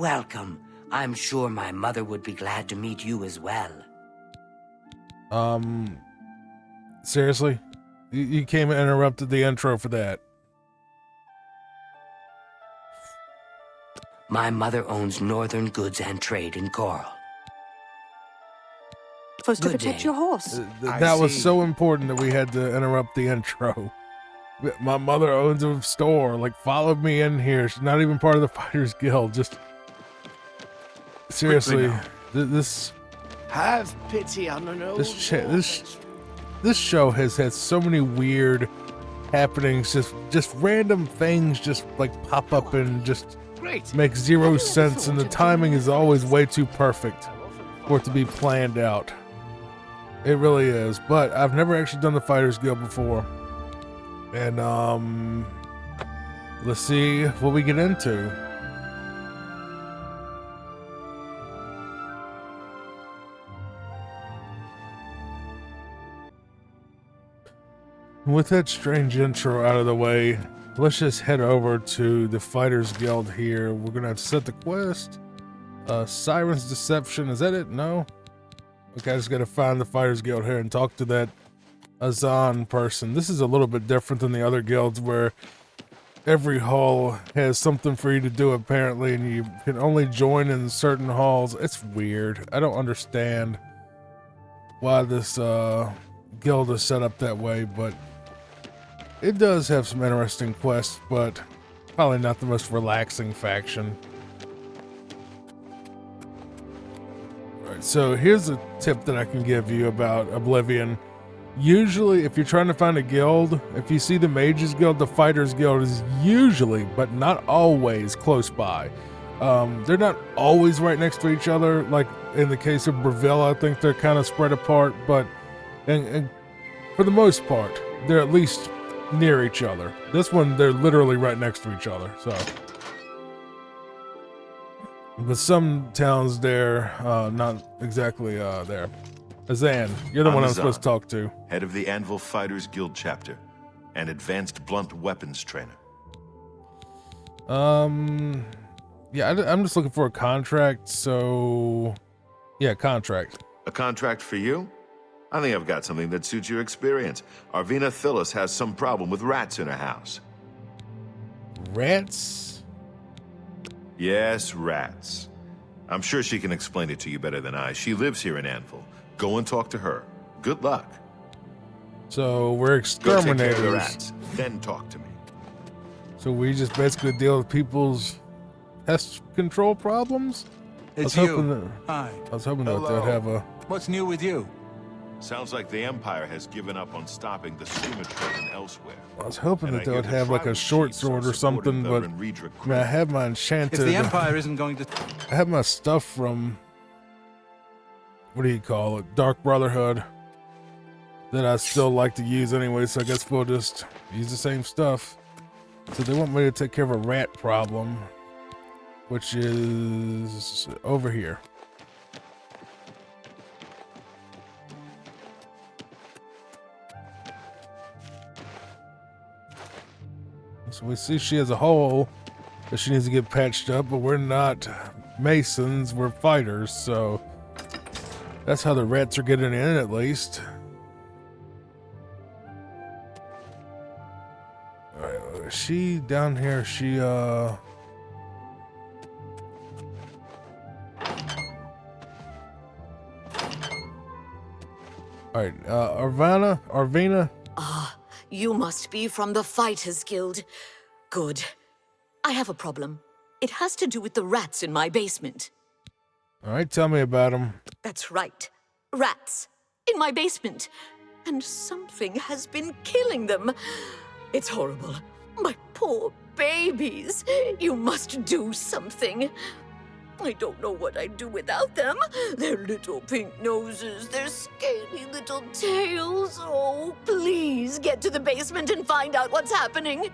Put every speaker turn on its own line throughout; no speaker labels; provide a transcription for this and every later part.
Welcome. I'm sure my mother would be glad to meet you as well.
Seriously? You came and interrupted the intro for that.
My mother owns Northern Goods and Trade in Coral.
Supposed to
Good
protect
day.
your horse.
That was so important that we had to interrupt the intro. My mother owns a store. Like, follow me in here. She's not even part of the Fighters Guild. Just seriously, this
Have pity on an old
this show has had so many weird happenings. Just random things just like pop up and just
Great.
make zero sense. And the timing is always way too perfect for it to be planned out. It really is. But I've never actually done the Fighters Guild before. And let's see what we get into. With that strange intro out of the way, let's just head over to the Fighters Guild here. We're gonna have to set the quest. Siren's Deception, is that it? No? Okay, I just gotta find the Fighters Guild here and talk to that Azan person. This is a little bit different than the other guilds where every hall has something for you to do apparently, and you can only join in certain halls. It's weird. I don't understand why this guild is set up that way, but it does have some interesting quests, but probably not the most relaxing faction. Alright, so here's a tip that I can give you about Oblivion. Usually, if you're trying to find a guild, if you see the Mages Guild, the Fighters Guild is usually, but not always, close by. They're not always right next to each other. Like in the case of Breville, I think they're kind of spread apart, but and for the most part, they're at least near each other. This one, they're literally right next to each other. So, but some towns there, not exactly there. Azan, you're the one I'm supposed to talk to.
Head of the Anvil Fighters Guild chapter, and advanced blunt weapons trainer.
Yeah, I'm just looking for a contract. So, yeah, contract.
A contract for you? I think I've got something that suits your experience. Arvina Phyllis has some problem with rats in her house.
Rats?
Yes, rats. I'm sure she can explain it to you better than I. She lives here in Anvil. Go and talk to her. Good luck.
So we're
Go take care of the
exterminators.
rats, then talk to me.
So we just basically deal with people's pest control problems?
It's
I was hoping
you. Hi.
I was hoping that
Hello.
they'd have a...
What's new with you?
Sounds like the Empire has given up on stopping the Suma trade elsewhere.
I was hoping
And
that
I
they
hear
would
the
have like a
tribal
short
chiefs
sword
are
or
supporting
something,
the
but
Renredra
I mean, I have my
If
enchanted...
the Empire isn't going to...
I have my stuff from... What do you call it? Dark Brotherhood. That I still like to use anyway, so I guess we'll just use the same stuff. So they want me to take care of a rat problem, which is over here. So we see she has a hole that she needs to get patched up, but we're not masons, we're fighters, so that's how the rats are getting in, at least. Alright, she down here, she Alright, Arvina?
You must be from the Fighters Guild. Good. I have a problem. It has to do with the rats in my basement.
Alright, tell me about them.
That's right. Rats. In my basement. And something has been killing them. It's horrible. My poor babies. You must do something. I don't know what I'd do without them. Their little pink noses, their scaly little tails. Oh, please get to the basement and find out what's happening.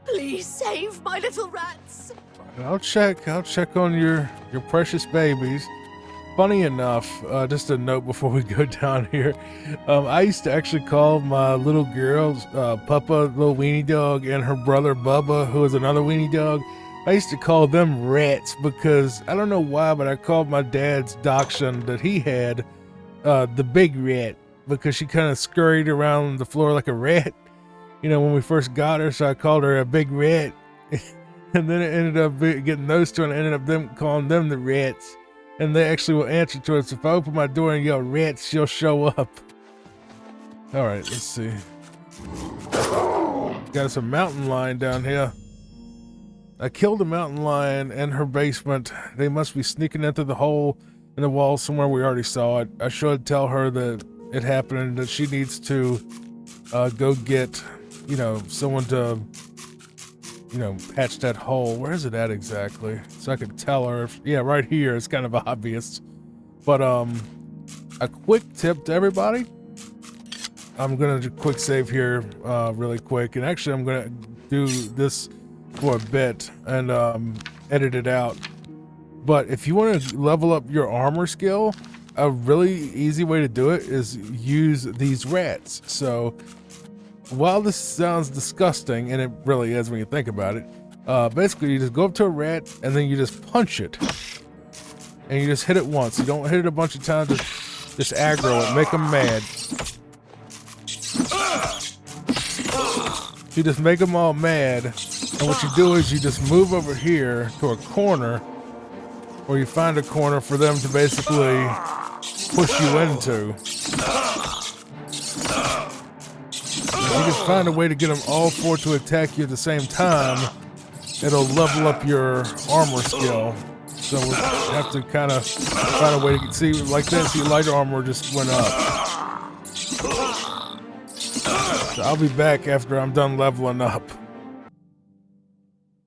Please save my little rats.
I'll check on your precious babies. Funny enough, just a note before we go down here. I used to actually call my little girls, Puppa, little weenie dog, and her brother Bubba, who is another weenie dog. I used to call them rats because I don't know why, but I called my dad's dachshund that he had the big rat because she kind of scurried around the floor like a rat, you know, when we first got her. So I called her a big rat. And then it ended up getting those two, and I ended up calling them the rats. And they actually will answer to us. If I open my door and yell rats, she'll show up. All right, let's see. Got some mountain lion down here. I killed a mountain lion in her basement. They must be sneaking into the hole in the wall somewhere. We already saw it. I should tell her that it happened and that she needs to go get, you know, someone to, you know, patch that hole. Where is it at exactly? So I could tell her. Yeah, right here. It's kind of obvious. But a quick tip to everybody. I'm gonna do a quick save here really quick. And actually, I'm gonna do this for a bit and edit it out. But if you want to level up your armor skill, a really easy way to do it is use these rats. So while this sounds disgusting, and it really is when you think about it, basically you just go up to a rat and then you just punch it. And you just hit it once. You don't hit it a bunch of times, just aggro it, make them mad. You just make them all mad. And what you do is you just move over here to a corner, or you find a corner for them to basically push you into. If you can find a way to get them all four to attack you at the same time, it'll level up your armor skill. So we'll have to kind of find a way to see, like this, your light armor just went up. So I'll be back after I'm done leveling up.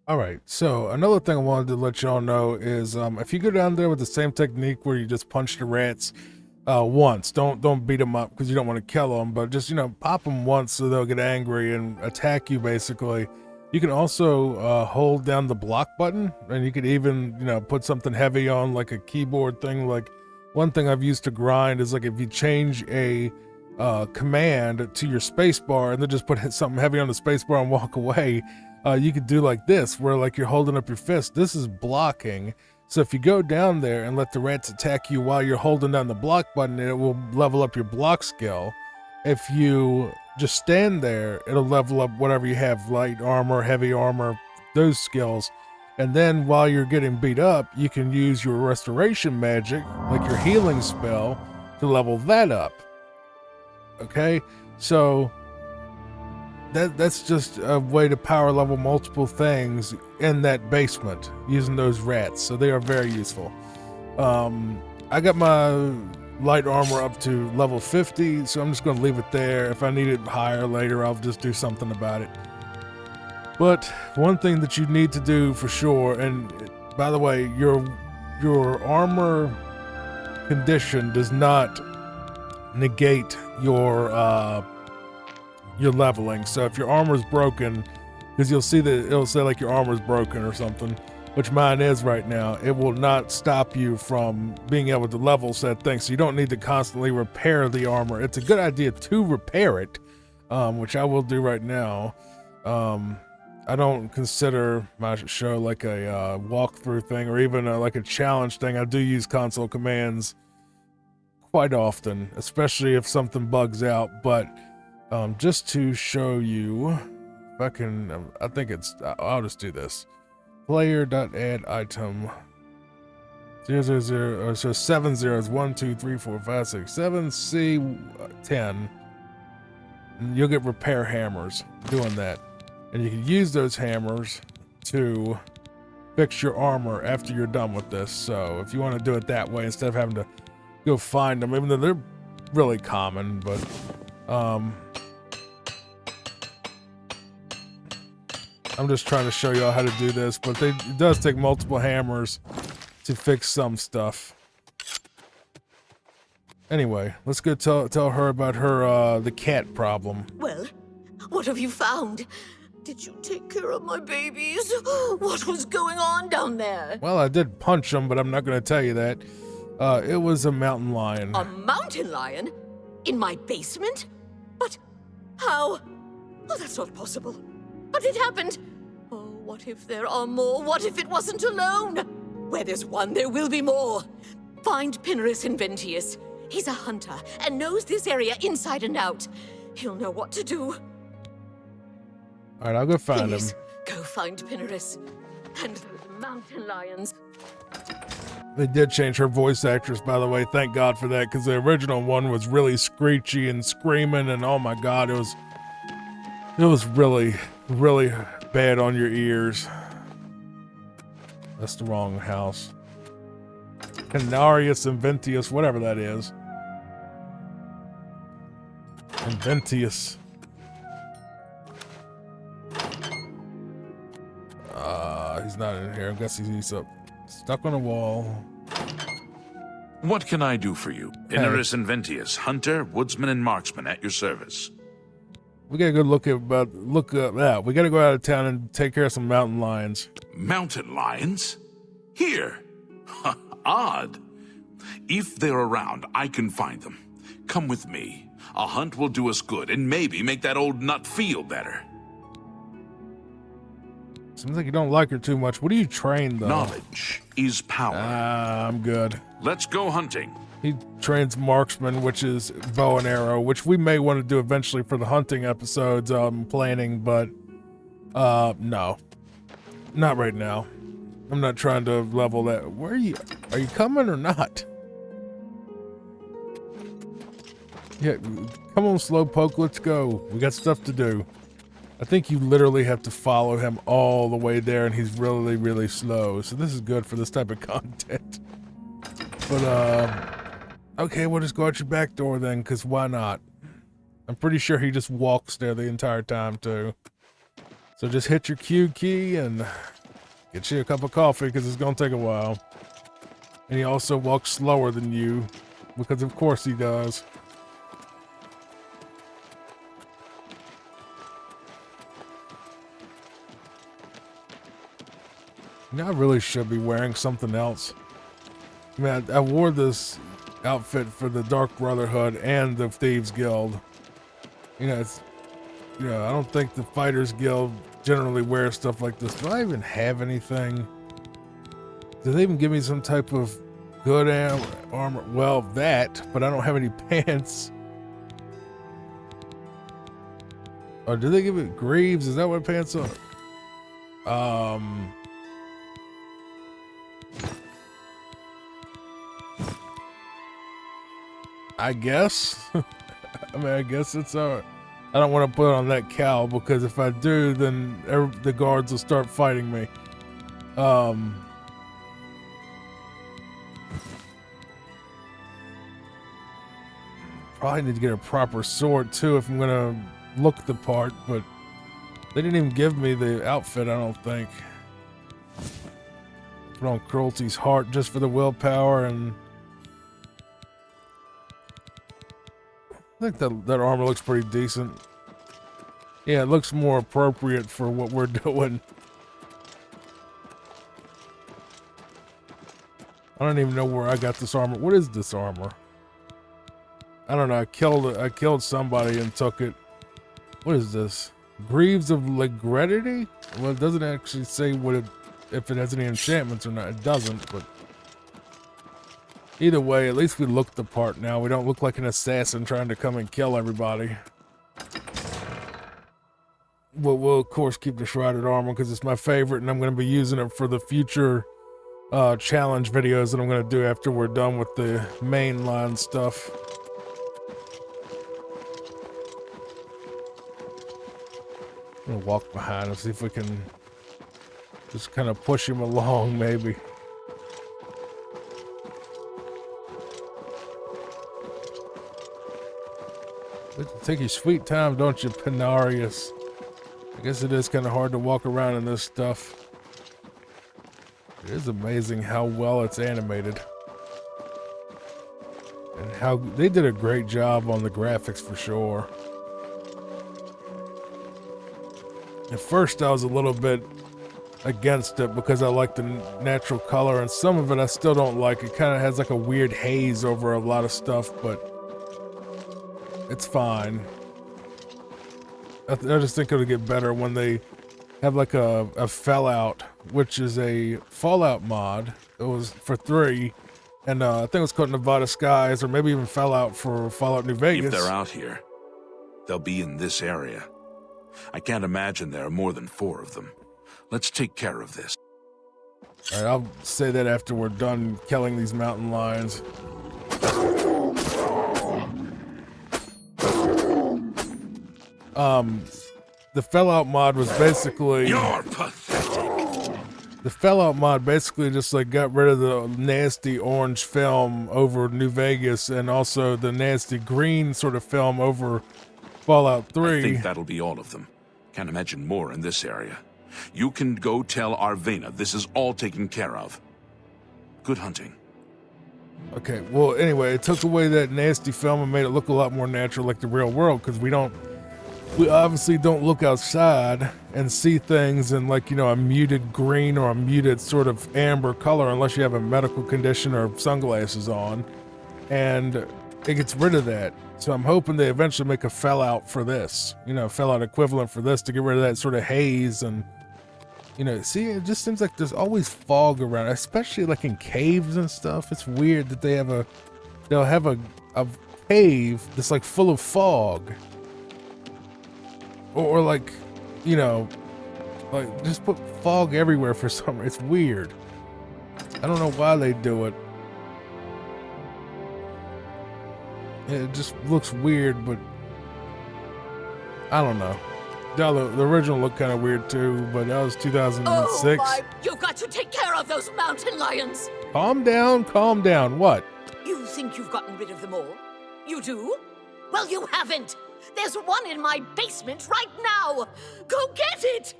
Alright, so another thing I wanted to let y'all know is if you go down there with the same technique where you just punch the rats once, don't beat them up because you don't want to kill them, but just, you know, pop them once so they'll get angry and attack you basically. You can also hold down the block button, and you could even, you know, put something heavy on, like a keyboard thing. Like one thing I've used to grind is like if you change a command to your space bar and then just put something heavy on the space bar and walk away, you could do like this, where like you're holding up your fist. This is blocking. So if you go down there and let the rats attack you while you're holding down the block button, it will level up your block skill. If you just stand there, it'll level up whatever you have, light armor, heavy armor, those skills. And then while you're getting beat up, you can use your restoration magic, like your healing spell, to level that up. Okay, so that's just a way to power level multiple things in that basement using those rats. So they are very useful. I got my light armor up to level 50, so I'm just going to leave it there. If I need it higher later, I'll just do something about it. But one thing that you need to do for sure, and by the way, your armor condition does not negate your leveling. So if your armor is broken, because you'll see that it'll say like your armor is broken or something, which mine is right now, it will not stop you from being able to level said thing. So you don't need to constantly repair the armor. It's a good idea to repair it, which I will do right now. I don't consider my show like a walkthrough thing or even like a challenge thing. I do use console commands quite often, especially if something bugs out. But just to show you, if I can, I think I'll just do this. Player.add item 000, so 7 zeros, 1 2 3 4 5 6 7 C10. And you'll get repair hammers doing that, and you can use those hammers to fix your armor after you're done with this. So if you want to do it that way instead of having to go find them, even though they're really common, but I'm just trying to show y'all how to do this, but it does take multiple hammers to fix some stuff. Anyway, let's go tell her about her the cat problem.
Well, what have you found? Did you take care of my babies? What was going on down there?
Well, I did punch them, but I'm not going to tell you that. It was a mountain lion.
A mountain lion? In my basement? But how? Oh, that's not possible. But it happened. Oh, What if there are more? What if it wasn't alone? Where there's one, there will be more. Find Pinarus Inventius. He's a hunter and knows this area inside and out. He'll know what to do.
All right, I'll go find him.
Please, go find Pinarus. And those mountain lions.
They did change her voice actress, by the way. Thank God for that, because the original one was really screechy and screaming, and oh my God, it was really, really bad on your ears. That's the wrong house. Pinarus Inventius, whatever that is. Inventius. He's not in here. I guess he's up. Stuck on a wall.
What can I do for you? Pinarus Inventius, hunter, woodsman, and marksman at your service.
We gotta go look at that. We gotta go out of town and take care of some mountain lions.
Mountain lions? Here? Odd. If they're around, I can find them. Come with me. A hunt will do us good and maybe make that old nut feel better.
Seems like you don't like her too much. What do you train, though?
Knowledge is power.
I'm good.
Let's go hunting.
He trains marksman, which is bow and arrow, which we may want to do eventually for the hunting episodes I'm planning, but no. Not right now. I'm not trying to level that. Where are you? Are you coming or not? Yeah, come on, Slowpoke, let's go. We got stuff to do. I think you literally have to follow him all the way there, and he's really, really slow. So this is good for this type of content. But, okay, we'll just go out your back door then, because why not? I'm pretty sure he just walks there the entire time, too. So just hit your Q key and get you a cup of coffee, because it's going to take a while. And he also walks slower than you, because of course he does. You know, I really should be wearing something else. I mean, I wore this outfit for the Dark Brotherhood and the Thieves Guild. You know, I don't think the Fighters Guild generally wears stuff like this. Do I even have anything? Do they even give me some type of good armor? Well, that, but I don't have any pants. Or do they give it greaves? Is that what pants are? I guess. I mean, I guess it's I don't want to put on that cowl, because if I do, then the guards will start fighting me. Probably need to get a proper sword too if I'm gonna look the part, but they didn't even give me the outfit, I don't think. Put on Cruelty's Heart just for the willpower, and I think that armor looks pretty decent. Yeah, it looks more appropriate for what we're doing. I don't even know where I got this armor. What is this armor? I don't know. I killed somebody and took it. What is this? Greaves of Legredity? Well, it doesn't actually say if it has any enchantments or not. It doesn't, but either way, at least we look the part now. We don't look like an assassin trying to come and kill everybody. We'll of course keep the Shrouded Armor because it's my favorite, and I'm going to be using it for the future challenge videos that I'm going to do after we're done with the mainline stuff. I'm going to walk behind him, see if we can just kind of push him along, maybe. Take your sweet time, don't you, Pinarus? I guess it is kind of hard to walk around in this stuff. It is amazing how well it's animated. And how they did a great job on the graphics for sure. At first I was a little bit against it because I like the natural color, and some of it I still don't like. It kind of has like a weird haze over a lot of stuff, but it's fine. I just think it'll get better when they have like a Fallout, which is a Fallout mod. It was for 3, and I think it was called Nevada Skies, or maybe even Fallout for Fallout New Vegas.
If they're out here, they'll be in this area. I can't imagine there are more than 4 of them. Let's take care of this.
All right, I'll say that after we're done killing these mountain lions. The Fallout mod was basically...
You're pathetic.
The Fallout mod basically just like got rid of the nasty orange film over New Vegas and also the nasty green sort of film over Fallout 3.
I think that'll be all of them. Can't imagine more in this area. You can go tell Arvena this is all taken care of. Good hunting.
Okay, well, anyway, it took away that nasty film and made it look a lot more natural like the real world, because we obviously don't look outside and see things in like, a muted green or a muted sort of amber color unless you have a medical condition or sunglasses on, and it gets rid of that. So I'm hoping they eventually make a Fallout for this, Fallout equivalent for this to get rid of that sort of haze and, see, it just seems like there's always fog around, especially like in caves and stuff. It's weird that they'll have a cave that's like full of fog. Or like, like just put fog everywhere for some reason. It's weird. I don't know why they do it. It just looks weird, but I don't know. The original looked kind of weird too, but that was 2006.
Oh my, you've got to take care of those mountain lions.
Calm down, calm down. What?
You think you've gotten rid of them all? You do? Well, you haven't. There's one in my basement right now. Go get it.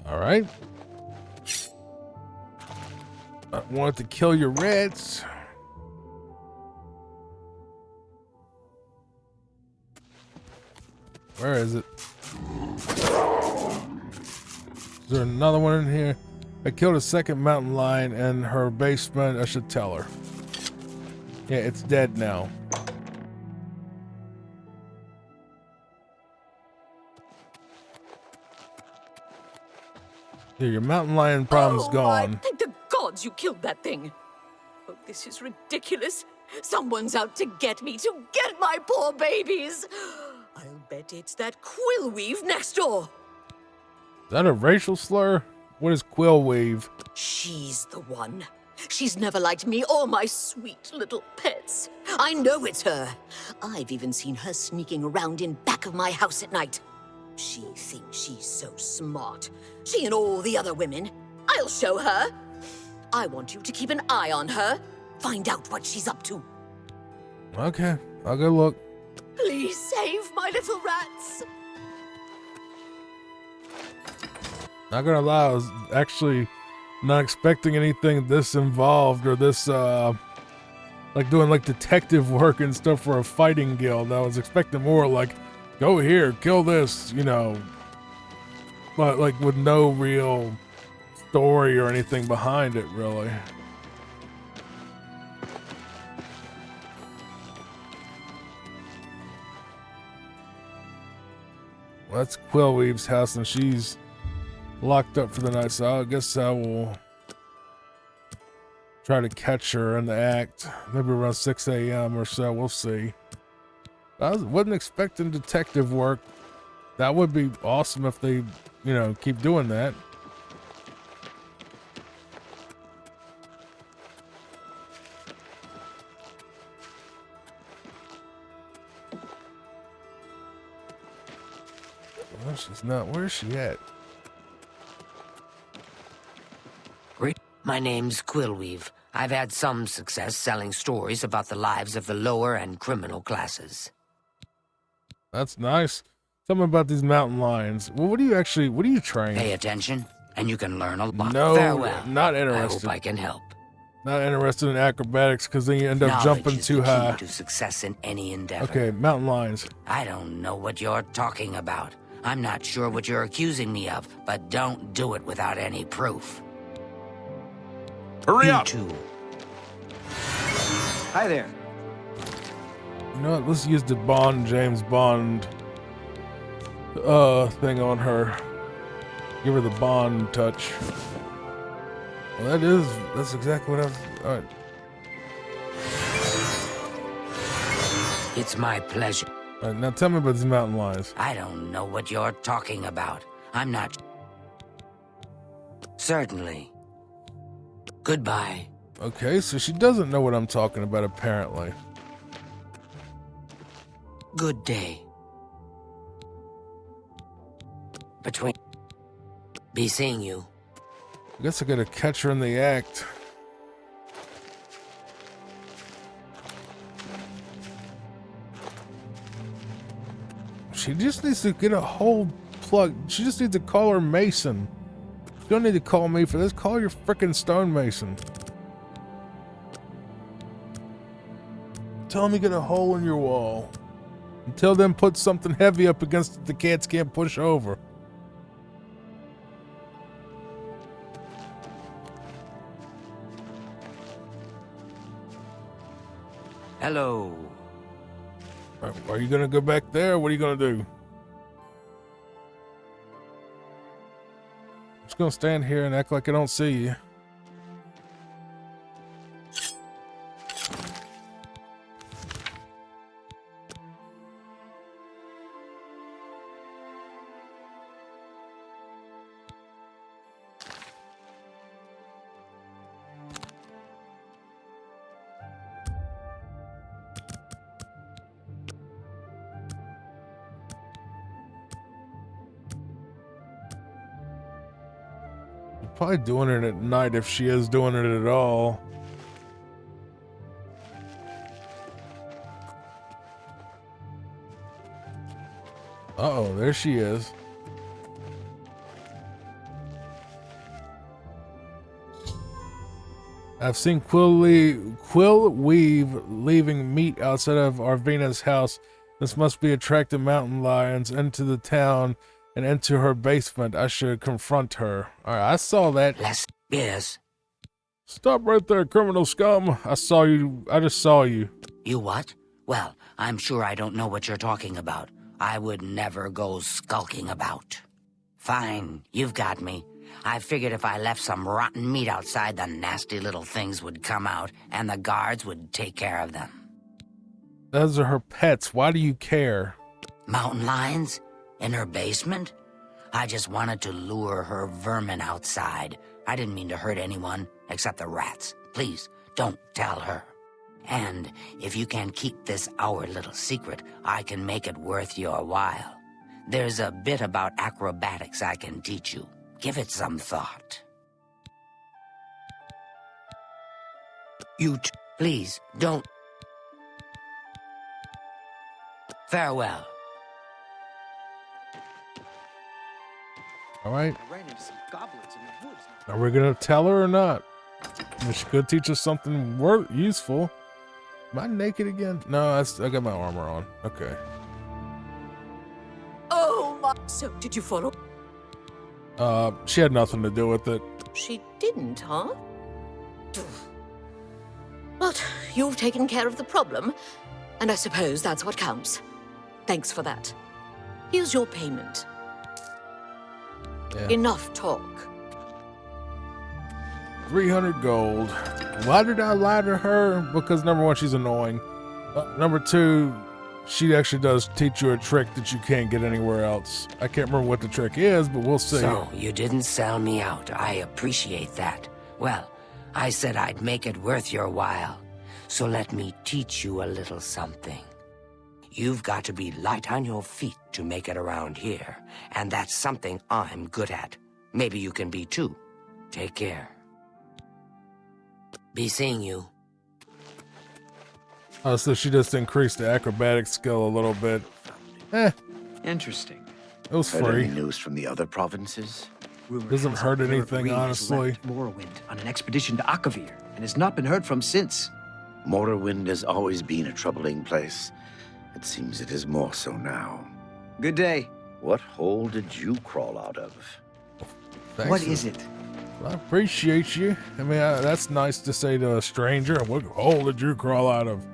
All right. I wanted to kill your rats. Where is it? Is there another one in here? I killed a second mountain lion in her basement. I should tell her. Yeah, it's dead now. Here, your mountain lion problem's gone.
Thank the gods you killed that thing. Oh, this is ridiculous. Someone's out to get me, to get my poor babies. I'll bet it's that quill weave next door.
Is that a racial slur? What is quill weave?
She's the one. She's never liked me or my sweet little pets. I know it's her. I've even seen her sneaking around in back of my house at night. She thinks she's so smart. She and all the other women. I'll show her. I want you to keep an eye on her. Find out what she's up to.
Okay, I'll go look.
Please save my little rats.
Not gonna lie, I was actually not expecting anything this involved or this, like doing like detective work and stuff for a fighting guild. I was expecting more like, go here, kill this, but like with no real story or anything behind it, really. Well, that's Quillweave's house, and she's locked up for the night, so I guess I will try to catch her in the act. Maybe around 6 a.m. or so, we'll see. I wasn't expecting detective work. That would be awesome if they, keep doing that. Well, she's not. Where's she at?
Great. My name's Quillweave. I've had some success selling stories about the lives of the lower and criminal classes.
That's nice. Tell me about these mountain lions. Well, what do you train?
Pay attention, and you can learn a lot.
No,
Farewell.
not
I
interested.
hope I can help.
Not interested in acrobatics, because then you end up
Knowledge
jumping
is
too
the key
high.
to success in any endeavor.
Okay, mountain lions.
I don't know what you're talking about. I'm not sure what you're accusing me of, but don't do it without any proof.
Hurry
You
up!
two.
Hi there.
You know what? Let's use the James Bond thing on her. Give her the bond touch. Well, that's exactly what I was. All right.
It's my pleasure.
All right, now tell me about these mountain lions.
I don't know what you're talking about. I'm not. Certainly. Goodbye.
Okay, so she doesn't know what I'm talking about, apparently.
Good day. Between. Be seeing you.
I guess I gotta catch her in the act. She just needs to get a hole plugged. She just needs to call her mason. You don't need to call me for this. Call your frickin' stonemason. Tell him you get a hole in your wall. And tell them put something heavy up against it the cats can't push over.
Hello.
Are you gonna go back there? What are you gonna do? I'm just gonna stand here and act like I don't see you. Probably doing it at night if she is doing it at all. Uh-oh, there she is. I've seen Quill Weave leaving meat outside of Arvina's house. This must be attracting mountain lions into the town and into her basement. I should confront her. All right, I saw that.
Yes.
Stop right there, criminal scum. I saw you. I just saw you.
You what? Well, I'm sure I don't know what you're talking about. I would never go skulking about. Fine, you've got me. I figured if I left some rotten meat outside, the nasty little things would come out, and the guards would take care of them.
Those are her pets. Why do you care?
Mountain lions? In her basement? I just wanted to lure her vermin outside. I didn't mean to hurt anyone, except the rats. Please, don't tell her. And if you can keep this our little secret, I can make it worth your while. There's a bit about acrobatics I can teach you. Give it some thought. Please, don't. Farewell.
All right. Are we gonna tell her or not? She could teach us something useful. Am I naked again? No, I got my armor on. Okay.
Oh my! So did you follow?
She had nothing to do with it.
She didn't, huh? But you've taken care of the problem, and I suppose that's what counts. Thanks for that. Here's your payment.
Yeah.
Enough talk.
300 gold. Why did I lie to her? Because number one, she's annoying. Number two, she actually does teach you a trick that you can't get anywhere else. I can't remember what the trick is, but we'll see.
So, you didn't sell me out. I appreciate that. Well, I said I'd make it worth your while. So let me teach you a little something. You've got to be light on your feet to make it around here. And that's something I'm good at. Maybe you can be too. Take care. Be seeing you.
Oh, so she just increased the acrobatic skill a little bit.
Interesting.
It was
Heard
free.
any news from the other provinces?
Rumor
Doesn't
has
hurt
it Lord
anything,
Reed has
honestly.
left Morrowind on an expedition to Akavir and has not been heard from since.
Morrowind has always been a troubling place. It seems it is more so now.
Good day.
What hole did you crawl out of?
Thanks.
What is it?
I appreciate you. I mean, that's nice to say to a stranger. What hole did you crawl out of?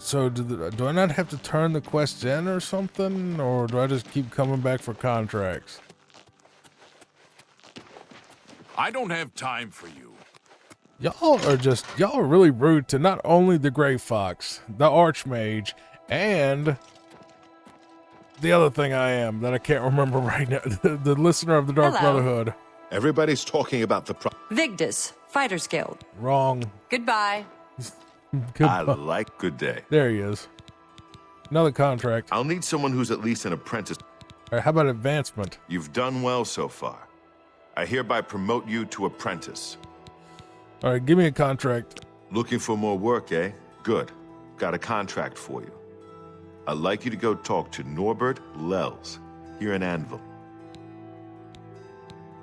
So do I not have to turn the quest in or something? Or do I just keep coming back for contracts?
I don't have time for you.
Y'all are really rude to not only the Gray Fox, the Archmage, and the other thing I am that I can't remember right now. The listener of the Dark
Hello.
Brotherhood.
Everybody's talking about the
Vigdis, Fighters Guild.
Wrong.
Goodbye.
I
Goodbye.
like good day.
There he is. Another contract.
I'll need someone who's at least an apprentice.
All right, how about advancement?
You've done well so far. I hereby promote you to apprentice.
All right, give me a contract.
Looking for more work, eh? Good. Got a contract for you. I'd like you to go talk to Norbert Lels here in Anvil.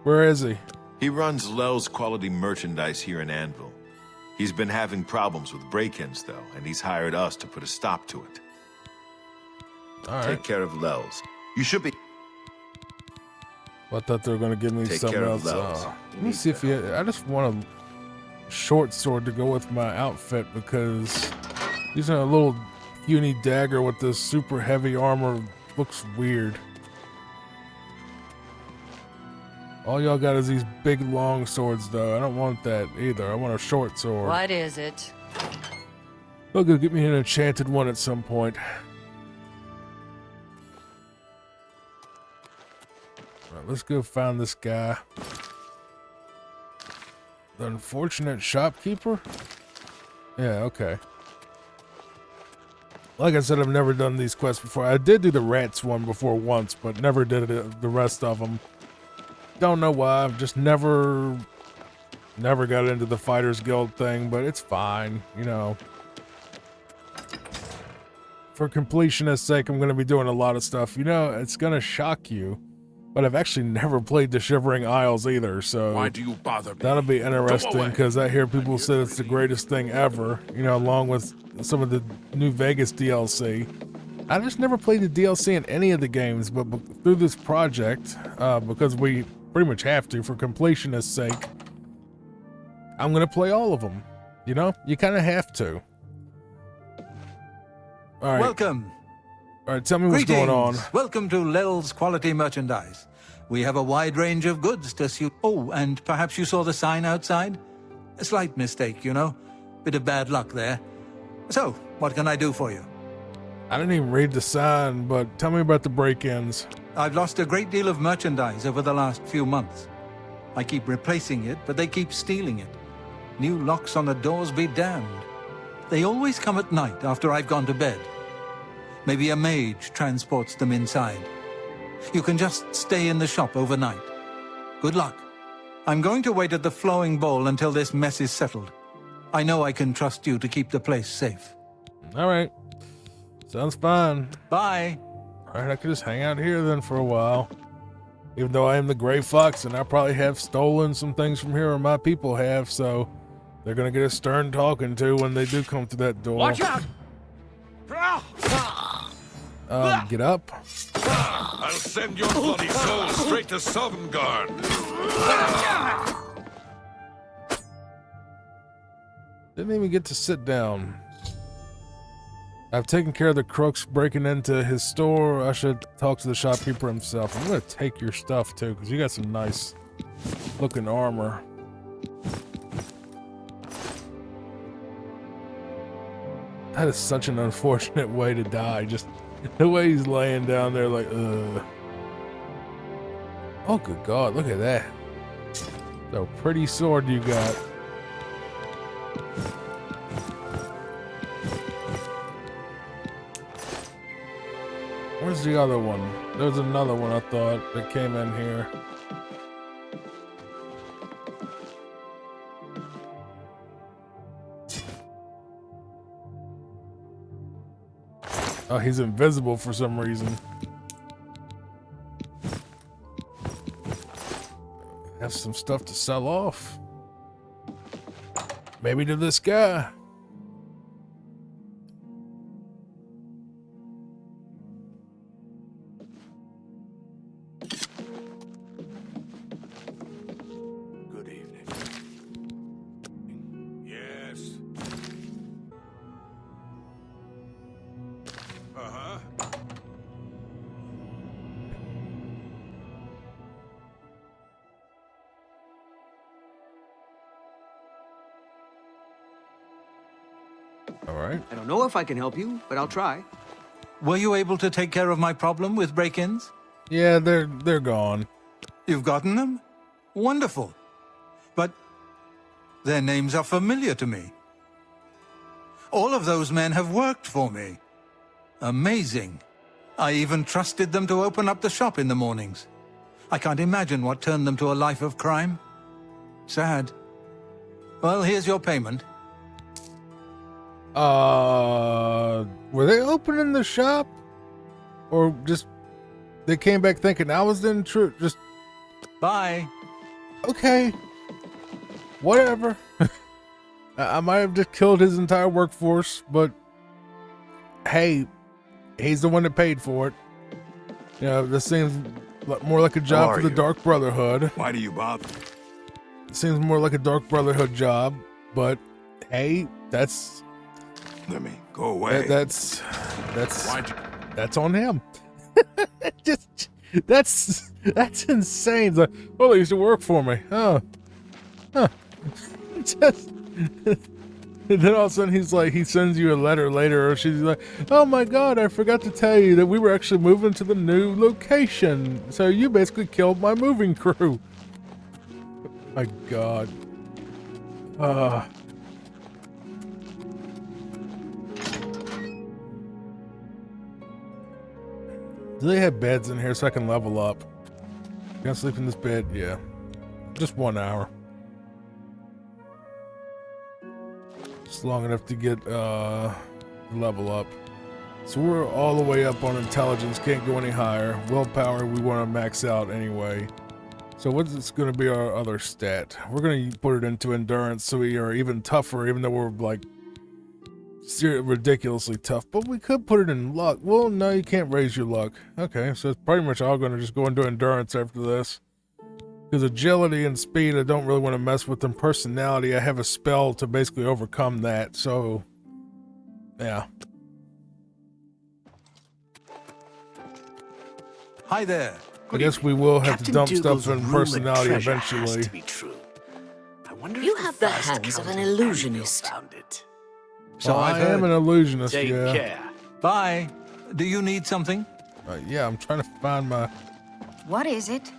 Where is he?
He runs Lels Quality Merchandise here in Anvil. He's been having problems with break-ins, though, and he's hired us to put a stop to it.
All right.
Take care of Lels. You should be...
I thought they were going to give me
Take
something
care
else.
of Lels.
Let me see if he... I just want a short sword to go with my outfit because using a little puny dagger with this super heavy armor looks weird. All y'all got is these big long swords, though. I don't want that either. I want a short sword.
What is it?
They'll go get me an enchanted one at some point. Alright, let's go find this guy. The unfortunate shopkeeper? Yeah, okay. Like I said, I've never done these quests before. I did do the rats one before once, but never did the rest of them. Don't know why. I've just never got into the Fighters Guild thing, but it's fine, you know. For completionist's sake, I'm going to be doing a lot of stuff. You know, it's going to shock you, but I've actually never played the Shivering Isles either, so
Why do you bother me?
that'll be interesting
away.
because I hear people say it's the greatest thing ever, you know, along with some of the New Vegas DLC. I just never played the DLC in any of the games, but through this project, because we pretty much have to for completionist's sake, I'm going to play all of them. You know, you kind of have to. All right.
Welcome.
All right, tell me what's going on.
Welcome to Lels Quality Merchandise. We have a wide range of goods to suit. Oh, and perhaps you saw the sign outside? A slight mistake, you know. Bit of bad luck there. So, what can I do for you?
I didn't even read the sign, but tell me about the break-ins.
I've lost a great deal of merchandise over the last few months. I keep replacing it, but they keep stealing it. New locks on the doors be damned. They always come at night after I've gone to bed. Maybe a mage transports them inside. You can just stay in the shop overnight. Good luck. I'm going to wait at the Flowing Bowl until this mess is settled. I know I can trust you to keep the place safe.
All right. Sounds fine.
Bye.
All right, I could just hang out here then for a while. Even though I am the Gray Fox and I probably have stolen some things from here, or my people have, so they're going to get a stern talking to when they do come through that door.
Watch out!
Get up.
I'll send your bloody soul straight to Sovngarde.
Didn't even get to sit down. I've taken care of the crooks breaking into his store. I should talk to the shopkeeper himself. I'm going to take your stuff too, because you got some nice looking armor. That is such an unfortunate way to die. Just the way he's laying down there like, Oh, good God, look at that. So pretty sword you got. Where's the other one? There's another one I thought that came in here. Oh, he's invisible for some reason. Have some stuff to sell off. Maybe to this guy.
Good evening. Yes.
All right.
I don't know if I can help you, but I'll try.
Were you able to take care of my problem with break-ins?
Yeah, they're gone.
You've gotten them? Wonderful. But their names are familiar to me. All of those men have worked for me. Amazing. I even trusted them to open up the shop in the mornings. I can't imagine what turned them to a life of crime. Sad. Well, here's your payment.
Were they opening the shop? Or just they came back thinking I was in truth? Just
Bye.
okay. Whatever. I might have just killed his entire workforce, but hey, he's the one that paid for it. You know, this seems more like a job for the Dark Brotherhood.
Why do you bother?
It seems more like a Dark Brotherhood job, but hey, that's
Let me go away.
that's
Why'd you...
that's on him. Just that's insane. It's like, well, they used to work for me. Huh. Just and then all of a sudden he's like, he sends you a letter later, or she's like, oh my god, I forgot to tell you that we were actually moving to the new location. So you basically killed my moving crew. My god. Do they have beds in here so I can level up? Can I sleep in this bed? Yeah. Just 1 hour. Just long enough to get level up. So we're all the way up on intelligence, can't go any higher. Willpower we want to max out anyway. So what's going to be our other stat? We're going to put it into endurance so we are even tougher, even though we're like ridiculously tough. But we could put it in luck. Well, no, you can't raise your luck. Okay, so it's pretty much all going to just go into endurance after this. Because agility and speed, I don't really want to mess with them. Personality, I have a spell to basically overcome that. So, yeah.
Hi there.
I guess we will have to dump stuff in
rumoured
personality
treasure has
eventually.
to be true. I wonder
You
if
have the
first
hands of
Count
an
Daniel
illusionist.
found it.
So
Well,
I've
I
heard.
am an illusionist,
Take
yeah.
care.
Bye. Do you need something?
Yeah, I'm trying to find my...
What is it?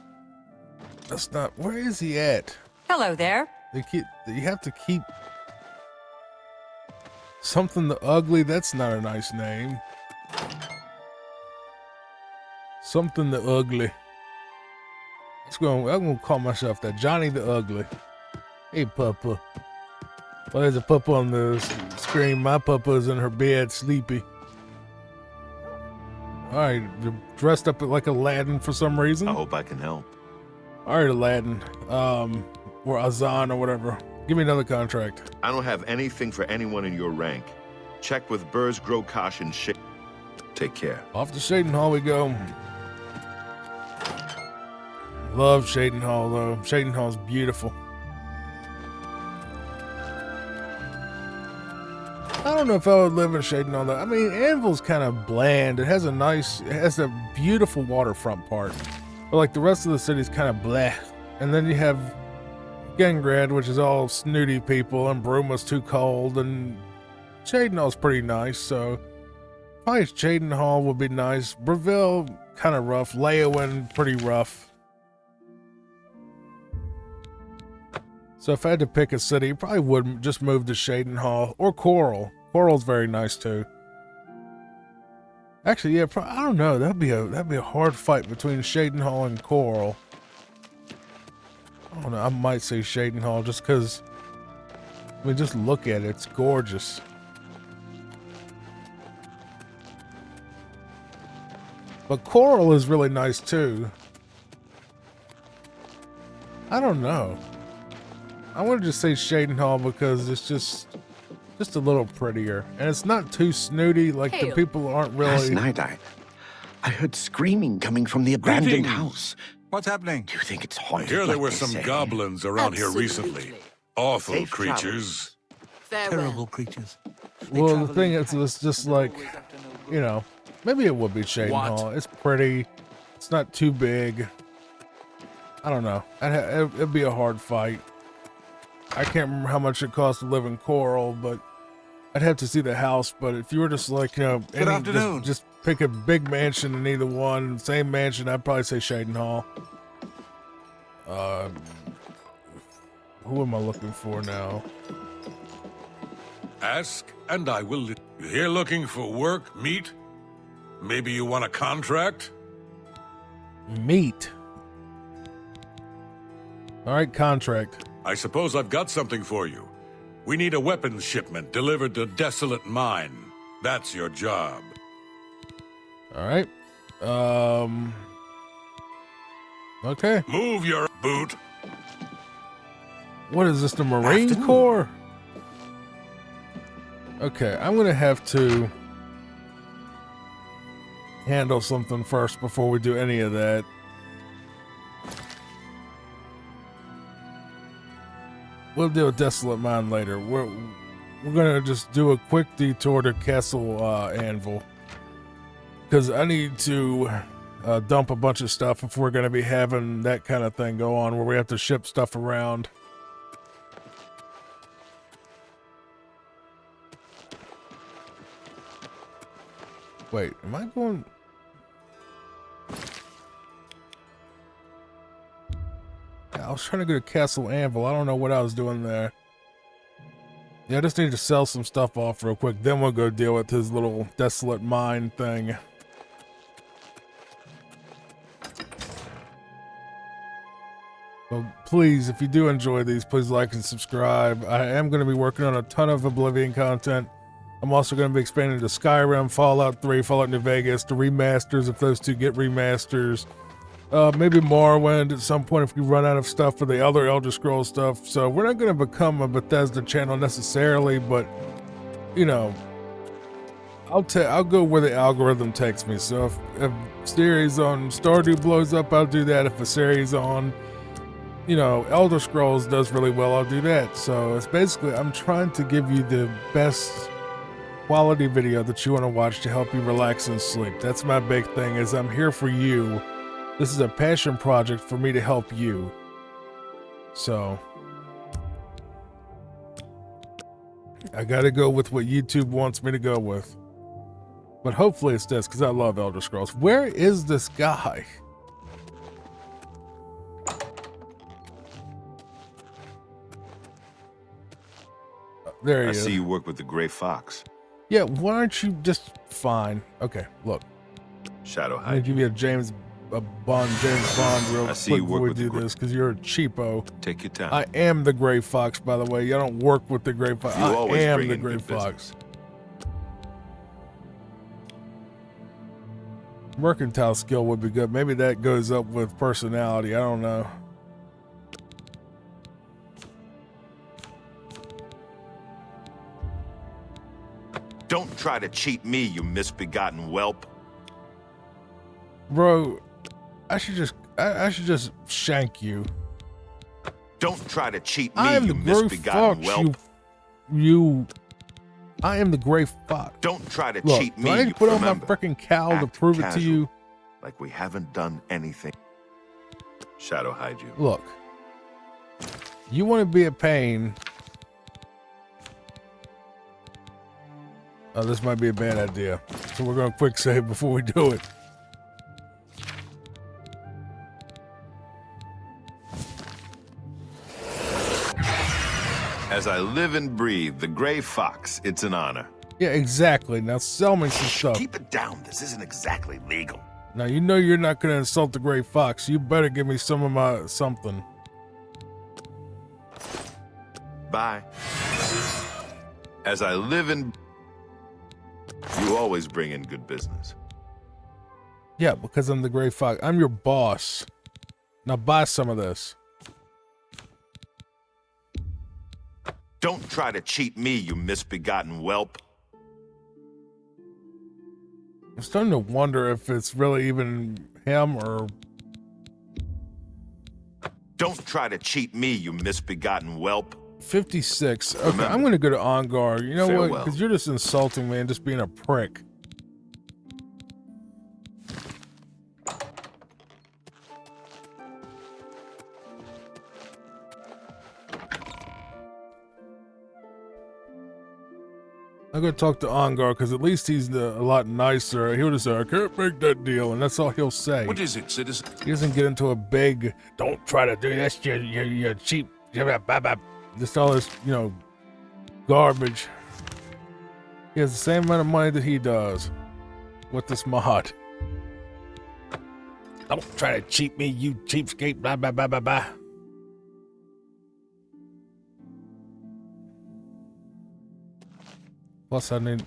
That's not... Where is he at?
Hello there.
You have to keep... Something the Ugly, that's not a nice name. Something the Ugly. I'm gonna call myself that. Johnny the Ugly. Hey, Papa. Well, there's a Papa on the screen. My Papa's in her bed, sleepy. Alright, you're dressed up like Aladdin for some reason.
I hope I can help.
Alright, Aladdin. Or Azan or whatever. Give me another contract.
I don't have anything for anyone in your rank. Check with Burrs, Grokash, and Shade. Take care.
Off to Shaden Hall we go. Love Shaden Hall though. Shaden Hall's beautiful. I don't know if I would live in Shaden Hall though. I mean, Anvil's kind of bland. It has a beautiful waterfront part. But like the rest of the city's kind of blah. And then you have Gengrad, which is all snooty people, and Bruma's too cold, and Shaden Hall's pretty nice, so probably Shaden Hall would be nice. Breville, kind of rough. Leowin, pretty rough. So if I had to pick a city, probably would just move to Shaden Hall or Coral. Coral's very nice too. Actually, yeah, I don't know. That'd be a hard fight between Shaden Hall and Coral. I don't know. I might say Shaden Hall just because. I mean, just look at it. It's gorgeous. But Coral is really nice too. I don't know. I want to just say Shaden Hall because it's just a little prettier, and it's not too snooty. Like the
Hail.
people aren't
Last
really.
night I heard screaming coming from the abandoned
Greetings.
house.
What's happening?
Do you think it's
I
haunted?
hear there
like
were
they
some
say?
goblins around here
Absolutely.
recently. Awful
Safe
creatures.
Farewell.
Terrible creatures.
Well, the thing is, it's just like, you know, maybe it would be Shaden
What?
Hall. It's pretty. It's not too big. I don't know. It'd be a hard fight. I can't remember how much it costs to live in Coral, but I'd have to see the house, but if you were just like,
Good afternoon.
Just pick a big mansion in either one, same mansion, I'd probably say Shaden Hall. Who am I looking for now?
Ask, and I will. You here looking for work, meet? Maybe you want a contract?
Meat. All right, contract.
I suppose I've got something for you. We need a weapons shipment delivered to Desolate Mine. That's your job.
All right. Okay.
Move your boot.
What is this, the Marine Corps? Okay, I'm gonna have to handle something first before we do any of that. We'll deal with Desolate Mine later. We're gonna just do a quick detour to Castle Anvil, because I need to dump a bunch of stuff if we're gonna be having that kind of thing go on where we have to ship stuff around. Wait, am I going? I was trying to go to Castle Anvil. I don't know what I was doing there. Yeah, I just need to sell some stuff off real quick. Then we'll go deal with his little Desolate Mine thing. Well, please, if you do enjoy these, please like and subscribe. I am going to be working on a ton of Oblivion content. I'm also going to be expanding to Skyrim, Fallout 3, Fallout New Vegas, the remasters if those two get remasters. Maybe Morrowind at some point if we run out of stuff for the other Elder Scrolls stuff. So we're not going to become a Bethesda channel necessarily, but, you know, I'll go where the algorithm takes me. So if a series on Stardew blows up, I'll do that. If a series on, you know, Elder Scrolls does really well, I'll do that. So it's basically, I'm trying to give you the best quality video that you want to watch to help you relax and sleep. That's my big thing, is I'm here for you. This is a passion project for me to help you. So I gotta go with what YouTube wants me to go with. But hopefully it's this, because I love Elder Scrolls. Where is this guy? There he
I
is.
see you work with the Gray Fox.
Yeah, why aren't you just fine? Okay, look.
Shadow
I'm gonna
Hide.
give you a James Bond real
I see
quick
you
before
work
we
with the
do
gr-
this, because you're a cheapo.
Take your time.
I am the Gray Fox, by the way. I don't work with the Gray Fox.
You
I
always
am
bring
the
in
Gray
good business.
Fox. Mercantile skill would be good. Maybe that goes up with personality. I don't know.
Don't try to cheat me, you misbegotten whelp.
Bro, I should just shank you.
Don't try to cheat me,
I am
you
the Gray
misbegotten
Fox,
whelp.
I am the Gray Fox.
Don't try to
Look,
cheat
do
me,
I need
you
to put on my
remember.
freaking cowl to
Act
prove it to
casual,
you?
like we haven't done anything. Shadow Hide you.
Look, you want to be a pain. Oh, this might be a bad idea. So we're going to quick save before we do it.
As I live and breathe, the Gray Fox, it's an honor.
Yeah, exactly. Now sell me some stuff.
Keep it down. This isn't exactly legal.
Now, you know you're not going to insult the Gray Fox. You better give me some of my something.
Bye. As I live and... You always bring in good business.
Yeah, because I'm the Gray Fox. I'm your boss. Now buy some of this.
Don't try to cheat me, you misbegotten whelp.
I'm starting to wonder if it's really even him or...
Don't try to cheat me, you misbegotten whelp.
56. Okay,
Remember,
I'm going to go to Ongar. You know what?
farewell.
Because you're just insulting me and just being a prick. I'm gonna talk to Ongar because at least he's a lot nicer. He'll just say, "I can't make that deal," and that's all he'll say.
What is it, citizen?
He doesn't get into a big, "Don't try to do this, you're cheap." Just all this, garbage. He has the same amount of money that he does with this mod. Don't try to cheat me, you cheapskate, blah, blah, blah, blah, blah. Plus, am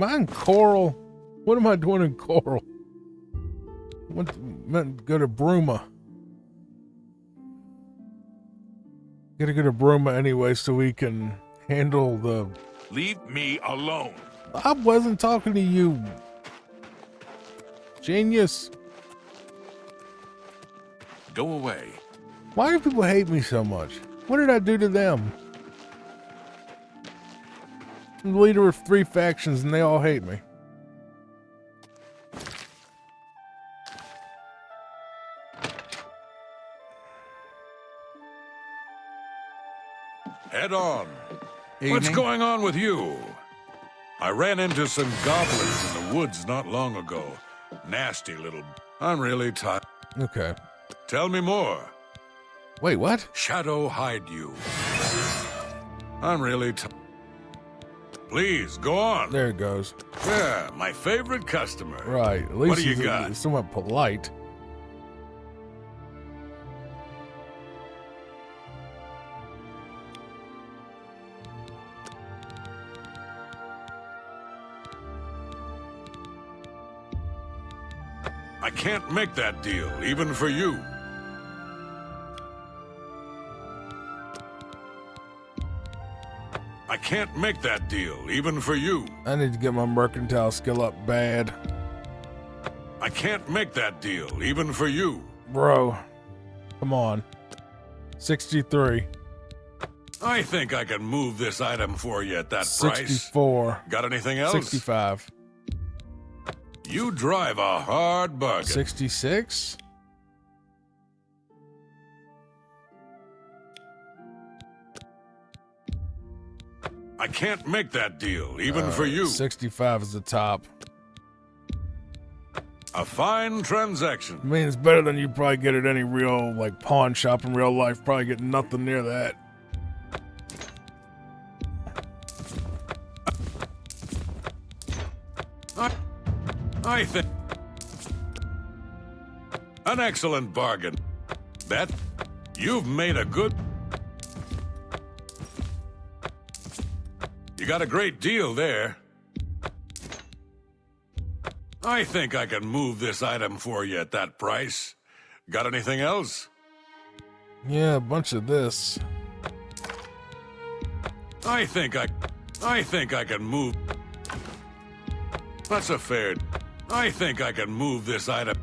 I in Coral? What am I doing in Coral? Meant to go to Bruma. Gotta go to Bruma anyway so we can handle the...
Leave me alone.
I wasn't talking to you. Genius.
Go away.
Why do people hate me so much? What did I do to them? I'm the leader of 3 factions and they all hate me.
Head on.
Evening.
What's going on with you? I ran into some goblins in the woods not long ago. Nasty little... I'm really tired.
Okay.
Tell me more.
Wait, what?
Shadow hide you. I'm really tired. Please, go on.
There it goes.
Yeah, my favorite customer.
Right. At least
What do you
he's
got?
somewhat polite.
I can't make that deal, even for you. I can't make that deal, even for you.
I need to get my mercantile skill up bad.
I can't make that deal, even for you.
Bro, come on. 63.
I think I can move this item for you at that price.
64.
Got anything else?
65.
You drive a hard bargain.
66?
I can't make that deal, even for you.
65 is the top.
A fine transaction.
I mean, it's better than you probably get at any real, pawn shop in real life. Probably get nothing near that.
I think... An excellent bargain. Bet you've made a good... You got a great deal there. I think I can move this item for you at that price. Got anything else?
Yeah, a bunch of this.
I think I can move... That's a fair... I think I can move this item.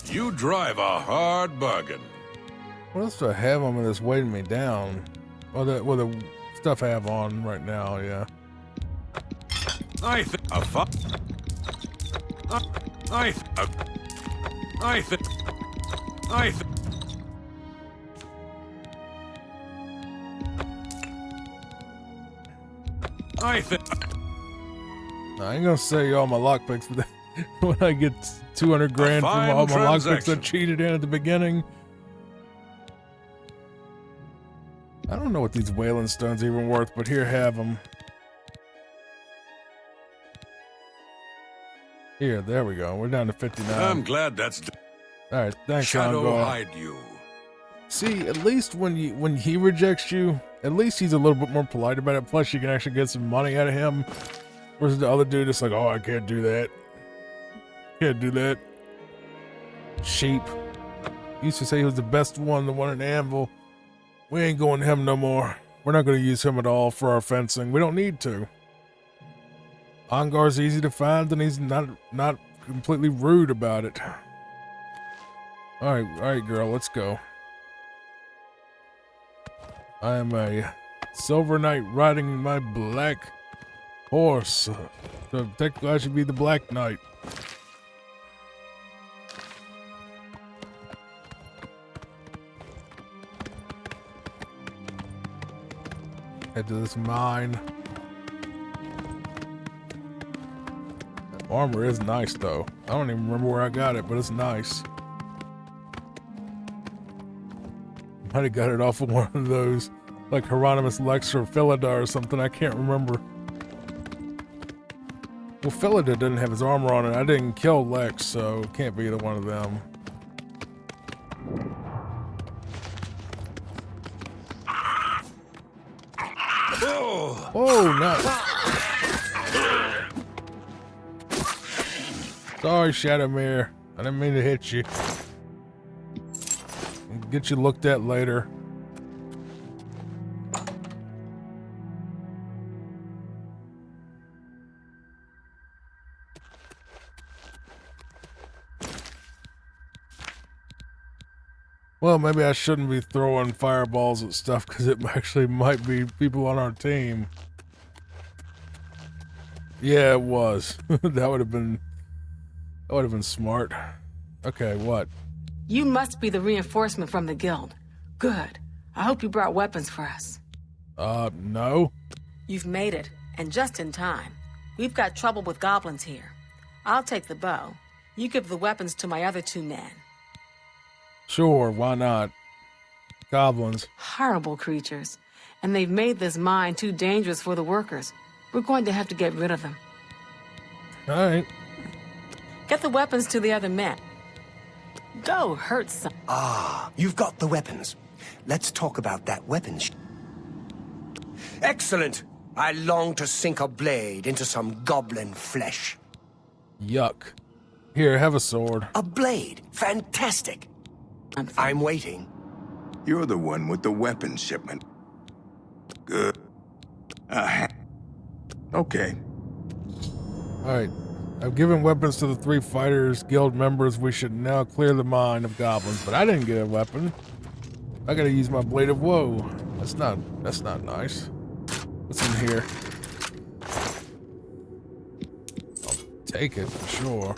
You drive a hard bargain.
What else do I have on that's weighing me down? The stuff I have on right now, yeah.
I think a fuck. I think.
I ain't gonna say all my lockpicks, but when I get 200 grand from all my lockpicks I cheated in at the beginning. I don't know what these Wailing Stones are even worth, but here, have them. Here, there we go. We're down to 59.
I'm glad that's...
All right, thanks,
Shadow
Ongar.
hide you.
See, at least when he rejects you, at least he's a little bit more polite about it. Plus, you can actually get some money out of him. Whereas the other dude is like, oh, I can't do that. Can't do that. Sheep. He used to say he was the best one, the one in Anvil. We ain't going to him no more. We're not going to use him at all for our fencing. We don't need to. Ongar's easy to find, and he's not completely rude about it. All right, girl, let's go. I am a Silver Knight riding my black horse. So technically, I should be the Black Knight. Head to this mine. Armor is nice though. I don't even remember where I got it, but it's nice. Might have got it off of one of those, like Hieronymus Lex or Philida or something. I can't remember. Well, Philida didn't have his armor on it. I didn't kill Lex, so it can't be either one of them. Oh, no. Sorry, Shadowmere. I didn't mean to hit you. I'll get you looked at later. Well, maybe I shouldn't be throwing fireballs at stuff because it actually might be people on our team. Yeah, it was. That would have been smart. Okay, what?
You must be the reinforcement from the guild. Good. I hope you brought weapons for us.
No.
You've made it, and just in time. We've got trouble with goblins here. I'll take the bow. You give the weapons to my other 2 men.
Sure, why not? Goblins.
Horrible creatures. And they've made this mine too dangerous for the workers. We're going to have to get rid of them.
All right.
Get the weapons to the other men. Go hurt some.
Ah, you've got the weapons. Let's talk about that weapons. Excellent. I long to sink a blade into some goblin flesh.
Yuck. Here, have a sword.
A blade. Fantastic. I'm waiting.
You're the one with the weapons shipment. Good. Okay.
Alright. I've given weapons to the 3 fighters guild members. We should now clear the mine of goblins. But I didn't get a weapon. I gotta use my blade of woe. That's not nice. What's in here? I'll take it for sure.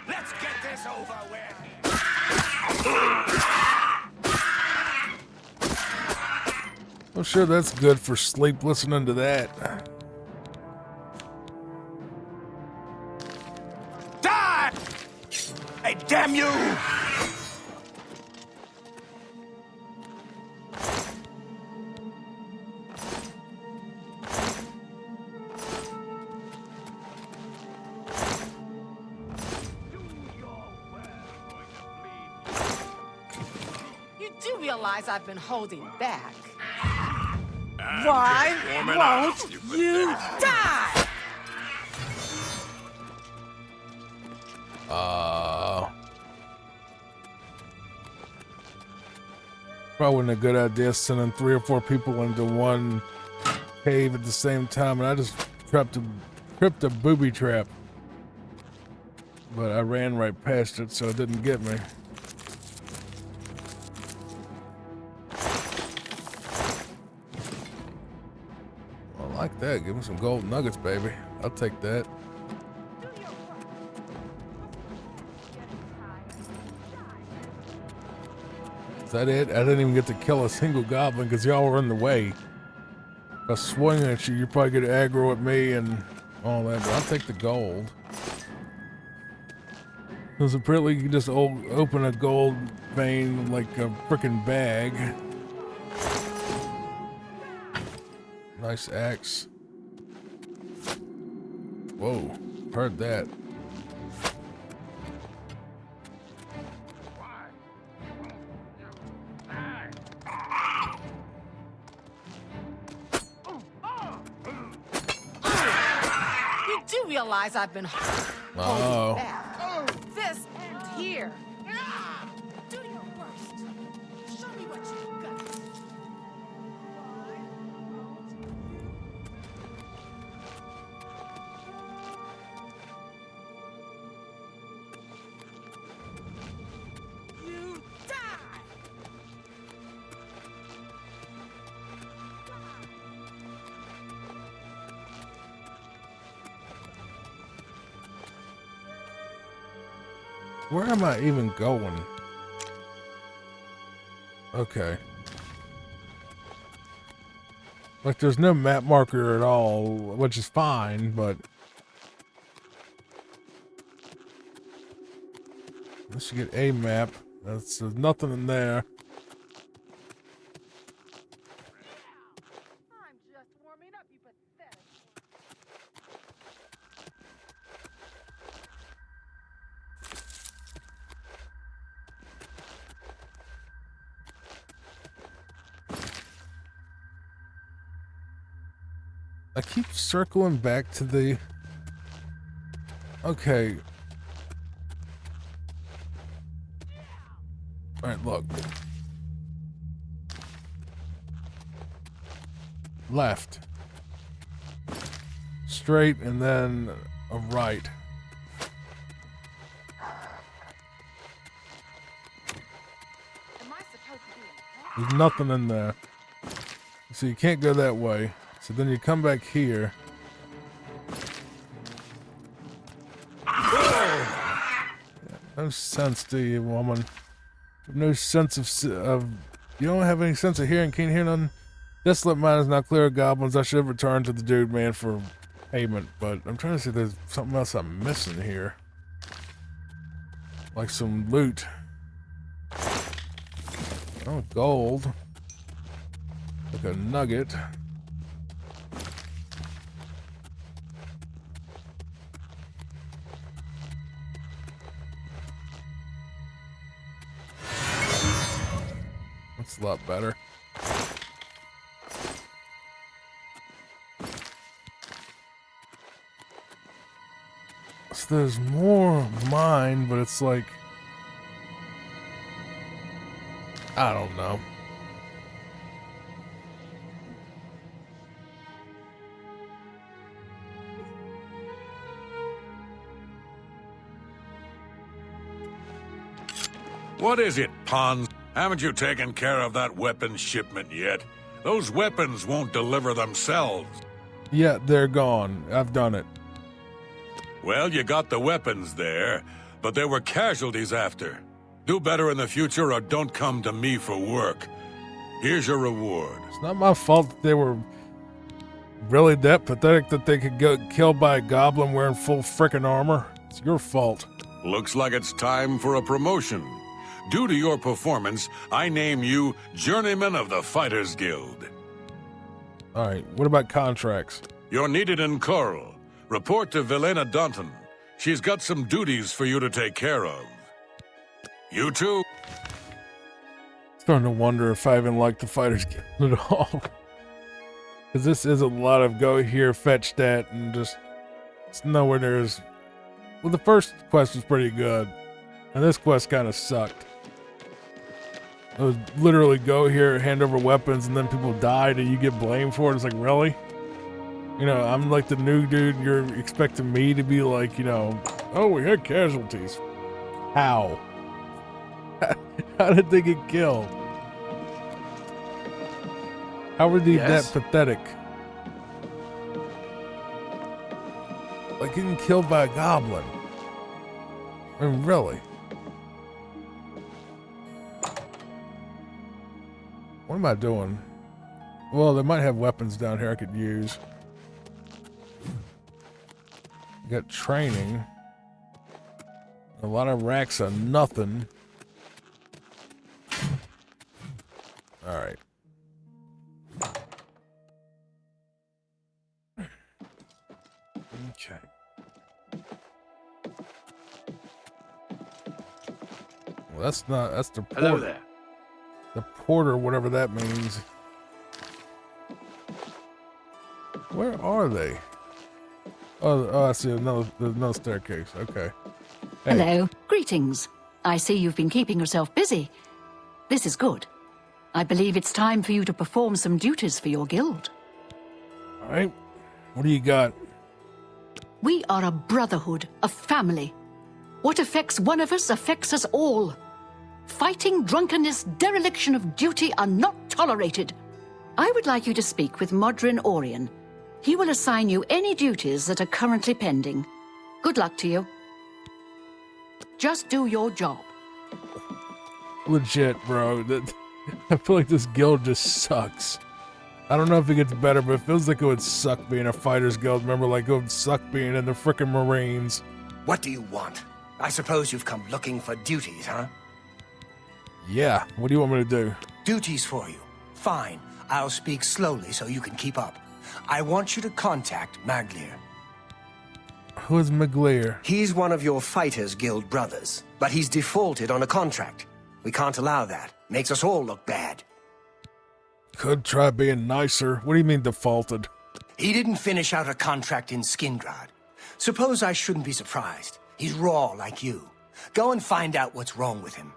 Let's get this over with.
I'm sure that's good for sleep listening to that.
Die! Hey, damn you!
I've been holding back. Why won't you die?
Probably wasn't a good idea sending 3 or 4 people into one cave at the same time, and I just tripped a booby trap. But I ran right past it, so it didn't get me. I like that. Give me some gold nuggets, baby. I'll take that. Is that it? I didn't even get to kill a single goblin because y'all were in the way. If I swing at you, you're probably going to aggro at me and all that, but I'll take the gold. Because apparently you can just open a gold vein like a frickin' bag. Nice axe. Whoa, heard that.
You do realize I've been holding back. This and here. Do your worst. Show me what you've got. You die!
Where am I even going? Okay. Like, there's no map marker at all, which is fine, but... Let's get a map. There's nothing in there.
I'm just warming up, you pathetic.
I keep circling back to the... Okay. Alright, look. Left. Straight, and then a right.
Am I supposed to be in
There's nothing in there. So you can't go that way. So then you come back here. No sense, do you, woman? No sense of you don't have any sense of hearing, can't hear none. Desolate mine is not clear of goblins. I should have returned to the dude man for payment, but I'm trying to see if there's something else I'm missing here. Like some loot. Oh, gold. Like a nugget. That's a lot better. So there's more of mine, but it's like... I don't know.
What is it, Pons? Haven't you taken care of that weapon shipment yet? Those weapons won't deliver themselves.
Yeah, they're gone. I've done it.
Well, you got the weapons there, but there were casualties after. Do better in the future or don't come to me for work. Here's your reward.
It's not my fault that they were really that pathetic that they could get killed by a goblin wearing full frickin' armor. It's your fault.
Looks like it's time for a promotion. Due to your performance, I name you Journeyman of the Fighters Guild.
Alright, what about contracts?
You're needed in Coral. Report to Velena Dunton. She's got some duties for you to take care of. You too?
Starting to wonder if I even like the Fighters Guild at all. Because this is a lot of go here, fetch that, and just... It's nowhere near as... Well, the first quest was pretty good. And this quest kind of sucked. It was literally go here, hand over weapons, and then people died and you get blamed for it. It's like, really? You know, I'm like the new dude. You're expecting me to be like, you know, oh, we had casualties. How? How did they get killed? How were they that pathetic? Like getting killed by a goblin. I mean, really? What am I doing? Well, they might have weapons down here I could use. Got training. A lot of racks of nothing. All right. Okay. Well, that's not, that's the porter.
Hello there.
The porter, whatever that means. Where are they? Oh, I see. There's no staircase. Okay. Hey.
Hello. Greetings. I see you've been keeping yourself busy. This is good. I believe it's time for you to perform some duties for your guild.
All right. What do you got?
We are a brotherhood, a family. What affects one of us affects us all. Fighting, drunkenness, dereliction of duty are not tolerated. I would like you to speak with Modrin Orion. He will assign you any duties that are currently pending. Good luck to you. Just do your job.
Legit, bro. I feel like this guild just sucks. I don't know if it gets better, but it feels like it would suck being a fighters guild member, like it would suck being in the frickin' Marines.
What do you want? I suppose you've come looking for duties, huh?
Yeah, what do you want me to do?
Duties for you. Fine. I'll speak slowly so you can keep up. I want you to contact Maglir.
Who is Maglir?
He's one of your Fighters Guild brothers, but he's defaulted on a contract. We can't allow that. Makes us all look bad.
Could try being nicer. What do you mean defaulted?
He didn't finish out a contract in Skingrad. Suppose I shouldn't be surprised. He's raw like you. Go and find out what's wrong with him.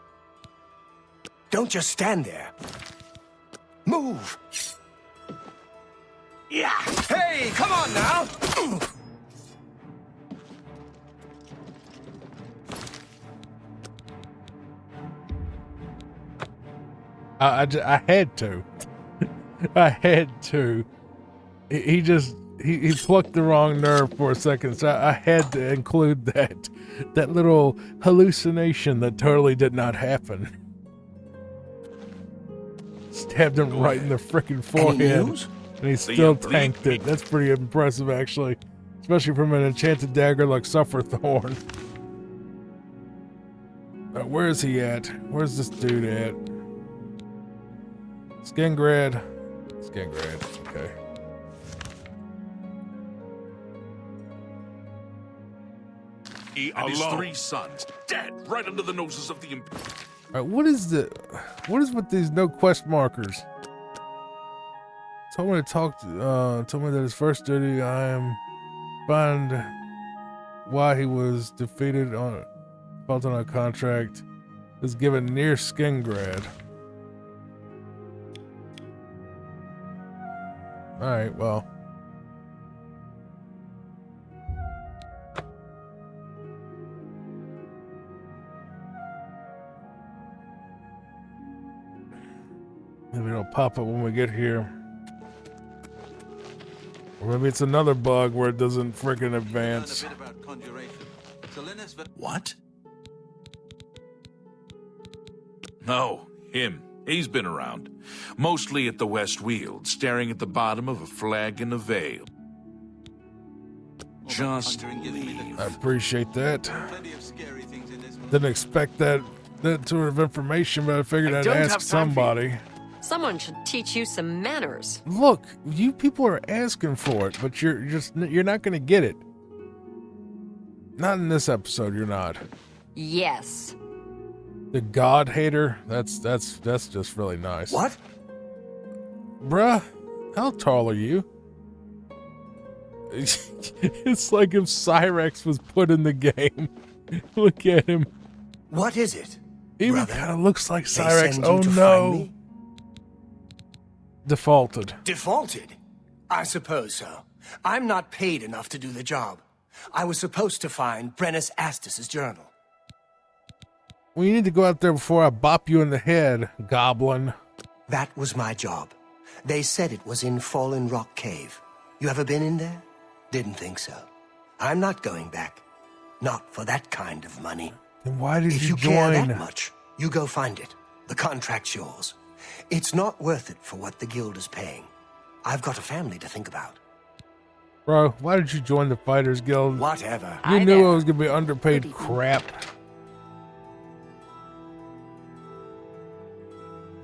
Don't just stand there. Move! Yeah! Hey, come on now!
I had to. I had to. He plucked the wrong nerve for a second, so I had to include that little hallucination that totally did not happen. Stabbed him right in the frickin' forehead, and he still tanked it. That's pretty impressive, actually, especially from an enchanted dagger like Sufferthorn. Where is he at? Where's this dude at? Skingrad. Okay.
He and his 3 sons, dead right under the noses of the Imperial.
Alright, what is with these no quest markers? Told me that his first duty, I am find why he was defeated on a contract is given near Skingrad. Alright, well. Maybe it'll pop up when we get here. Or maybe it's another bug where it doesn't freaking advance.
What? No, him. He's been around. Mostly at the West Weald, staring at the bottom of a flagon of ale. Just leave.
I appreciate that. Didn't expect that sort of information, but I figured I'd ask somebody.
Someone should teach you some manners.
Look, you people are asking for it, but you're not going to get it. Not in this episode, you're not.
Yes.
The God Hater? That's just really nice.
What?
Bruh, how tall are you? It's like if Cyrex was put in the game. Look at him.
What is it?
Even kind of looks like Cyrex. Oh no. Defaulted.
Defaulted? I suppose so. I'm not paid enough to do the job. I was supposed to find Brennus Astus's journal.
Well, you need to go out there before I bop you in the head, goblin.
That was my job. They said it was in Fallen Rock Cave. You ever been in there? Didn't think so. I'm not going back. Not for that kind of money.
Then why did
you
join?
Care that much, you go find it. The contract's yours. It's not worth it for what the guild is paying. I've got a family to think about.
Bro, why did you join the Fighters Guild?
Whatever.
You knew I was going to be underpaid crap.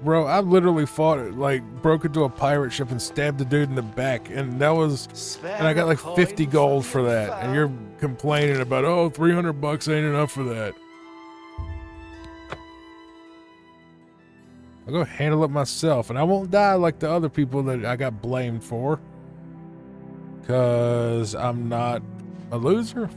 Bro, I literally fought it, like, broke into a pirate ship and stabbed the dude in the back, and that was, and I got like 50 gold for that, and you're complaining about, oh, $300 ain't enough for that. I'll go handle it myself, and I won't die like the other people that I got blamed for, because I'm not a loser.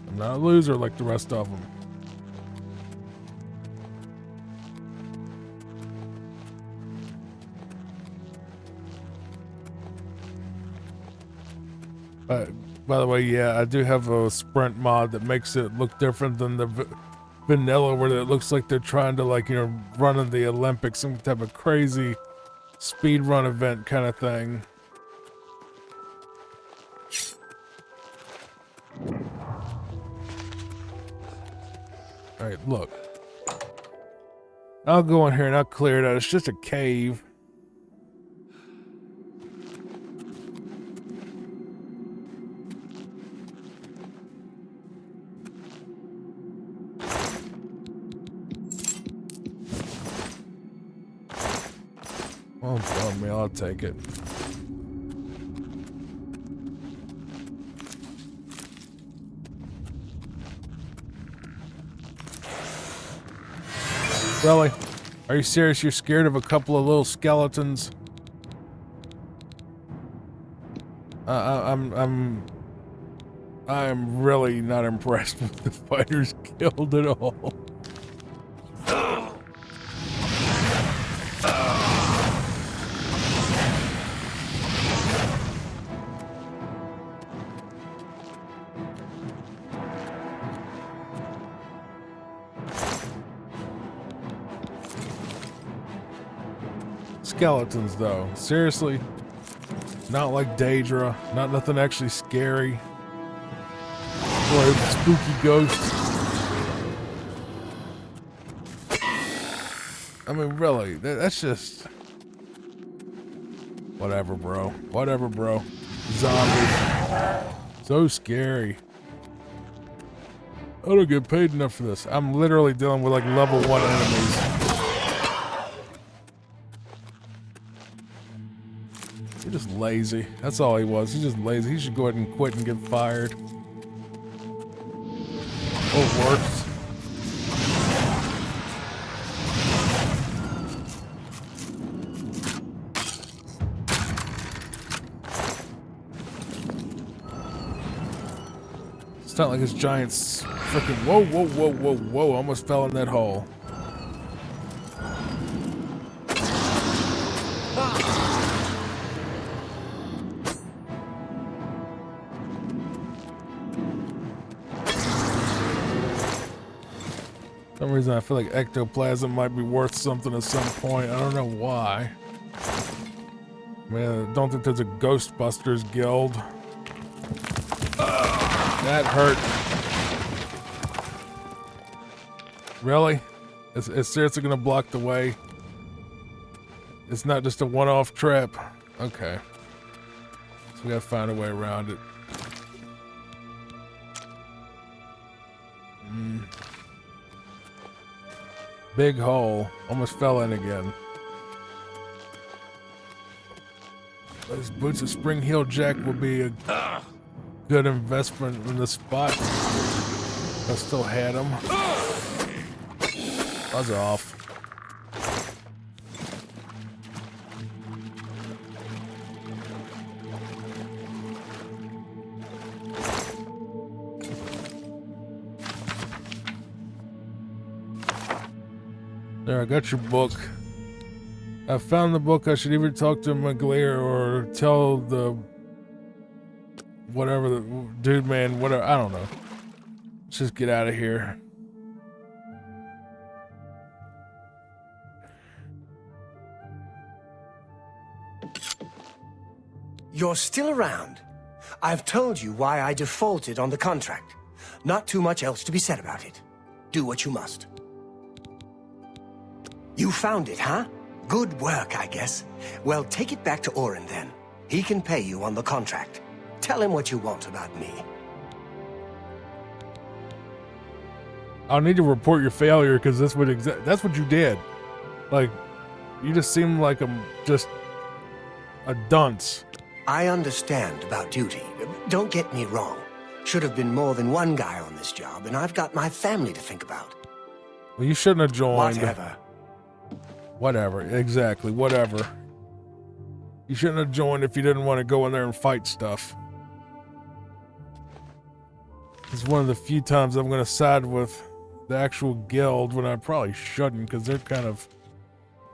I'm not a loser like the rest of them. By the way, yeah, I do have a sprint mod that makes it look different than the vanilla, where it looks like they're trying to, like, you know, run in the Olympics, some type of crazy speed run event kind of thing. Alright, look. I'll go in here and I'll clear it out. It's just a cave. Oh, bum me, I'll take it. Really? Are you serious? You're scared of a couple of little skeletons? I'm really not impressed with the Fighters Guild at all. Skeletons, though. Seriously? Not like Daedra. Not nothing actually scary. Or spooky ghosts. I mean, really, that's just... Whatever, bro. Whatever, bro. Zombies. So scary. I don't get paid enough for this. I'm literally dealing with like level 1 enemies. He's just lazy. That's all he was. He's just lazy. He should go ahead and quit and get fired. Or worse. It's not like his giants freaking... Whoa, whoa, whoa, whoa, whoa. Almost fell in that hole. For some reason I feel like ectoplasm might be worth something at some point. I don't know why. Man, I don't think there's a Ghostbusters guild. That hurt. Really? It's seriously gonna block the way? It's not just a one-off trip. Okay. So we gotta find a way around it. Big hole. Almost fell in again. Those boots of Spring Heel Jack will be a good investment in the spot. I still had them. Buzz off. There, I got your book. I found the book. I should either talk to McGleer or tell the whatever the dude man, whatever. I don't know. Let's just get out of here.
You're still around. I've told you why I defaulted on the contract. Not too much else to be said about it. Do what you must. You found it, huh? Good work, I guess. Well, take it back to Orin then. He can pay you on the contract. Tell him what you want about me.
I'll need to report your failure because that's what you did. Like, you just seem like just a dunce.
I understand about duty. Don't get me wrong. Should have been more than one guy on this job, and I've got my family to think about.
Well, you shouldn't have joined.
Whatever.
Whatever, exactly, whatever. You shouldn't have joined if you didn't want to go in there and fight stuff. It's one of the few times I'm going to side with the actual guild when I probably shouldn't because they're kind of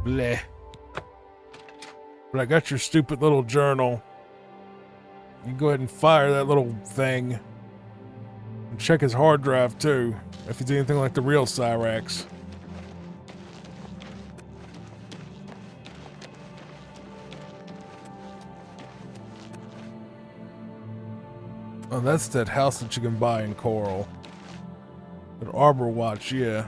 bleh. But I got your stupid little journal. You go ahead and fire that little thing. And check his hard drive too, if it's anything like the real Cyrax. Oh, that's that house that you can buy in Coral. An Arbor Watch, yeah.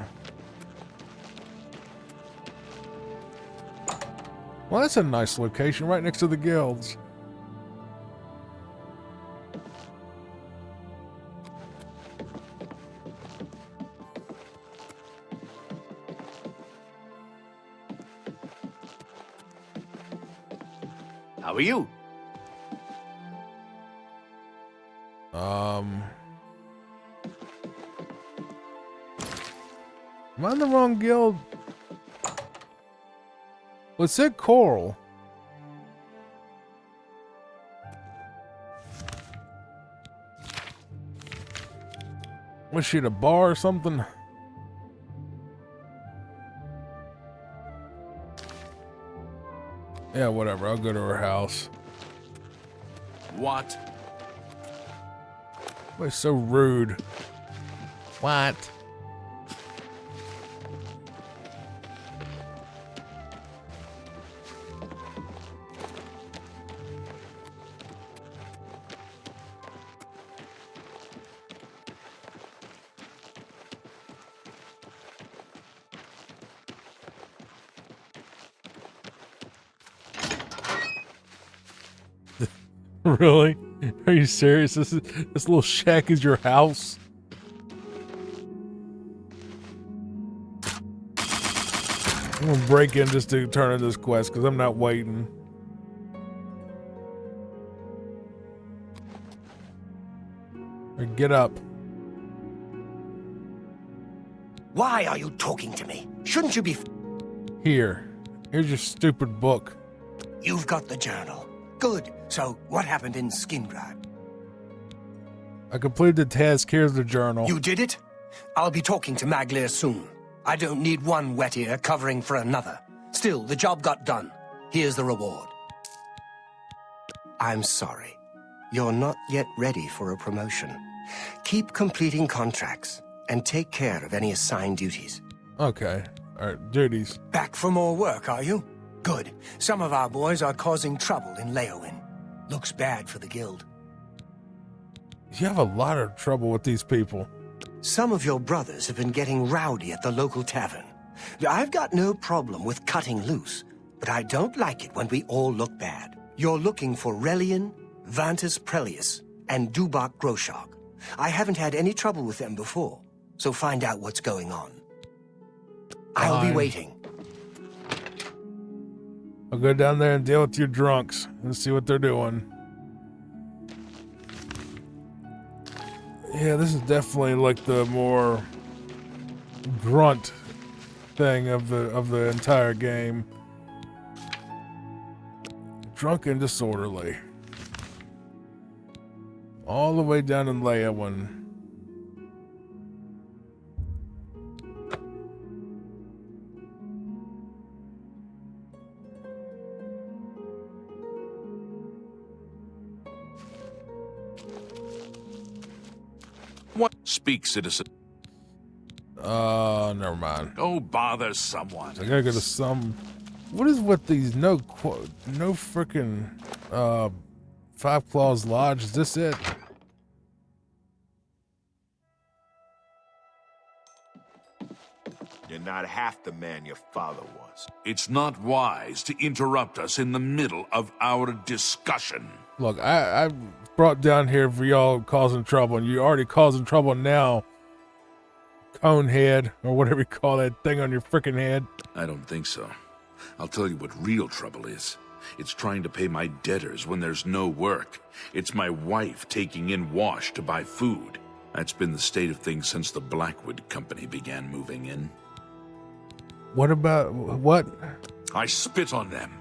Well, that's a nice location, right next to the guilds.
How are you?
Am I in the wrong guild? Well, it said Coral. Was she at a bar or something? Yeah, whatever. I'll go to her house.
What?
Why so rude? What? Really? Are you serious? This little shack is your house? I'm gonna break in just to turn in this quest because I'm not waiting. Or get up.
Why are you talking to me? Shouldn't you be...
Here. Here's your stupid book.
You've got the journal. Good. So, what happened in Skingrad?
I completed the task. Here's the journal.
You did it? I'll be talking to Maglir soon. I don't need one wet ear covering for another. Still, the job got done. Here's the reward. I'm sorry. You're not yet ready for a promotion. Keep completing contracts and take care of any assigned duties.
Okay. Alright, duties.
Back for more work, are you? Good. Some of our boys are causing trouble in Leowin. Looks bad for the guild.
You have a lot of trouble with these people.
Some of your brothers have been getting rowdy at the local tavern. I've got no problem with cutting loose, but I don't like it when we all look bad. You're looking for Relian, Vantus Prelius, and Dubak Groshog. I haven't had any trouble with them before, so find out what's going on. I'll be waiting.
I'll go down there and deal with your drunks and see what they're doing. Yeah, this is definitely like the more grunt thing of the entire game. Drunk and disorderly. All the way down in Leowin.
What? Speak, citizen.
Never mind.
Go bother someone.
I gotta go to some... What is with these no frickin' Five Claws Lodge? Is this it?
You're not half the man your father was.
It's not wise to interrupt us in the middle of our discussion.
Look, I brought down here for y'all causing trouble, and you're already causing trouble now. Conehead, or whatever you call that thing on your frickin' head.
I don't think so. I'll tell you what real trouble is. It's trying to pay my debtors when there's no work. It's my wife taking in wash to buy food. That's been the state of things since the Blackwood Company began moving in.
What about... what?
I spit on them.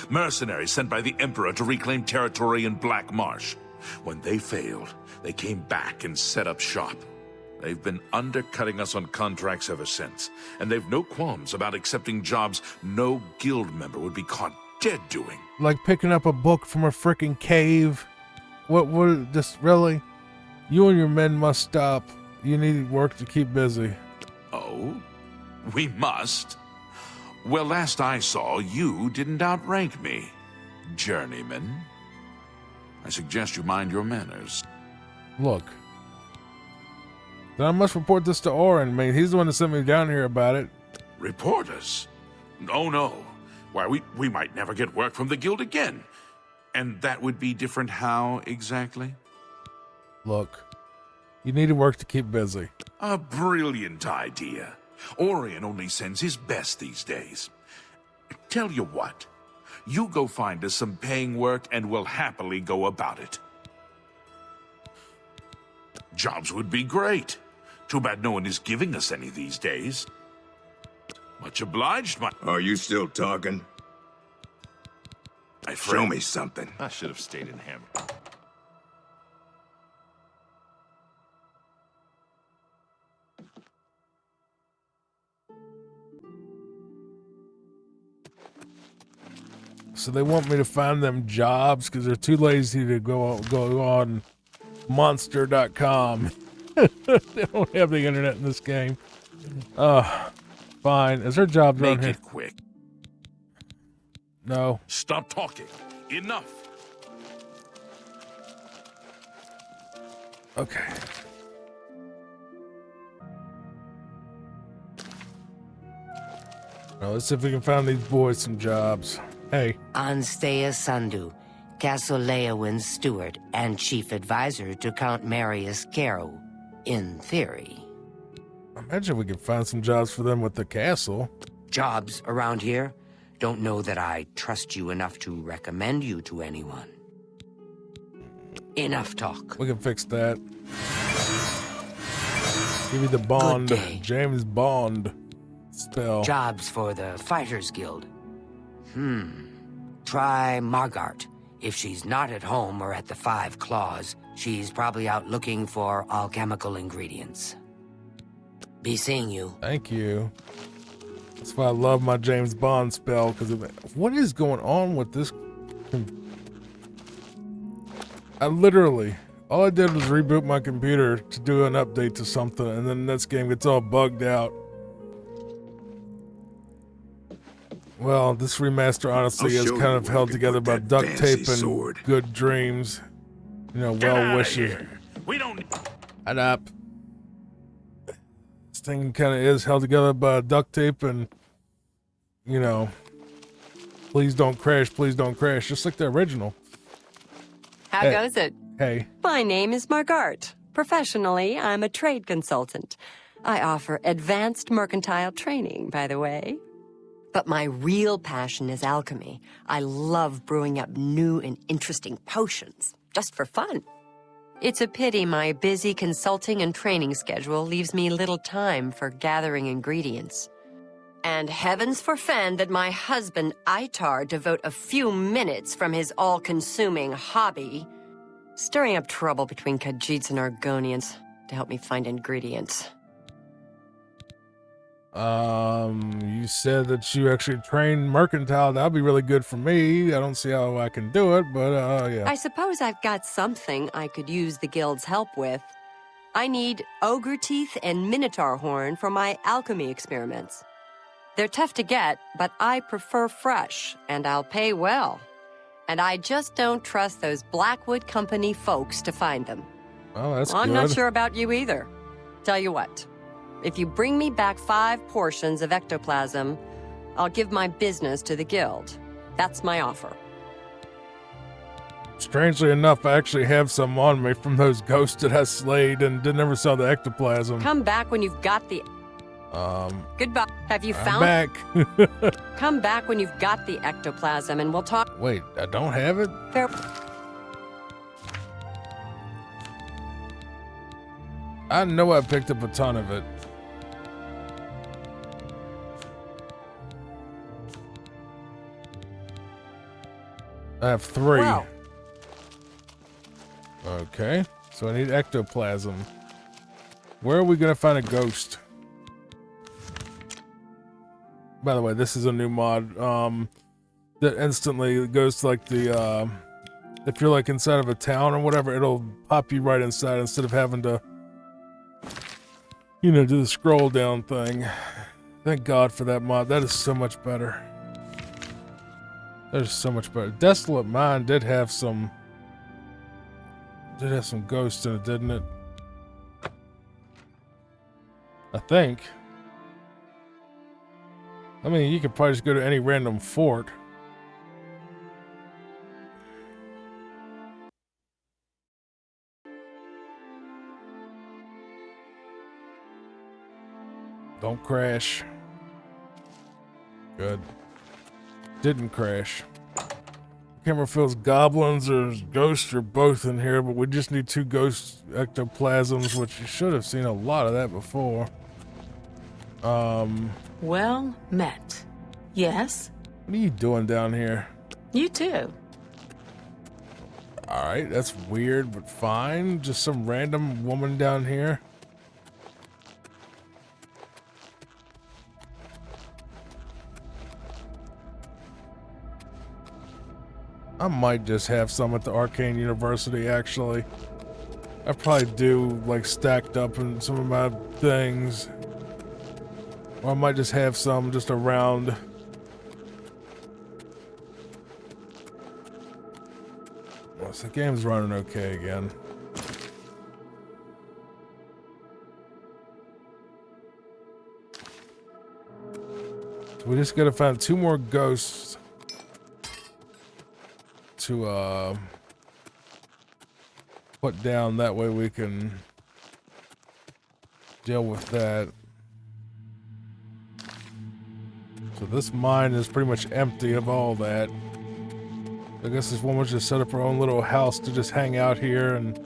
Mercenaries sent by the Emperor to reclaim territory in Black Marsh. When they failed, they came back and set up shop. They've been undercutting us on contracts ever since, and they've no qualms about accepting jobs no guild member would be caught dead doing.
Like picking up a book from a frickin' cave? What, this, really? You and your men must stop. You need work to keep busy.
Oh? We must? Well, last I saw, you didn't outrank me, journeyman. I suggest you mind your manners.
Look. Then I must report this to Orin. I mean, he's the one that sent me down here about it.
Report us? Oh, no. Why, we might never get work from the guild again. And that would be different how, exactly?
Look, you need to work to keep busy.
A brilliant idea. Orion only sends his best these days. Tell you what, you go find us some paying work and we'll happily go about it. Jobs would be great. Too bad no one is giving us any these days. Much obliged, my...
Are you still talking?
My
Show
friend.
me something.
I should have stayed in Hammer.
So they want me to find them jobs because they're too lazy to go on monster.com. They don't have the internet in this game. Fine. Is there jobs around
Make
here?
it quick.
No.
Stop talking. Enough.
Okay. Now let's see if we can find these boys some jobs. Hey.
Anstea Sandu, Castle Leowin's steward and chief advisor to Count Marius Caro, in theory.
Imagine we could find some jobs for them with the castle.
Jobs around here? Don't know that I trust you enough to recommend you to anyone. Enough talk.
We can fix that. Give me the Bond,
Good day.
James Bond spell.
Jobs for the Fighters Guild. Try Margart. If she's not at home or at the Five Claws, she's probably out looking for alchemical ingredients. Be seeing you.
Thank you. That's why I love my James Bond spell, because what is going on with this? All I did was reboot my computer to do an update to something, and then this game gets all bugged out. Well, this remaster honestly is kind of held together by duct tape and good dreams. You know, well wishes.
We don't...
Shut up. This thing kind of is held together by duct tape and, you know, please don't crash, just like the original.
How
Hey.
goes it?
Hey.
My name is Margart. Professionally, I'm a trade consultant. I offer advanced mercantile training, by the way. But my real passion is alchemy. I love brewing up new and interesting potions, just for fun. It's a pity my busy consulting and training schedule leaves me little time for gathering ingredients. And heavens forfend that my husband, Itar, devote a few minutes from his all-consuming hobby, stirring up trouble between Khajiits and Argonians to help me find ingredients.
You said that you actually trained mercantile. That'd be really good for me. I don't see how I can do it, but yeah.
I suppose I've got something I could use the guild's help with. I need ogre teeth and minotaur horn for my alchemy experiments. They're tough to get, but I prefer fresh, and I'll pay well. And I just don't trust those Blackwood Company folks to find them.
Oh, that's
I'm
good.
not sure about you either. Tell you what, if you bring me back 5 portions of ectoplasm, I'll give my business to the guild. That's my offer.
Strangely enough, I actually have some on me from those ghosts that I slayed and never saw the ectoplasm.
Come back when you've got the... Goodbye. Have you
I'm
found...
back.
Come back when you've got the ectoplasm and we'll talk...
Wait, I don't have it?
Fair...
I know I picked up a ton of it. I have 3.
Well.
Okay, so I need ectoplasm. Where are we gonna find a ghost? By the way, this is a new mod that instantly goes to like the if you're like inside of a town or whatever, it'll pop you right inside instead of having to, you know, do the scroll down thing. Thank God for that mod. That is so much better. That is so much better. Desolate Mine did have some ghosts in it, didn't it? I think. I mean, you could probably just go to any random fort. Don't crash. Good. Didn't crash. Camera feels goblins or ghosts or both in here, but we just need 2 ghost ectoplasms, which you should have seen a lot of that before.
Well met. Yes?
What are you doing down here?
You too.
Alright, that's weird, but fine. Just some random woman down here. I might just have some at the Arcane University, actually. I probably do, like, stacked up in some of my things. Or I might just have some just around. Well, so the game's running okay again. We just gotta find 2 more ghosts to put down. That way we can deal with that. So this mine is pretty much empty of all that. I guess this woman just set up her own little house to just hang out here, and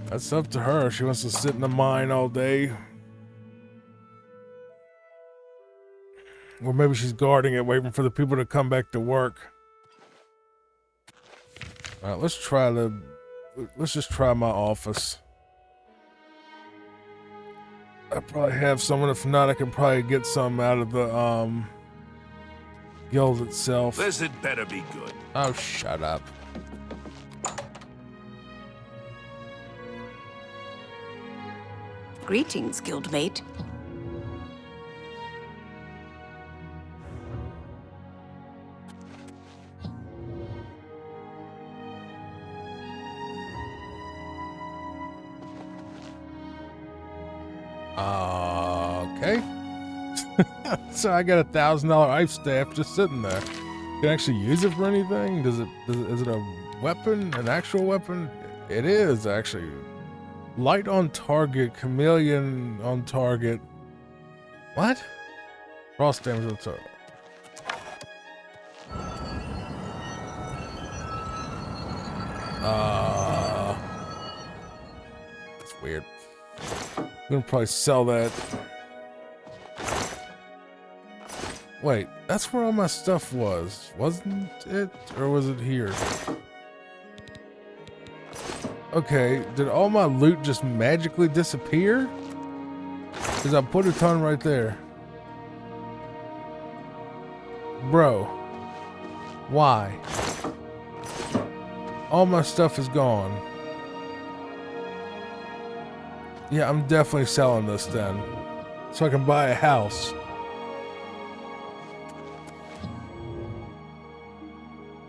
that's up to her. She wants to sit in the mine all day. Or maybe she's guarding it, waiting for the people to come back to work. Alright, let's just try my office. I probably have someone. If not, I can probably get some out of the guild itself.
This had better be good.
Oh, shut up.
Greetings, guildmate.
Okay. So I got $1,000 ice staff just sitting there. Can I actually use it for anything? Is it a weapon? An actual weapon? It is actually. Light on target, chameleon on target. What? Frost damage on target. That's weird. I'm gonna probably sell that. Wait, that's where all my stuff was, wasn't it? Or was it here? Okay, did all my loot just magically disappear? Because I put a ton right there. Bro. Why? All my stuff is gone. Yeah, I'm definitely selling this then. So I can buy a house.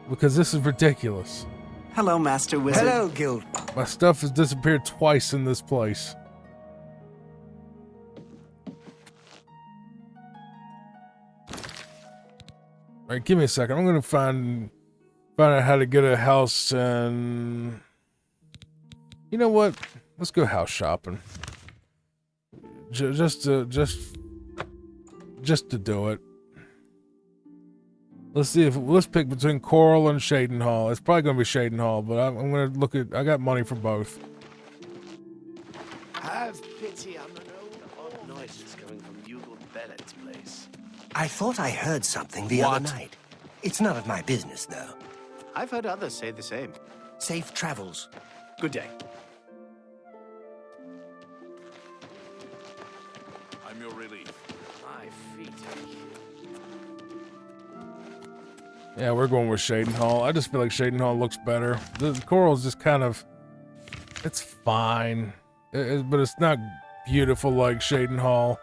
Because this is ridiculous.
Hello, Master Wizard. Hello, Guild.
My stuff has disappeared twice in this place. Alright, give me a second. I'm gonna find out how to get a house, and you know what? Let's go house shopping. Just to do it. Let's pick between Coral and Shadenhall. It's probably gonna be Shadenhall, but I'm gonna look at. I got money for both.
Have pity on an old noises coming from Hugel Bennett's place.
I thought I heard something the other night. It's none of my business, though.
I've heard others say the same.
Safe travels.
Good day.
I'm your relief.
My feet ache.
Yeah, we're going with Shadenhall. I just feel like Shadenhall looks better. The Coral's just kind of, it's fine, but it's not beautiful like Shadenhall.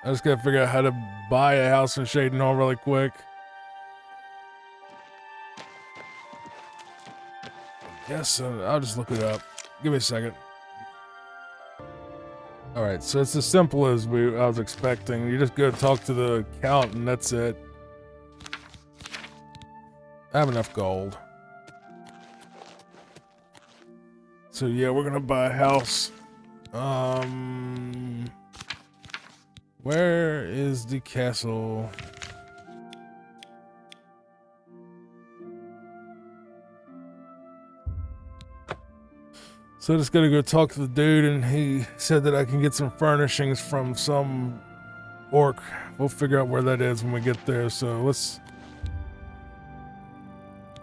I just gotta figure out how to buy a house in Shadenhall really quick. Yes, I'll just look it up. Give me a second. All right, so it's as simple as I was expecting. You just go talk to the count, and that's it. I have enough gold. So yeah, we're gonna buy a house. Where is the castle? So I just gotta go talk to the dude, and he said that I can get some furnishings from some orc. We'll figure out where that is when we get there. So let's.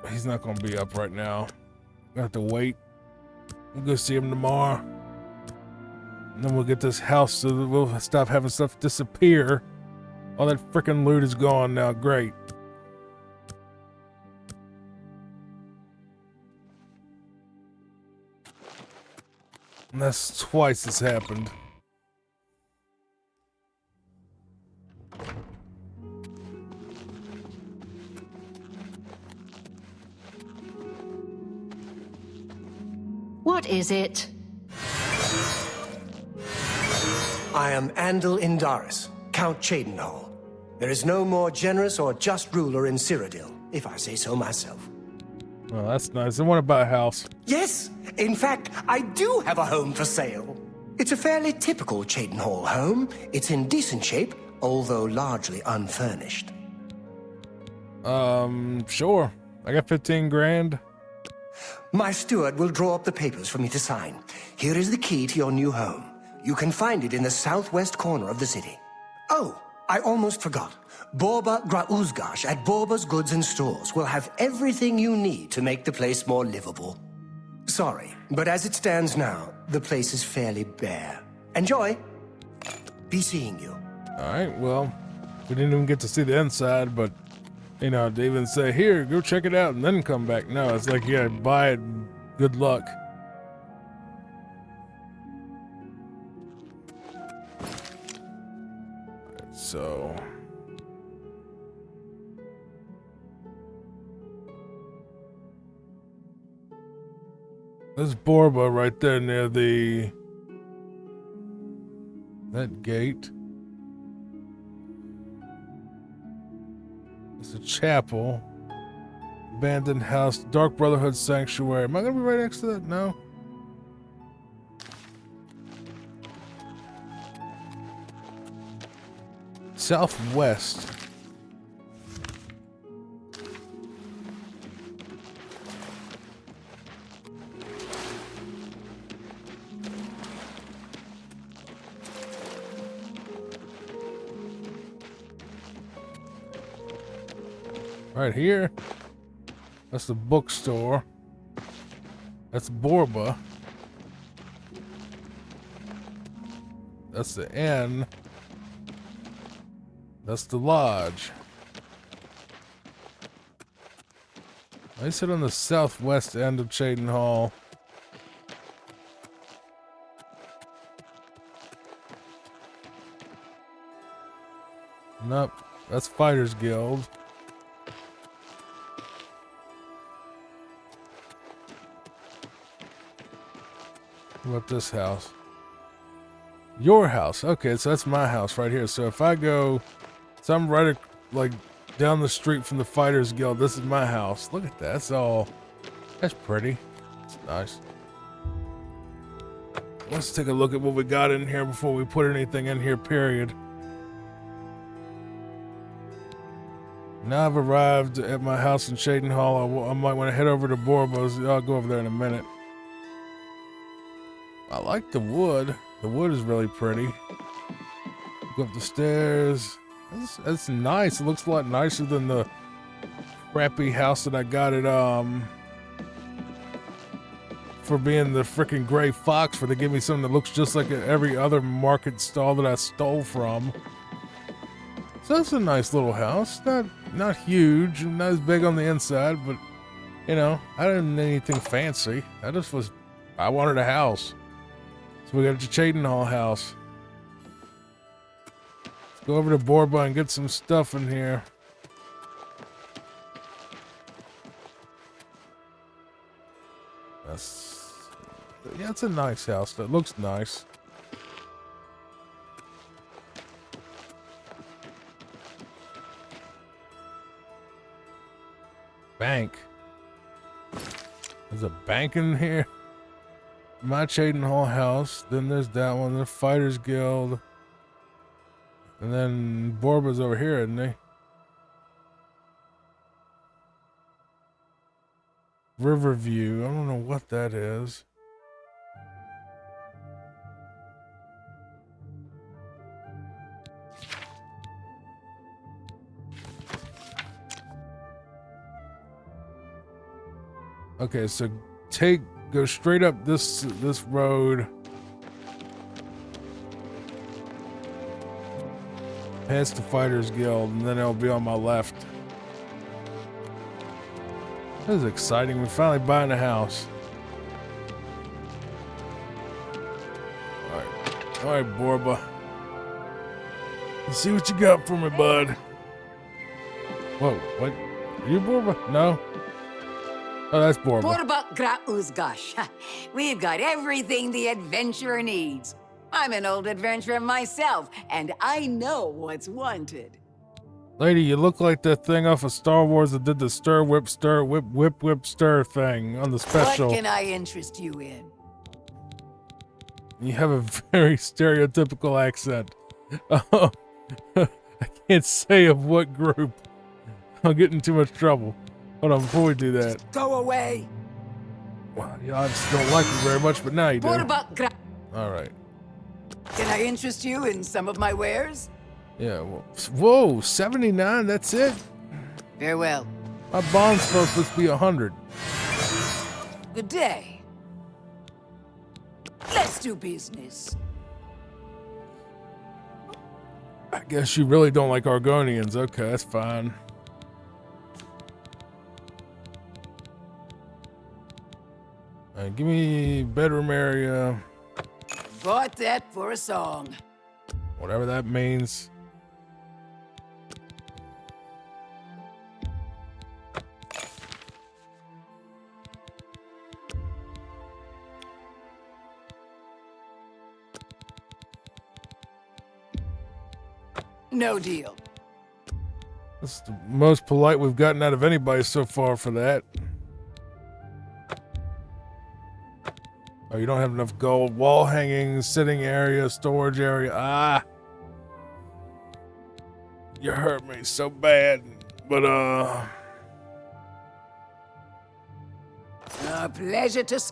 He's not gonna be up right now. I have to wait. We'll go see him tomorrow. And then we'll get this house so that we'll stop having stuff disappear. All that freaking loot is gone now. Great. And that's twice it's happened.
What is it?
I am Andal Indaris, Count Cheydinhal. There is no more generous or just ruler in Cyrodiil, if I say so myself.
Well, that's nice. I want to buy a house.
Yes, in fact, I do have a home for sale. It's a fairly typical Cheydinhal home. It's in decent shape, although largely unfurnished.
Sure. I got 15 grand.
My steward will draw up the papers for me to sign. Here is the key to your new home. You can find it in the southwest corner of the city. Oh, I almost forgot. Borba Grauzgash at Borba's Goods and Stores will have everything you need to make the place more livable. Sorry, but as it stands now, the place is fairly bare. Enjoy. Be seeing you.
All right, well, we didn't even get to see the inside, but, you know, to even say, here, go check it out and then come back. No, it's like, yeah, buy it, good luck. So... there's Borba right there near that gate. It's a chapel. Abandoned house. Dark Brotherhood Sanctuary. Am I gonna be right next to that? No. Southwest. Right here. That's the bookstore. That's Borba. That's the inn. That's the lodge. I sit on the southwest end of Cheydinhal. Nope, that's Fighters Guild. What about this house? Your house. Okay, so that's my house right here. So if I go, so I'm right like down the street from the Fighters Guild. This is my house. Look at that. That's pretty. It's nice. Let's take a look at what we got in here before we put anything in here, period. Now I've arrived at my house in Cheydinhal. I might want to head over to Borba's. I'll go over there in a minute. I like the wood. The wood is really pretty. Go up the stairs. That's nice. It looks a lot nicer than the crappy house that I got at, for being the freaking Gray Fox, where they give me something that looks just like every other market stall that I stole from. So that's a nice little house. Not huge, not as big on the inside, but, you know, I didn't need anything fancy. I wanted a house. So we got a Cheydinhal house. Let's go over to Borba and get some stuff in here. Yeah, it's a nice house. That looks nice. bank. There's a bank in here. Mach Hall House. Then there's that one. The Fighters Guild. And then Borba's over here, isn't he? Riverview. I don't know what that is. Okay, so go straight up this road. Past the Fighters Guild, and then it'll be on my left. This is exciting. We're finally buying a house. Alright, Borba. Let's see what you got for me, bud. Whoa, what? Are you Borba? No? Oh, that's Borba.
Borba Gra Uzgash. We've got everything the adventurer needs. I'm an old adventurer myself, and I know what's wanted.
Lady, you look like that thing off of Star Wars that did the stir, whip, stir thing on the special.
What can I interest you in?
You have a very stereotypical accent. Oh, I can't say of what group. I'll get in too much trouble. Hold on, before we do that.
Go away.
Well, yeah, I just don't like you very much, but now you do. All right.
Can I interest you in some of my wares?
Yeah, well, whoa, 79, that's it?
Farewell.
My bond's supposed to be 100.
Good day. Let's do business.
I guess you really don't like Argonians. Okay, that's fine. Give me bedroom area.
Bought that for a song.
Whatever that means.
No deal.
That's the most polite we've gotten out of anybody so far for that. Oh, you don't have enough gold. Wall hanging, sitting area, storage area. Ah. You hurt me so bad. But,
A pleasure to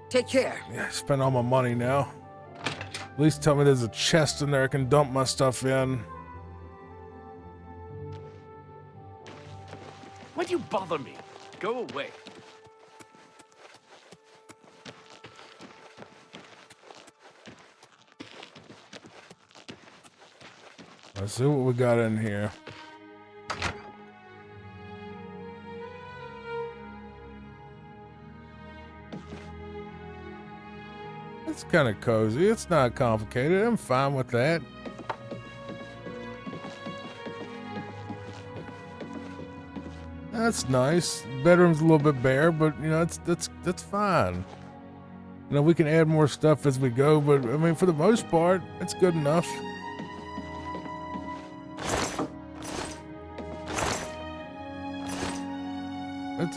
take care.
Yeah, I spent all my money now. At least tell me there's a chest in there I can dump my stuff in.
Why'd you bother me? Go away.
Let's see what we got in here. It's kind of cozy. It's not complicated. I'm fine with that. That's nice. Bedroom's a little bit bare, but you know, that's fine. You know, we can add more stuff as we go, but I mean, for the most part, it's good enough.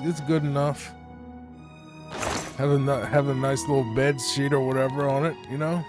It's good enough. Have a nice little bed sheet or whatever on it, you know.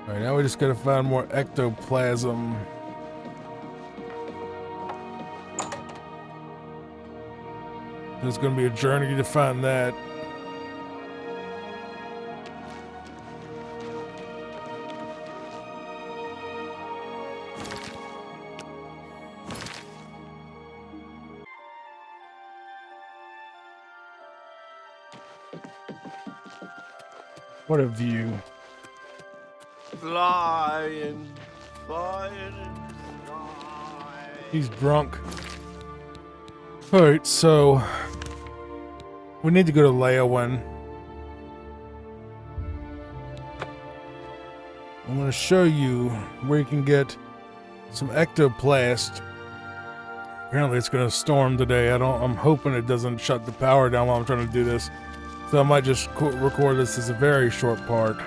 Alright, now we just gotta find more ectoplasm. There's gonna be a journey to find that. What a view.
Flying,
He's drunk. Alright, so we need to go to Leyawen. I'm going to show you where you can get some ectoplast. Apparently it's going to storm today. I'm hoping it doesn't shut the power down while I'm trying to do this. So I might just record this as a very short part.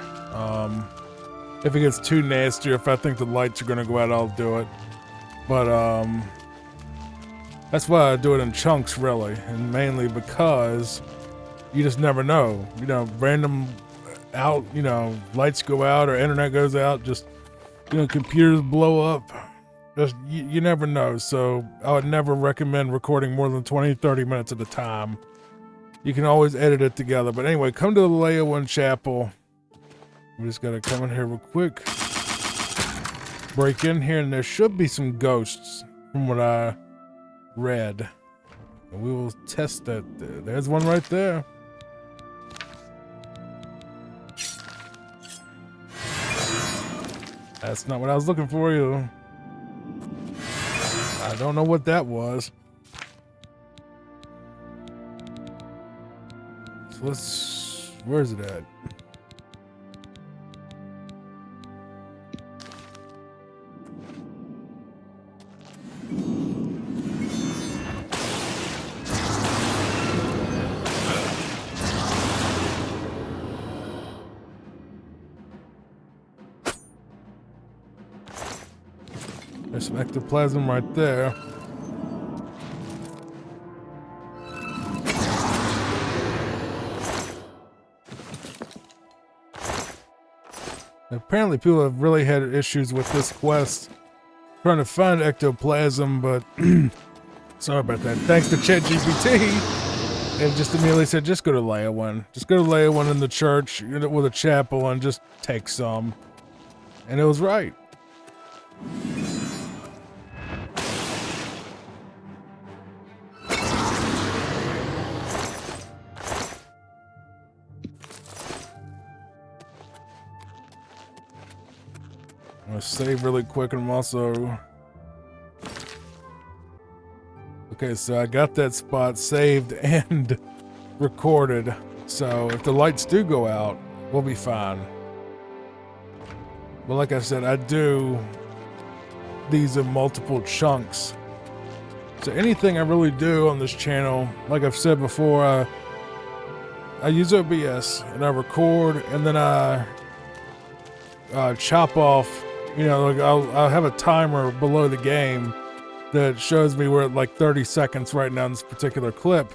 If it gets too nasty, or if I think the lights are going to go out, I'll do it. But that's why I do it in chunks, really, and mainly because you just never know. You know, random out, you know, lights go out or internet goes out, just, you know, computers blow up. Just you never know. So I would never recommend recording more than 20-30 minutes at a time. You can always edit it together. But anyway, come to the Leyawen Chapel. We just gotta come in here real quick. Break in here, and there should be some ghosts from what I read. And we will test that. There's one right there. That's not what I was looking for, you. I don't know what that was. So let's... Where's it at? There's some ectoplasm right there. Apparently people have really had issues with this quest trying to find ectoplasm, but sorry about that. Thanks to ChatGPT, it just immediately said, just go to Leyawen. Just go to Leyawen in the church with a chapel and just take some. And it was right. I'm gonna save really quick, and I'm also... Okay, so I got that spot saved and recorded. So if the lights do go out, we'll be fine. But like I said, I do these in multiple chunks. So anything I really do on this channel, like I've said before, I use OBS and I record, and then I chop off. You know, like I'll have a timer below the game that shows me we're at like 30 seconds right now in this particular clip.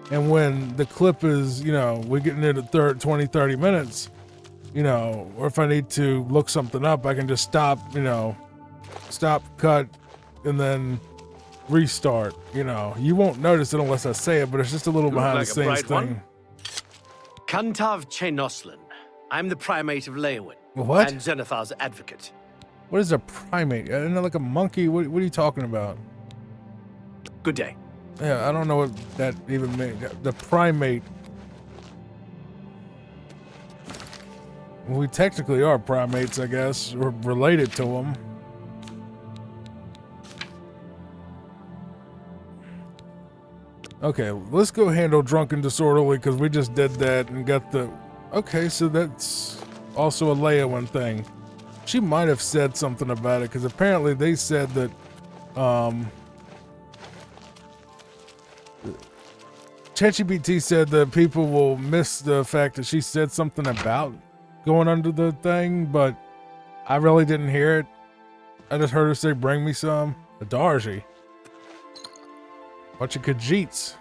And when the clip is, you know, we're getting into 20, 30 minutes, you know, or if I need to look something up, I can just stop, you know, stop, cut, and then restart. You know, you won't notice it unless I say it, but it's just a little behind the scenes thing.
Kantav Chenoslin. I'm the primate of Leyawen.
What?
And Xenothar's advocate.
What is a primate? I don't know, like a monkey? What are you talking about?
Good day.
Yeah, I don't know what that even means. The primate. Well, we technically are primates, I guess. We're related to them. Okay, let's go handle Drunken Disorderly, because we just did that and got the... Okay, so that's also a Leyawen thing. She might have said something about it, because apparently they said that ChatGPT said that people will miss the fact that she said something about going under the thing, but I really didn't hear it. I just heard her say, bring me some. A Darji. Bunch of Khajiits.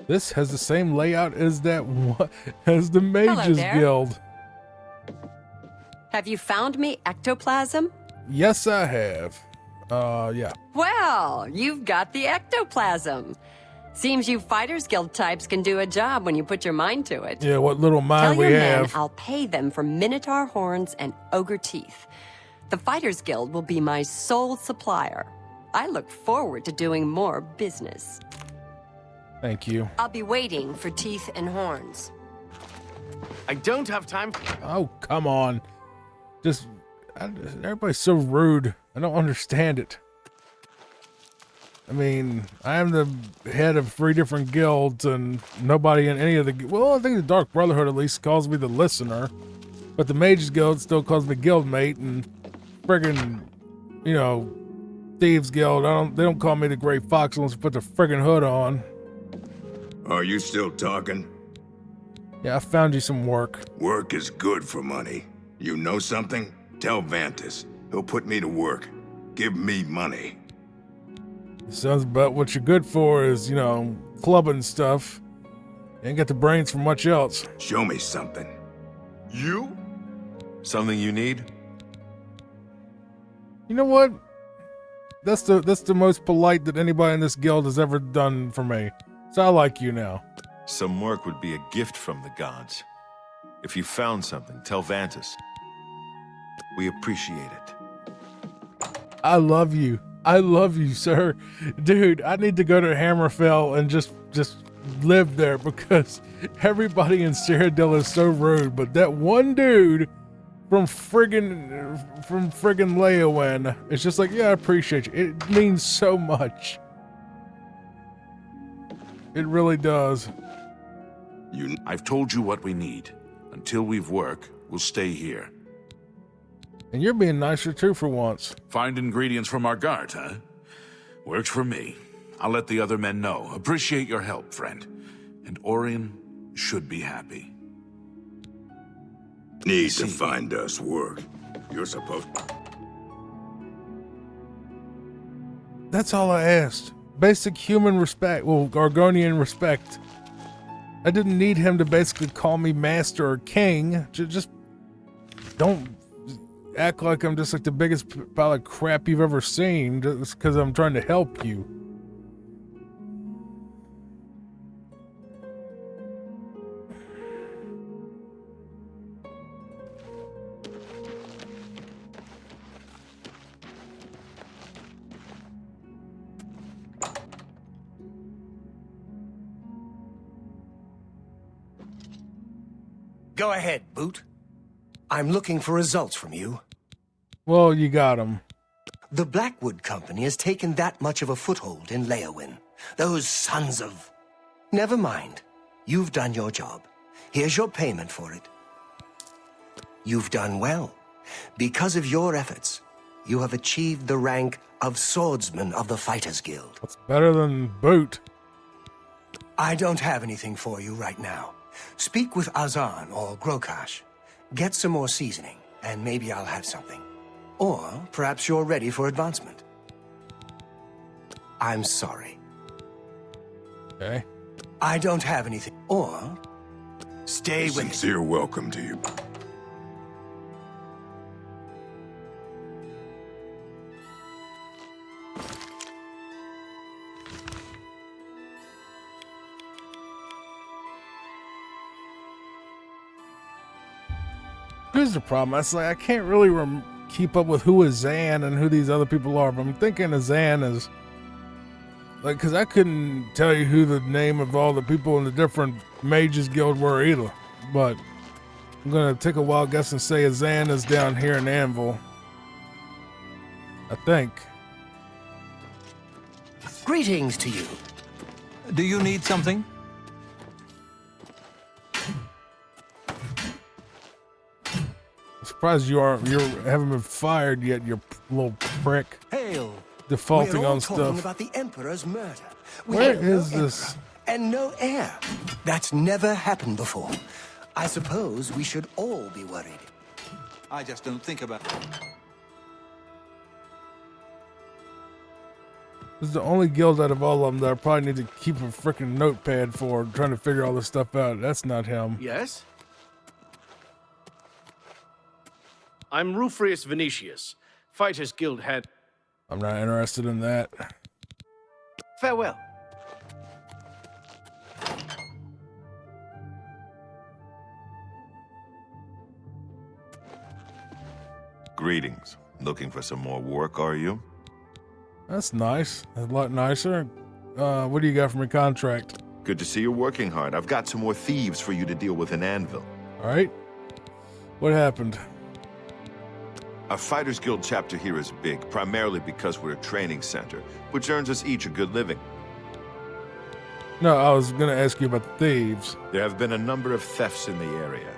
This has the same layout as that one, as the Mages Guild.
Have you found me ectoplasm?
Yes, I have. Yeah.
Well, you've got the ectoplasm. Seems you Fighters Guild types can do a job when you put your mind to it.
Yeah, what little mind we
have. Tell your
have.
men I'll pay them for Minotaur horns and ogre teeth. The Fighters Guild will be my sole supplier. I look forward to doing more business.
Thank you.
I'll be waiting for teeth and horns.
I don't have time.
Oh, come on. Everybody's so rude. I don't understand it. I mean, I am the head of 3 different guilds, and nobody in any of the... Well, I think the Dark Brotherhood at least calls me the Listener, but the Mages Guild still calls me Guildmate, and friggin', you know, Thieves Guild, they don't call me the Gray Fox unless I put the friggin' hood on.
Are you still talking?
Yeah, I found you some work.
Work is good for money. You know something? Tell Vantus. He'll put me to work. Give me money.
Sounds about what you're good for is, you know, clubbing stuff. Ain't got the brains for much else.
Show me something.
You? Something you need?
You know what? That's the most polite that anybody in this guild has ever done for me. So I like you now.
Some work would be a gift from the gods. If you found something, tell Vantus. We appreciate it.
I love you. I love you, sir. Dude, I need to go to Hammerfell and just live there because everybody in Cyrodiil is so rude. But that one dude from friggin' Leowen, it's just like, yeah, I appreciate you. It means so much. It really does.
I've told you what we need. Until we've work, we'll stay here.
And you're being nicer too for once.
Find ingredients from our guard, huh? Works for me. I'll let the other men know. Appreciate your help, friend. And Orion should be happy.
Need to find us work. You're supposed...
That's all I asked. Basic human respect. Well, Argonian respect. I didn't need him to basically call me master or king. Just don't act like I'm just like the biggest pile of crap you've ever seen just because I'm trying to help you.
Go ahead, Boot. I'm looking for results from you.
Well, you got him.
The Blackwood Company has taken that much of a foothold in Leowen. Those sons of... Never mind. You've done your job. Here's your payment for it. You've done well. Because of your efforts, you have achieved the rank of Swordsman of the Fighters Guild.
That's better than Boot.
I don't have anything for you right now. Speak with Azan or Grokash. Get some more seasoning, and maybe I'll have something. Or perhaps you're ready for advancement. I'm sorry.
Okay.
I don't have anything. Or stay with me.
Sincere welcome to you.
Here's the problem. I can't really keep up with who is Zan and who these other people are. But I'm thinking of Zan as like, because I couldn't tell you who the name of all the people in the different Mages Guild were either. But I'm gonna take a wild guess and say Zan is down here in Anvil. I think.
Greetings to you.
Do you need something?
I'm surprised you haven't been fired yet, you little prick.
Hail.
Defaulting
We're all
on
talking
stuff.
about the Emperor's murder. We
Where
have no
is this?
emperor and no heir. That's never happened before. I suppose we should all be worried.
I just don't think about it.
This is the only guild out of all of them that I probably need to keep a freaking notepad for, trying to figure all this stuff out. That's not him.
Yes? I'm Rufrius Venetius. Fighters Guild had...
I'm not interested in that.
Farewell.
Greetings. Looking for some more work, are you?
That's nice. A lot nicer. What do you got from your contract?
Good to see you're working hard. I've got some more thieves for you to deal with in Anvil.
All right. What happened?
Our Fighters Guild chapter here is big, primarily because we're a training center, which earns us each a good living.
No, I was going to ask you about the thieves.
There have been a number of thefts in the area,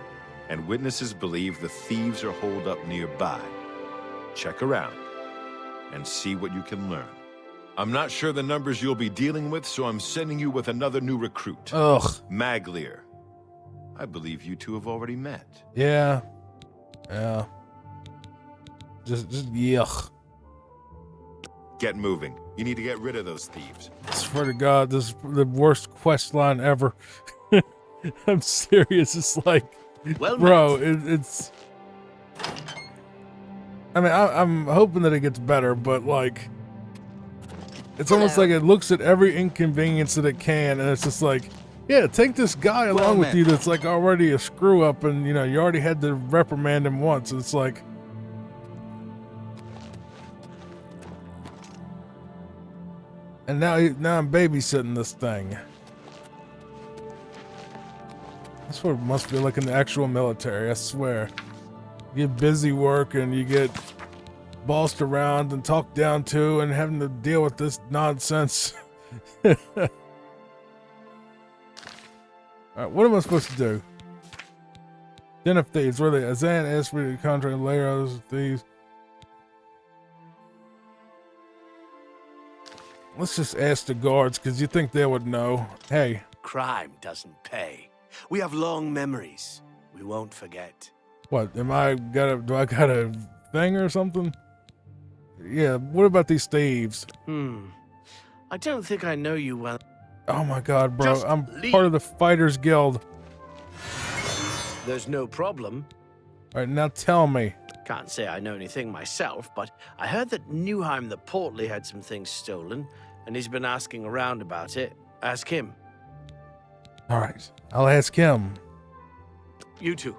and witnesses believe the thieves are holed up nearby. Check around and see what you can learn. I'm not sure the numbers you'll be dealing with, so I'm sending you with another new recruit.
Ugh.
Magleer. I believe you two have already met.
Yeah. Yeah. Just yuck.
Get moving. You need to get rid of those thieves.
I swear to God, this is the worst quest line ever. I'm serious. It's like,
well,
bro, it's. I mean, I'm hoping that it gets better, but like, it's almost like it looks at every inconvenience that it can, and it's just like, yeah, take this guy along with you that's like already a screw up, and you know you already had to reprimand him once. It's like. And now I'm babysitting this thing. That's what it must be like in the actual military, I swear. You get busy work and you get bossed around and talked down to and having to deal with this nonsense. Alright, what am I supposed to do? Den of Thieves, where they Azan asked for the contract layers of thieves. Let's just ask the guards, because you think they would know. Hey.
Crime doesn't pay. We have long memories. We won't forget.
What, do I got a thing or something? Yeah, what about these thieves?
I don't think I know you well.
Oh my God, bro.
Just
I'm
leave.
part of the Fighters Guild.
There's no problem.
All right, now tell me.
Can't say I know anything myself, but I heard that Newheim the Portly had some things stolen, and he's been asking around about it. Ask him.
All right, I'll ask him.
You too.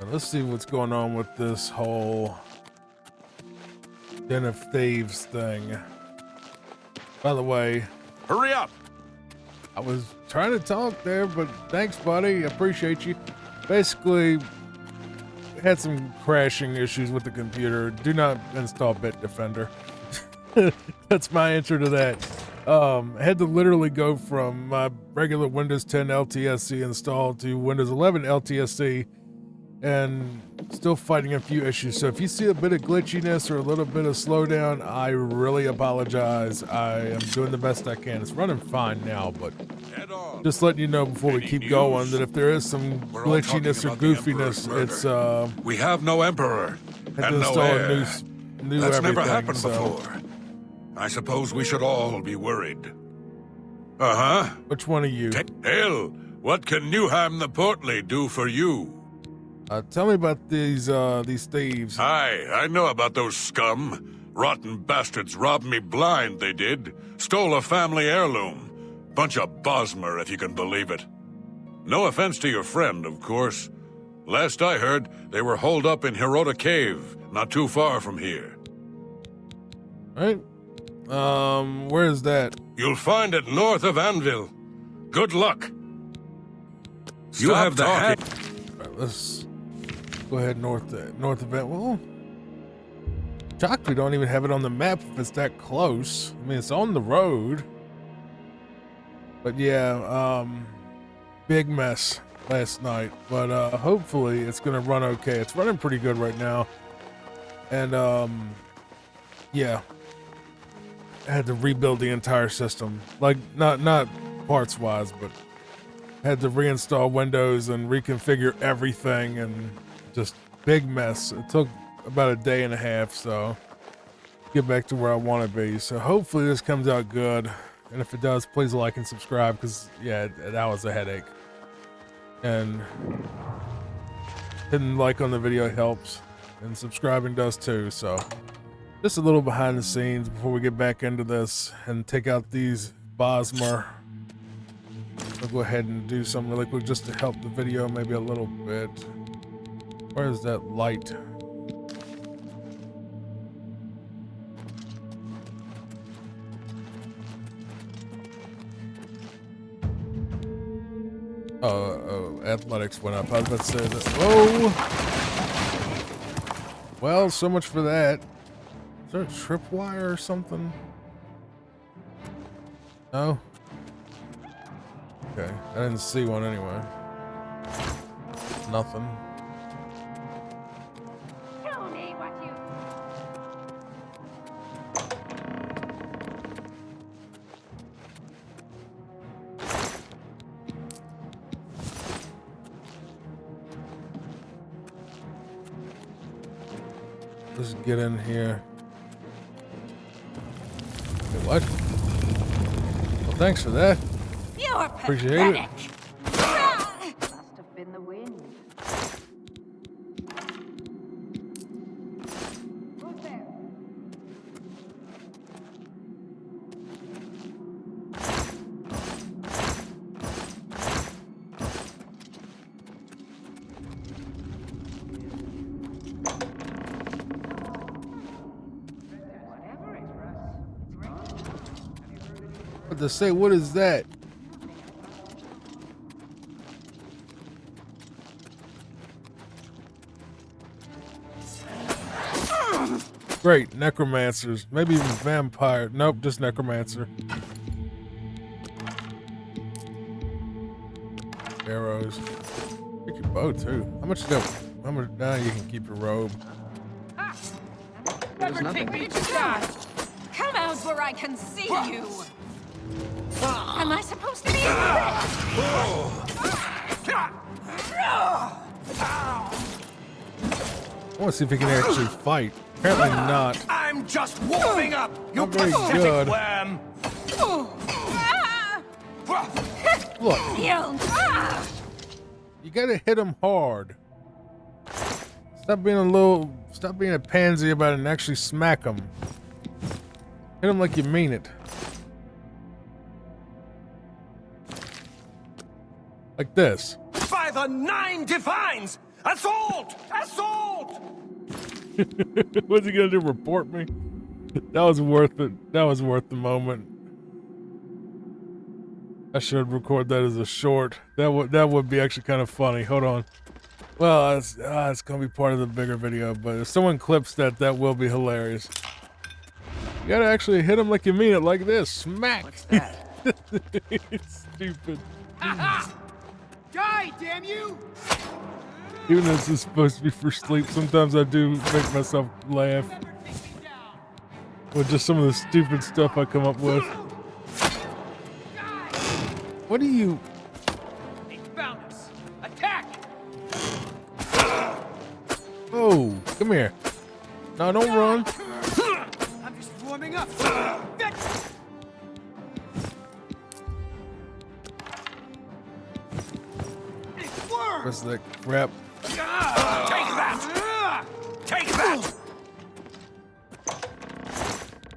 Now, let's see what's going on with this whole Den of Thieves thing. By the way,
hurry up.
I was trying to talk there, but thanks, buddy. I appreciate you. Basically, had some crashing issues with the computer. Do not install Bitdefender. That's my answer to that. Had to literally go from my regular Windows 10 LTSC install to Windows 11 LTSC, and still fighting a few issues. So if you see a bit of glitchiness or a little bit of slowdown, I really apologize. I am doing the best I can. It's running fine now, but just letting you know before we keep going that if there is some glitchiness or goofiness, it's
we have no emperor
had to
and no
install
heir.
a new
That's
everything,
never happened
so.
before. I suppose we should all be worried. Uh-huh.
Which one of you?
Hell, what can Newheim the Portly do for you?
Tell me about these thieves.
Aye, I know about those scum. Rotten bastards robbed me blind, they did. Stole a family heirloom. Bunch of Bosmer, if you can believe it. No offense to your friend, of course. Last I heard, they were holed up in Hirota Cave, not too far from here.
Right? Where is that?
You'll find it north of Anvil. Good luck. You
Stop
have the
talking.
hat.
Right, let's go ahead north of that. Well, shocked we don't even have it on the map if it's that close. I mean, it's on the road. But yeah, big mess last night. But hopefully it's gonna run okay. It's running pretty good right now. And yeah. I had to rebuild the entire system. Like not parts wise, but had to reinstall Windows and reconfigure everything, and just big mess. It took about a day and a half, so get back to where I want to be. So hopefully this comes out good, and if it does, please like and subscribe, because yeah, that was a headache. And hitting like on the video helps, and subscribing does too. So just a little behind the scenes before we get back into this and take out these Bosmer. I'll go ahead and do something really quick just to help the video maybe a little bit. Where is that light? Oh, athletics went up. I was about to say that. Whoa! Well, so much for that. Is there a tripwire or something? No? Okay, I didn't see one anyway. Nothing. Let's get in here. Wait, what? Well, thanks for that.
You're
Appreciate
pathetic.
it.
Must have been the wind. Who's there?
What to say? What is that? Great, necromancers. Maybe even vampire. Nope, just necromancer. Arrows. Take your bow too. How much do? How much? Now you can keep your robe.
Never take me to die. Come out where I can see you. Am I supposed to be?
I want to see if he can actually fight. Apparently not.
I'm just warming up, you
Not very
pathetic
good.
worm.
Look, you gotta hit him hard. Stop being a pansy about it and actually smack him. Hit him like you mean it. Like this.
By the 9 divines! Assault! Assault!
What's he gonna do? Report me? That was worth it. That was worth the moment. I should record that as a short. That would be actually kind of funny. Hold on. Well, it's gonna be part of the bigger video, but if someone clips that, that will be hilarious. You gotta actually hit him like you mean it, like this. Smack.
What's that?
It's stupid.
Die, damn you!
Even though this is supposed to be for sleep, sometimes I do make myself laugh with just some of the stupid stuff I come up with. What do you...
He found us! Attack!
Oh, come here. No, don't run.
I'm just warming up.
What's that crap?
Take that! Take that!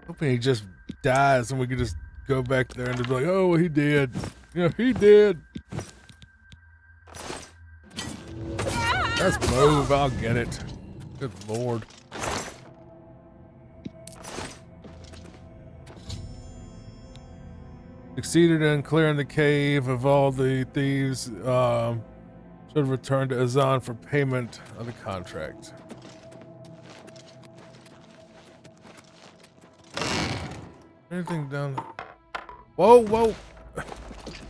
Hoping he just dies and we can just go back there and just be like, oh, he did. You know, he did. Let's move. I'll get it. Good lord. Succeeded in clearing the cave of all the thieves. Should return to Azan for payment of the contract. Anything down there? Whoa, whoa!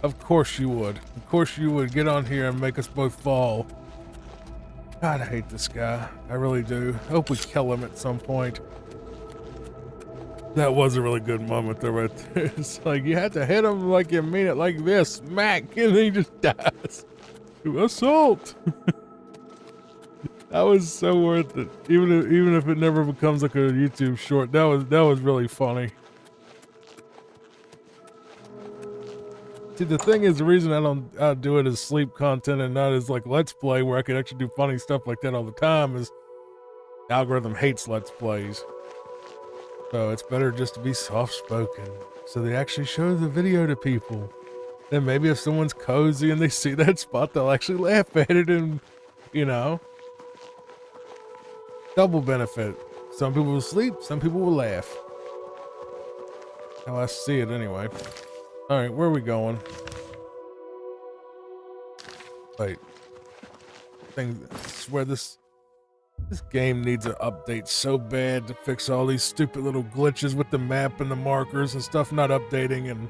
Of course you would. Of course you would. Get on here and make us both fall. God, I hate this guy. I really do. I hope we kill him at some point. That was a really good moment there, right there. It's like you have to hit him like you mean it, like this. Smack! And then he just dies. Assault! That was so worth it. Even if it never becomes like a YouTube short, that was really funny. See, the thing is, the reason I do it as sleep content and not as like Let's Play, where I could actually do funny stuff like that all the time, is the algorithm hates Let's Plays. So it's better just to be soft-spoken, so they actually show the video to people. Then maybe if someone's cozy and they see that spot, they'll actually laugh at it and, you know, double benefit. Some people will sleep, some people will laugh. How I see it anyway. All right, where are we going? Wait. I swear this game needs an update so bad to fix all these stupid little glitches with the map and the markers and stuff not updating and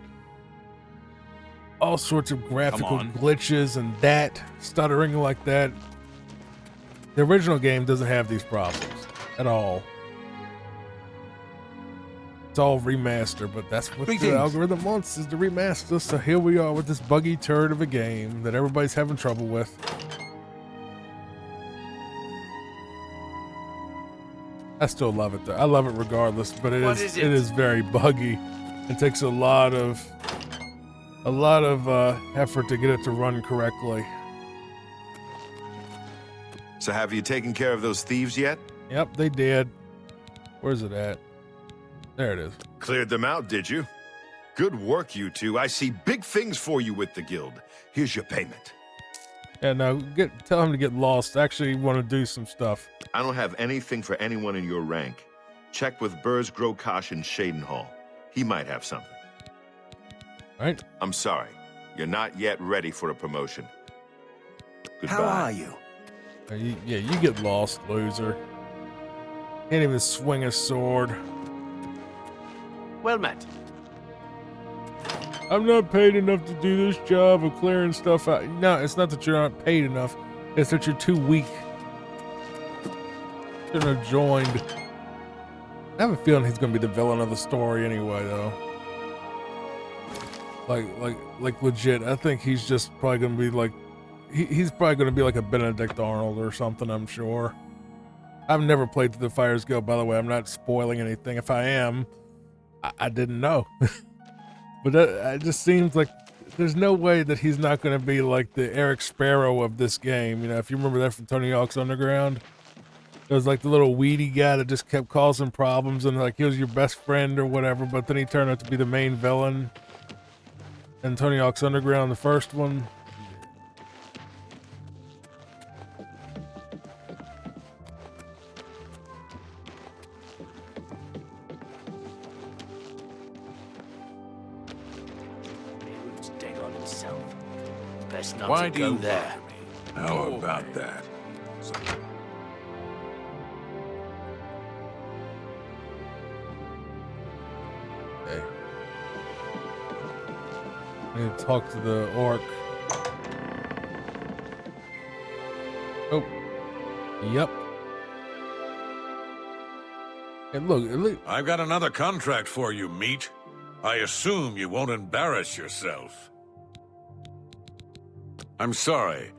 all sorts of graphical glitches and that stuttering like that. The original game doesn't have these problems at all. It's all remaster, but that's what the algorithm wants, is to remaster. So here we are with this buggy turd of a game that everybody's having trouble with. I still love it though. I love it regardless, but it is very buggy. It takes a lot of effort to get it to run correctly.
So have you taken care of those thieves yet?
Yep, they did. Where's it at? There it is.
Cleared them out, did you? Good work, you two. I see big things for you with the guild. Here's your payment.
Yeah, no, tell him to get lost. I actually want to do some stuff.
I don't have anything for anyone in your rank. Check with Burrs Grokash in Shadenhall. He might have something.
All right.
I'm sorry. You're not yet ready for a promotion. Goodbye.
How are you?
Yeah, you get lost, loser. Can't even swing a sword.
Well met.
I'm not paid enough to do this job of clearing stuff out. No, it's not that you're not paid enough. It's that you're too weak. Shouldn't have joined. I have a feeling he's gonna be the villain of the story anyway, though. Like legit. I think he's just probably gonna be like, he's probably gonna be like a Benedict Arnold or something. I'm sure. I've never played through the Fires Guild, by the way. I'm not spoiling anything. If I am, I didn't know. But it just seems like there's no way that he's not going to be like the Eric Sparrow of this game. You know, if you remember that from Tony Hawk's Underground, it was like the little weedy guy that just kept causing problems and like he was your best friend or whatever, but then he turned out to be the main villain in Tony Hawk's Underground, the first one.
Why do you there?
How about that?
Okay. I need to talk to the orc. Oh. Yep. And look.
I've got another contract for you, meat. I assume you won't embarrass yourself. I'm sorry.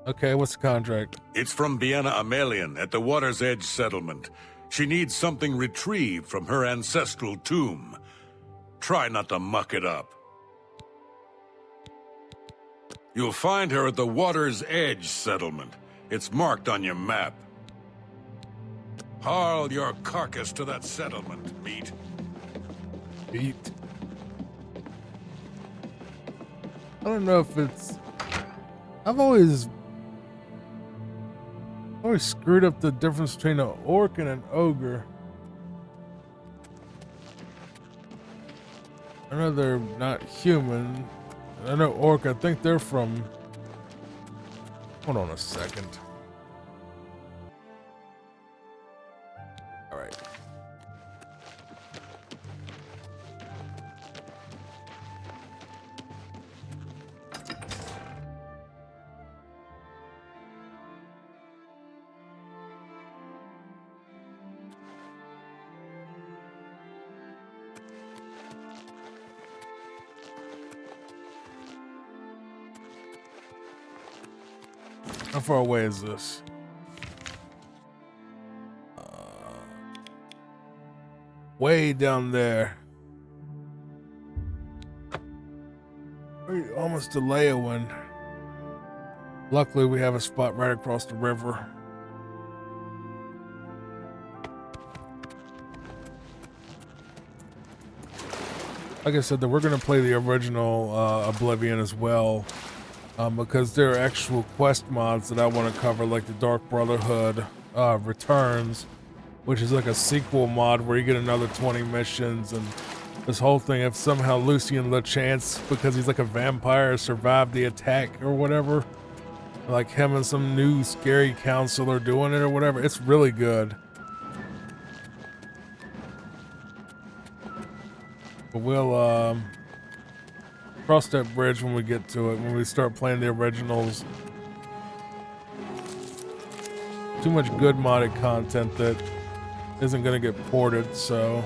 Okay, what's the contract?
It's from Bianna Amelian at the Water's Edge settlement. She needs something retrieved from her ancestral tomb. Try not to muck it up. You'll find her at the Water's Edge settlement. It's marked on your map. Haul your carcass to that settlement, meat.
Meat. I don't know if it's... I've always screwed up the difference between an orc and an ogre. I know they're not human. I know orc, I think they're from... Hold on a second. All right. How far away is this? Way down there. We're almost to Leyawind. Luckily, we have a spot right across the river. Like I said, that we're going to play the original Oblivion as well. Because there are actual quest mods that I want to cover, like the Dark Brotherhood Returns, which is like a sequel mod where you get another 20 missions, and this whole thing if somehow Lucien LeChance, because he's like a vampire, survived the attack or whatever. Like him and some new scary counselor doing it or whatever. It's really good. But we'll cross that bridge when we get to it, when we start playing the originals. Too much good modded content that isn't gonna get ported, so.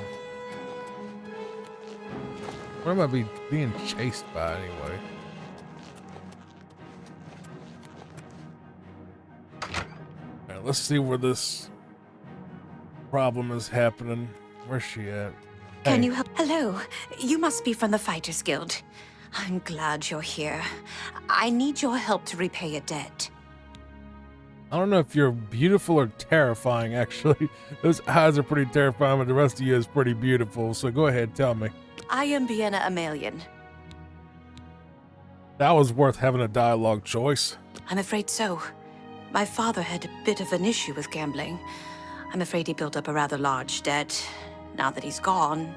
What am I being chased by anyway? Alright, let's see where this problem is happening. Where's she at?
Can you help? Hello. You must be from the Fighters Guild. I'm glad you're here. I need your help to repay a debt.
I don't know if you're beautiful or terrifying, actually. Those eyes are pretty terrifying, but the rest of you is pretty beautiful. So go ahead, tell me.
I am Vienna Amelian.
That was worth having a dialogue choice.
I'm afraid so. My father had a bit of an issue with gambling. I'm afraid he built up a rather large debt. Now that he's gone,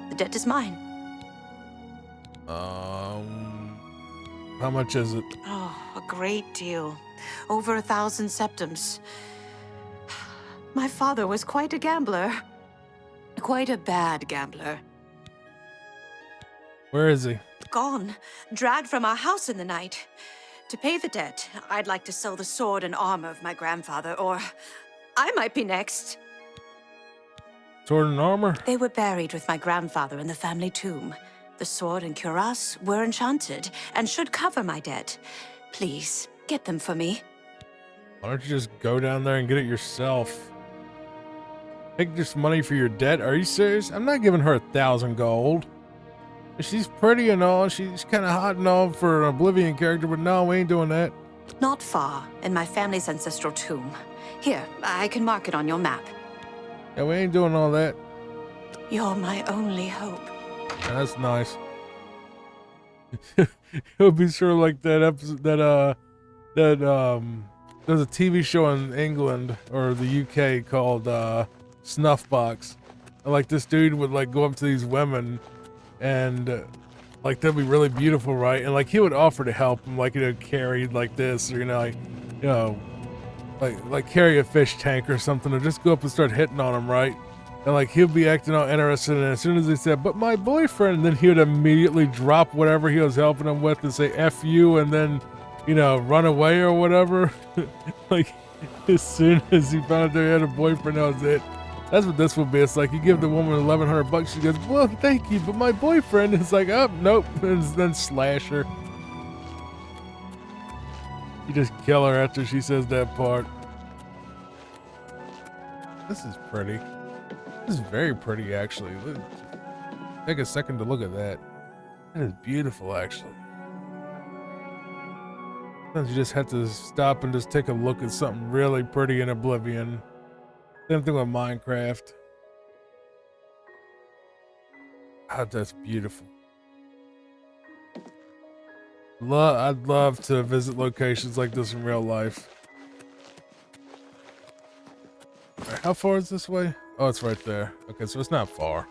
the debt is mine.
How much is it?
Oh, a great deal. Over 1,000 septims. My father was quite a gambler. Quite a bad gambler.
Where is he?
Gone. Dragged from our house in the night. To pay the debt, I'd like to sell the sword and armor of my grandfather, or I might be next.
Sword and armor?
They were buried with my grandfather in the family tomb. The sword and cuirass were enchanted and should cover my debt. Please, get them for me.
Why don't you just go down there and get it yourself? Take this money for your debt? Are you serious? I'm not giving her 1,000 gold. She's pretty and all. She's kind of hot and all for an Oblivion character, but no, we ain't doing that.
Not far, in my family's ancestral tomb. Here, I can mark it on your map.
Yeah, we ain't doing all that.
You're my only hope.
Yeah, that's nice. It would be sort of like that episode there's a TV show in England or the UK called Snuffbox. And, like, this dude would like go up to these women and like they'd be really beautiful, right? And like he would offer to help him, like, you know, carry like this, or like carry a fish tank or something, or just go up and start hitting on him, right? And like he'd be acting all interested, and as soon as he said, "But my boyfriend," then he would immediately drop whatever he was helping him with and say "F you," and then, you know, run away or whatever. Like as soon as he found out they had a boyfriend, that was it. That's what this would be. It's like you give the woman $1,100, she goes, "Well, thank you, but my boyfriend," is like, "Oh, nope," and then slash her. You just kill her after she says that part. This is pretty. This is very pretty, actually. Look, take a second to look at that. That is beautiful, actually. Sometimes you just have to stop and just take a look at something really pretty in Oblivion. Same thing with Minecraft. God, that's beautiful. I'd love to visit locations like this in real life. All right, how far is this way? Oh, it's right there. Okay, so it's not far.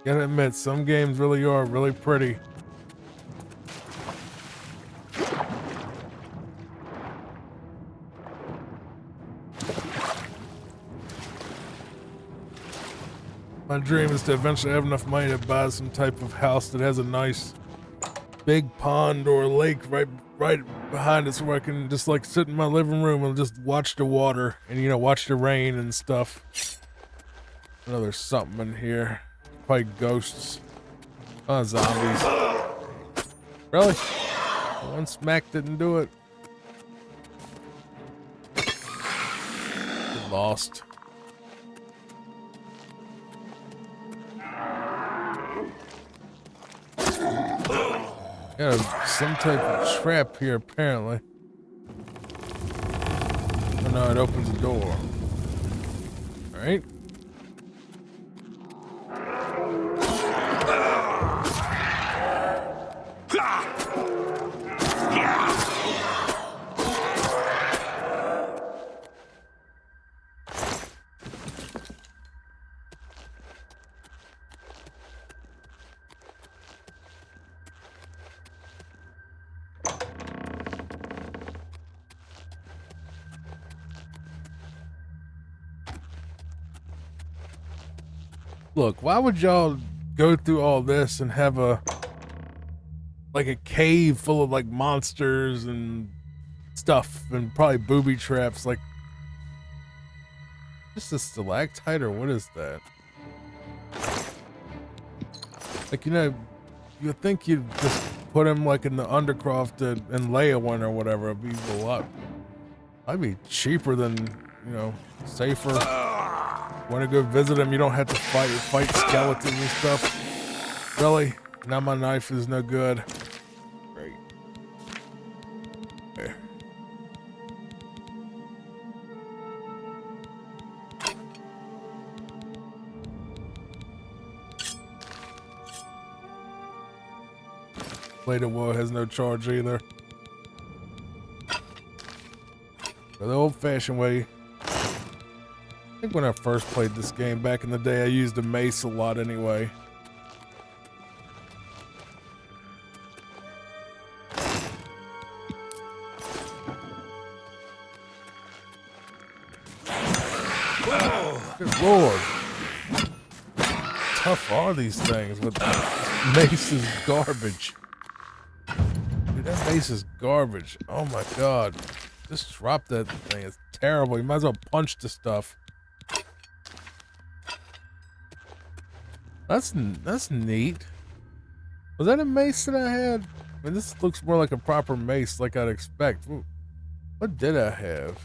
Gotta admit, some games really are really pretty. My dream is to eventually have enough money to buy some type of house that has a nice big pond or lake right behind it, so I can just like sit in my living room and just watch the water and, you know, watch the rain and stuff. I know there's something in here. Probably ghosts. Oh, zombies. Really? One smack didn't do it. Get lost. Got some type of trap here, apparently. Oh no, it opens the door. Alright. Look, why would y'all go through all this and have a cave full of like monsters and stuff and probably booby traps? Like, just a stalactite, or what is that? Like, you know, you think you'd just put him like in the Undercroft and Leia one or whatever. It'd be a lot. I'd be cheaper than, you know, safer. Want to go visit him? You don't have to fight skeletons and stuff. Really? Now my knife is no good. Great. Okay. Blade of Woe has no charge either. The old-fashioned way. I think when I first played this game back in the day, I used a mace a lot anyway. Good Lord. How tough are these things? But mace is garbage. Dude, that mace is garbage. Oh my God. Just drop that thing. It's terrible. You might as well punch the stuff. That's neat. Was that a mace that I had? I mean, this looks more like a proper mace, like I'd expect. What did I have?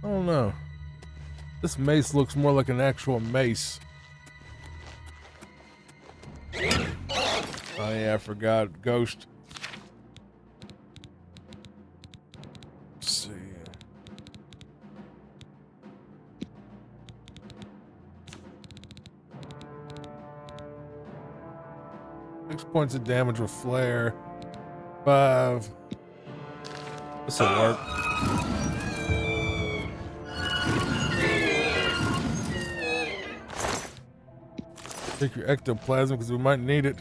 I don't know. This mace looks more like an actual mace. Oh yeah, I forgot. Ghost. Let's see. 6 points of damage with flare. 5. This'll work. Take your ectoplasm because we might need it.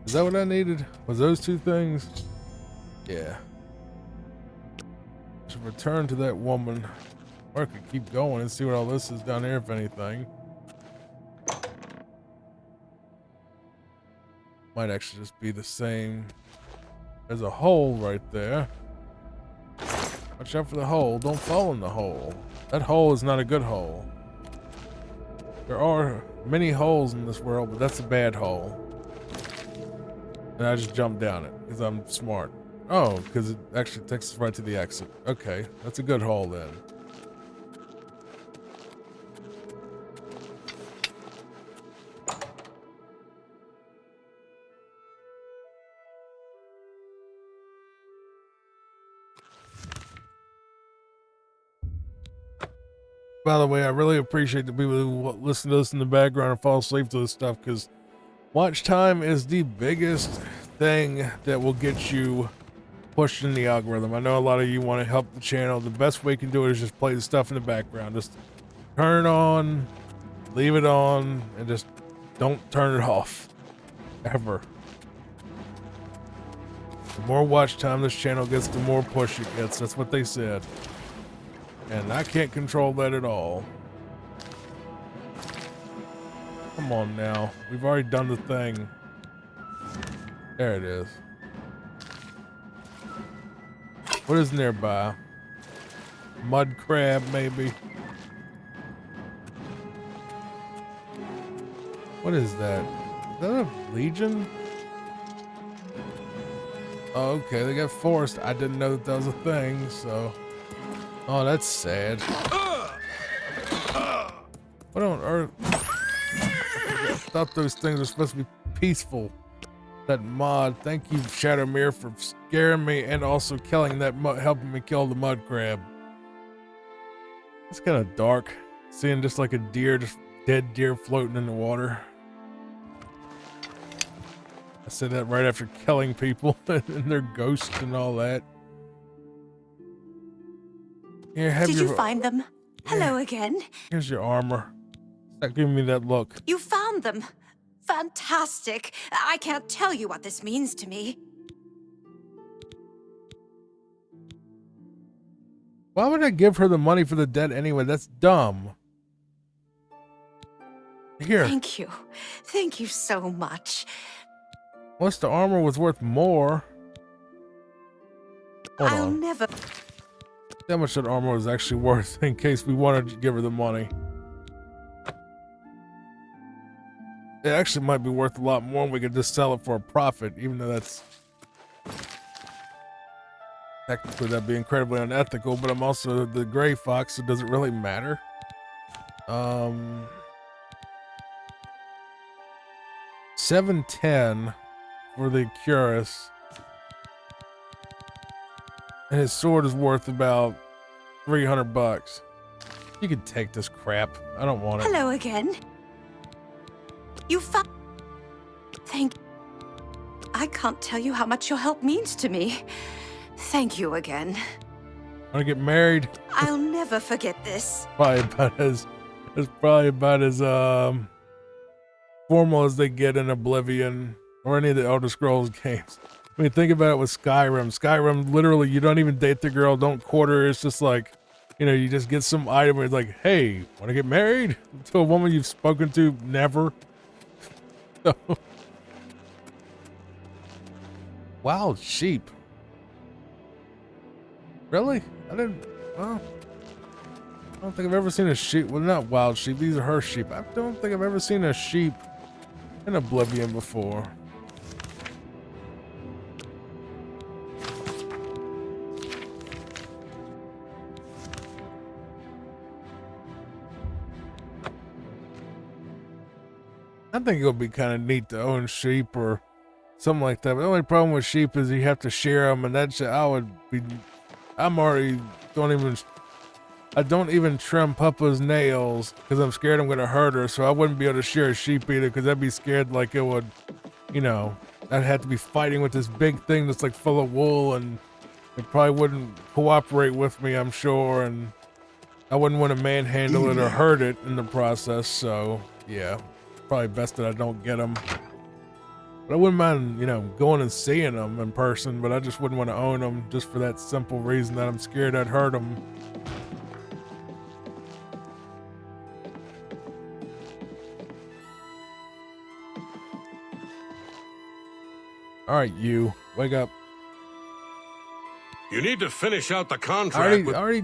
Is that what I needed? Was those 2 things? Yeah. Should return to that woman. Or I could keep going and see what all this is down here, if anything. Might actually just be the same. There's a hole right there. Watch out for the hole. Don't fall in the hole. That hole is not a good hole. There are many holes in this world, but that's a bad hole. And I just jumped down it because I'm smart. Oh, because it actually takes us right to the exit. Okay, that's a good hole then. By the way, I really appreciate the people who listen to this in the background and fall asleep to this stuff, because watch time is the biggest thing that will get you pushed in the algorithm. I know a lot of you want to help the channel. The best way you can do it is just play the stuff in the background. Just turn it on, leave it on, and just don't turn it off. Ever. The more watch time this channel gets, the more push it gets. That's what they said. And I can't control that at all. Come on now. We've already done the thing. There it is. What is nearby? Mud crab, maybe? What is that? Is that a legion? Oh, okay, they got forced. I didn't know that was a thing, so... Oh, that's sad. What on earth? I thought those things were supposed to be peaceful. That mod. Thank you, Shadowmere, for scaring me and also killing that helping me kill the mud crab. It's kind of dark. Seeing just like a deer, just dead deer floating in the water. I said that right after killing people and their ghosts and all that. Here, have
Did
your,
you find them? Hello again.
Here's your armor. Stop giving me that look.
You found them. Fantastic. I can't tell you what this means to me.
Why would I give her the money for the debt anyway? That's dumb. Here.
Thank you. Thank you so much.
Unless the armor was worth more. Hold
I'll
on.
never.
How much that armor was actually worth in case we wanted to give her the money. It actually might be worth a lot more and we could just sell it for a profit, even though that's technically that'd be incredibly unethical, but I'm also the gray fox, so does it really matter? 710 for the Curus. And his sword is worth about $300. You can take this crap. I don't want it.
Hello again. You found. Thank. I can't tell you how much your help means to me. Thank you again.
Want to get married?
I'll never forget this.
Probably about as formal as they get in Oblivion or any of the Elder Scrolls games. I mean, think about it with Skyrim. Skyrim, literally, you don't even date the girl, don't court her. It's just like, you know, you just get some item where it's like, hey, want to get married? To a woman you've spoken to never. So. Wild sheep. Really? Well, I don't think I've ever seen a sheep. Well, not wild sheep. These are her sheep. I don't think I've ever seen a sheep in Oblivion before. I think it would be kind of neat to own sheep or something like that. But the only problem with sheep is you have to share them, and that's I don't even trim Papa's nails because I'm scared I'm gonna hurt her. So I wouldn't be able to share a sheep either because I'd be scared like it would, you know, I'd have to be fighting with this big thing that's like full of wool, and it probably wouldn't cooperate with me, I'm sure, and I wouldn't want to manhandle it or hurt it in the process. So yeah. Probably best that I don't get them. But I wouldn't mind, you know, going and seeing them in person, but I just wouldn't want to own them just for that simple reason that I'm scared I'd hurt them. All right, you wake up.
You need to finish out the contract.
Already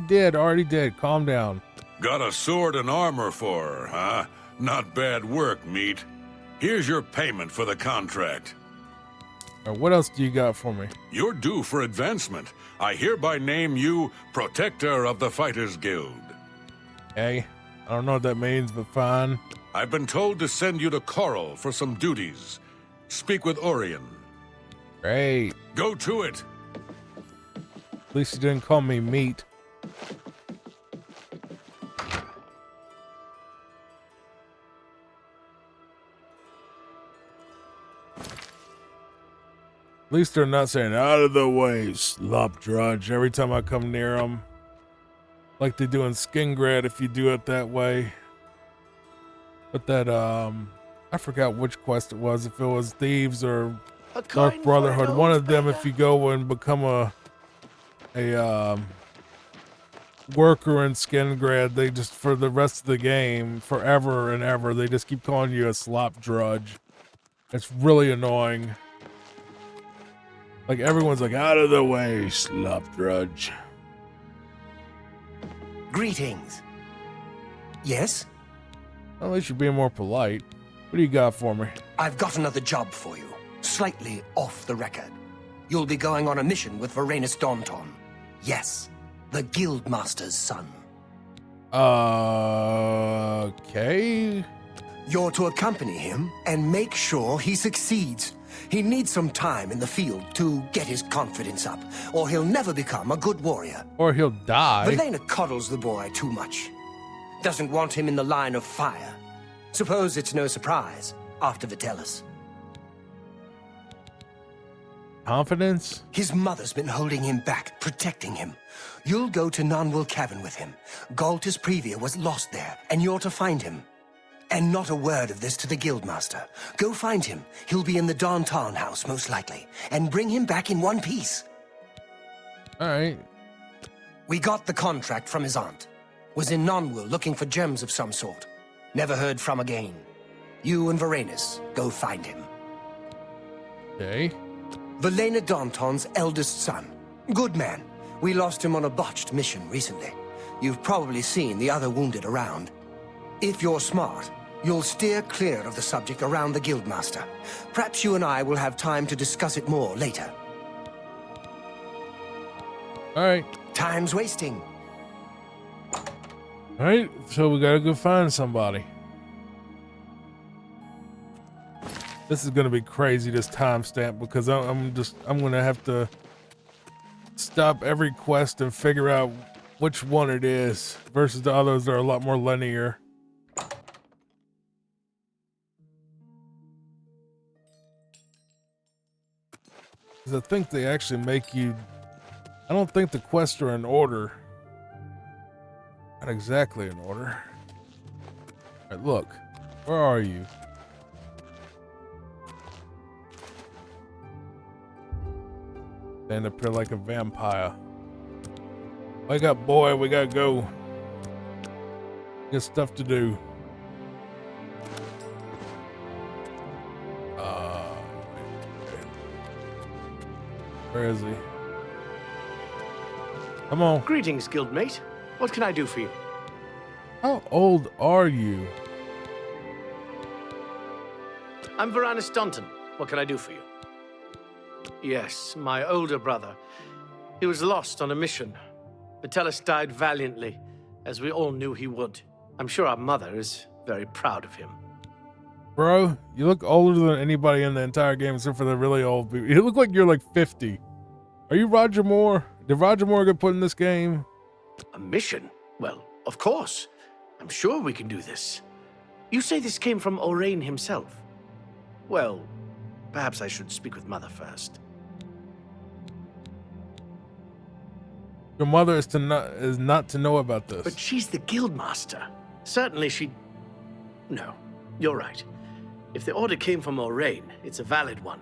did. Calm down.
Got a sword and armor for her, huh? Not bad work, meat. Here's your payment for the contract.
What else do you got for me?
You're due for advancement. I hereby name you Protector of the Fighters Guild.
Hey, I don't know what that means, but fine.
I've been told to send you to Coral for some duties. Speak with Orion.
Great.
Go to it.
At least you didn't call me meat. At least they're not saying, out of the way, slop drudge, every time I come near them. Like they do in Skingrad if you do it that way. But that, I forgot which quest it was, if it was Thieves or Dark Brotherhood. One of them, if you go and become a worker in Skingrad, they just, for the rest of the game, forever and ever, they just keep calling you a slop drudge. It's really annoying. Like everyone's like, out of the way, slop drudge.
Greetings. Yes?
At least you're being more polite. What do you got for me?
I've got another job for you. Slightly off the record. You'll be going on a mission with Varanus Daunton. Yes, the Guildmaster's son.
Okay.
You're to accompany him and make sure he succeeds. He needs some time in the field to get his confidence up, or he'll never become a good warrior.
Or he'll die.
Valena coddles the boy too much. Doesn't want him in the line of fire. Suppose it's no surprise after Vitellis.
Confidence?
His mother's been holding him back, protecting him. You'll go to Nonwil Cavern with him. Galtus Previa was lost there, and you're to find him. And not a word of this to the Guildmaster. Go find him. He'll be in the Daunton house, most likely. And bring him back in one piece.
All right.
We got the contract from his aunt. Was in Nonwil looking for gems of some sort. Never heard from again. You and Varanus, go find him.
Okay.
Valena Danton's eldest son. Good man. We lost him on a botched mission recently. You've probably seen the other wounded around. If you're smart, you'll steer clear of the subject around the Guildmaster. Perhaps you and I will have time to discuss it more later.
All right.
Time's wasting.
All right, so we gotta go find somebody. This is gonna be crazy, this timestamp, because I'm gonna have to stop every quest and figure out which one it is versus the others that are a lot more linear. 'Cause I think they actually make you. I don't think the quests are in order. Not exactly in order. All right, look. Where are you? Stand up here like a vampire. Wake up, boy. We gotta go. Got stuff to do. Where is he? Come on.
Greetings, guildmate. What can I do for you?
How old are you?
I'm Varanus Danton. What can I do for you? Yes, my older brother. He was lost on a mission. Metellus died valiantly, as we all knew he would. I'm sure our mother is very proud of him.
Bro, you look older than anybody in the entire game except for the really old people. You look like you're like 50. Are you Roger Moore? Did Roger Moore get put in this game?
A mission? Well, of course. I'm sure we can do this. You say this came from Orain himself? Well, perhaps I should speak with Mother first.
Your mother is not to know about this.
But she's the guildmaster. Certainly she'd... No, you're right. If the order came from Orain, it's a valid one.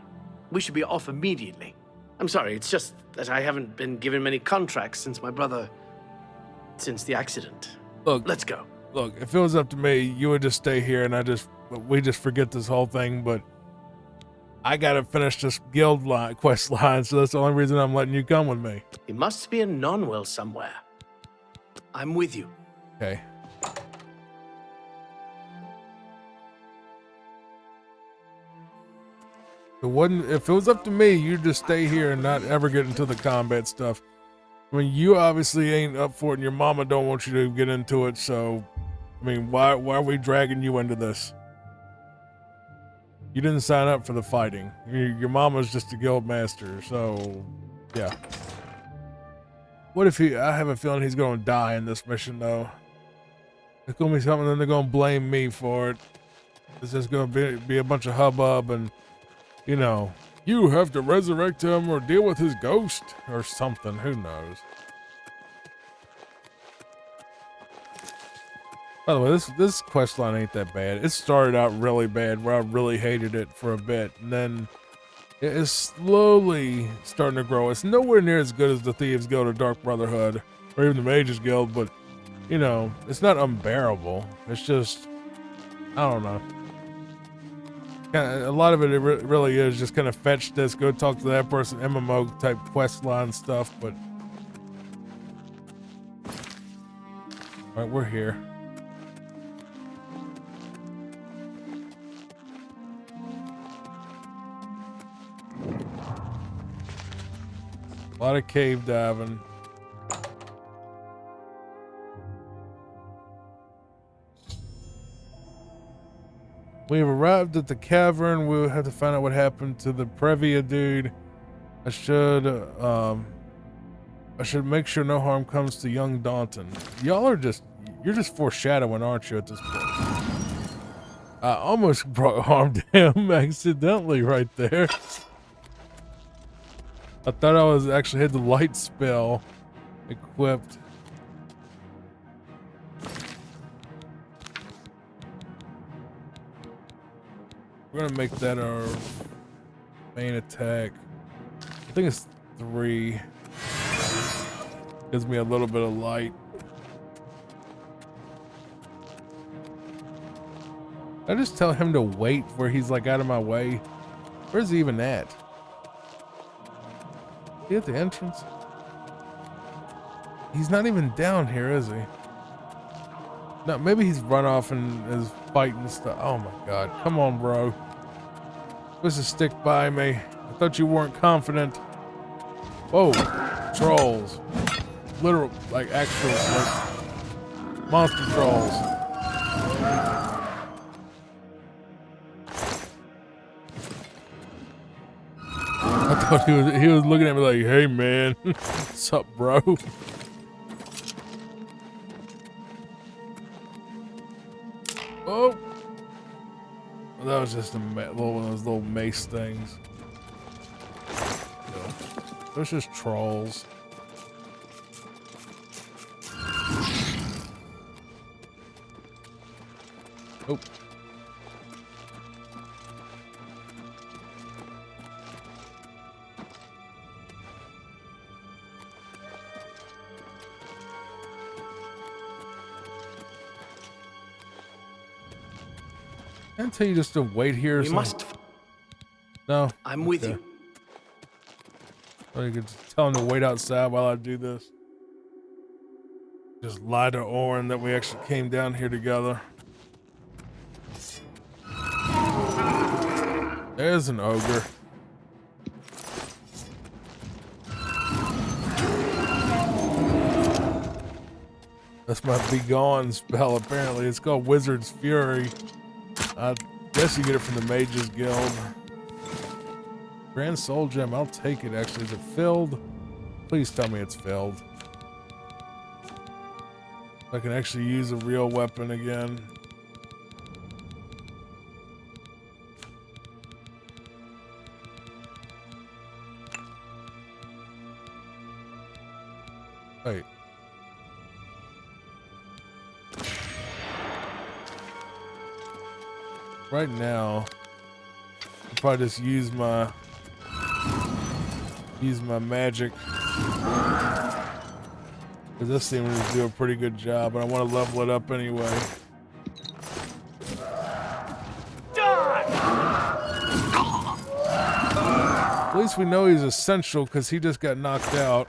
We should be off immediately. I'm sorry, it's just that I haven't been given many contracts since my brother... since the accident.
Look,
let's go.
Look, if it was up to me, you would just stay here and we just forget this whole thing, but I gotta finish this guild quest line, so that's the only reason I'm letting you come with me.
He must be in Nonwil somewhere. I'm with you.
Okay. If it was up to me, you'd just stay here and not ever get into the combat stuff. I mean, you obviously ain't up for it, and your mama don't want you to get into it, so, I mean, why are we dragging you into this? You didn't sign up for the fighting. Your mama's just a guild master, so, yeah. What if I have a feeling he's gonna die in this mission, though. It's gonna be something, then they're gonna blame me for it. It's just gonna be a bunch of hubbub and, you know, you have to resurrect him or deal with his ghost or something. Who knows? By the way, this quest line ain't that bad. It started out really bad where I really hated it for a bit, and then it is slowly starting to grow. It's nowhere near as good as the Thieves Guild or Dark Brotherhood or even the Mages Guild, but, you know, it's not unbearable. It's just, I don't know. A lot of it really is just kind of fetch this, go talk to that person, MMO type quest line stuff, but... Alright, we're here. A lot of cave diving. We have arrived at the cavern. We'll have to find out what happened to the Previa dude. I should make sure no harm comes to young Danton. Y'all are you're just foreshadowing, aren't you, at this point? I almost brought harm to him accidentally right there. I thought I was actually had the light spell equipped. We're gonna make that our main attack. I think it's 3. Gives me a little bit of light. I just tell him to wait where he's like out of my way. Where's he even at? He at the entrance? He's not even down here, is he? No, maybe he's run off and is fighting stuff. Oh my God. Come on, bro. Supposed to stick by me. I thought you weren't confident. Whoa. Trolls. Literal, like actual, like monster trolls. I thought he was looking at me like, hey man, what's up, bro? Oh, well, that was just one of those little mace things. Those just trolls. Oh. Can't tell you just to wait here.
We must.
No.
I'm with you.
Or you could tell him to wait outside while I do this. Just lie to Orin that we actually came down here together. There's an ogre. That's my Be Gone spell, apparently. It's called Wizard's Fury. I guess you get it from the Mages Guild. Grand Soul Gem, I'll take it actually. Is it filled? Please tell me it's filled. I can actually use a real weapon again. Wait. Right now, I'll probably just use my magic. Because this seems to do a pretty good job, and I want to level it up anyway. At least we know he's essential because he just got knocked out.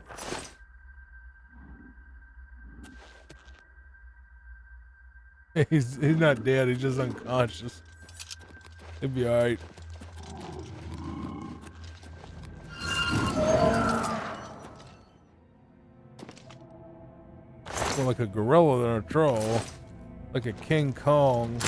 He's not dead, he's just unconscious. He'll be alright. More like a gorilla than a troll. Like a King Kong.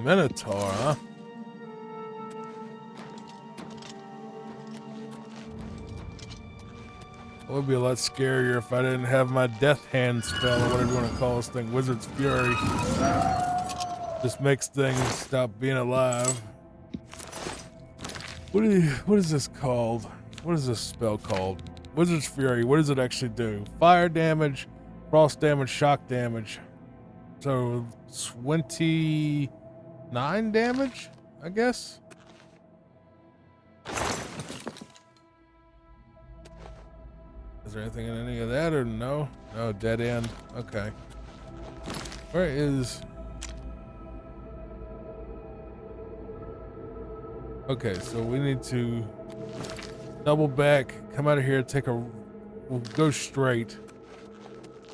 Minotaur, huh? It would be a lot scarier if I didn't have my Death Hand spell, or whatever you want to call this thing, Wizard's Fury. Just makes things stop being alive. What is this called? What is this spell called? Wizard's Fury, what does it actually do? Fire damage, frost damage, shock damage. So 29 damage, I guess. Is there anything in any of that or no? No, dead end. Okay. Where is... Okay, so we need to double back, come out of here, we'll go straight.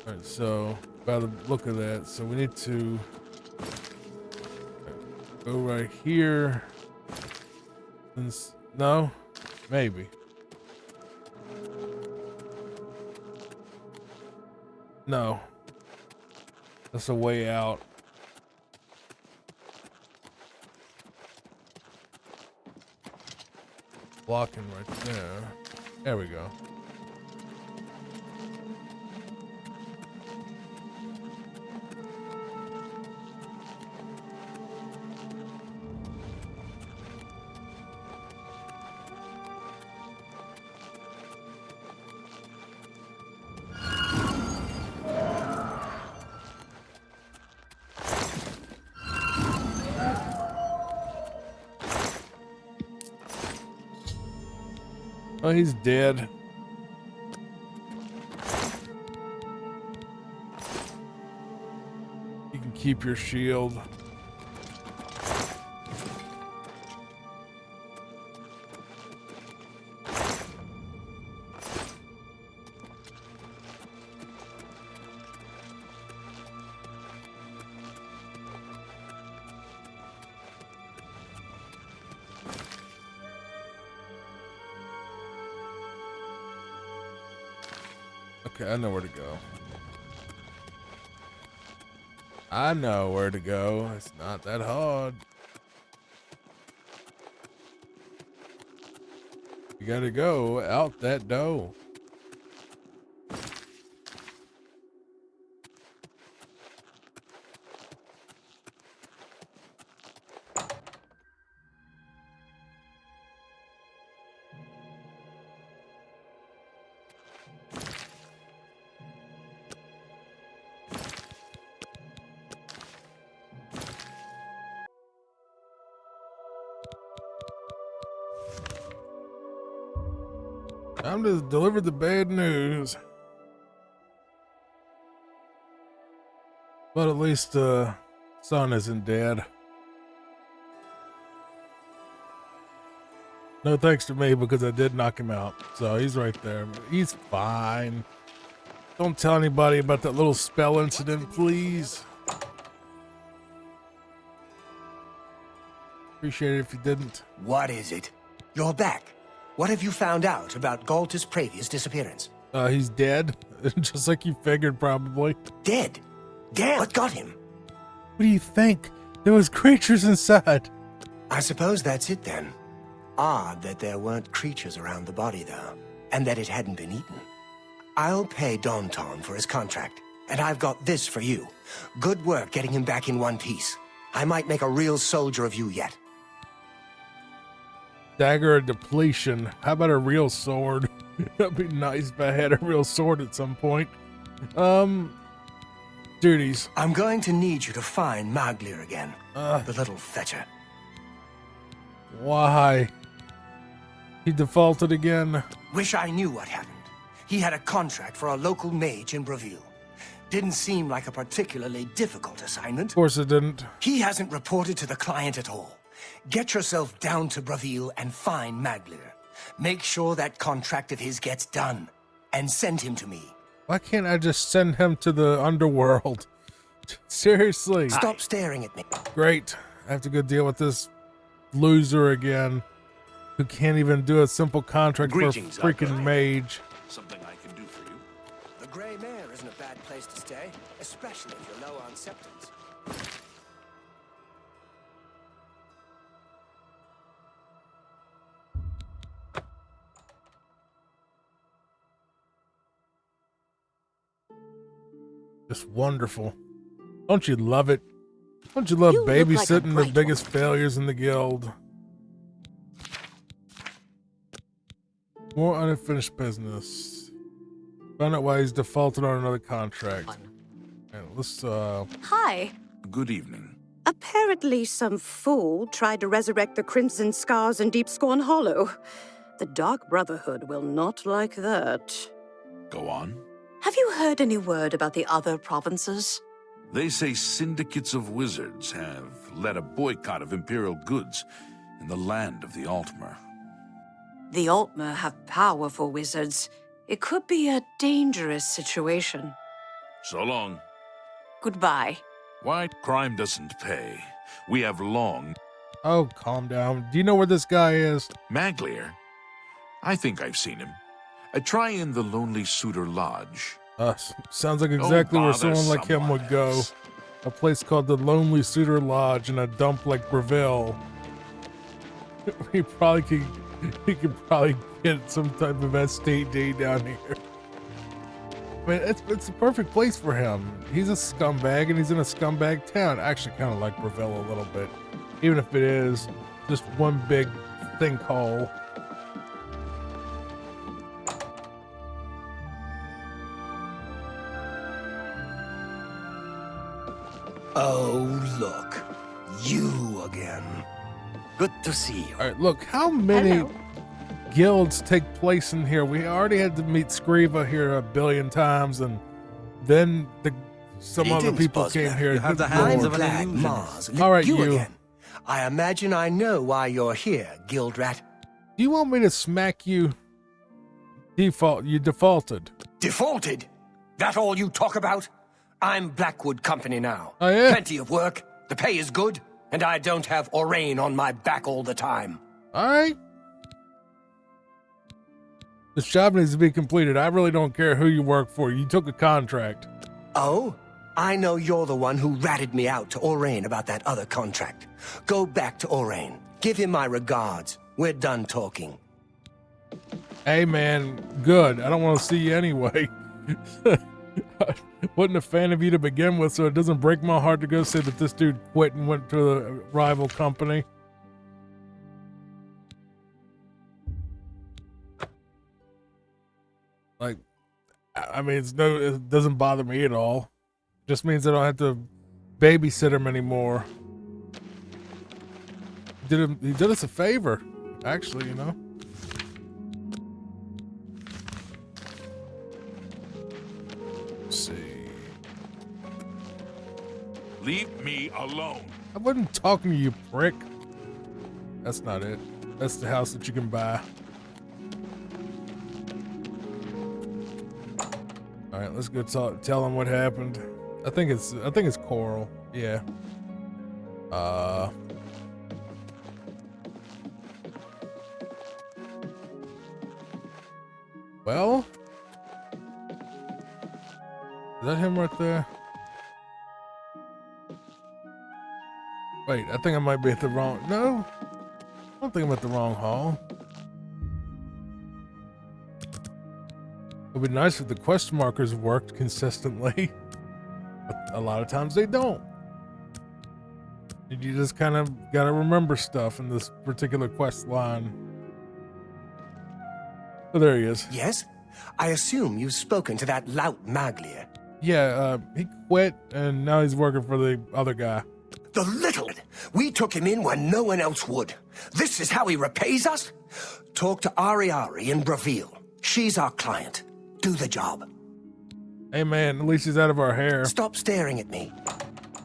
All right, so by the look of that, so we need to go right here. No, maybe. No, that's a way out. Blocking right there. There we go. Oh, he's dead. You can keep your shield. Okay, I know where to go. I know where to go. It's not that hard. You gotta go out that door. Time to deliver the bad news. But at least son isn't dead. No thanks to me because I did knock him out. So he's right there. He's fine. Don't tell anybody about that little spell incident, please. Appreciate it if you didn't.
What is it? You're back. What have you found out about Galtus Pravia's disappearance?
He's dead. Just like you figured, probably.
Dead? Damn, what got him?
What do you think? There was creatures inside.
I suppose that's it then. Odd that there weren't creatures around the body, though, and that it hadn't been eaten. I'll pay Danton for his contract, and I've got this for you. Good work getting him back in one piece. I might make a real soldier of you yet.
Dagger of depletion. How about a real sword? That'd be nice if I had a real sword at some point. Duties.
I'm going to need you to find Maglir again. The little fetcher.
Why? He defaulted again.
Wish I knew what happened. He had a contract for a local mage in Braville. Didn't seem like a particularly difficult assignment.
Of course it didn't.
He hasn't reported to the client at all. Get yourself down to Braville and find Maglir. Make sure that contract of his gets done. And send him to me.
Why can't I just send him to the underworld? Seriously.
Stop staring at me.
Great. I have to go deal with this loser again. Who can't even do a simple contract
Greetings,
for a freaking mage.
Something I can do for you.
The Grey Mare isn't a bad place to stay. Especially if you're low on septums.
Just wonderful. Don't you love it? Don't you love babysitting the biggest failures in the guild? More unfinished business. Found out why he's defaulted on another contract. And let's
Hi.
Good evening.
Apparently some fool tried to resurrect the Crimson Scars in Deep Scorn Hollow. The Dark Brotherhood will not like that.
Go on.
Have you heard any word about the other provinces?
They say syndicates of wizards have led a boycott of Imperial goods in the land of the Altmer.
The Altmer have powerful wizards. It could be a dangerous situation.
So long.
Goodbye.
Why? Crime doesn't pay. We have long...
Oh, calm down. Do you know where this guy is?
Maglir? I think I've seen him. Try in the Lonely Suitor Lodge.
Sounds like exactly where someone like him would go. A place called the Lonely Suitor Lodge in a dump like Braville. He could probably get some type of STD down here. I mean, it's a perfect place for him. He's a scumbag and he's in a scumbag town. I actually kind of like Braville a little bit. Even if it is just one big sinkhole.
Oh, look. You again. Good to see you.
All right, look, how many guilds take place in here? We already had to meet Scriva here a billion times, and then some other people came here.
You have the hands of an illusionist. Mars,
all right,
you again. I imagine I know why you're here, guild rat.
Do you want me to smack you? You defaulted.
Defaulted? That all you talk about? I'm Blackwood Company now.
Oh, yeah?
Plenty of work, the pay is good, and I don't have Orain on my back all the time.
All right. This job needs to be completed. I really don't care who you work for. You took a contract.
Oh? I know you're the one who ratted me out to Orain about that other contract. Go back to Orain. Give him my regards. We're done talking.
Hey, man. Good. I don't want to see you anyway. Wasn't a fan of you to begin with, so it doesn't break my heart to go say that this dude quit and went to a rival company. Like, I mean, it doesn't bother me at all. Just means I don't have to babysit him anymore. He did us a favor, actually, you know. Let's see.
Leave me alone.
I wasn't talking to you, prick. That's not it. That's the house that you can buy. All right, let's go tell him what happened. I think it's Coral. Yeah. Well, is that him right there? Wait, I think I might be at the wrong. No, I don't think I'm at the wrong hall. It'd be nice if the quest markers worked consistently. But a lot of times they don't. And you just kind of gotta remember stuff in this particular quest line. Oh, there he is.
Yes? I assume you've spoken to that lout Maglia.
Yeah, he quit and now he's working for the other guy.
The little! We took him in when no one else would. This is how he repays us? Talk to Ariari in Bravil. She's our client. Do the job.
Hey, man, at least he's out of our hair.
Stop staring at me.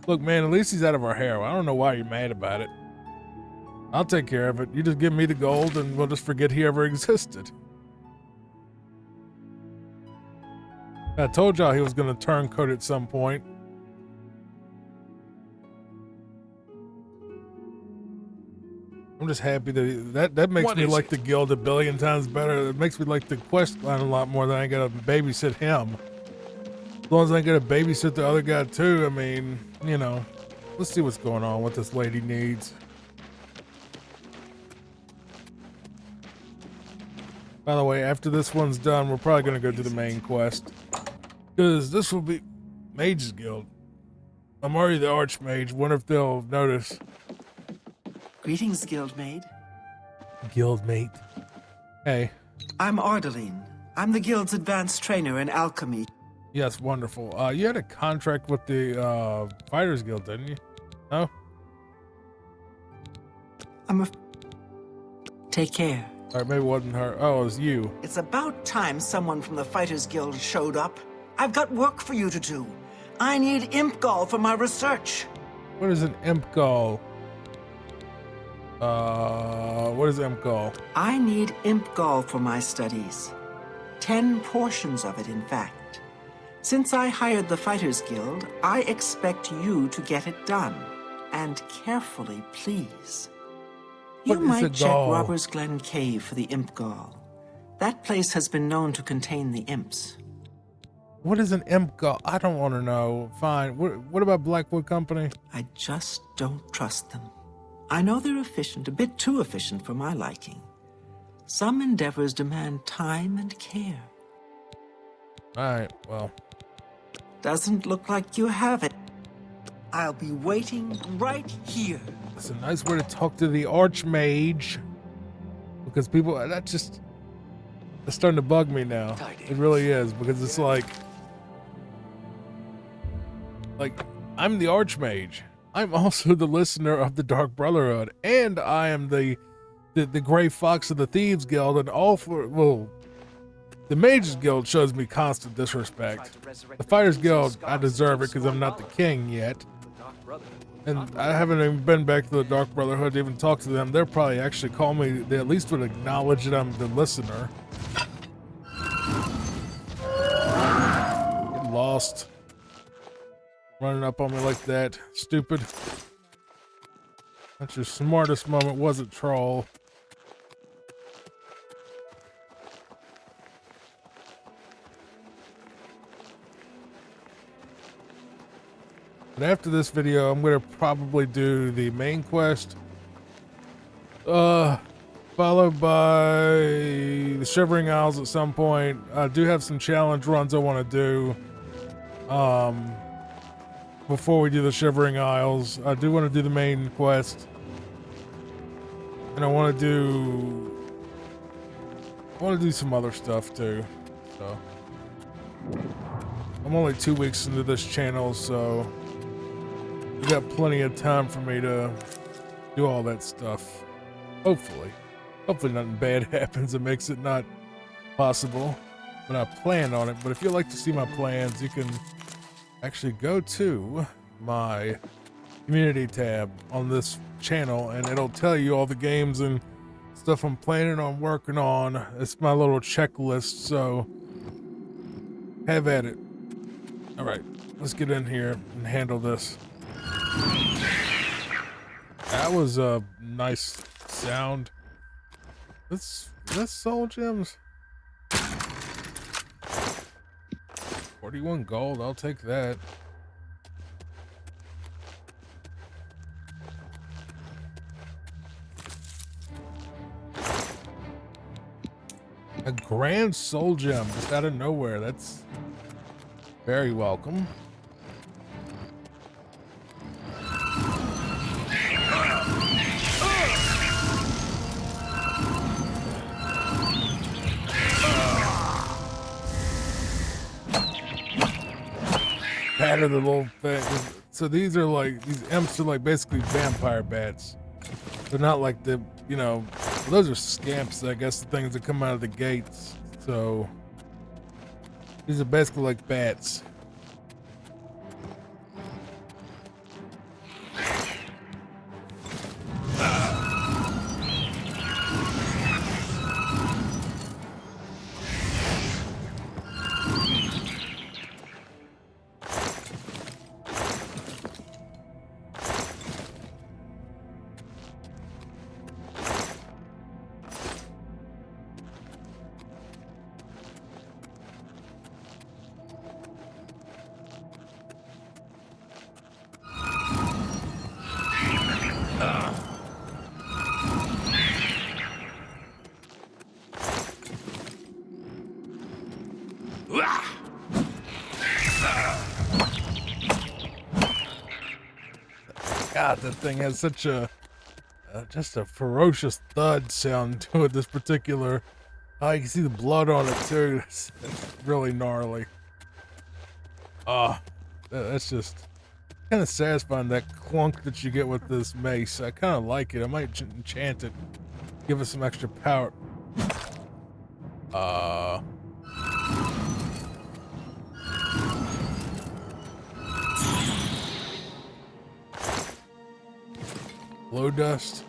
Look, man, at least he's out of our hair. I don't know why you're mad about it. I'll take care of it. You just give me the gold and we'll just forget he ever existed. I told y'all he was going to turncoat at some point. I'm just happy that makes me like the guild a billion times better. It makes me like the quest line a lot more than I gotta babysit him. As long as I gotta babysit the other guy too, I mean, you know, let's see what's going on, what this lady needs. By the way, after this one's done, we're probably gonna go to the main quest. Because this will be Mage's Guild. I'm already the Archmage. Wonder if they'll notice.
Greetings, Guildmaid.
Guildmate. Hey.
I'm Ardeline. I'm the Guild's advanced trainer in alchemy.
Yes, wonderful. You had a contract with the Fighters Guild, didn't you? No?
Take care.
All right, maybe it wasn't her. Oh, it was you.
It's about time someone from the Fighters Guild showed up. I've got work for you to do. I need imp gall for my research.
What is an imp gall? What is imp gall?
I need imp gall for my studies. 10 portions of it, in fact. Since I hired the Fighters Guild, I expect you to get it done. And carefully, please. You might check Robbers Glen Cave for the imp gall. That place has been known to contain the imps.
What is an imp gall? I don't want to know. Fine. What about Blackwood Company?
I just don't trust them. I know they're efficient, a bit too efficient for my liking. Some endeavors demand time and care.
All right, well.
Doesn't look like you have it. I'll be waiting right here.
It's a nice way to talk to the Archmage. Because people, that's starting to bug me now. It really is, because it's like, I'm the Archmage. I'm also the listener of the Dark Brotherhood, and I am the the Gray Fox of the Thieves Guild, and all for, well, the Mages Guild shows me constant disrespect. The Fighters Guild, I deserve it because I'm not the king yet. And I haven't even been back to the Dark Brotherhood to even talk to them. They're probably actually call me, they at least would acknowledge that I'm the listener. Get lost. Running up on me like that. Stupid. That's your smartest moment, was it, troll? But after this video, I'm gonna probably do the main quest, followed by the Shivering Isles at some point. I do have some challenge runs I want to do. Before we do the Shivering Isles, I do want to do the main quest, and I want to do some other stuff too. So I'm only 2 weeks into this channel, so we got plenty of time for me to do all that stuff. Hopefully nothing bad happens that makes it not possible, but I plan on it. But if you'd like to see my plans, you can actually go to my community tab on this channel, and it'll tell you all the games and stuff I'm planning on working on. It's my little checklist, so have at it. All right, let's get in here and handle this. That was a nice sound. That's soul gems. 41 gold, I'll take that. A grand soul gem just out of nowhere. That's very welcome. Batter the little thing. So these are like, these imps are like basically vampire bats. They're not like the, you know, well, those are scamps, I guess, the things that come out of the gates. So these are basically like bats. God, that thing has such a just a ferocious thud sound to it. This particular, you can see the blood on it too. It's really gnarly. That's just kind of satisfying, that clunk that you get with this mace. I kind of like it. I might enchant it, give it some extra power. Glow dust.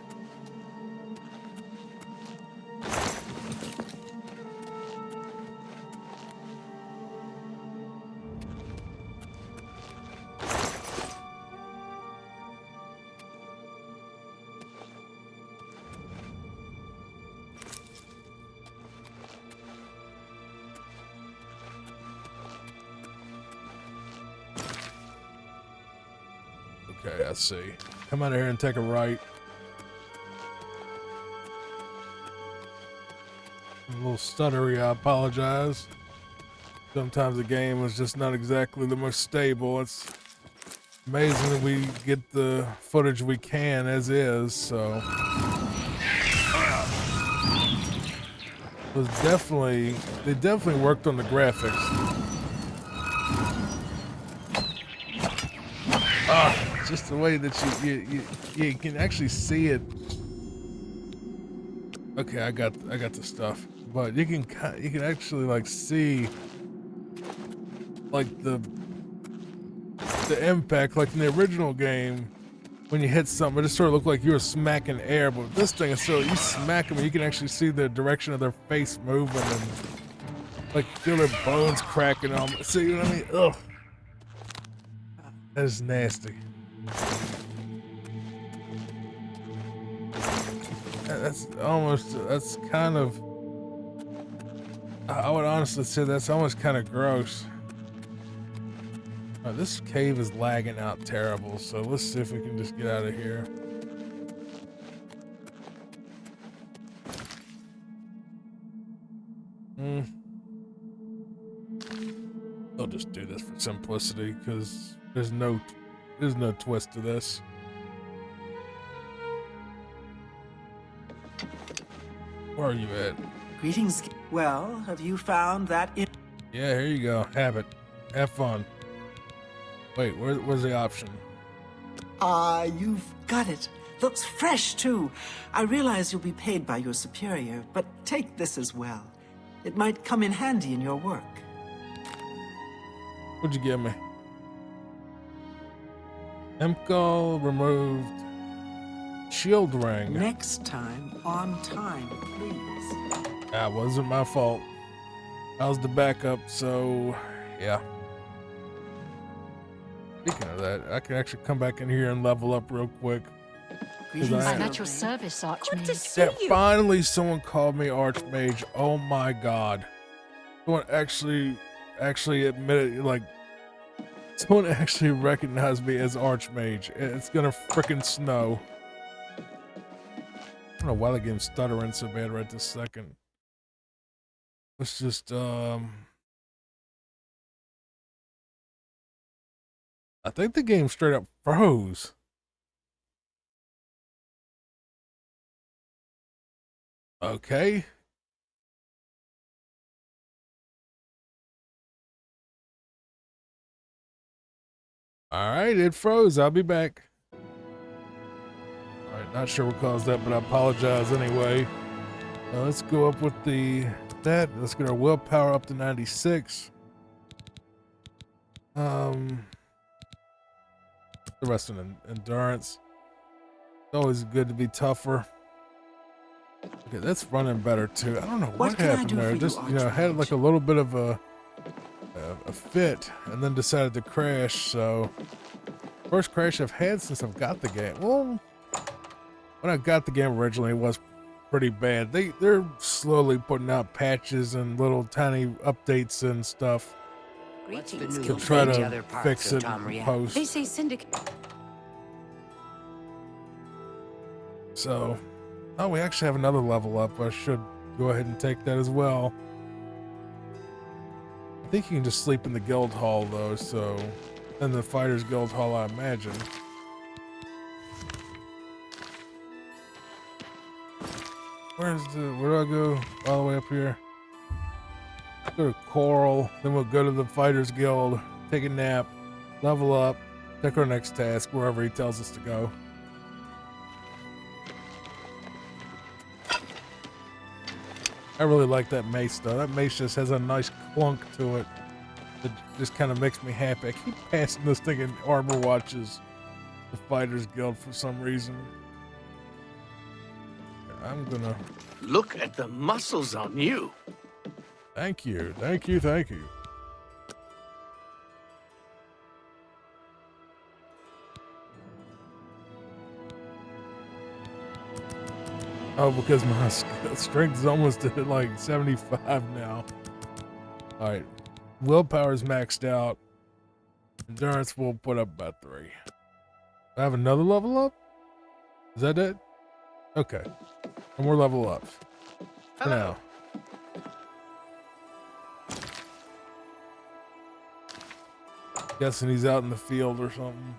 Okay, I see. Come out of here and take a right. I'm a little stuttery, I apologize. Sometimes the game is just not exactly the most stable. It's amazing that we get the footage we can as is, so. It was definitely, they definitely worked on the graphics. Just the way that you can actually see it. Okay, I got the stuff, but you can actually like see like the impact, like in the original game when you hit something, it just sort of looked like you were smacking air, but this thing is so you smack them and you can actually see the direction of their face moving and like feel their bones cracking on. See what I mean? Ugh, that is nasty. That's kind of, I would honestly say that's almost kind of gross. This cave is lagging out terrible, so let's see if we can just get out of here. I'll just do this for simplicity, because there's no twist to this. Where are you at?
Greetings. Well, have you found that?
Yeah, here you go. Have it. Have fun. Wait, where's the option?
You've got it. Looks fresh, too. I realize you'll be paid by your superior, but take this as well. It might come in handy in your work.
What'd you give me? Emcol removed. Shield ring.
Next time, on time, please.
That wasn't my fault. I was the backup, so yeah. Speaking of that, I can actually come back in here and level up real quick.
I'm at your service, Archmage.
Good to see
Yeah,
you.
finally someone called me Archmage. Oh my god. Someone actually admitted, like, someone actually recognized me as Archmage. It's gonna frickin' snow. I don't know why the game's stuttering so bad right this second. Let's just, I think the game straight up froze. Okay. All right, it froze. I'll be back. All right, not sure what caused that, but I apologize anyway. Let's go up with that. Let's get our willpower up to 96. The rest of endurance. It's always good to be tougher. Okay, that's running better too. I don't know what happened there. Just, you know, had like a little bit of a fit and then decided to crash. So first crash I've had since I've got the game. Well, when I got the game originally, it was pretty bad. They're slowly putting out patches and little tiny updates and stuff to try to fix it in post.
They say Syndicate.
So, oh, we actually have another level up. I should go ahead and take that as well. I think you can just sleep in the guild hall though, so in the fighters guild hall, I imagine. Where do I go? All the way up here. Go to Coral, then we'll go to the fighters guild, take a nap, level up, take our next task wherever he tells us to go. I really like that mace though. That mace just has a nice clunk to it. It just kind of makes me happy. I keep passing this thing in armor watches, the Fighters Guild, for some reason. I'm gonna
look at the muscles on you.
Thank you, thank you, thank you. Oh, because my strength is almost at like 75 now. All right, willpower is maxed out. Endurance will put up about 3. I have another level up? Is that it? Okay. And more level ups. For now. Guessing he's out in the field or something.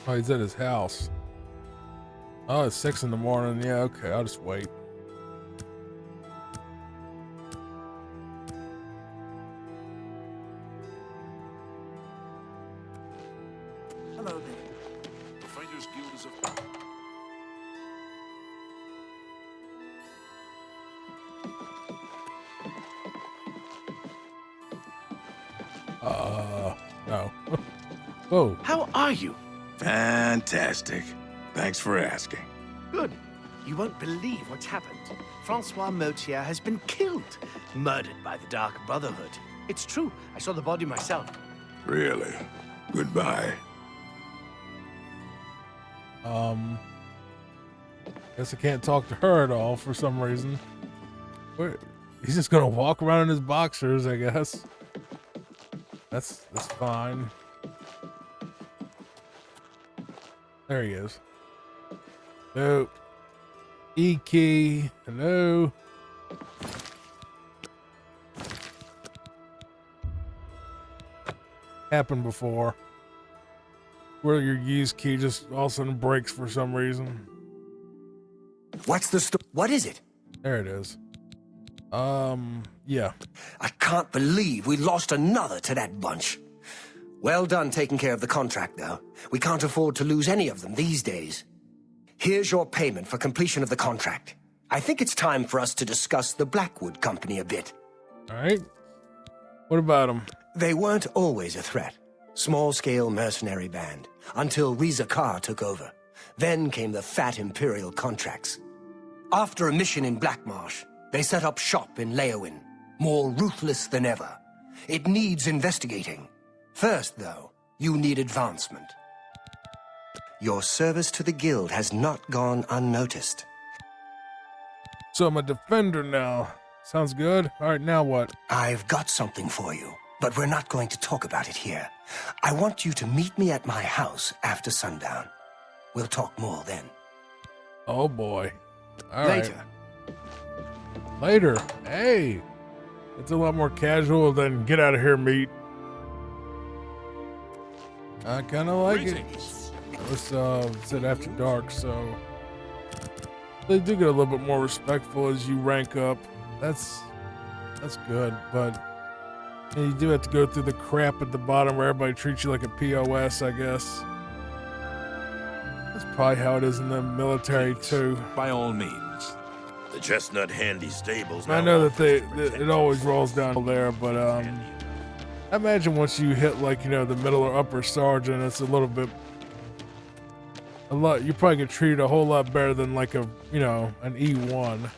Oh, he's at his house. Oh, it's 6 in the morning. Yeah, okay, I'll just wait. No. Whoa.
How are you?
Fantastic. Thanks for asking.
Good. You won't believe what's happened. Francois Motier has been killed. Murdered by the Dark Brotherhood. It's true. I saw the body myself.
Really? Goodbye.
Guess I can't talk to her at all for some reason. He's just gonna walk around in his boxers, I guess. That's fine. There he is. Nope. E key. Hello. Happened before. Where your use key just all of a sudden breaks for some reason.
What's the what is it?
There it is. Yeah.
I can't believe we lost another to that bunch. Well done taking care of the contract, though. We can't afford to lose any of them these days. Here's your payment for completion of the contract. I think it's time for us to discuss the Blackwood Company a bit.
All right. What about them?
They weren't always a threat. Small-scale mercenary band, until Reza Carr took over. Then came the fat Imperial contracts. After a mission in Blackmarsh, they set up shop in Leowin, more ruthless than ever. It needs investigating. First, though, you need advancement. Your service to the Guild has not gone unnoticed.
So I'm a defender now. Sounds good. All right, now what?
I've got something for you, but we're not going to talk about it here. I want you to meet me at my house after sundown. We'll talk more then.
Oh boy. All
Later.
Right. Later. Hey. It's a lot more casual than get out of here, meat. I kind of like it. It's said after dark, so they do get a little bit more respectful as you rank up. That's good, but you do have to go through the crap at the bottom where everybody treats you like a POS, I guess. That's probably how it is in the military too.
By all means. The Chestnut Handy Stables.
I know that it always rolls down there, but I imagine once you hit like the middle or upper sergeant, it's a little bit. You probably get treated a whole lot better than like an E1.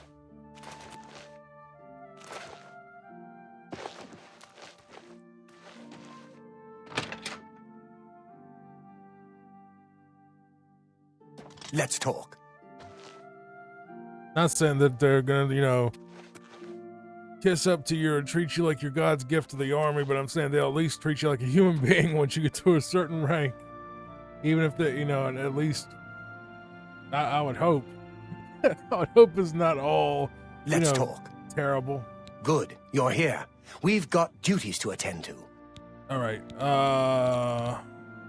Let's talk.
Not saying that they're gonna, kiss up to you or treat you like you're God's gift to the army, but I'm saying they'll at least treat you like a human being once you get to a certain rank. Even if they, at least, I would hope. I would hope it's not all,
Let's talk.
Terrible.
Good, you're here. We've got duties to attend to.
All right.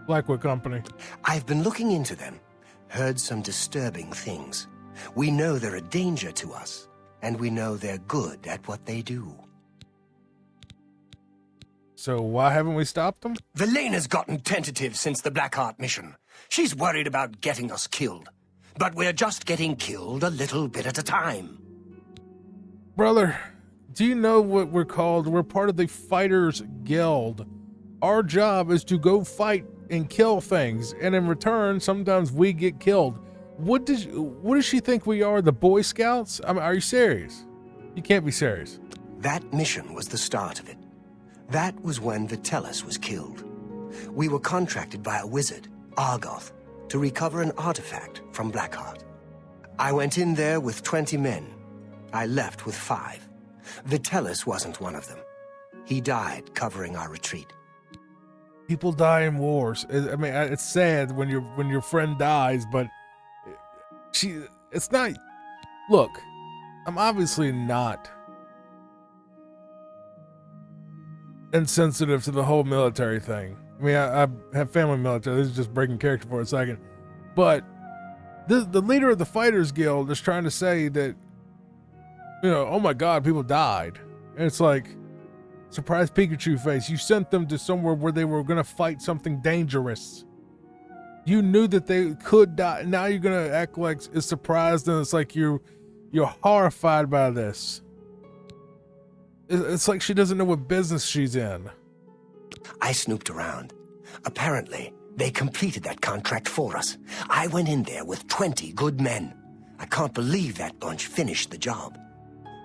Blackwood Company.
I've been looking into them. Heard some disturbing things. We know they're a danger to us, and we know they're good at what they do.
So why haven't we stopped them?
Velena's gotten tentative since the Blackheart mission. She's worried about getting us killed. But we're just getting killed a little bit at a time.
Brother, do you know what we're called? We're part of the Fighters Guild. Our job is to go fight and kill things, and in return, sometimes we get killed. What does she think we are, the Boy Scouts? I mean, are you serious? You can't be serious.
That mission was the start of it. That was when Vitelis was killed. We were contracted by a wizard, Argoth, to recover an artifact from Blackheart. I went in there with 20 men. I left with 5. Vitelis wasn't one of them. He died covering our retreat.
People die in wars. I mean, it's sad when your friend dies, but it's not. Look, I'm obviously not insensitive to the whole military thing. I mean, I have family military. This is just breaking character for a second, but the leader of the Fighters Guild is trying to say that, oh my God, people died, and it's like, surprise Pikachu face. You sent them to somewhere where they were gonna fight something dangerous. You knew that they could die. Now you're gonna act like it's surprised, and it's like you're horrified by this. It's like she doesn't know what business she's in.
I snooped around. Apparently, they completed that contract for us. I went in there with 20 good men. I can't believe that bunch finished the job.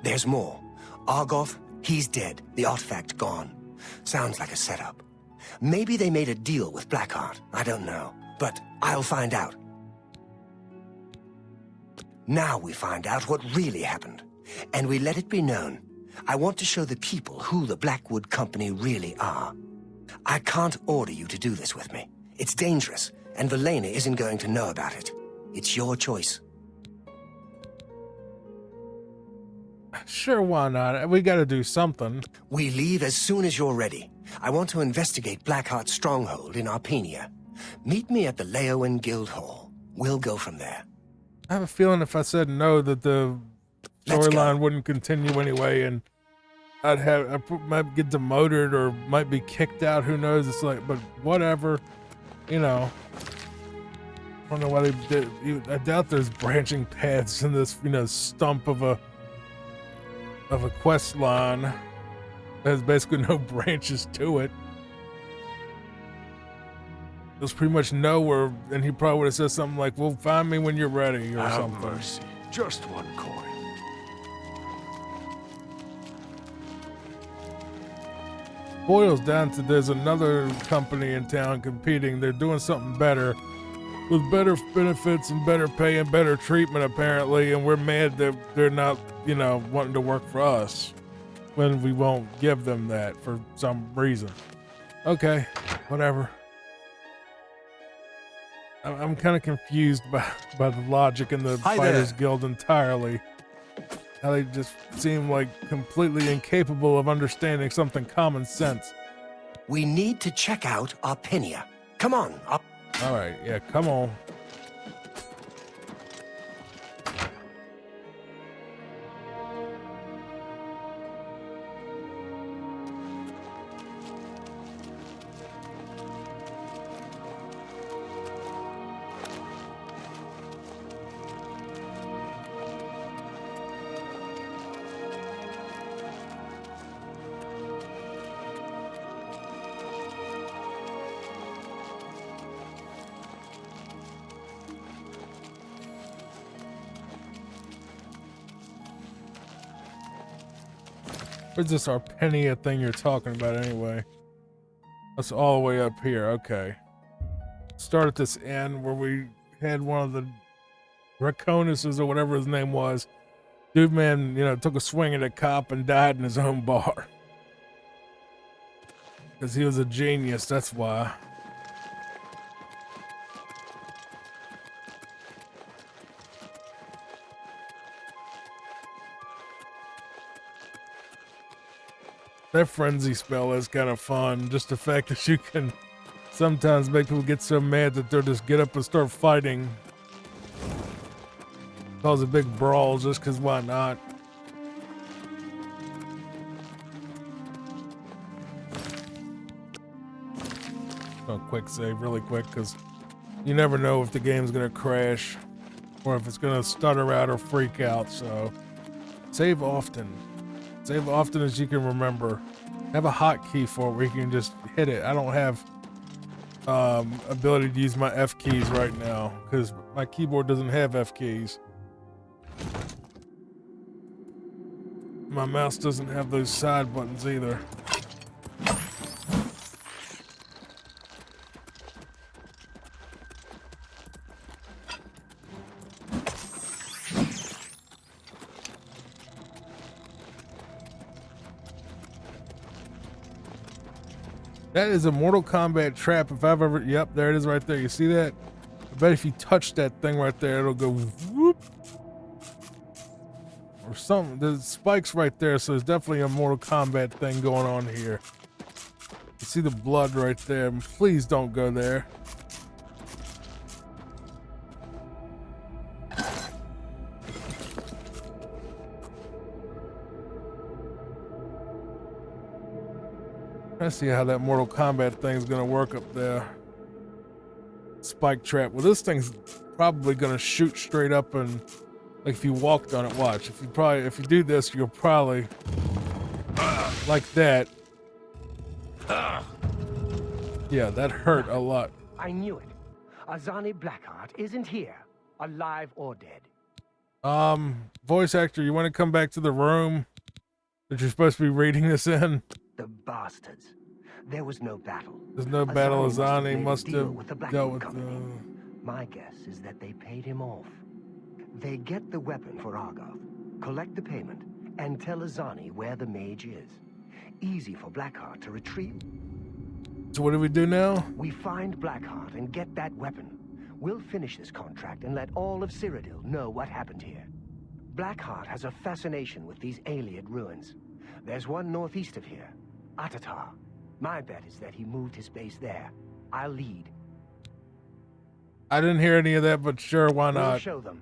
There's more. Argoff, he's dead. The artifact gone. Sounds like a setup. Maybe they made a deal with Blackheart. I don't know. But I'll find out. Now we find out what really happened. And we let it be known. I want to show the people who the Blackwood Company really are. I can't order you to do this with me. It's dangerous, and Velena isn't going to know about it. It's your choice.
Sure, why not? We gotta do something.
We leave as soon as you're ready. I want to investigate Blackheart's stronghold in Arpenia. Meet me at the Leowen Guild Hall. We'll go from there.
I have a feeling if I said no that the storyline wouldn't continue anyway, and I might get demoted or might be kicked out. Who knows? It's like, but whatever, you know. I don't know why they did. I doubt there's branching paths in this, stump of a quest line. There's basically no branches to it. There's pretty much nowhere, and he probably would have said something like, "Well, find me when you're ready," or something.
Mercy. Just one coin.
Boils down to there's another company in town competing. They're doing something better with better benefits and better pay and better treatment apparently, and we're mad that they're not, wanting to work for us when we won't give them that for some reason. Okay, whatever. I'm kind of confused by the logic in the Fighters Guild entirely. How they just seem like completely incapable of understanding something common sense.
We need to check out Arpenia. Come on.
All right, yeah, come on. Where's this Arpenia thing you're talking about anyway? That's all the way up here. Okay. Start at this end where we had one of the Draconuses or whatever his name was. Dude, man, took a swing at a cop and died in his own bar. Because he was a genius, that's why. That frenzy spell is kind of fun. Just the fact that you can sometimes make people get so mad that they'll just get up and start fighting. Cause a big brawl just because why not? Oh, quick save really quick because you never know if the game's going to crash or if it's going to stutter out or freak out. So save often. Save often as you can remember. Have a hotkey for it where you can just hit it. I don't have ability to use my F keys right now because my keyboard doesn't have F keys. My mouse doesn't have those side buttons either. That is a Mortal Kombat trap if I've ever... Yep, there it is right there. You see that? I bet if you touch that thing right there, it'll go whoop. Or something. There's spikes right there, so there's definitely a Mortal Kombat thing going on here. You see the blood right there. Please don't go there. Let's see how that Mortal Kombat thing's gonna work up there. Spike trap. Well, this thing's probably gonna shoot straight up and like if you walked on it. Watch. If you do this, you'll probably like that. Yeah, that hurt a lot.
I knew it. Azani Blackheart isn't here, alive or dead.
Voice actor, you want to come back to the room that you're supposed to be reading this in?
The bastards. There was no battle.
There's no battle. Azani
must
must
have
have
with the
dealt with
Company. My guess is that they paid him off. They get the weapon for Argoth, collect the payment, and tell Azani where the mage is. Easy for Blackheart to retrieve.
So what do we do now?
We find Blackheart and get that weapon. We'll finish this contract and let all of Cyrodiil know what happened here. Blackheart has a fascination with these Ayleid ruins. There's one northeast of here, Atatar. My bet is that he moved his base there. I'll lead.
I didn't hear any of that, but sure, why
We'll
not?
show them.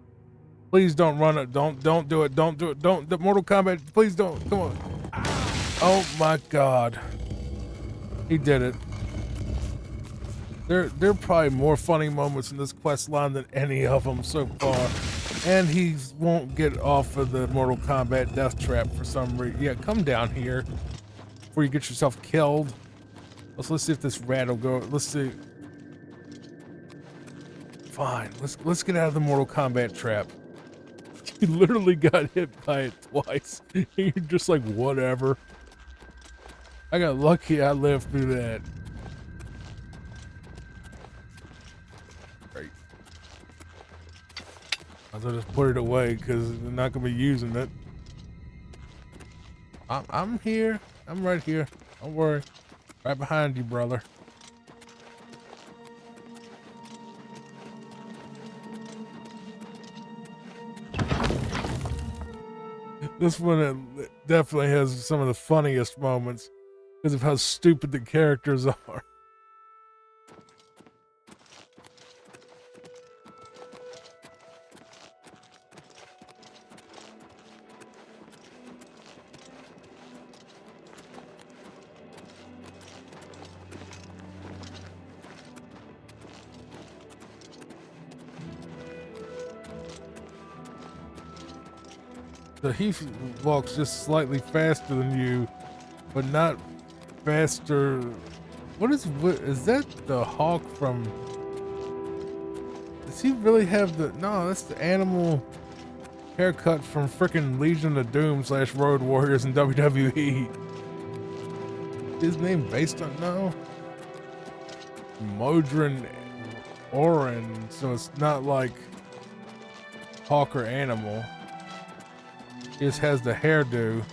Please don't run it. Don't do it. Don't do it. Don't. The Mortal Kombat. Please don't. Come on. Oh my God. He did it. There are probably more funny moments in this quest line than any of them so far. And he won't get off of the Mortal Kombat death trap for some reason. Yeah, come down here before you get yourself killed. Let's see if this rat will go. Let's see. Fine. Let's get out of the Mortal Kombat trap. You literally got hit by it twice. You're just like, whatever. I got lucky I lived through that. Great. I was gonna just put it away because they're not gonna be using it. I'm here. I'm right here. Don't worry. Right behind you, brother. This one definitely has some of the funniest moments because of how stupid the characters are. So he walks just slightly faster than you, but not faster. What is that the Hawk from? Does he really have the? No, that's the animal haircut from frickin' Legion of Doom / Road Warriors in WWE. His name based on no? Modron Oren, so it's not like Hawk or Animal. Just has the hairdo.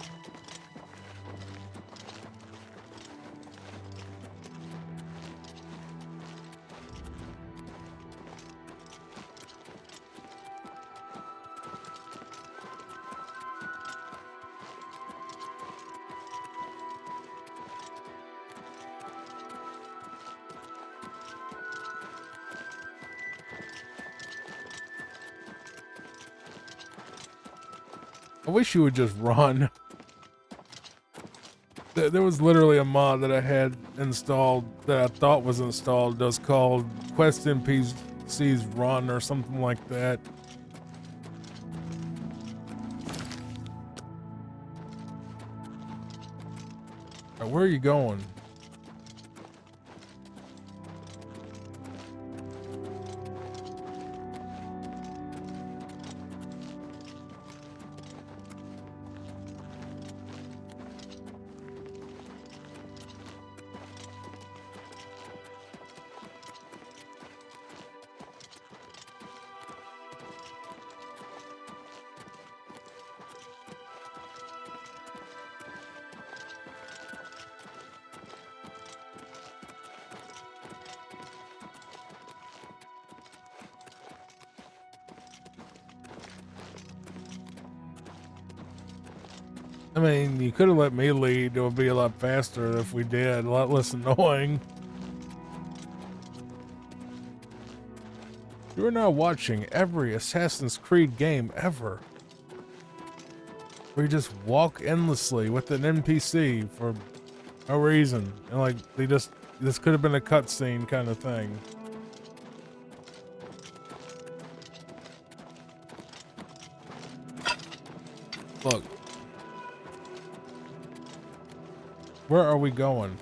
I wish you would just run. There was literally a mod that I had installed that I thought was installed that's called Quest NPCs Run or something like that. Now, where are you going? I mean, you could have let me lead. It would be a lot faster if we did. A lot less annoying. You are now watching every Assassin's Creed game ever. Where you just walk endlessly with an NPC for no reason. And like, this could have been a cutscene kind of thing. Look. Where are we going?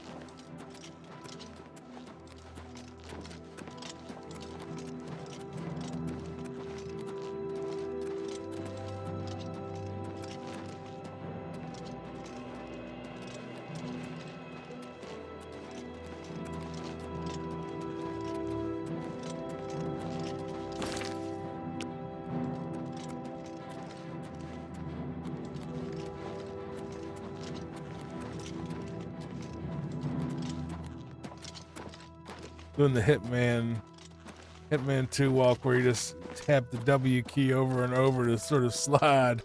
doing the Hitman 2 walk where you just tap the W key over and over to sort of slide.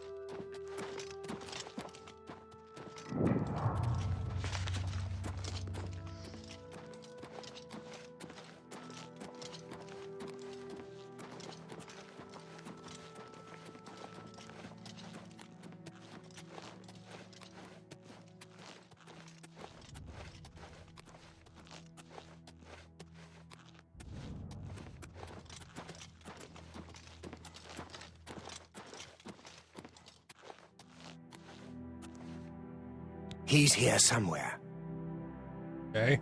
He's here somewhere.
Okay.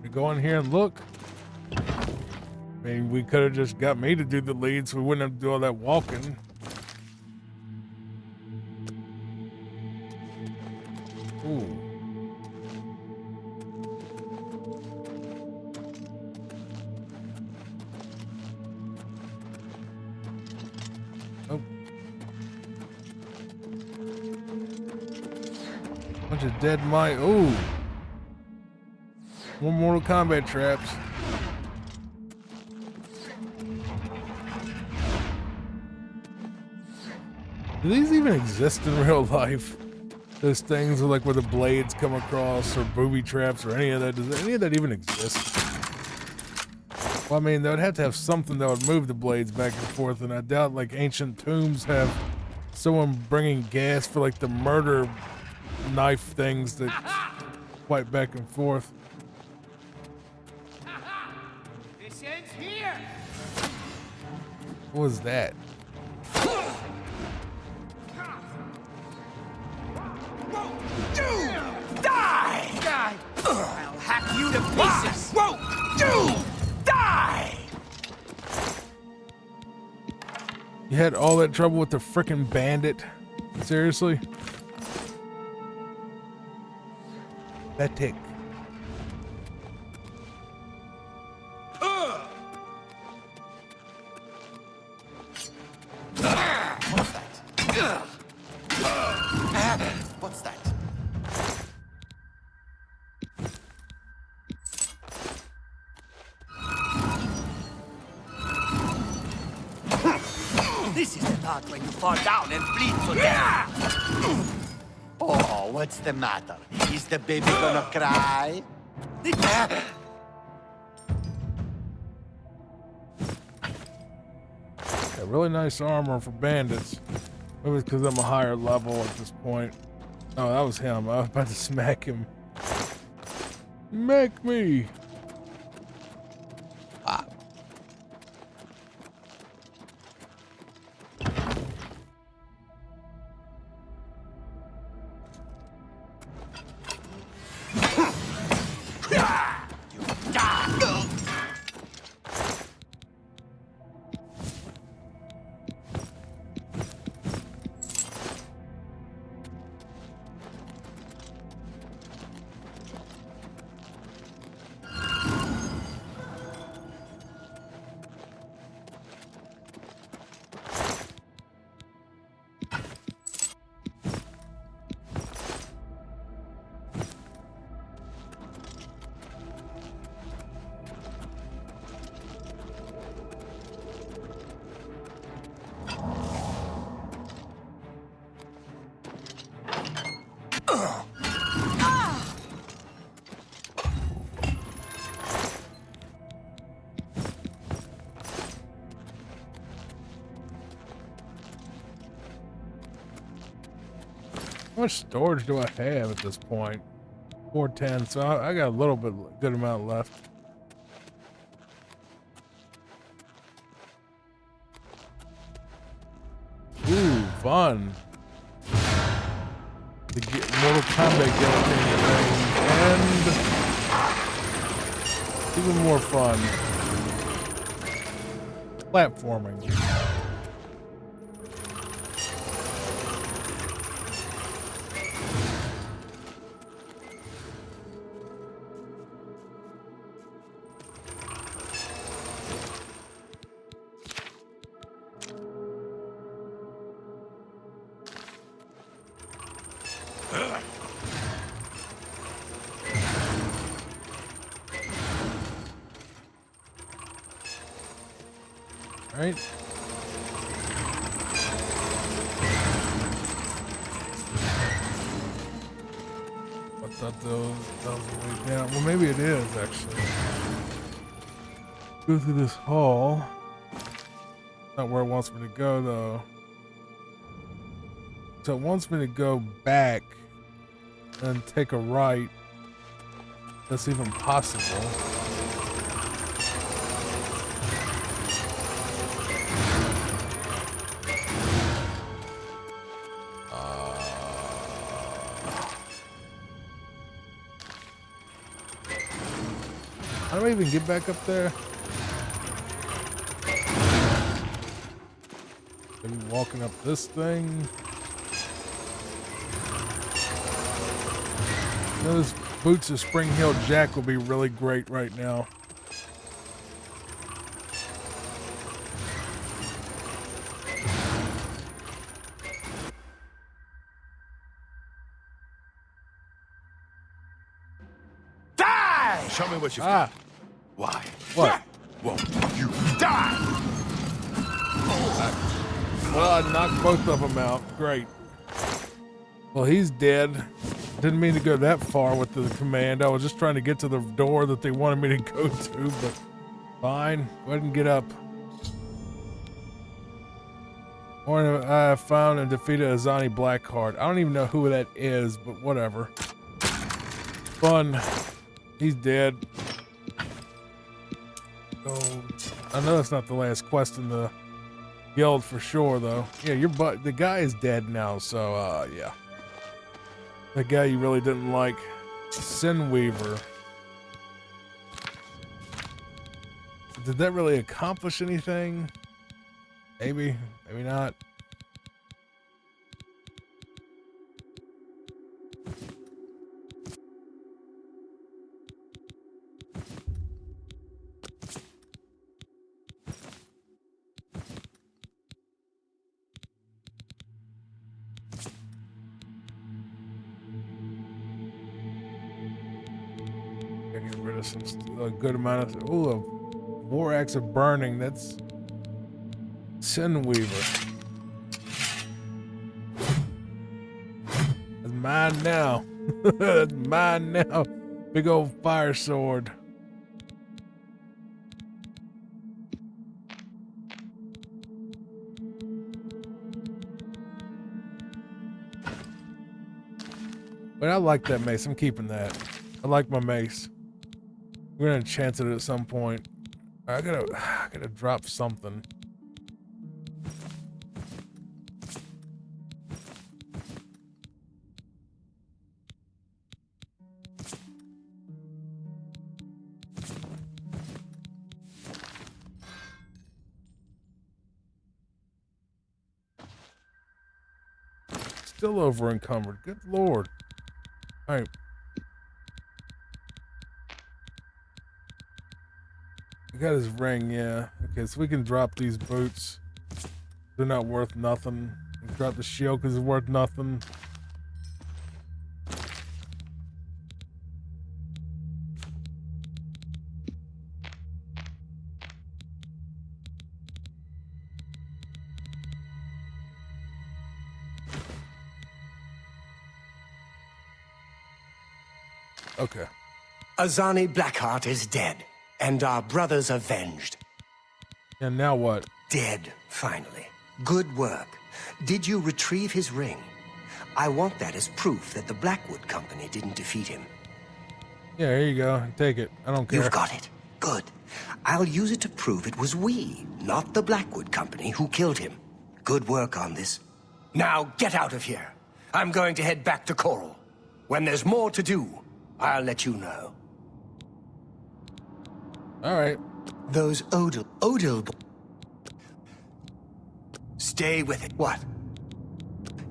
We go in here and look. I mean, we could have just got me to do the lead so we wouldn't have to do all that walking. Ooh. Bunch of dead mice. Ooh. More Mortal Kombat traps. Do these even exist in real life? Those things are like where the blades come across, or booby traps, or any of that. Does any of that even exist? Well, I mean, they would have to have something that would move the blades back and forth, and I doubt like ancient tombs have someone bringing gas for like the murder knife things that fight back and forth.
This ends here.
What was that?
Die! I'll hack you to pieces. Die!
You had all that trouble with the frickin' bandit? Seriously? Pathetic.
What's that?
This is the part when you fall down and bleed to death. Oh, what's the matter? Is the baby gonna cry?
Yeah, really nice armor for bandits. Maybe it's because I'm a higher level at this point. Oh, that was him. I was about to smack him. Smack me! Ah. How much storage do I have at this point? 410, so I got a little bit, good amount left. Ooh, fun. The Mortal Kombat guillotine thing, and even more fun. Platforming. right? I thought that was the way down. Well, maybe it is, actually. Go through this hall. Not where it wants me to go, though. So it wants me to go back and take a right. That's even possible. How do I even get back up there? Maybe walking up this thing. You know, this Boots of Spring Hill Jack will be really great right now.
Die!
Show me what you've
Ah.
got. Why?
What?
Won't you die?
Well, I knocked both of them out. Great. Well, he's dead. Didn't mean to go that far with the command. I was just trying to get to the door that they wanted me to go to, but fine. Go ahead and get up. Or I found and defeated Azani Blackheart. I don't even know who that is, but whatever. Fun. He's dead. So, I know that's not the last quest in the guild for sure, though. Yeah, the guy is dead now, so, yeah. The guy you really didn't like. Sinweaver. Did that really accomplish anything? Maybe, maybe not. Get rid of a good amount of. Ooh, a War Axe of Burning. That's Sinweaver. That's mine now. That's mine now. Big old fire sword. But I like that mace. I'm keeping that. I like my mace. We're gonna chance it at some point. I gotta drop something. Still over encumbered. Good lord. All right. I got his ring, yeah. Okay, so we can drop these boots. They're not worth nothing. We can drop the shield because it's worth nothing. Okay.
Azani Blackheart is dead, and our brothers avenged.
And now what?
Dead, finally. Good work. Did you retrieve his ring? I want that as proof that the Blackwood Company didn't defeat him.
Yeah, here you go. Take it. I don't care.
You've got it. Good. I'll use it to prove it was we, not the Blackwood Company, who killed him. Good work on this. Now get out of here. I'm going to head back to Coral. When there's more to do, I'll let you know.
All right.
Those Odil. Stay with it. What?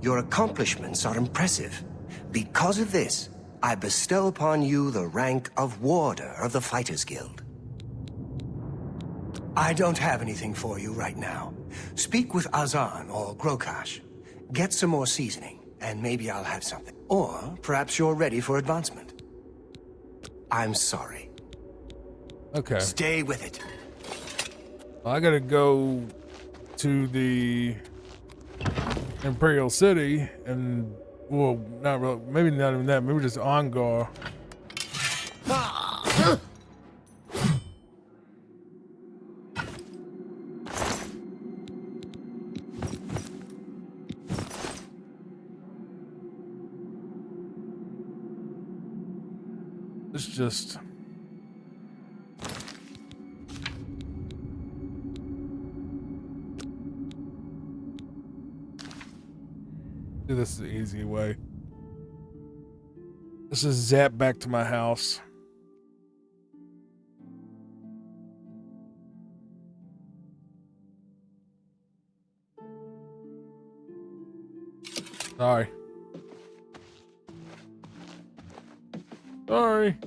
Your accomplishments are impressive. Because of this, I bestow upon you the rank of Warder of the Fighters Guild. I don't have anything for you right now. Speak with Azan or Grokash. Get some more seasoning, and maybe I'll have something. Or perhaps you're ready for advancement. I'm sorry.
Okay.
Stay with it.
Well, I gotta go to the Imperial City, and well, not really, maybe not even that, maybe just Ongar. It's just do this the easy way. Let's just zap back to my house. Sorry. Sorry.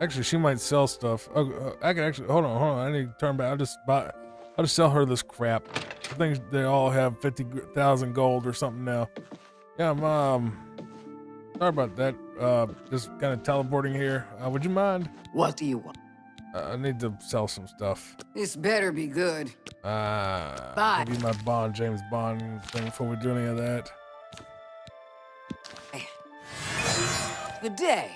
Actually, she might sell stuff. Oh, I can actually hold on. I need to turn back. I'll just sell her this crap. I think they all have 50,000 gold or something now. Yeah, I'm sorry about that. Just kind of teleporting here. Would you mind?
What do you want?
I need to sell some stuff.
This better be good.
Bye. Give you my Bond, James Bond thing before we do any of that.
Good day.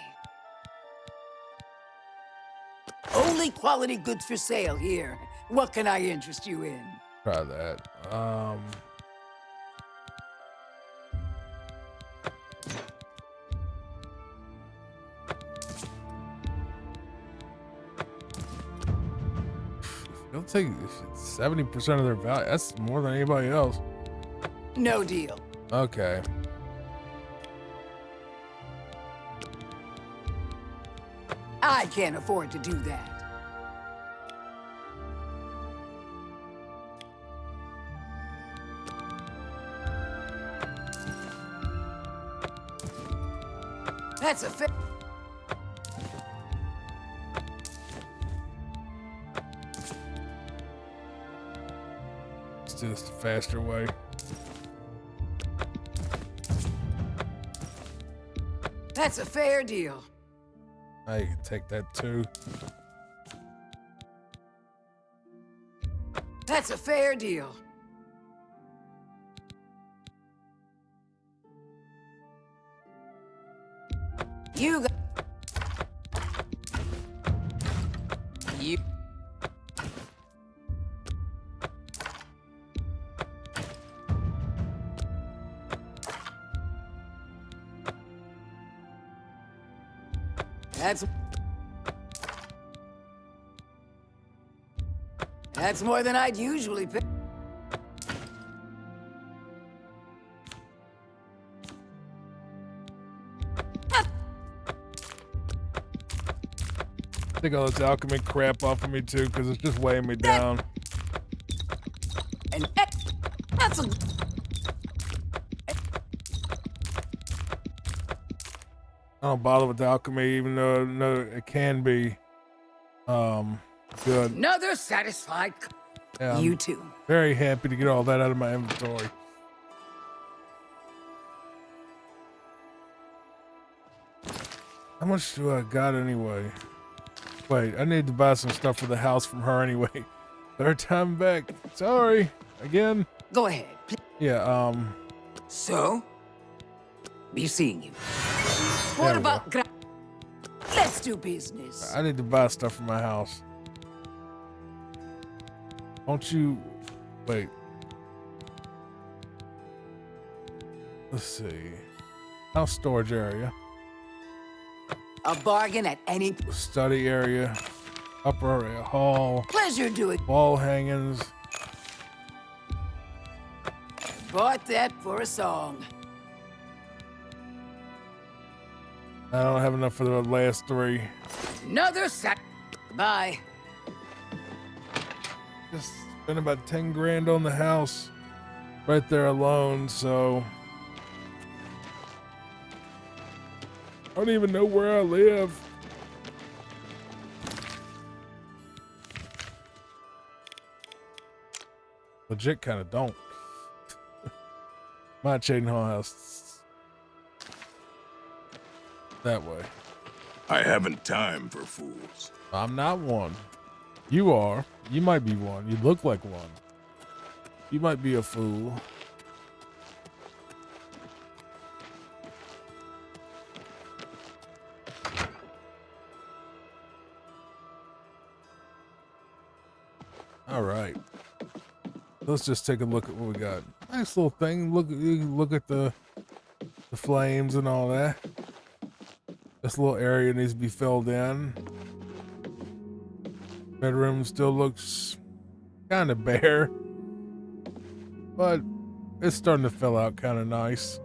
Only quality goods for sale here. What can I interest you in?
Try that. They'll take 70% of their value. That's more than anybody else.
No deal.
Okay.
I can't afford to do that. That's a fair.
Let's do this the faster way.
That's a fair deal.
Now you can take that too.
That's a fair deal. You got... You... That's more than I'd usually pay.
Take all this alchemy crap off of me too, because it's just weighing me down.
And that's a...
I don't bother with the alchemy, even though I know it can be good.
Another satisfied...
Yeah,
you
I'm
too.
Very happy to get all that out of my inventory. How much do I got anyway? Wait, I need to buy some stuff for the house from her anyway. Third time back. Sorry. Again.
Go ahead.
Yeah,
So? Be seeing you. What about... Let's do business.
I need to buy stuff for my house. Don't you... Wait. Let's see. House storage area.
A bargain at any...
Study area. Upper area. Hall.
Pleasure doing.
Wall hangings.
Bought that for a song.
I don't have enough for the last three.
Another sack. Bye.
Just spent about 10 grand on the house right there alone, so I don't even know where I live. Legit kind of don't. My Chaden Hall house. That way.
I haven't time for fools.
I'm not one. You are. You might be one. You look like one. You might be a fool. All right. Let's just take a look at what we got. Nice little thing. Look at the flames and all that. This little area needs to be filled in. Bedroom still looks kind of bare, but it's starting to fill out kind of nice.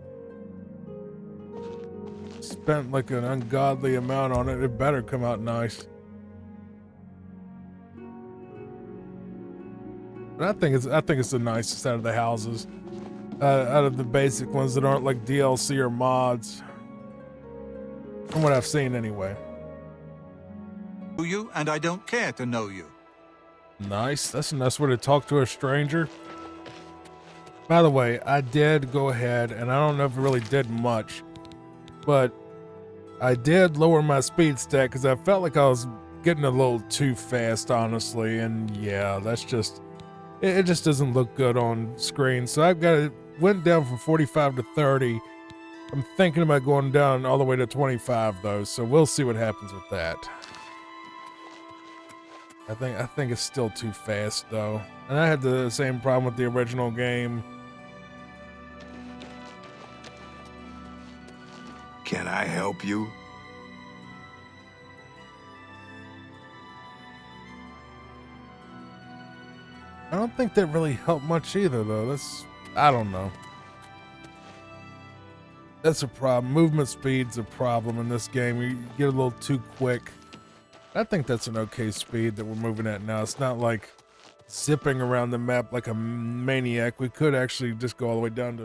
Spent like an ungodly amount on it. It better come out nice. But I think it's the nicest out of the houses, out of the basic ones that aren't like DLC or mods, from what I've seen anyway.
Know you, and I don't care to know you.
Nice. That's a nice way to talk to a stranger. By the way, I did go ahead, and I don't know if it really did much, but I did lower my speed stat because I felt like I was getting a little too fast, honestly. And yeah, that's just, it just doesn't look good on screen. So I've got it, went down from 45 to 30. I'm thinking about going down all the way to 25 though, so we'll see what happens with that. I think it's still too fast though. And I had the same problem with the original game.
Can I help you?
I don't think that really helped much either though. I don't know. That's a problem. Movement speed's a problem in this game. You get a little too quick. I think that's an okay speed that we're moving at now. It's not like zipping around the map like a maniac. We could actually just go all the way down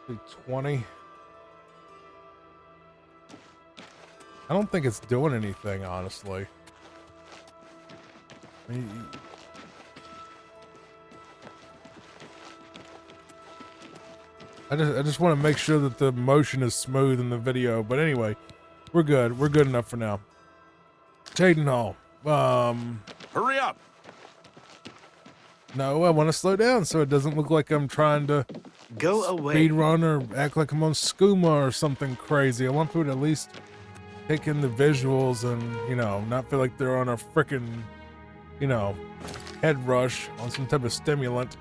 to 20. I don't think it's doing anything, honestly. I just want to make sure that the motion is smooth in the video. But anyway, we're good. We're good enough for now. Cheydinhall.
Hurry up.
No, I want to slow down so it doesn't look like I'm trying to
go away,
speed run, or act like I'm on skooma or something crazy. I want people to at least take in the visuals and, you know, not feel like they're on a frickin', you know, head rush on some type of stimulant.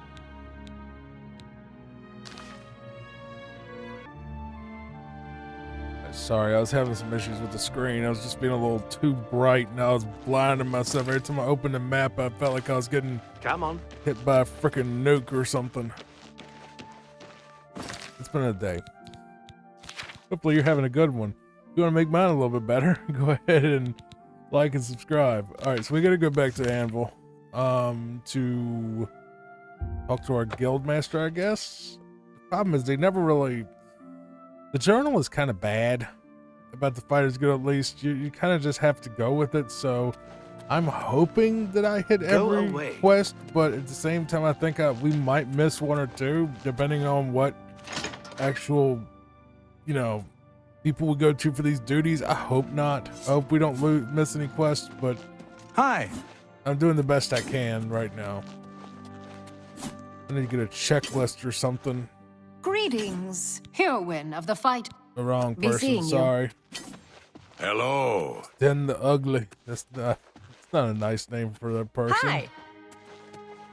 Sorry, I was having some issues with the screen. I was just being a little too bright, and I was blinding myself. Every time I opened the map, I felt like I was getting hit by a freaking nuke or something. It's been a day. Hopefully you're having a good one. If you want to make mine a little bit better, go ahead and like and subscribe. All right, so we got to go back to Anvil to talk to our guild master, I guess. The problem is they never really... The journal is kind of bad about the Fighters Guild, at least. You kind of just have to go with it, so I'm hoping that I hit every quest, but at the same time, I think we might miss one or two, depending on what actual, you know, people we go to for these duties. I hope not. I hope we don't miss any quests, but...
Hi!
I'm doing the best I can right now. I need to get a checklist or something.
Greetings, heroine of the fight.
The wrong person, sorry.
Hello.
Den the Ugly. It's not a nice name for that person.
Hi.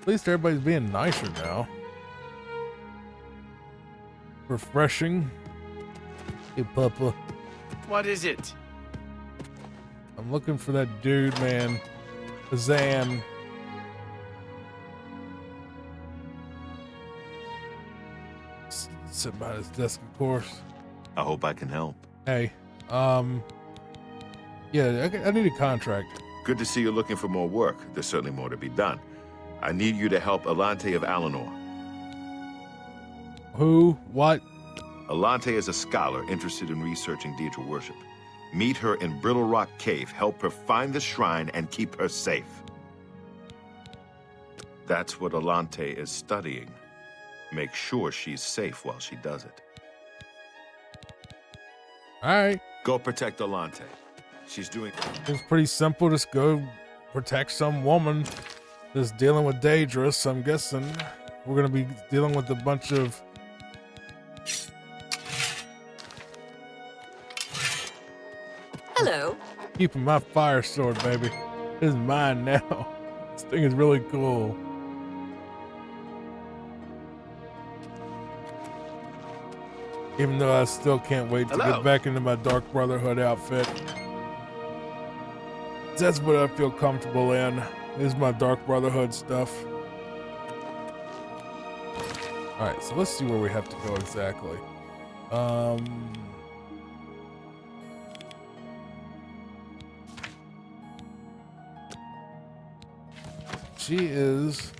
At least everybody's being nicer now. Refreshing. Hey, Papa.
What is it?
I'm looking for that dude, man. Zan. Sitting behind his desk, of course.
I hope I can help.
Hey, yeah, I need a contract.
Good to see you're looking for more work. There's certainly more to be done. I need you to help Alante of Alinor.
Who? What?
Alante is a scholar interested in researching Daedra worship. Meet her in Brittle Rock Cave, help her find the shrine, and keep her safe. That's what Alante is studying. Make sure she's safe while she does it.
All right.
Go protect Alante. She's doing...
It's pretty simple. Just go protect some woman that's dealing with Daedrus. I'm guessing we're gonna be dealing with a bunch of
Hello.
keeping my fire sword, baby. It's mine now. This thing is really cool. Even though I still can't wait to get back into my Dark Brotherhood outfit. That's what I feel comfortable in, is my Dark Brotherhood stuff. Alright, so let's see where we have to go exactly. She is...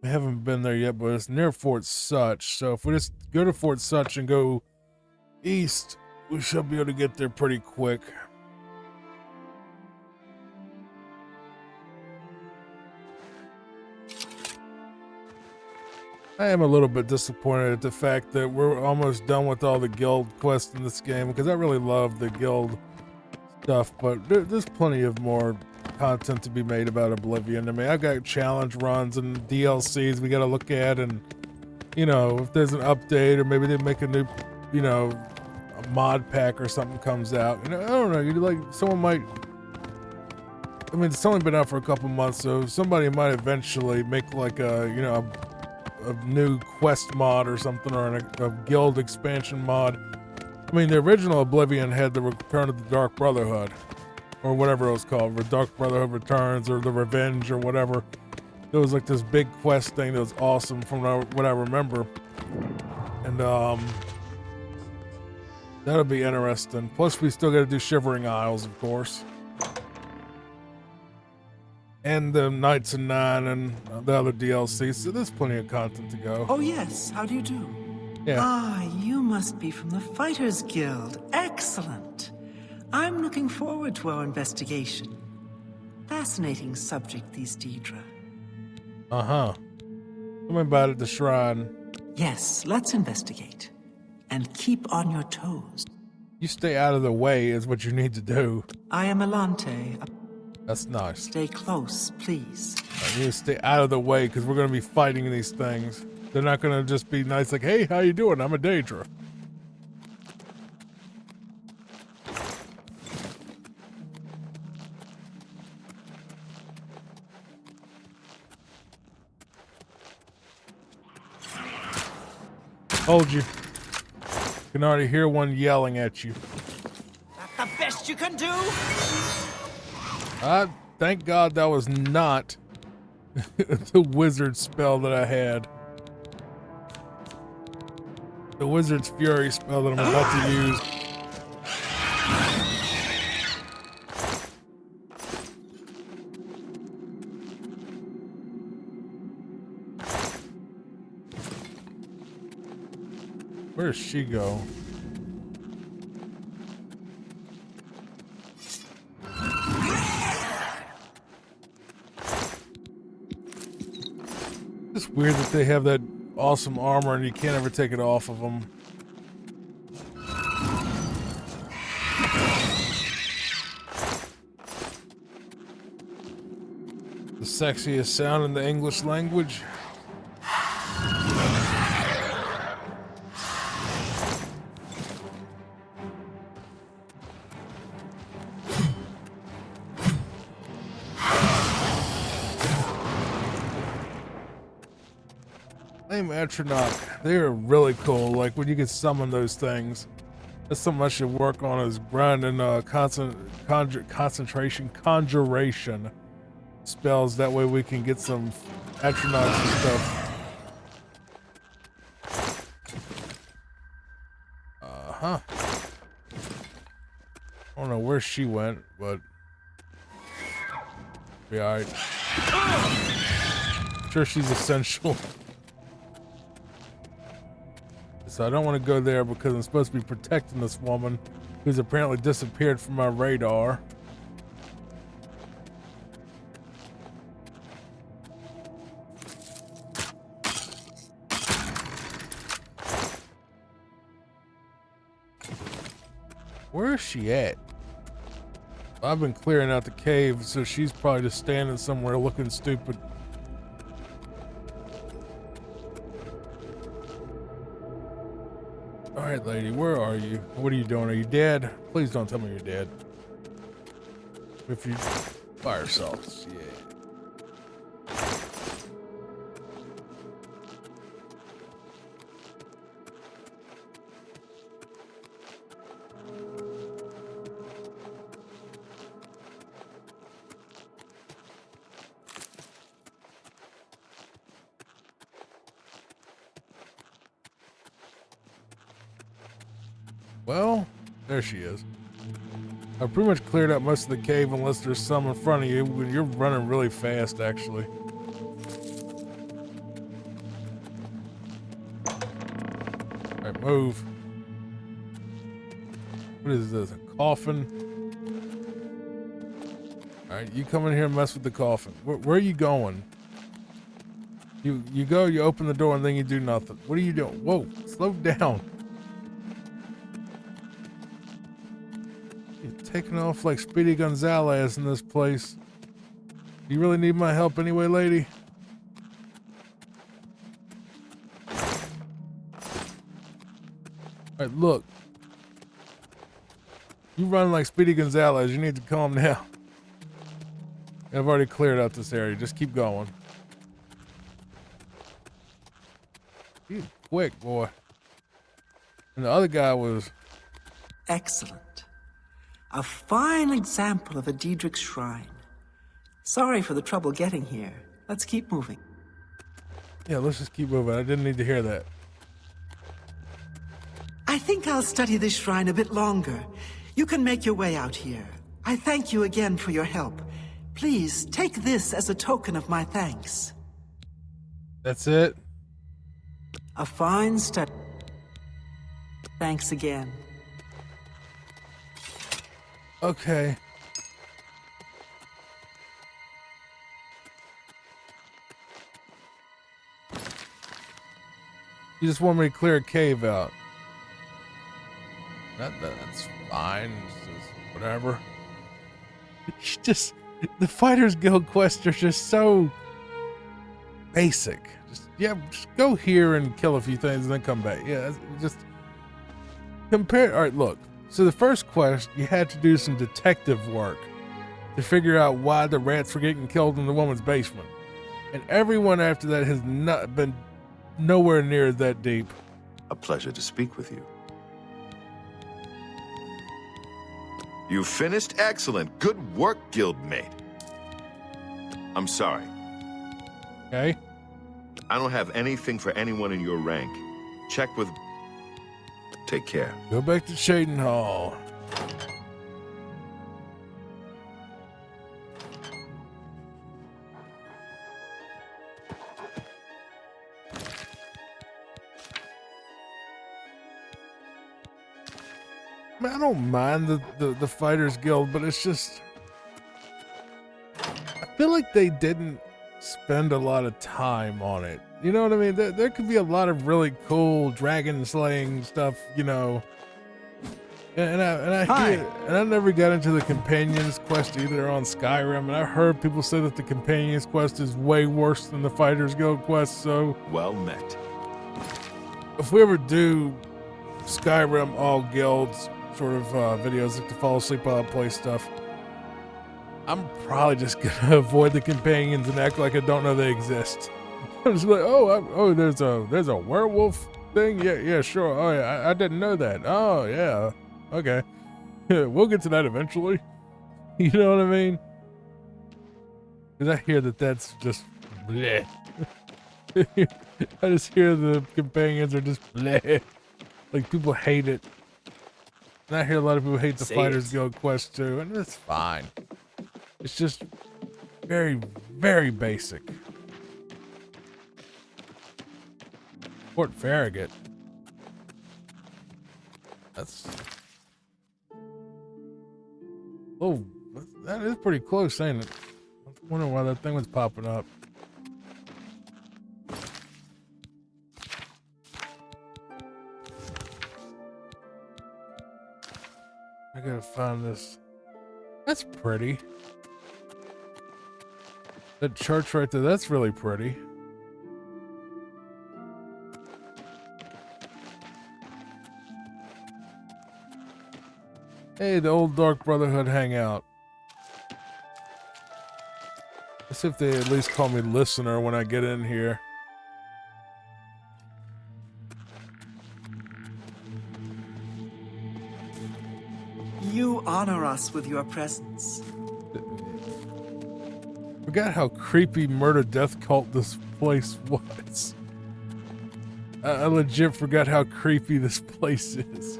We haven't been there yet, but it's near Fort Such. So if we just go to Fort Such and go east, we should be able to get there pretty quick. I am a little bit disappointed at the fact that we're almost done with all the guild quests in this game, because I really love the guild stuff, but there's plenty of more content to be made about Oblivion. I mean, I've got challenge runs and DLCs we got to look at, and you know, if there's an update or maybe they make a new, you know, a mod pack or something comes out. You know, I don't know. You like someone might. I mean, it's only been out for a couple months, so somebody might eventually make like a, you know, a new quest mod or something, or a guild expansion mod. I mean, the original Oblivion had the Return of the Dark Brotherhood, or whatever it was called, the Dark Brotherhood Returns, or the Revenge, or whatever. It was like this big quest thing that was awesome from what I remember. And that'll be interesting. Plus, we still got to do Shivering Isles, of course. And the Knights of Nine and the other DLC, so there's plenty of content to go.
Oh yes, how do you do?
Yeah.
Ah, you must be from the Fighters Guild. Excellent. I'm looking forward to our investigation. Fascinating subject, these Daedra.
Uh-huh. Tell me about it, the shrine.
Yes, let's investigate. And keep on your toes.
You stay out of the way is what you need to do.
I am Elante.
That's nice.
Stay close, please.
I need to stay out of the way, because we're going to be fighting these things. They're not going to just be nice like, hey, how you doing? I'm a Daedra. Told you. Can already hear one yelling at you.
That's the best you can do?
Thank God that was not the wizard spell that I had. The wizard's fury spell that I'm about to use. Where does she go? It's weird that they have that awesome armor and you can't ever take it off of them. The sexiest sound in the English language. Atronach, they are really cool. Like when you can summon those things, that's something I should work on, is grinding conjuration spells. That way we can get some Atronachs and stuff. I don't know where she went, but be alright. Sure, she's essential. So I don't want to go there because I'm supposed to be protecting this woman who's apparently disappeared from my radar. Where is she at? I've been clearing out the cave, so she's probably just standing somewhere looking stupid. Alright, lady, where are you? What are you doing? Are you dead? Please don't tell me you're dead. If you fire salts, yeah. Well, there she is. I've pretty much cleared out most of the cave unless there's some in front of you. You're running really fast, actually. Alright, move. What is this, a coffin? Alright, you come in here and mess with the coffin. Where are you going? You go, you open the door, and then you do nothing. What are you doing? Whoa, slow down. Taking off like Speedy Gonzalez in this place. Do you really need my help anyway, lady? Alright, look. You run like Speedy Gonzalez. You need to calm down. I've already cleared out this area. Just keep going. You quick, boy. And the other guy was...
Excellent. A fine example of a Daedric shrine. Sorry for the trouble getting here. Let's keep moving.
Yeah, let's just keep moving. I didn't need to hear that.
I think I'll study this shrine a bit longer. You can make your way out here. I thank you again for your help. Please, take this as a token of my thanks.
That's it?
A fine study. Thanks again.
Okay. You just want me to clear a cave out. That's fine. It's just whatever. It's just the Fighters Guild quests are just so basic. Just go here and kill a few things and then come back. Yeah, just compare. All right, look. So the first quest, you had to do some detective work to figure out why the rats were getting killed in the woman's basement. And everyone after that has not been nowhere near that deep.
A pleasure to speak with you. You finished? Excellent. Good work, guildmate. I'm sorry.
Okay.
I don't have anything for anyone in your rank. Check with... Take care.
Go back to Shaden Hall. I don't mind the Fighters Guild, but it's just... I feel like they didn't spend a lot of time on it. You know what I mean? There could be a lot of really cool dragon slaying stuff, you know. And I never got into the Companions quest either on Skyrim, and I heard people say that the Companions quest is way worse than the Fighters Guild quest, so...
Well met.
If we ever do Skyrim all guilds sort of videos like to fall asleep while I play stuff, I'm probably just gonna avoid the Companions and act like I don't know they exist. I'm just like, oh, there's a werewolf thing. Yeah, sure. Oh, yeah, I didn't know that. Oh, yeah. Okay, we'll get to that eventually. You know what I mean? Because I hear that's just bleh. I just hear the Companions are just bleh. Like people hate it. And I hear a lot of people hate the Fighters Guild quest too, and it's fine. It's just very, very basic. Fort Farragut. That's... Oh, that is pretty close, ain't it? I was wondering why that thing was popping up. gotta find this. That's pretty. That church right there, that's really pretty. Hey, the old Dark Brotherhood hangout. Let's see if they at least call me listener when I get in here.
You honor us with your presence.
Forgot how creepy murder death cult this place was. I legit forgot how creepy this place is.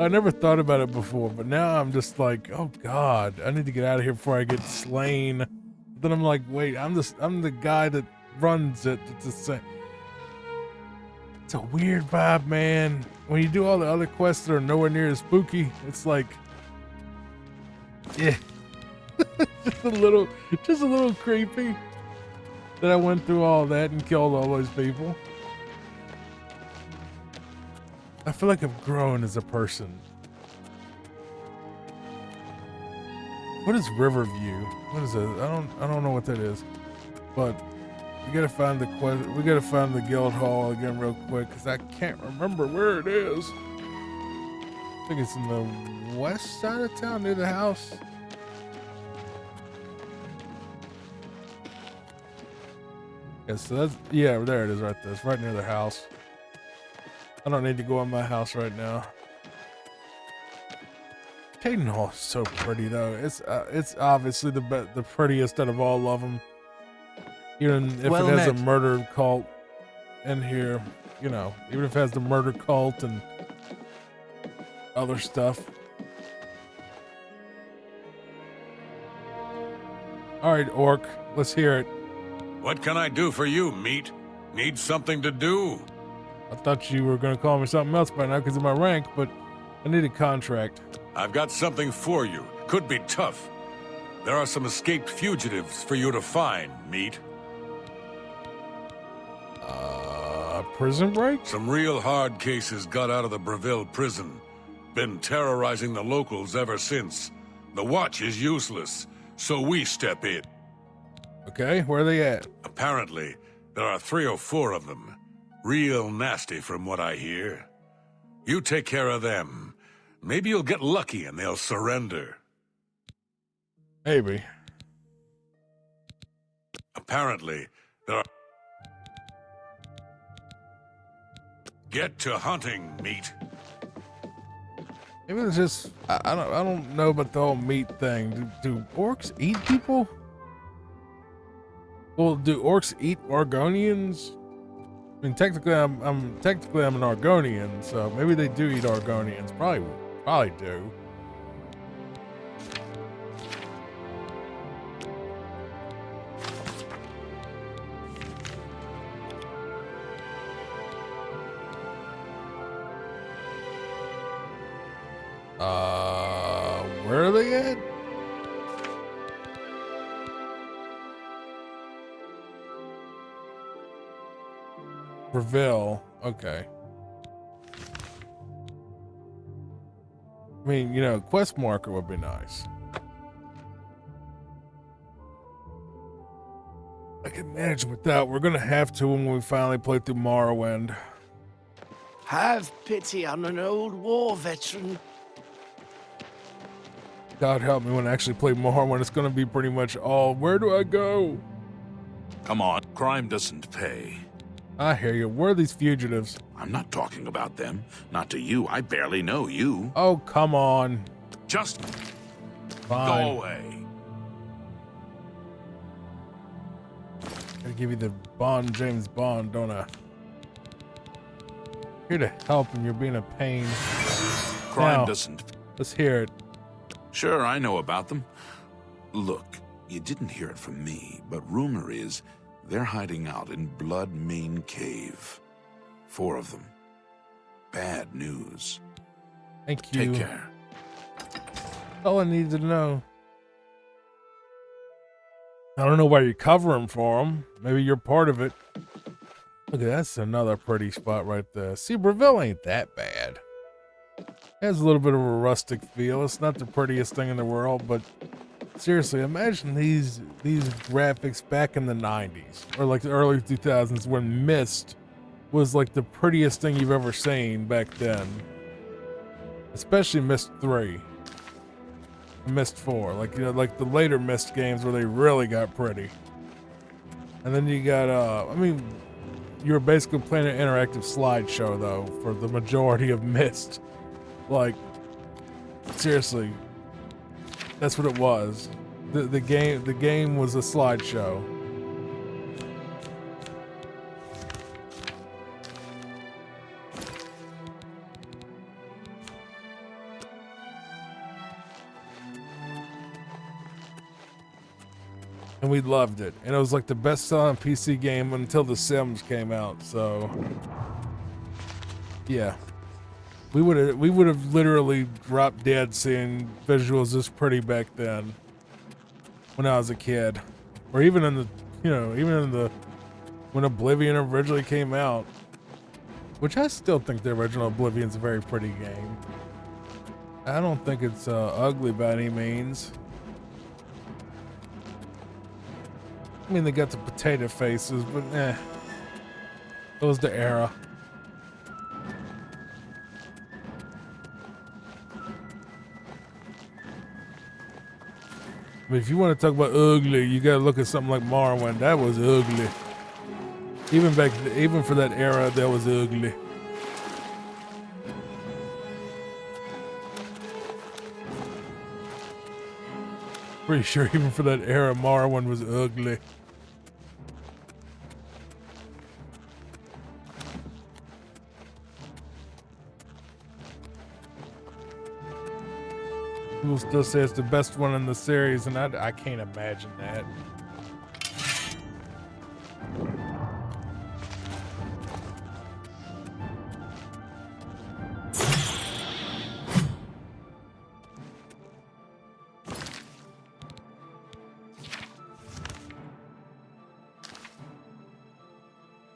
I never thought about it before, but now I'm just like, oh god, I need to get out of here before I get slain. Then I'm like, wait, I'm the guy that runs it. It's the same. It's a weird vibe, man. When you do all the other quests that are nowhere near as spooky, it's like, yeah, just a little creepy that I went through all that and killed all those people. I feel like I've grown as a person. What is Riverview? What is it? I don't know what that is. But we gotta find the guild hall again real quick because I can't remember where it is. I think it's in the west side of town near the house. Yeah, so that's, yeah, there it is right there. It's right near the house. I don't need to go in my house right now. Caden Hall is so pretty though. It's obviously the prettiest out of all of them. Even if it has a murder cult in here, you know, even if it has the murder cult and other stuff. All right, Orc, let's hear it.
What can I do for you, meat? Need something to do?
I thought you were going to call me something else by now because of my rank, but I need a contract.
I've got something for you. Could be tough. There are some escaped fugitives for you to find, meat.
Prison break?
Some real hard cases got out of the Breville prison. Been terrorizing the locals ever since. The watch is useless, so we step in.
Okay, where are they at?
Apparently, there are 3 or 4 of them. Real nasty from what I hear. You take care of them. Maybe you'll get lucky and they'll surrender.
Maybe.
Apparently, there are... Get to hunting, meat.
Maybe it's just I don't know about the whole meat thing. Do orcs eat people? Well, do orcs eat Argonians? I mean, technically, I'm an Argonian, so maybe they do eat Argonians. Probably do. Where are they at? Breville. Okay. I mean, you know, quest marker would be nice. I can manage with that. We're gonna have to when we finally play through Morrowind.
Have pity on an old war veteran.
God help me when I actually play Morrowind. It's gonna be pretty much all, where do I go?
Come on, crime doesn't pay.
I hear you. Where are these fugitives?
I'm not talking about them. Not to you. I barely know you.
Oh, come on.
Just
Fine.
go away.
Gotta give you the Bond, James Bond, don't I? Here to help and you're being a pain.
Crime doesn't...
Let's hear it.
Sure, I know about them. Look, you didn't hear it from me, but rumor is they're hiding out in Blood Mane Cave. 4 of them. Bad news.
Thank you.
Take care.
All I need to know. I don't know why you're covering for them. Maybe you're part of it. Look, that's another pretty spot right there. See, Breville ain't that bad. It has a little bit of a rustic feel. It's not the prettiest thing in the world, but seriously, imagine these graphics back in the 90s or like the early 2000s when Myst was like the prettiest thing you've ever seen back then. Especially Myst 3. Myst 4, like, you know, like the later Myst games where they really got pretty. And then you got I mean, you were basically playing an interactive slideshow though for the majority of Myst. Like, seriously, that's what it was. The game was a slideshow. And we loved it. And it was like the best selling PC game until The Sims came out, so yeah. We would have literally dropped dead seeing visuals this pretty back then when I was a kid. Or even in the, you know, when Oblivion originally came out, which I still think the original Oblivion's a very pretty game. I don't think it's ugly by any means. I mean, they got the potato faces, but it was the era. But if you want to talk about ugly, you gotta look at something like Morrowind. That was ugly. Even for that era, that was ugly. Pretty sure even for that era, Morrowind was ugly. People still say it's the best one in the series, and I can't imagine that.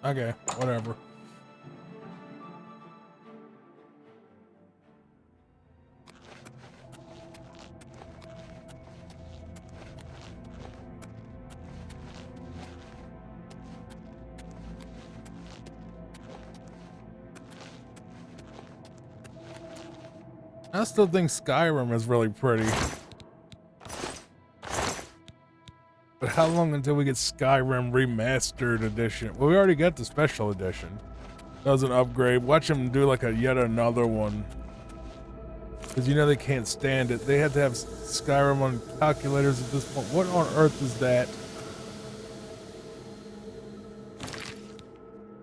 Okay, whatever. I still think Skyrim is really pretty. But how long until we get Skyrim Remastered Edition? Well, we already got the Special Edition. That was an upgrade. Watch them do like yet another one. Because you know they can't stand it. They had to have Skyrim on calculators at this point. What on earth is that?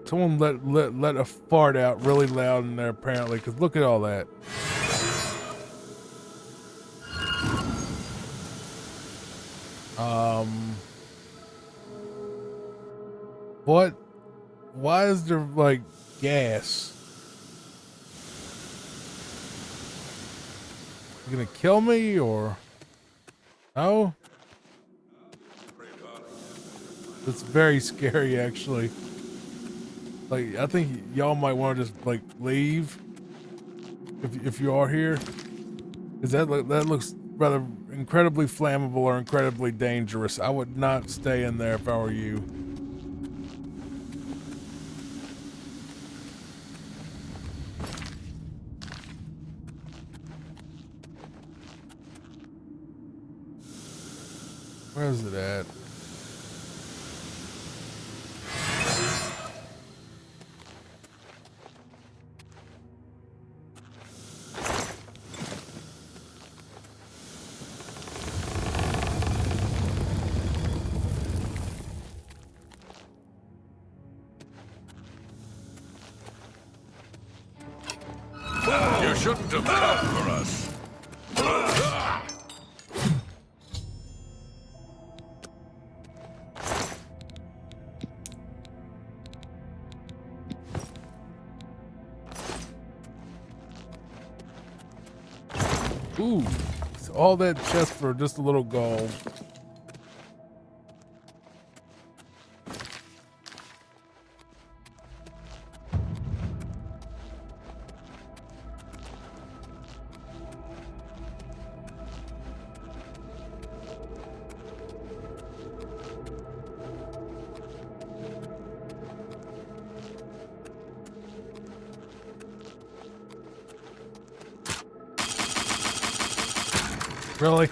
Someone let a fart out really loud in there apparently, because look at all that. What? Why is there like gas? You gonna kill me or no? It's very scary actually. Like, I think y'all might want to just like leave if you are here. Is that looks rather incredibly flammable or incredibly dangerous. I would not stay in there if I were you. Where is it at?
You shouldn't have come for us.
Ooh, all that chest for just a little gold. Really?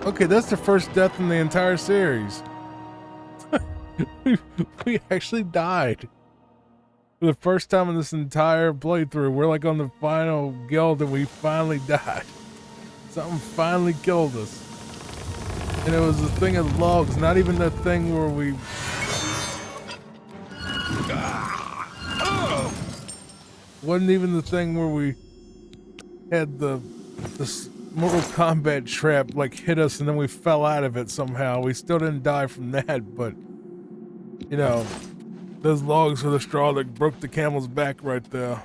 Okay, that's the first death in the entire series. we actually died. For the first time in this entire playthrough, we're like on the final guild and we finally died. Something finally killed us. And it was the thing of logs, not even the thing where we... Wasn't even the thing where we had the Mortal Kombat trap like hit us and then we fell out of it somehow. We still didn't die from that, but you know, those logs were the straw that broke the camel's back right there.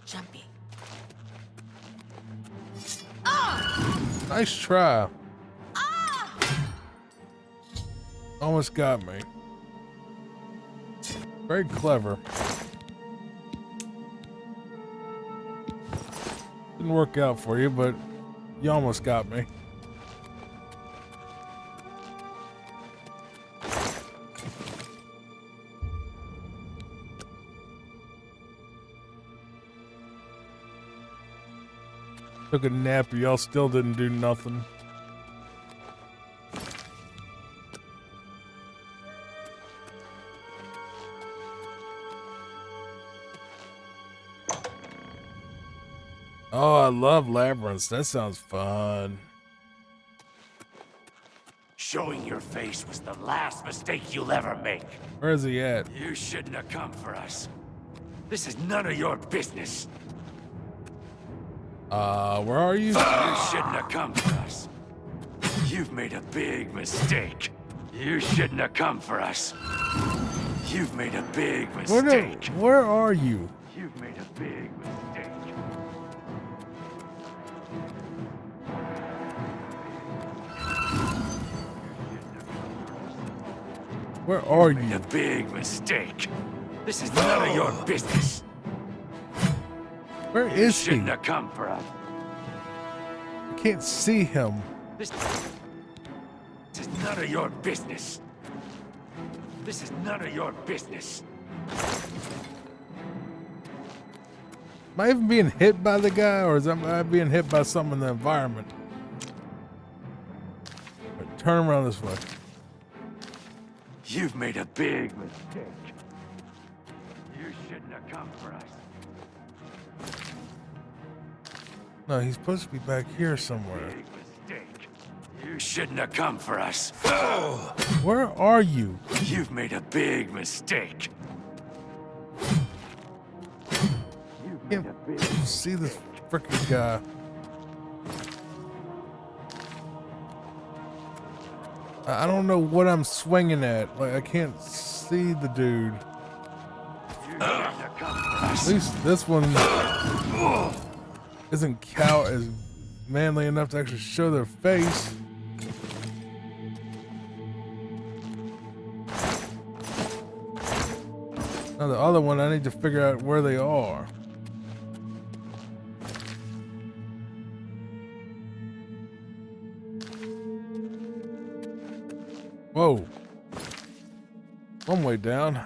Jumpy.
Nice try. Almost got me. Very clever. Didn't work out for you, but you almost got me. Took a nap, y'all still didn't do nothing. Oh, I love labyrinths. That sounds fun.
Showing your face was the last mistake you'll ever make.
Where is he at?
You shouldn't have come for us. This is none of your business.
Where are you?
You shouldn't have come for us. You've made a big mistake. You shouldn't have come for us. You've made a big mistake.
Where are you?
You've made a big mistake.
Where are
you? A big mistake. This is none of your business.
Where is he?
Shouldn't have come for us.
I can't see him.
This is none of your business. This is none of your business.
Am I even being hit by the guy, or am I being hit by something in the environment? Right, turn around this way.
You've made a big mistake. You shouldn't have come for us.
No, he's supposed to be back here somewhere.
Big mistake. You shouldn't have come for us.
Where are you?
You've made a big mistake.
I can't see this frickin' guy. I don't know what I'm swinging at. Like, I can't see the dude. At least this one isn't as manly enough to actually show their face. Now the other one, I need to figure out where they are. Whoa. One way down.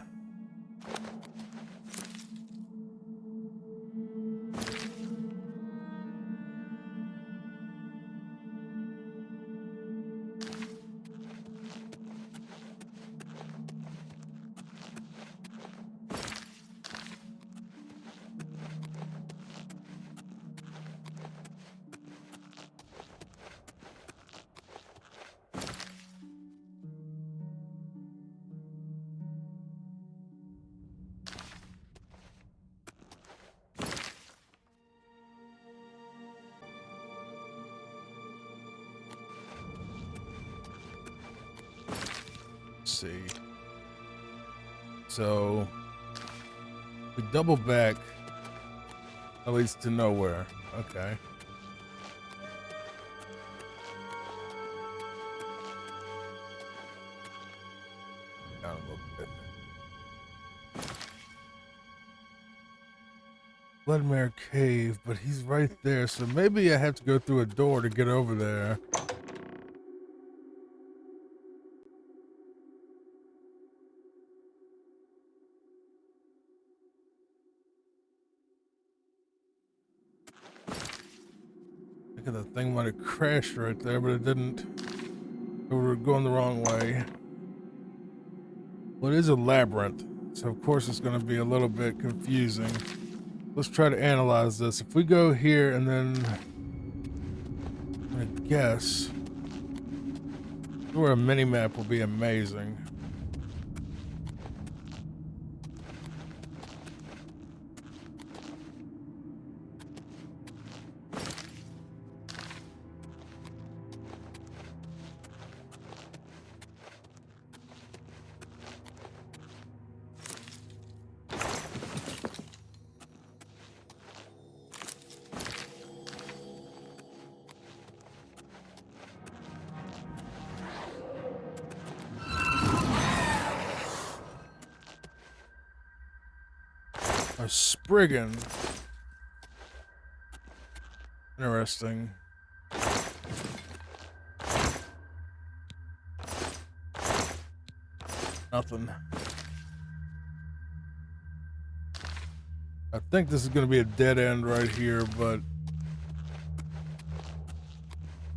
See. So we double back, at least to nowhere. Okay. Down a little bit. Bloodmare Cave, but he's right there, so maybe I have to go through a door to get over there. The thing might have crashed right there, but it didn't. We were going the wrong way. Well, it is a labyrinth, so of course it's going to be a little bit confusing. Let's try to analyze this. If we go here and then, I guess, where a mini map will be amazing. A Spriggan. Interesting. Nothing. I think this is going to be a dead end right here, but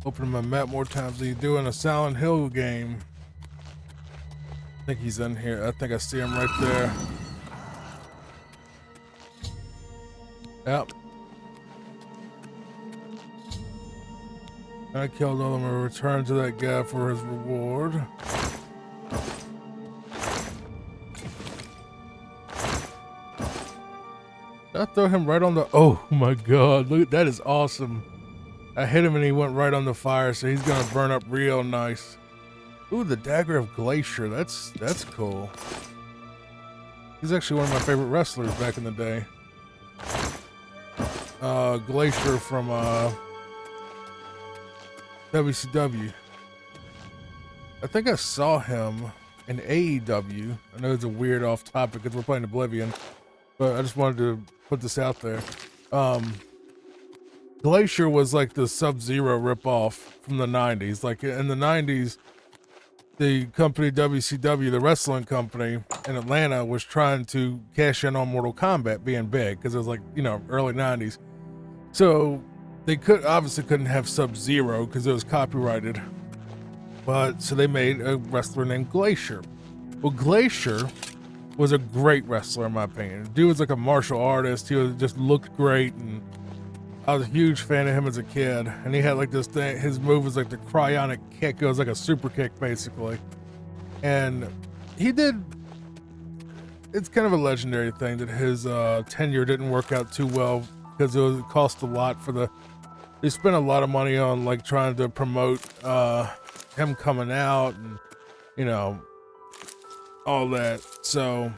opening my map more times than you do in a Silent Hill game. I think he's in here. I think I see him right there. Yep. I killed all of them. I return to that guy for his reward. Did I throw him right on the... Oh my god, look, that is awesome. I hit him and he went right on the fire, so he's gonna burn up real nice. Ooh, the Dagger of Glacier. That's cool. He's actually one of my favorite wrestlers back in the day. Glacier from WCW. I think I saw him in AEW. I know it's a weird off topic because we're playing Oblivion, but I just wanted to put this out there. Glacier was like the Sub-Zero ripoff from the 90s. Like in the 90s, the company WCW, the wrestling company in Atlanta, was trying to cash in on Mortal Kombat being big because it was like, you know, early 90s. So they obviously couldn't have Sub-Zero because it was copyrighted. But so they made a wrestler named Glacier. Well, Glacier was a great wrestler in my opinion. The dude was like a martial artist. He just looked great, and I was a huge fan of him as a kid. And he had like this thing, his move was like the cryonic kick. It was like a super kick basically. And he did, it's kind of a legendary thing that his tenure didn't work out too well because it cost a lot for they spent a lot of money on like trying to promote him coming out and, you know, all that. So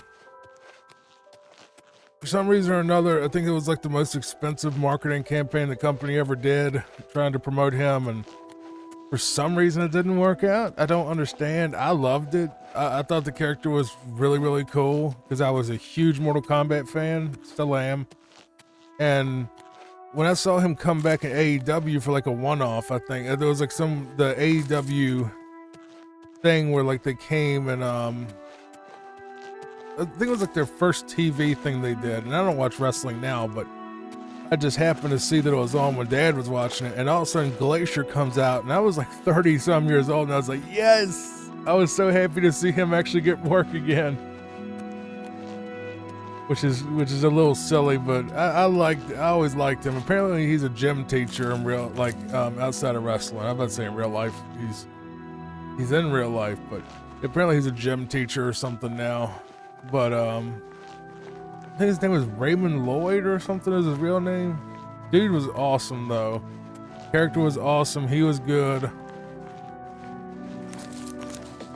for some reason or another, I think it was like the most expensive marketing campaign the company ever did, trying to promote him, and For some reason, it didn't work out. I don't understand. I loved it. I thought the character was really, really cool because I was a huge Mortal Kombat fan. Still am. And when I saw him come back in AEW for like a one-off, I think there was like the AEW thing where like they came and I think it was like their first TV thing they did. And I don't watch wrestling now, but I just happened to see that it was on when Dad was watching it, and all of a sudden Glacier comes out, and I was like 30-some years old, and I was like, yes! I was so happy to see him actually get work again. Which is a little silly, but I always liked him. Apparently he's a gym teacher in real, outside of wrestling. I'm about to say in real life. He's in real life, but apparently he's a gym teacher or something now. But I think his name was Raymond Lloyd or something is his real name. Dude was awesome though. Character was awesome. He was good.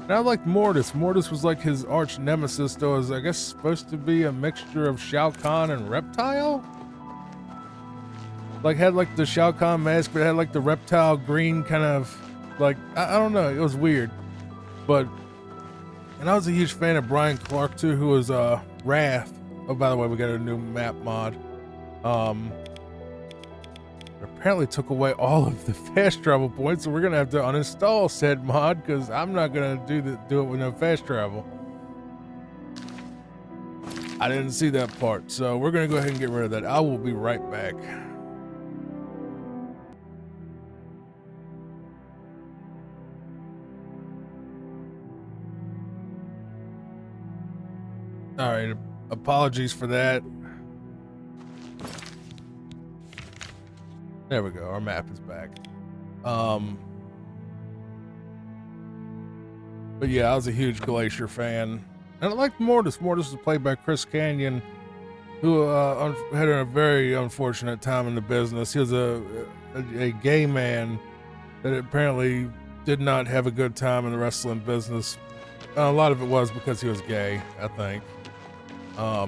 And I liked Mortis. Mortis was like his arch nemesis though. Is I guess supposed to be a mixture of Shao Kahn and Reptile. Like had like the Shao Kahn mask, but it had like the reptile green kind of like, I don't know. It was weird. But, and I was a huge fan of Brian Clark too, who was Wrath. Oh, by the way, we got a new map mod. Apparently took away all of the fast travel points, so we're gonna have to uninstall said mod because I'm not gonna do it with no fast travel. I didn't see that part, so we're gonna go ahead and get rid of that. I will be right back. All right, apologies for that. There we go, our map is back. But yeah, I was a huge Glacier fan. And I liked Mortis. Mortis was played by Chris Kanyon, who had a very unfortunate time in the business. He was a gay man that apparently did not have a good time in the wrestling business. A lot of it was because he was gay, I think.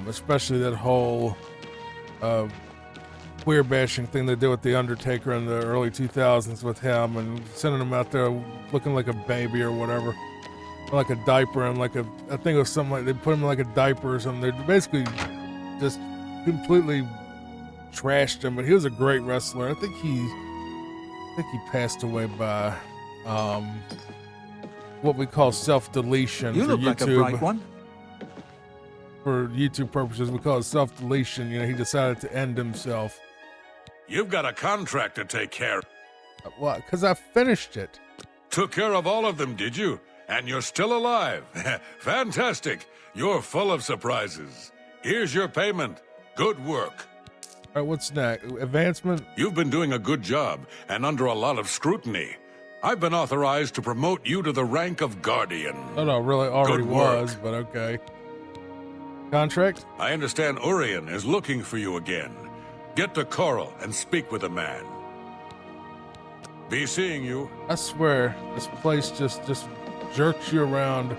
Especially that whole queer bashing thing they did with The Undertaker in the early 2000s with him and sending him out there looking like a baby or whatever. Like a diaper and like I think it was something like they put him in like a diaper or something. They basically just completely trashed him, but he was a great wrestler. I think he passed away by what we call self-deletion.
You look
YouTube.
like a bright one.
For YouTube purposes, we call it self-deletion. You know, he decided to end himself.
You've got a contract to take care of.
What? Because I finished it.
Took care of all of them, did you? And you're still alive. Fantastic. You're full of surprises. Here's your payment. Good work.
All right, what's next? Advancement?
You've been doing a good job and under a lot of scrutiny. I've been authorized to promote you to the rank of Guardian.
Oh, no, really already was, but okay. Contract?
I understand Urien is looking for you again. Get to Coral and speak with the man. Be seeing you.
I swear, this place just jerks you around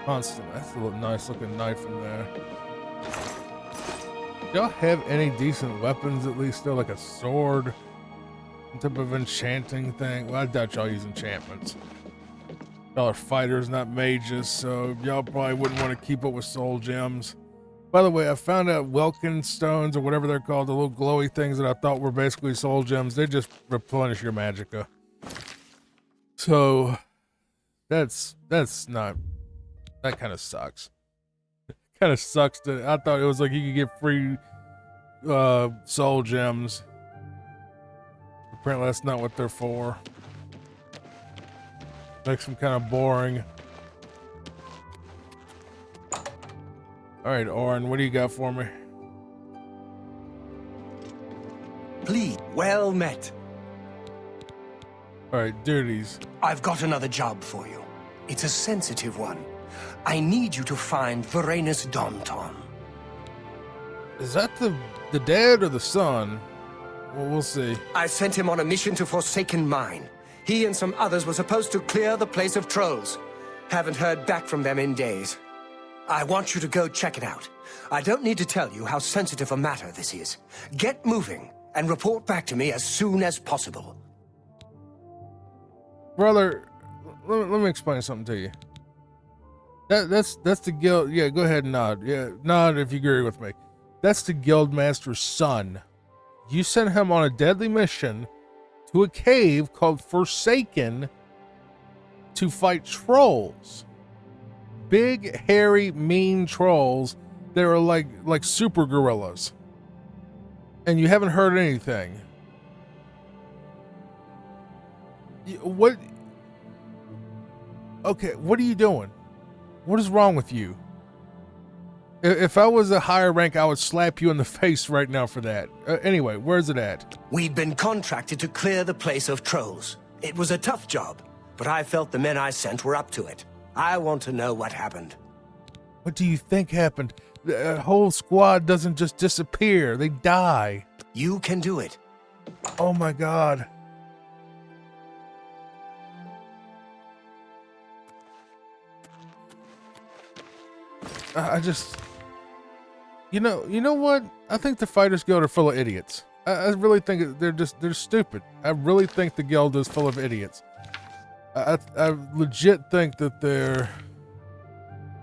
constantly. That's a little nice looking knife in there. Y'all have any decent weapons at least though, like a sword? Some type of enchanting thing? Well, I doubt y'all use enchantments. Y'all are fighters, not mages, so y'all probably wouldn't want to keep up with soul gems. By the way, I found out Welkin stones, or whatever they're called, the little glowy things that I thought were basically soul gems, they just replenish your magicka. So, that's not, that kind of sucks. Kind of sucks that I thought it was like you could get free soul gems. Apparently that's not what they're for. Makes them kind of boring. All right, Orin, what do you got for me?
Please, well met.
All right, duties.
I've got another job for you. It's a sensitive one. I need you to find Varanus Daunton.
Is that the dad or the son? Well, we'll see.
I sent him on a mission to Forsaken Mine. He and some others were supposed to clear the place of trolls. Haven't heard back from them in days. I want you to go check it out. I don't need to tell you how sensitive a matter this is. Get moving and report back to me as soon as possible.
Brother, let me explain something to you. That's the guild. Yeah, go ahead and nod. Yeah, nod if you agree with me. That's the Guildmaster's son. You sent him on a deadly mission to a cave called Forsaken to fight trolls. Big, hairy, mean trolls that are like super gorillas. And you haven't heard anything. What? Okay, what are you doing? What is wrong with you? If I was a higher rank, I would slap you in the face right now for that. Anyway, where's it at?
We'd been contracted to clear the place of trolls. It was a tough job, but I felt the men I sent were up to it. I want to know what happened.
What do you think happened? The whole squad doesn't just disappear. They die.
You can do it.
Oh my God. I just... You know what? I think the Fighters Guild are full of idiots. I really think they're stupid. I really think the guild is full of idiots. I legit think that they're...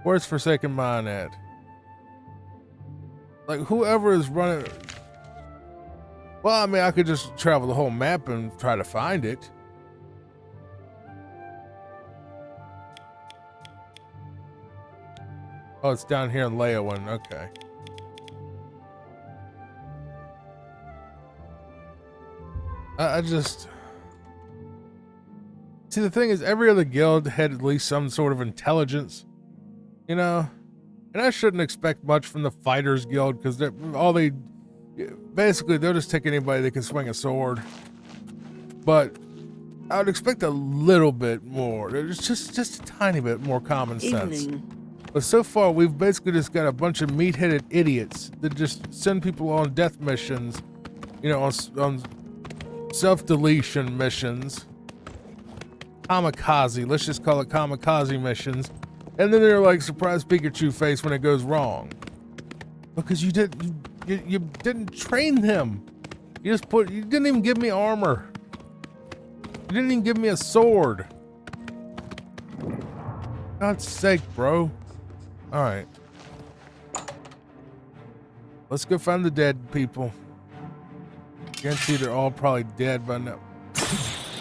Where's Forsaken Mine at? Like, whoever is running... Well, I mean, I could just travel the whole map and try to find it. Oh, it's down here in Leyawan. Okay. I just... See, the thing is, every other guild had at least some sort of intelligence, you know? And I shouldn't expect much from the Fighters Guild, because basically, they'll just take anybody that can swing a sword. But I would expect a little bit more. There's just a tiny bit more common sense. But so far, we've basically just got a bunch of meat-headed idiots that just send people on death missions, you know, on self-deletion missions. Kamikaze, let's just call it kamikaze missions. And then they're like surprise Pikachu face when it goes wrong. Because you didn't train them. You didn't even give me armor. You didn't even give me a sword. God's sake, bro. Alright. Let's go find the dead people. Guarantee they're all probably dead by now.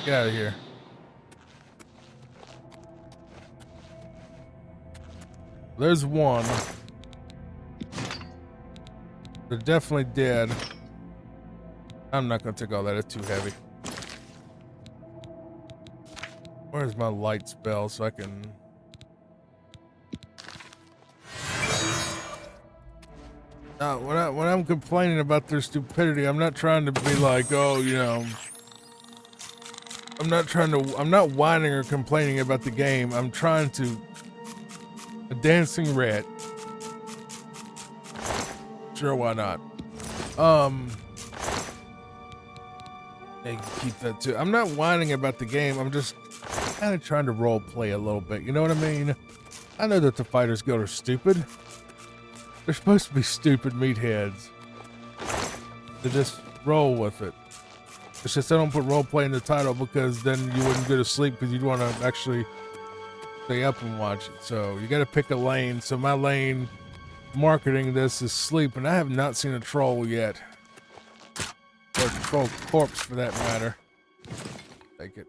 Get out of here. There's one. They're definitely dead. I'm not gonna take all that, it's too heavy. Where's my light spell so I can... When I'm complaining about their stupidity, I'm not trying to be like, oh, you know... I'm not whining or complaining about the game. I'm trying to... A dancing rat. Sure, why not? They can keep that too. I'm not whining about the game. I'm just kind of trying to role play a little bit. You know what I mean? I know that the Fighters Guild are stupid. They're supposed to be stupid meatheads. They just roll with it. It's just I don't put role play in the title because then you wouldn't go to sleep because you'd want to actually stay up and watch it. So you got to pick a lane. So my lane marketing this is sleep, and I have not seen a troll yet. Or a troll corpse for that matter. Take it.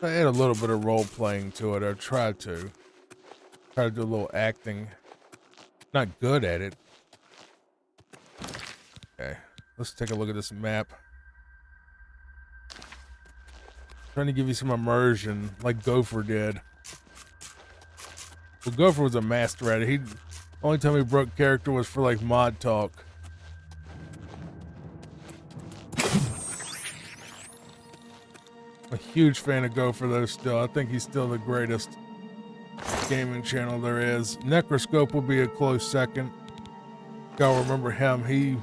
I add a little bit of role playing to it, or try to do a little acting. Not good at it. Okay, let's take a look at this map. Trying to give you some immersion like Gopher did. Well, Gopher was a master at it. Only time he broke character was for like mod talk. A huge fan of Gopher though still. I think he's still the greatest gaming channel there is. Necroscope will be a close second. Gotta remember him. He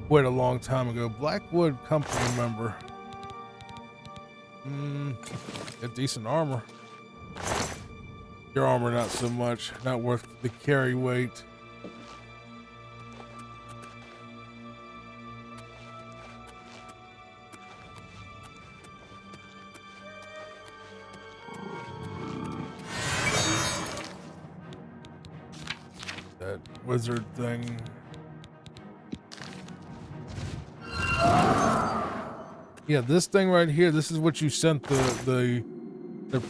quit a long time ago. Blackwood Company member. Got decent armor. Your armor not so much. Not worth the carry weight. that wizard thing. Yeah, this thing right here, this is what you sent the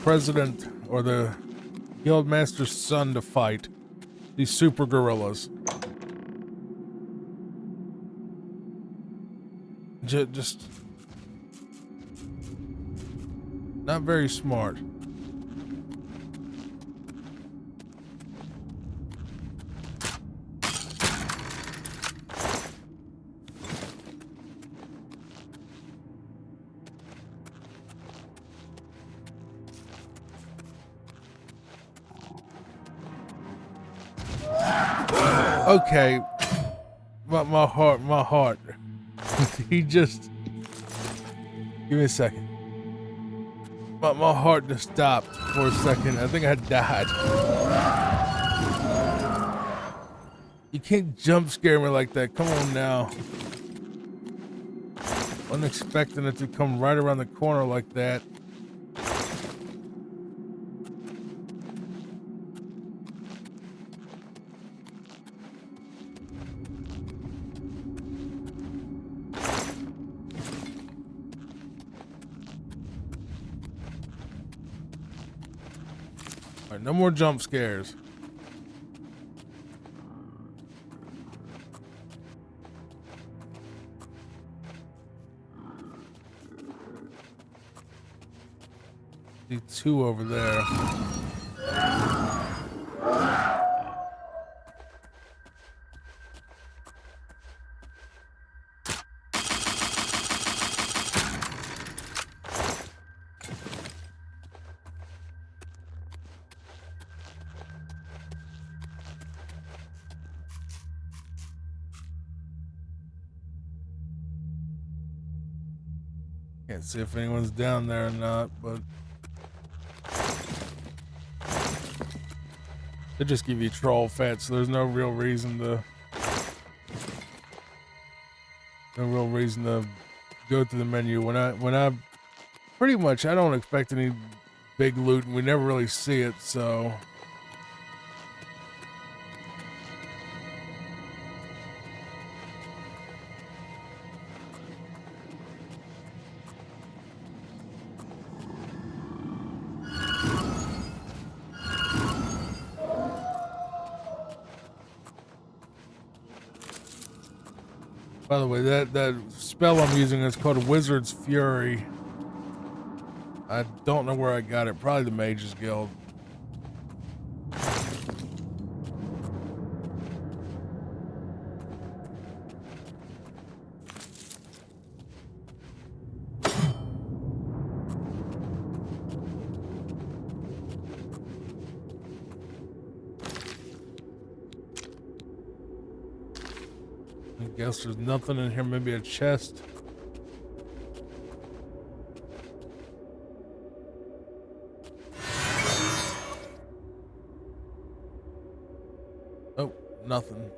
president or the guildmaster's son to fight. These super gorillas. Just not very smart. Okay, my heart. He just give me a second. My heart just stopped for a second. I think I died. You can't jump scare me like that. Come on now. Wasn't expecting it to come right around the corner like that. No more jump scares. See two over there. Can't see if anyone's down there or not, but they just give you troll fat, so there's no real reason to go through the menu. When I pretty much I don't expect any big loot, and we never really see it, so. By the way, that spell I'm using is called Wizard's Fury. I don't know where I got it. Probably the Mages Guild. I guess there's nothing in here, maybe a chest. Oh, nothing.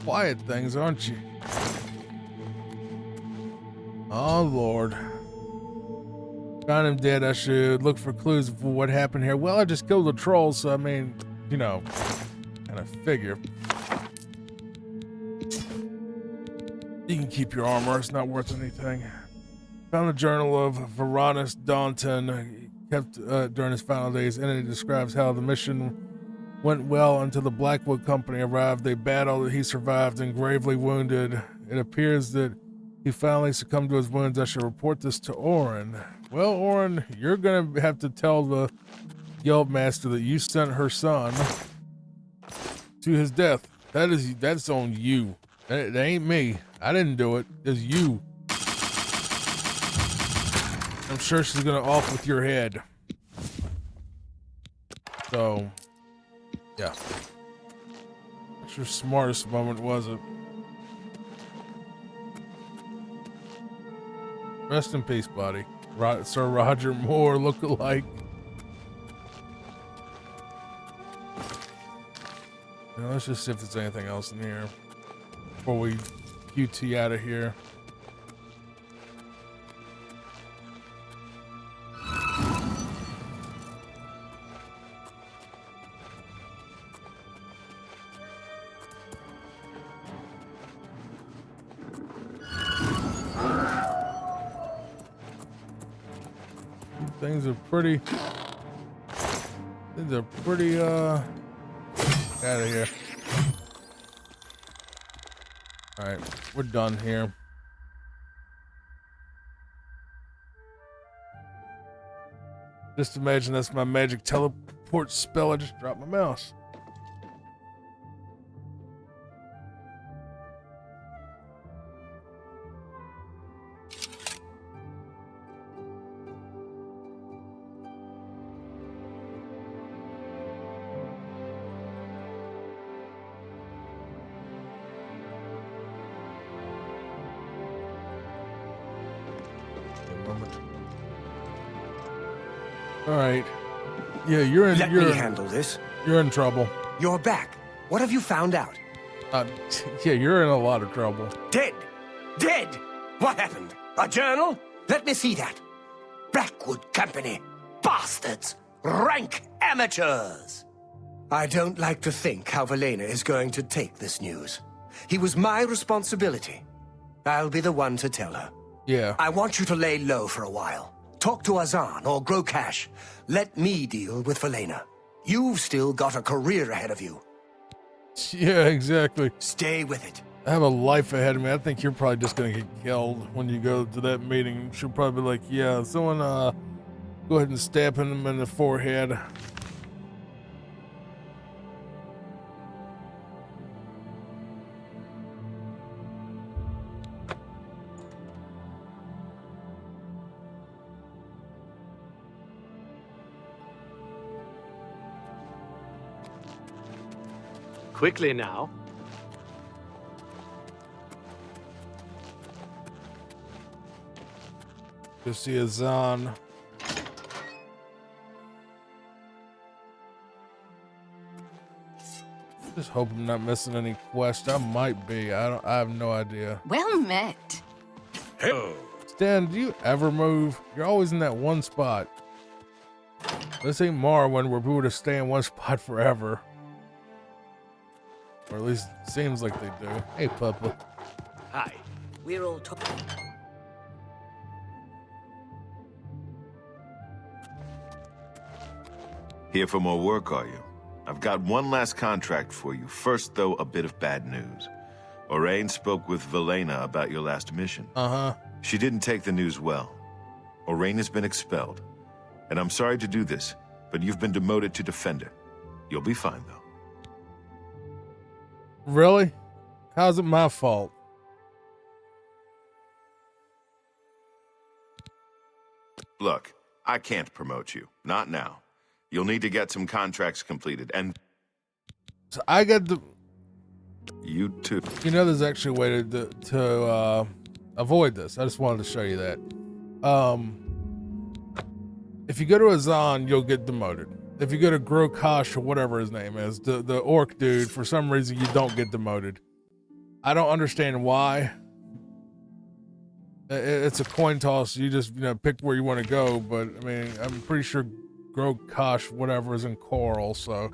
Quiet things, aren't you? Oh, Lord. Found him dead. I should look for clues for what happened here. Well, I just killed the troll, so I mean, you know, kind of figure. You can keep your armor. It's not worth anything. Found a journal of Varanus Daunton kept during his final days, and it describes how the mission went well until the Blackwood Company arrived. They battled, he survived, and gravely wounded. It appears that he finally succumbed to his wounds. I should report this to Orin. Well, Orin, you're gonna have to tell the Guildmaster that you sent her son to his death. That's on you. That ain't me. I didn't do it. It's you. I'm sure she's gonna off with your head. So, yeah. That's your smartest moment, was it? Rest in peace, buddy. Sir Roger Moore look-alike. Now, let's just see if there's anything else in here before we QT out of here. Things are pretty out of here. All right, we're done here. Just imagine that's my magic teleport spell. I just dropped my mouse. All right. Yeah, you're in.
Let me handle this.
You're in trouble.
You're back. What have you found out?
Yeah, you're in a lot of trouble.
Dead. Dead. What happened? A journal? Let me see that. Blackwood Company. Bastards. Rank amateurs. I don't like to think how Velena is going to take this news. He was my responsibility. I'll be the one to tell her.
Yeah.
I want you to lay low for a while. Talk to Azan or Grokash. Let me deal with Velena. You've still got a career ahead of you.
Yeah, exactly.
Stay with it.
I have a life ahead of me. I think you're probably just gonna get killed when you go to that meeting. She'll probably be like, yeah, someone go ahead and stab him in the forehead.
Quickly now.
To see Azan. Just hope I'm not missing any quest. I might be. I have no idea.
Well met.
Hey.
Stan, do you ever move? You're always in that one spot. This ain't Morrowind where people just stay in one spot forever. Or at least it seems like they do. Hey, Papa.
Hi.
We're all talking.
Here for more work, are you? I've got one last contract for you. First, though, a bit of bad news. Orain spoke with Velena about your last mission.
Uh-huh.
She didn't take the news well. Orain has been expelled. And I'm sorry to do this, but you've been demoted to Defender. You'll be fine, though.
Really? How's it my fault?
Look, I can't promote you. Not now. You'll need to get some contracts completed, and...
So I got the...
You too.
You know, there's actually a way to avoid this. I just wanted to show you that. If you go to Azan, you'll get demoted. If you go to Grokash or whatever his name is, the orc dude, for some reason you don't get demoted. I don't understand why. It's a coin toss. You just pick where you want to go. But I mean, I'm pretty sure Grokash whatever is in Coral, so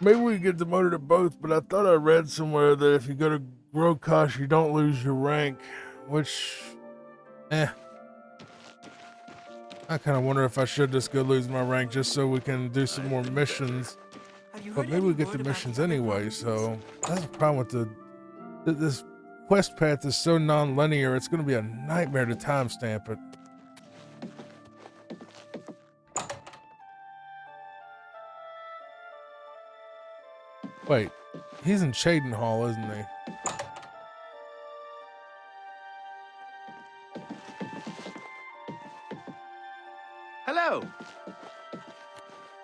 maybe we get demoted at both. But I thought I read somewhere that if you go to Grokash, you don't lose your rank, which, I kind of wonder if I should just go lose my rank just so we can do some more missions. But maybe we get the missions anyway, so that's the problem with this quest path is so non-linear, it's going to be a nightmare to timestamp it. Wait, he's in Cheydinhal, isn't he?
Hello.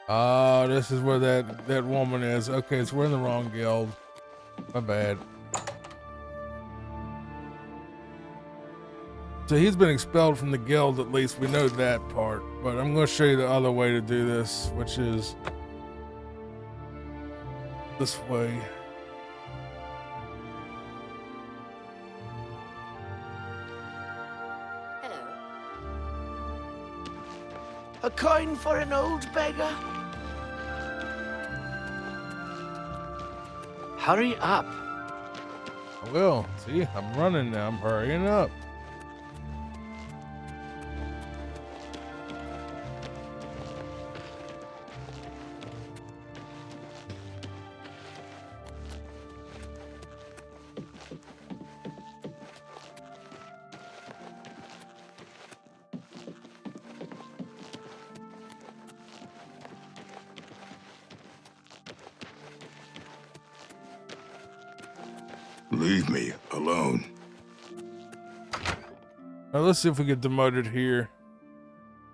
Oh, this is where that woman is. Okay, so we're in the wrong guild. My bad. So he's been expelled from the guild, at least we know that part. But I'm going to show you the other way to do this, which is this way.
A coin for an old beggar? Hurry up.
I will. See, I'm running now. I'm hurrying up.
Leave me alone.
Now let's see if we get demoted here.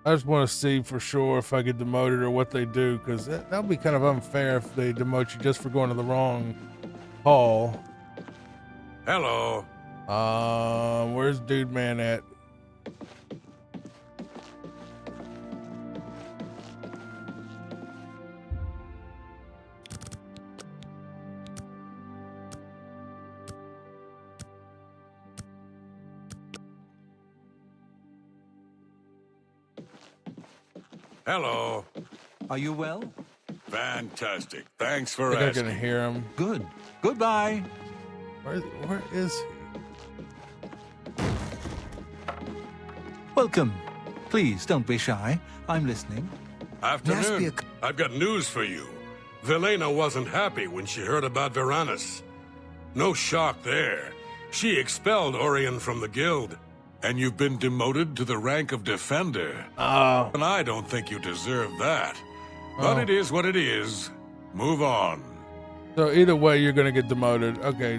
I just want to see for sure if I get demoted or what they do, because that would be kind of unfair if they demote you just for going to the wrong hall.
Hello.
Where's Dude Man at?
Hello.
Are you well?
Fantastic. Thanks for
I think
asking.
I can hear him.
Good. Goodbye.
Where is he?
Welcome. Please don't be shy. I'm listening.
Afternoon. I've got news for you. Velena wasn't happy when she heard about Varanus. No shock there. She expelled Orion from the guild. And you've been demoted to the rank of Defender.
Oh.
And I don't think you deserve that. But it is what it is. Move on.
So either way, you're gonna get demoted. Okay,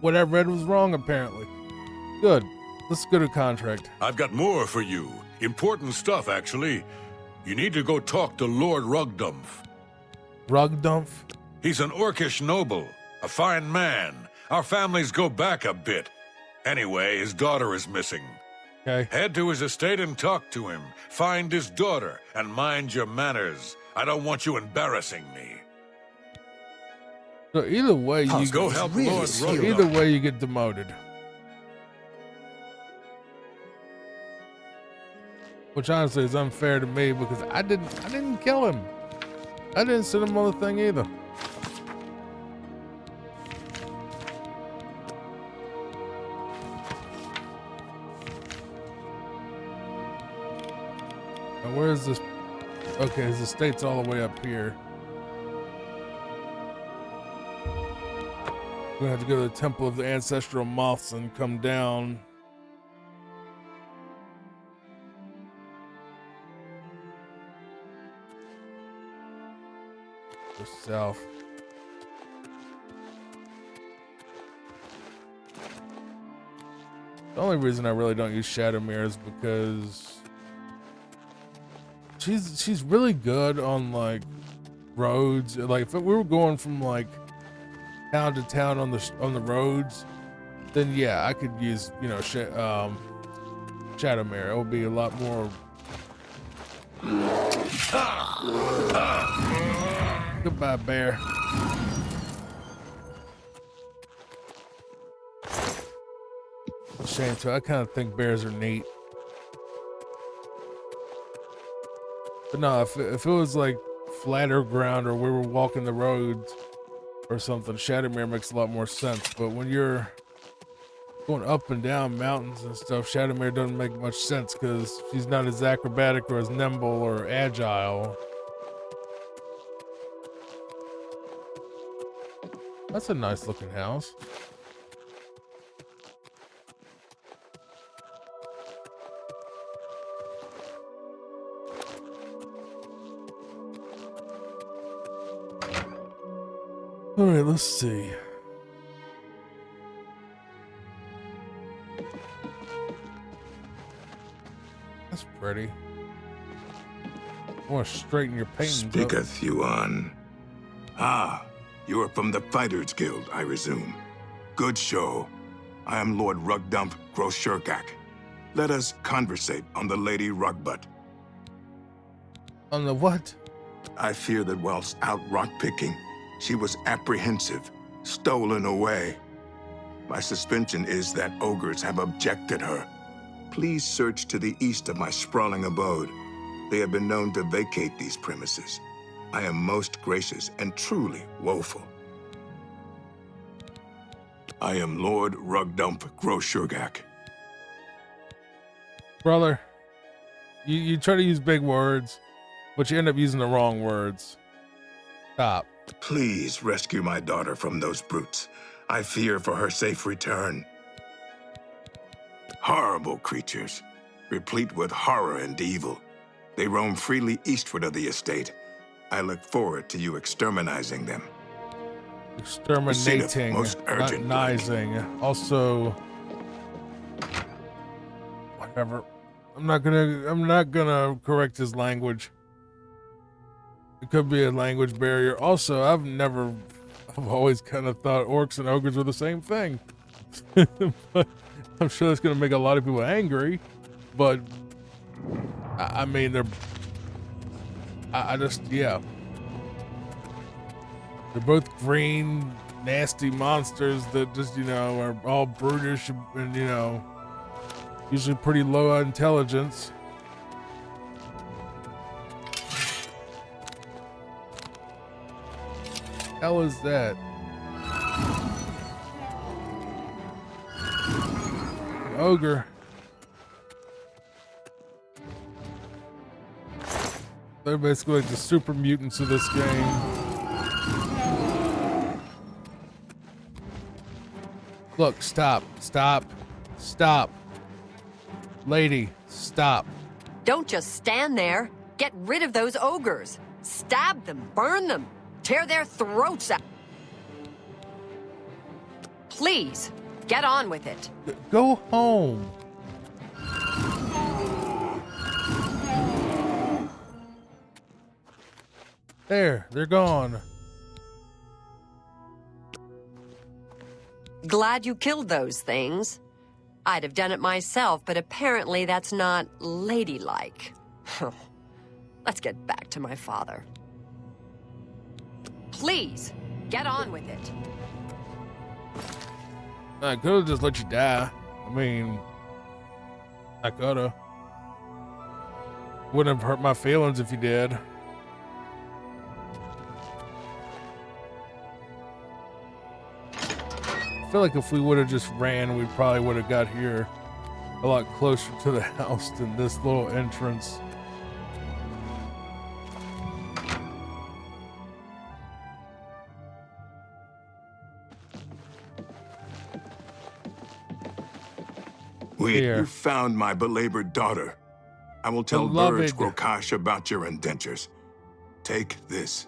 what I read was wrong apparently. Good. Let's go to contract.
I've got more for you. Important stuff, actually. You need to go talk to Lord Rugdumph.
Rugdumph?
He's an Orcish noble, a fine man. Our families go back a bit. Anyway, his daughter is missing.
Okay.
Head to his estate and talk to him. Find his daughter and mind your manners. I don't want you embarrassing me.
So either way, you
go help Lord Rugdumph.
Either way, you get demoted. Which honestly is unfair to me because I didn't kill him. I didn't send him on the thing either. Now where is this? Okay, his estate's all the way up here. We're gonna have to go to the Temple of the Ancestral Moths and come down. Go south. The only reason I really don't use Shadowmere is because she's really good on like roads. Like if we were going from like town to town on the roads, then yeah, I could use, you know, Shadowmere. It would be a lot more. Goodbye, bear. Shame too. I kind of think bears are neat. But no, if it was like flatter ground or we were walking the roads or something, Shadowmere makes a lot more sense. But when you're going up and down mountains and stuff, Shadowmere doesn't make much sense because she's not as acrobatic or as nimble or agile. That's a nice looking house. All right, let's see. That's pretty. I want to straighten your paintings up.
Speaketh Yuan. Ah, you are from the Fighters Guild, I resume. Good show. I am Lord Rugdump Groshurgak. Let us conversate on the Lady Rugbutt.
On the what?
I fear that whilst out rock-picking, she was apprehensive, stolen away. My suspicion is that ogres have abjected her. Please search to the east of my sprawling abode. They have been known to vacate these premises. I am most gracious and truly woeful. I am Lord Rugdump Groshurgak.
Brother, you try to use big words, but you end up using the wrong words. Stop.
Please rescue my daughter from those brutes. I fear for her safe return. Horrible creatures, replete with horror and evil. They roam freely eastward of the estate. I look forward to you exterminating them.
Exterminating,
most urgent,
not nizing. Also, whatever. I'm not gonna correct his language. It could be a language barrier. Also, I've always kind of thought orcs and ogres were the same thing. But I'm sure that's gonna make a lot of people angry. But I mean, yeah. They're both green, nasty monsters that just, are all brutish and, usually pretty low intelligence. Hell is that? An ogre. They're basically like the super mutants of this game. Look, stop. Lady, stop.
Don't just stand there. Get rid of those ogres. Stab them, burn them, tear their throats out. Please, get on with it.
Go home. There, they're gone.
Glad you killed those things. I'd have done it myself, but apparently that's not ladylike. Let's get back to my father. Please, get on with it.
I could have just let you die. I mean, I coulda. Wouldn't have hurt my feelings if you did. I feel like if we would have just ran, we probably would have got here a lot closer to the house than this little entrance.
You found my belabored daughter. I will tell Burge Grokash about your indentures. Take this.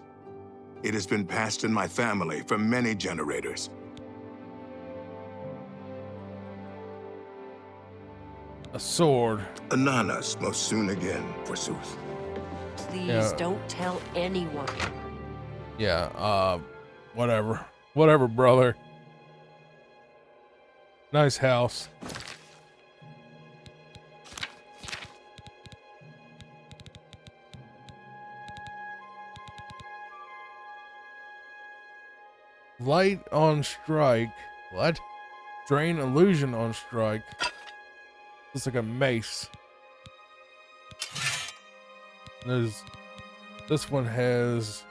It has been passed in my family for many generators.
A sword.
Ananas most soon again, forsooth.
Please don't tell anyone.
Yeah, whatever. Whatever, brother. Nice house. Light on strike. What? Drain illusion on strike. Looks like a mace. This one has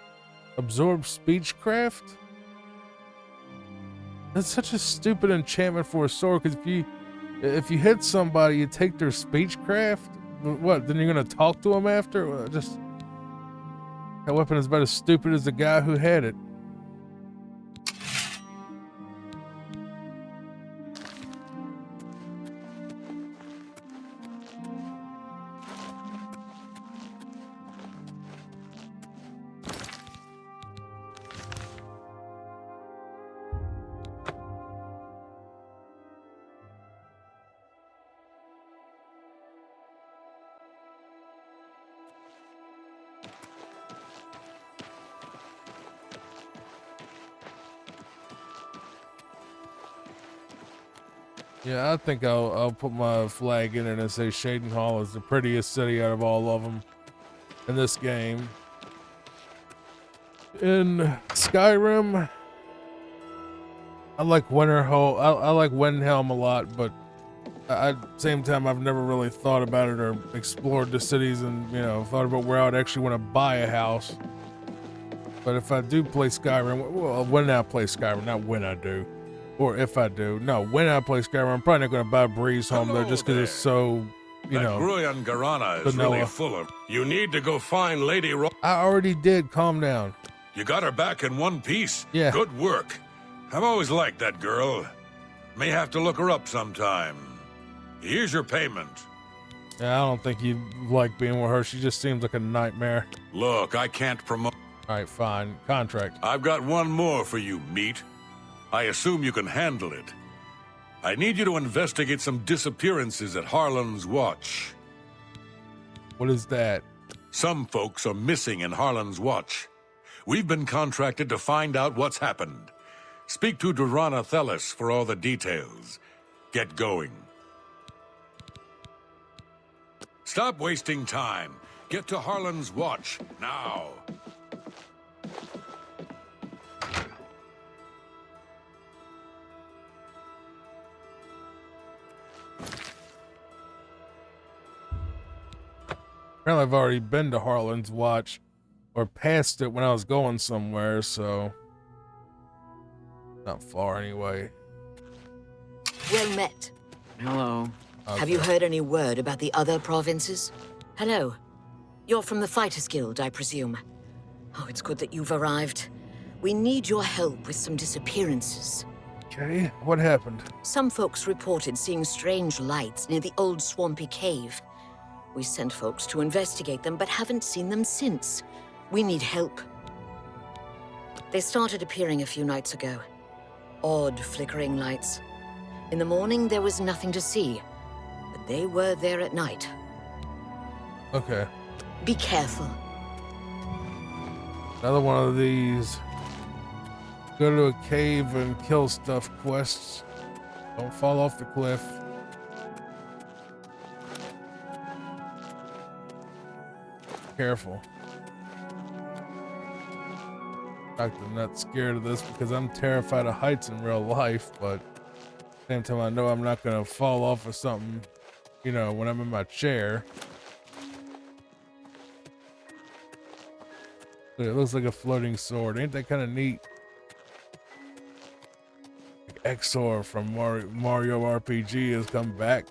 absorb speechcraft. That's such a stupid enchantment for a sword, because if you hit somebody, you take their speechcraft. What? Then you're gonna talk to them after? Well, just that weapon is about as stupid as the guy who had it. Yeah, I think I'll put my flag in it and say Shadenhall is the prettiest city out of all of them in this game. In Skyrim, I like Winterhold. I like Windhelm a lot, but at the same time, I've never really thought about it or explored the cities and, you know, thought about where I would actually want to buy a house. But if I do play Skyrim, well, when I play Skyrim, not when I do, or if I do, no, when I play Skyrim, I'm probably not going to buy Breeze Home there just because it's so, you know.
Gruyan Garana is
vanilla.
really full of. You need to go find Lady
I already did. Calm down.
You got her back in one piece?
Yeah.
Good work. I've always liked that girl. May have to look her up sometime. Here's your payment.
Yeah, I don't think you like being with her. She just seems like a nightmare.
Look, I can't promote.
All right, fine. Contract.
I've got one more for you, meat. I assume you can handle it. I need you to investigate some disappearances at Harlan's Watch.
What is that?
Some folks are missing in Harlan's Watch. We've been contracted to find out what's happened. Speak to Durana Thelis for all the details. Get going. Stop wasting time. Get to Harlan's Watch, now.
Apparently, I've already been to Harlan's Watch, or passed it when I was going somewhere, so not far anyway.
Well met.
Hello.
Have you heard any word about the other provinces? Hello. You're from the Fighters Guild, I presume. Oh, it's good that you've arrived. We need your help with some disappearances.
Okay, what happened?
Some folks reported seeing strange lights near the old swampy cave. We sent folks to investigate them, but haven't seen them since. We need help. They started appearing a few nights ago. Odd, flickering lights. In the morning, there was nothing to see, but they were there at night.
Okay.
Be careful.
Another one of these go to a cave and kill stuff quests. Don't fall off the cliff. Careful. I'm not scared of this because I'm terrified of heights in real life, but at the same time I know I'm not gonna fall off of something, you know, when I'm in my chair. It looks like a floating sword. Ain't that kind of neat? Like Exor from Mario RPG has come back.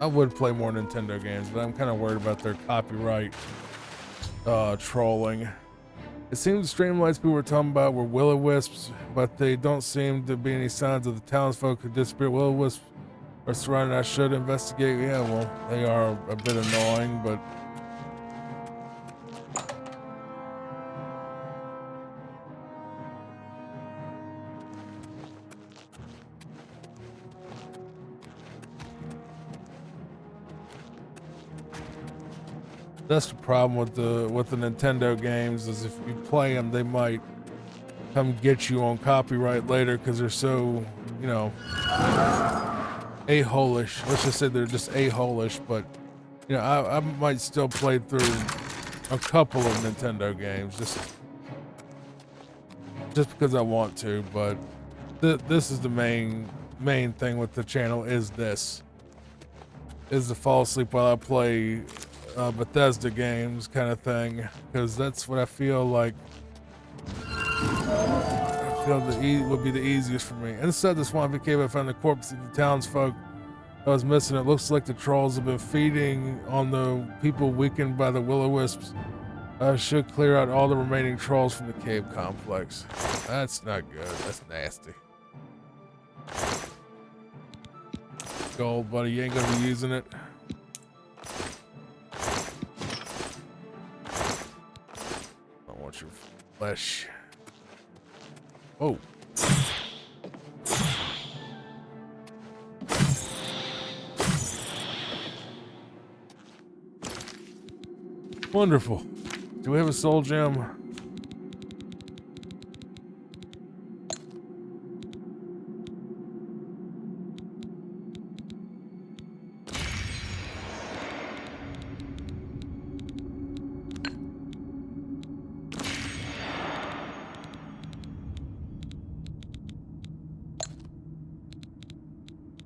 I would play more Nintendo games, but I'm kind of worried about their copyright trolling. It seems the streamlights people were talking about were will-o-wisps, but they don't seem to be any signs of the townsfolk who disappeared. Will-o-wisps are surrounded. I should investigate. Yeah, well, they are a bit annoying, but that's the problem with the Nintendo games, is if you play them, they might come get you on copyright later because they're so, you know, a-hole-ish. Let's just say they're just a-hole-ish, but, you know, I might still play through a couple of Nintendo games just because I want to, but this is the main thing with the channel is to fall asleep while I play Bethesda games kind of thing, because that's what I feel like would be the easiest for me. Inside the swampy cave, I found the corpse of the townsfolk I was missing. It looks like the trolls have been feeding on the people weakened by the will-o-wisps. I should clear out all the remaining trolls from the cave complex. That's not good. That's nasty. Gold, buddy. You ain't gonna be using it. I want your flesh. Oh. Wonderful. Do we have a soul gem?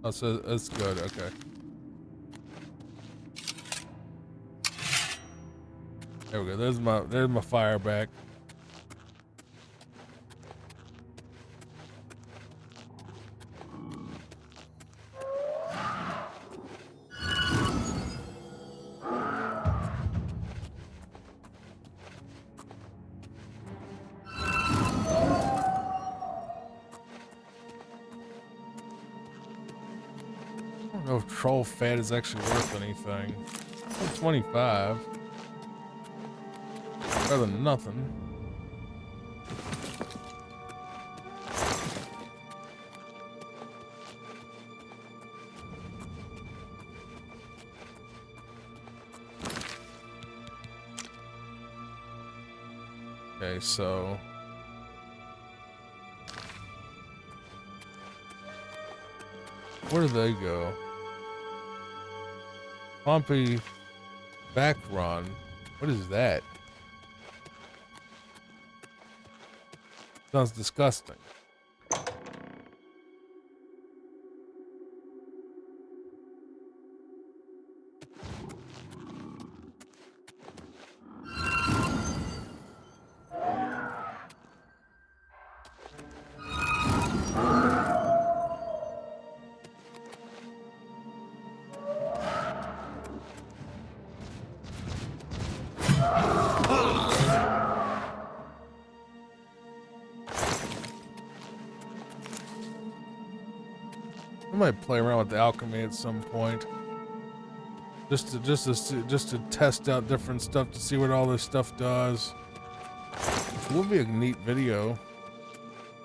Oh, so that's good. Okay. There we go. There's my fire back. I don't know if troll fat is actually worth anything. 25. Better than nothing. Okay, so where do they go? Pompey back run. What is that? Sounds disgusting. I might play around with the alchemy at some point, just to test out different stuff to see what all this stuff does. It will be a neat video.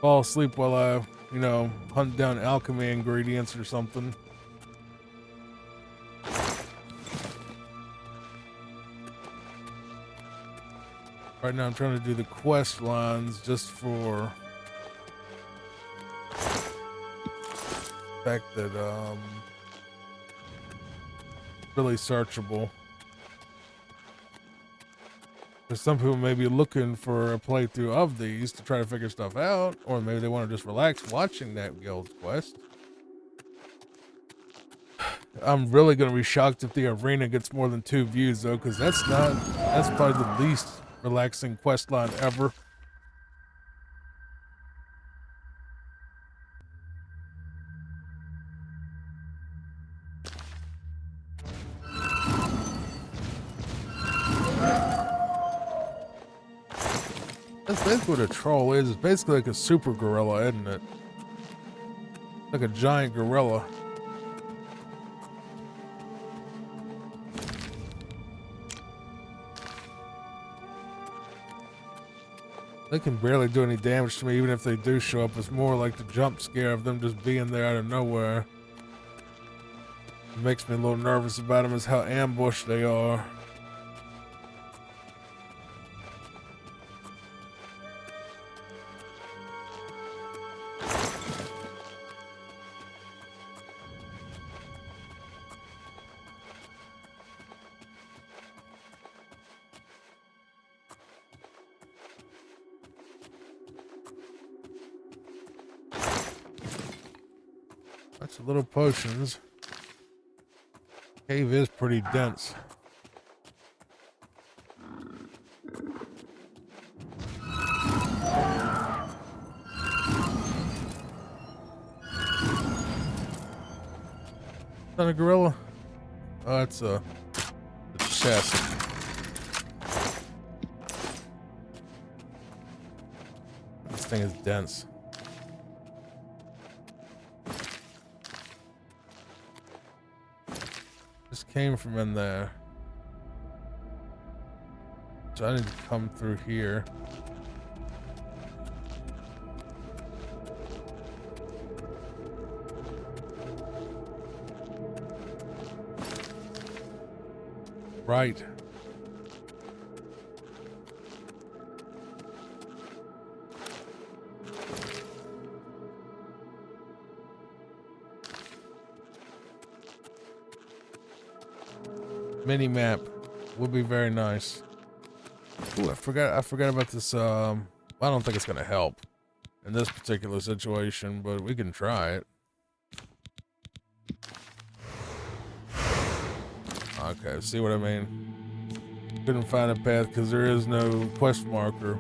Fall asleep while I, you know, hunt down alchemy ingredients or something. Right now I'm trying to do the quest lines just for the fact that really searchable. Because some people may be looking for a playthrough of these to try to figure stuff out, or maybe they want to just relax watching that guild quest. I'm really going to be shocked if the arena gets more than 2 views though, because that's probably the least relaxing quest line ever. That's basically what a troll is. It's basically like a super gorilla, isn't it? Like a giant gorilla. They can barely do any damage to me, even if they do show up. It's more like the jump scare of them just being there out of nowhere. What makes me a little nervous about them is how ambushed they are. Lots of little potions. Cave is pretty dense. Not a gorilla? Oh, it's a chest. This thing is dense. This came from in there. So I need to come through here. Right. Mini map would be very nice. Ooh, I forgot about this. I don't think it's gonna help in this particular situation, but we can try it. Okay, see what I mean? Couldn't find a path because there is no quest marker.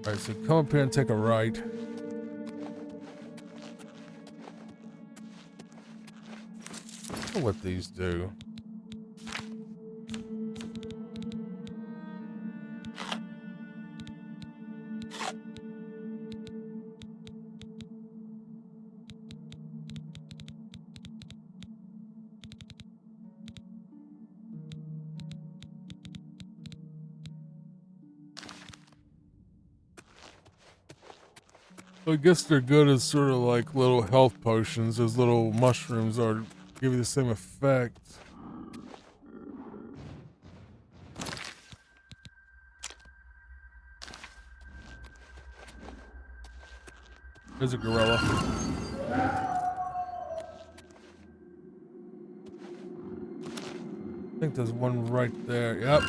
Alright, so come up here and take a right. I don't know what these do. I guess they're good as sort of like little health potions. Those little mushrooms are give you the same effect. There's a gorilla. I think there's one right there. Yep.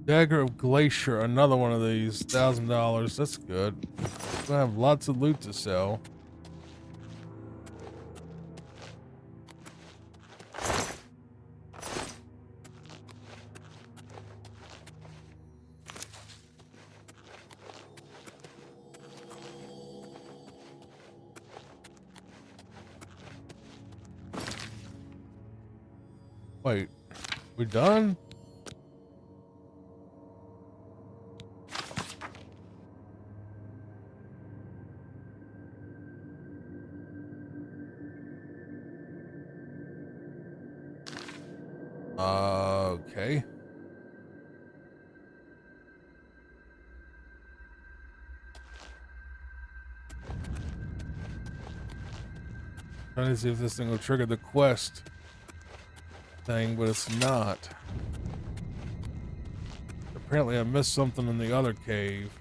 Dagger of Glacier, another one of these, $1,000. That's good. We have lots of loot to sell. Wait, we done? Okay. Trying to see if this thing will trigger the quest thing, but it's not. Apparently I missed something in the other cave.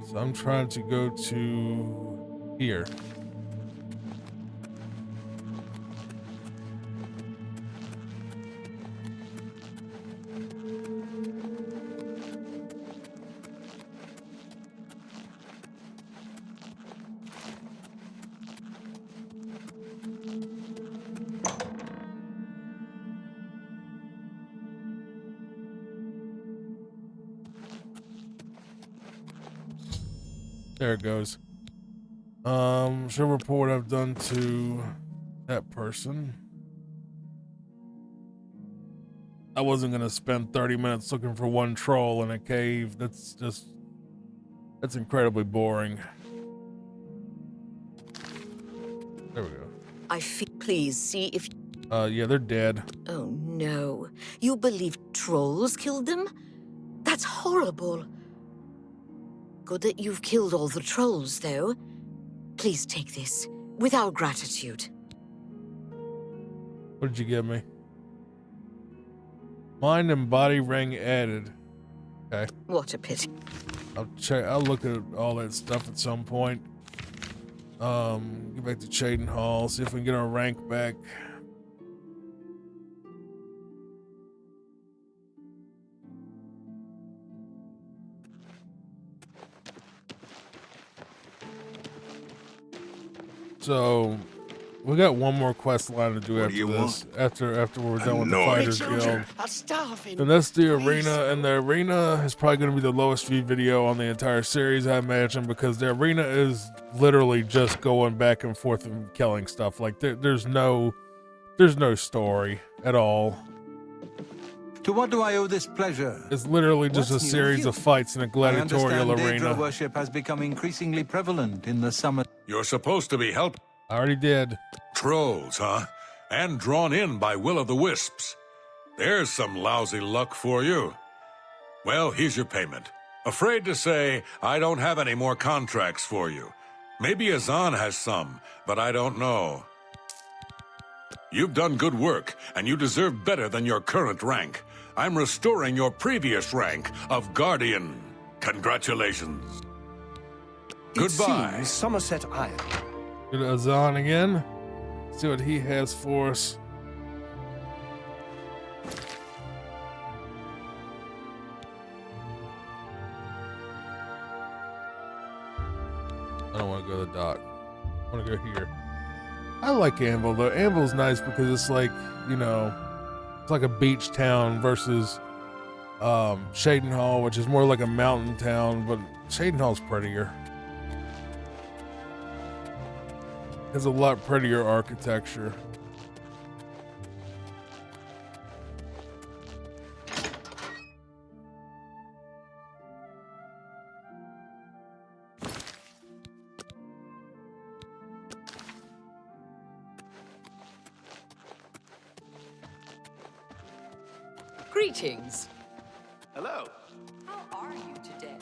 So I'm trying to go to here. There it goes. Show report I've done to that person. I wasn't gonna spend 30 minutes looking for one troll in a cave. That's incredibly boring. There we go.
Please see if.
Yeah, they're dead.
Oh no. You believe trolls killed them? That's horrible. Good that you've killed all the trolls, though. Please take this, with our gratitude.
What did you give me? Mind and body ring added. Okay.
What a pity.
I'll look at all that stuff at some point. Get back to Chaden Hall, see if we can get our rank back. So, we got one more quest line to do after this. After we're done with the Fighters Guild. And that's the arena, and the arena is probably going to be the lowest viewed video on the entire series, I imagine, because the arena is literally just going back and forth and killing stuff. Like there's no story at all.
To what do I owe this pleasure?
It's literally just a series of fights in a gladiatorial arena.
Daedra worship has become increasingly prevalent in the summit.
You're supposed to be helping.
I already did.
Trolls, huh? And drawn in by Will-o'-the-Wisps. There's some lousy luck for you. Well, here's your payment. Afraid to say, I don't have any more contracts for you. Maybe Azan has some, but I don't know. You've done good work, and you deserve better than your current rank. I'm restoring your previous rank of Guardian. Congratulations. Goodbye.
Seems Somerset Iron.
Go to Azan again. See what he has for us. I don't want to go to the dock. I want to go here. I like Anvil though. Anvil's nice because it's like, you know, it's like a beach town versus Shadenhall, which is more like a mountain town, but Shadenhall's prettier. Has a lot prettier architecture.
Greetings.
Hello.
How are you today?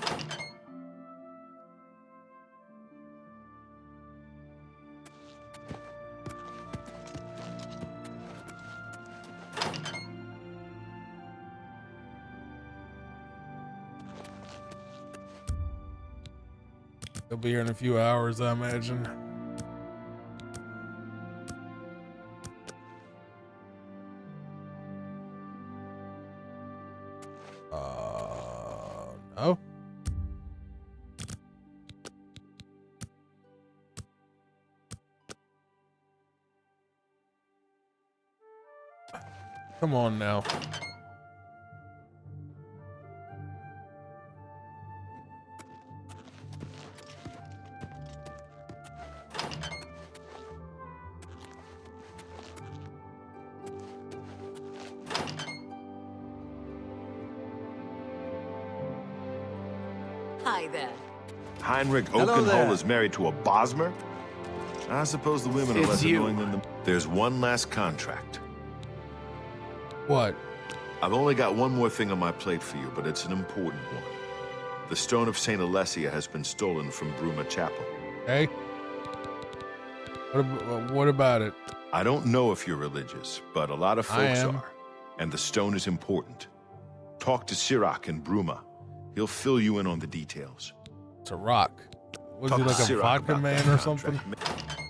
They'll be here in a few hours, I imagine. No. Come on now.
Hi there.
Heinrich
Hello there.
Oakenhole is married to a Bosmer? I suppose the women are
It's
less
you.
annoying than the... There's one last contract.
What?
I've only got one more thing on my plate for you, but it's an important one. The Stone of St. Alessia has been stolen from Bruma Chapel.
Hey? What about it?
I don't know if you're religious, but a lot of
I
folks
am.
are. And the stone is important. Talk to Sirach in Bruma. He'll fill you in on the details.
It's a rock. Was
Talk
he
to
like a
Sirach
vodka
about
man
that
or something?
contract.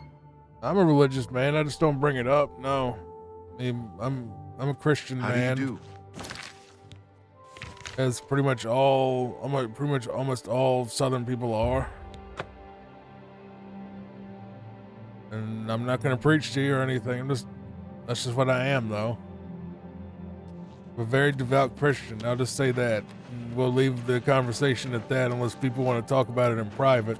I'm a religious man. I just don't bring it up. No. I mean, I'm a Christian
How
man.
do you do?
As pretty much almost all Southern people are. And I'm not going to preach to you or anything. That's just what I am, though. I'm a very devout Christian. I'll just say that. And we'll leave the conversation at that unless people want to talk about it in private.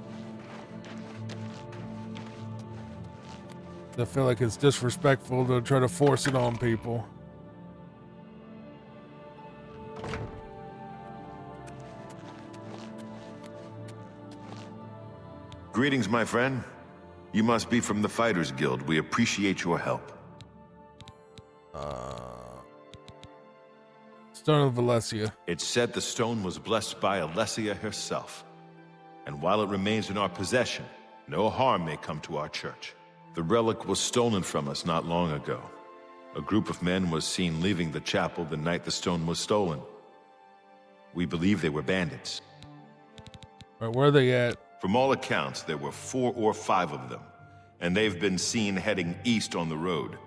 I feel like it's disrespectful to try to force it on people.
Greetings, my friend. You must be from the Fighters Guild. We appreciate your help.
Stone of Alessia.
It's said the stone was blessed by Alessia herself. And while it remains in our possession, no harm may come to our church. The relic was stolen from us not long ago. A group of men was seen leaving the chapel the night the stone was stolen. We believe they were bandits.
All right, where are they at?
From all accounts, there were 4 or 5 of them, and they've been seen heading east on the road.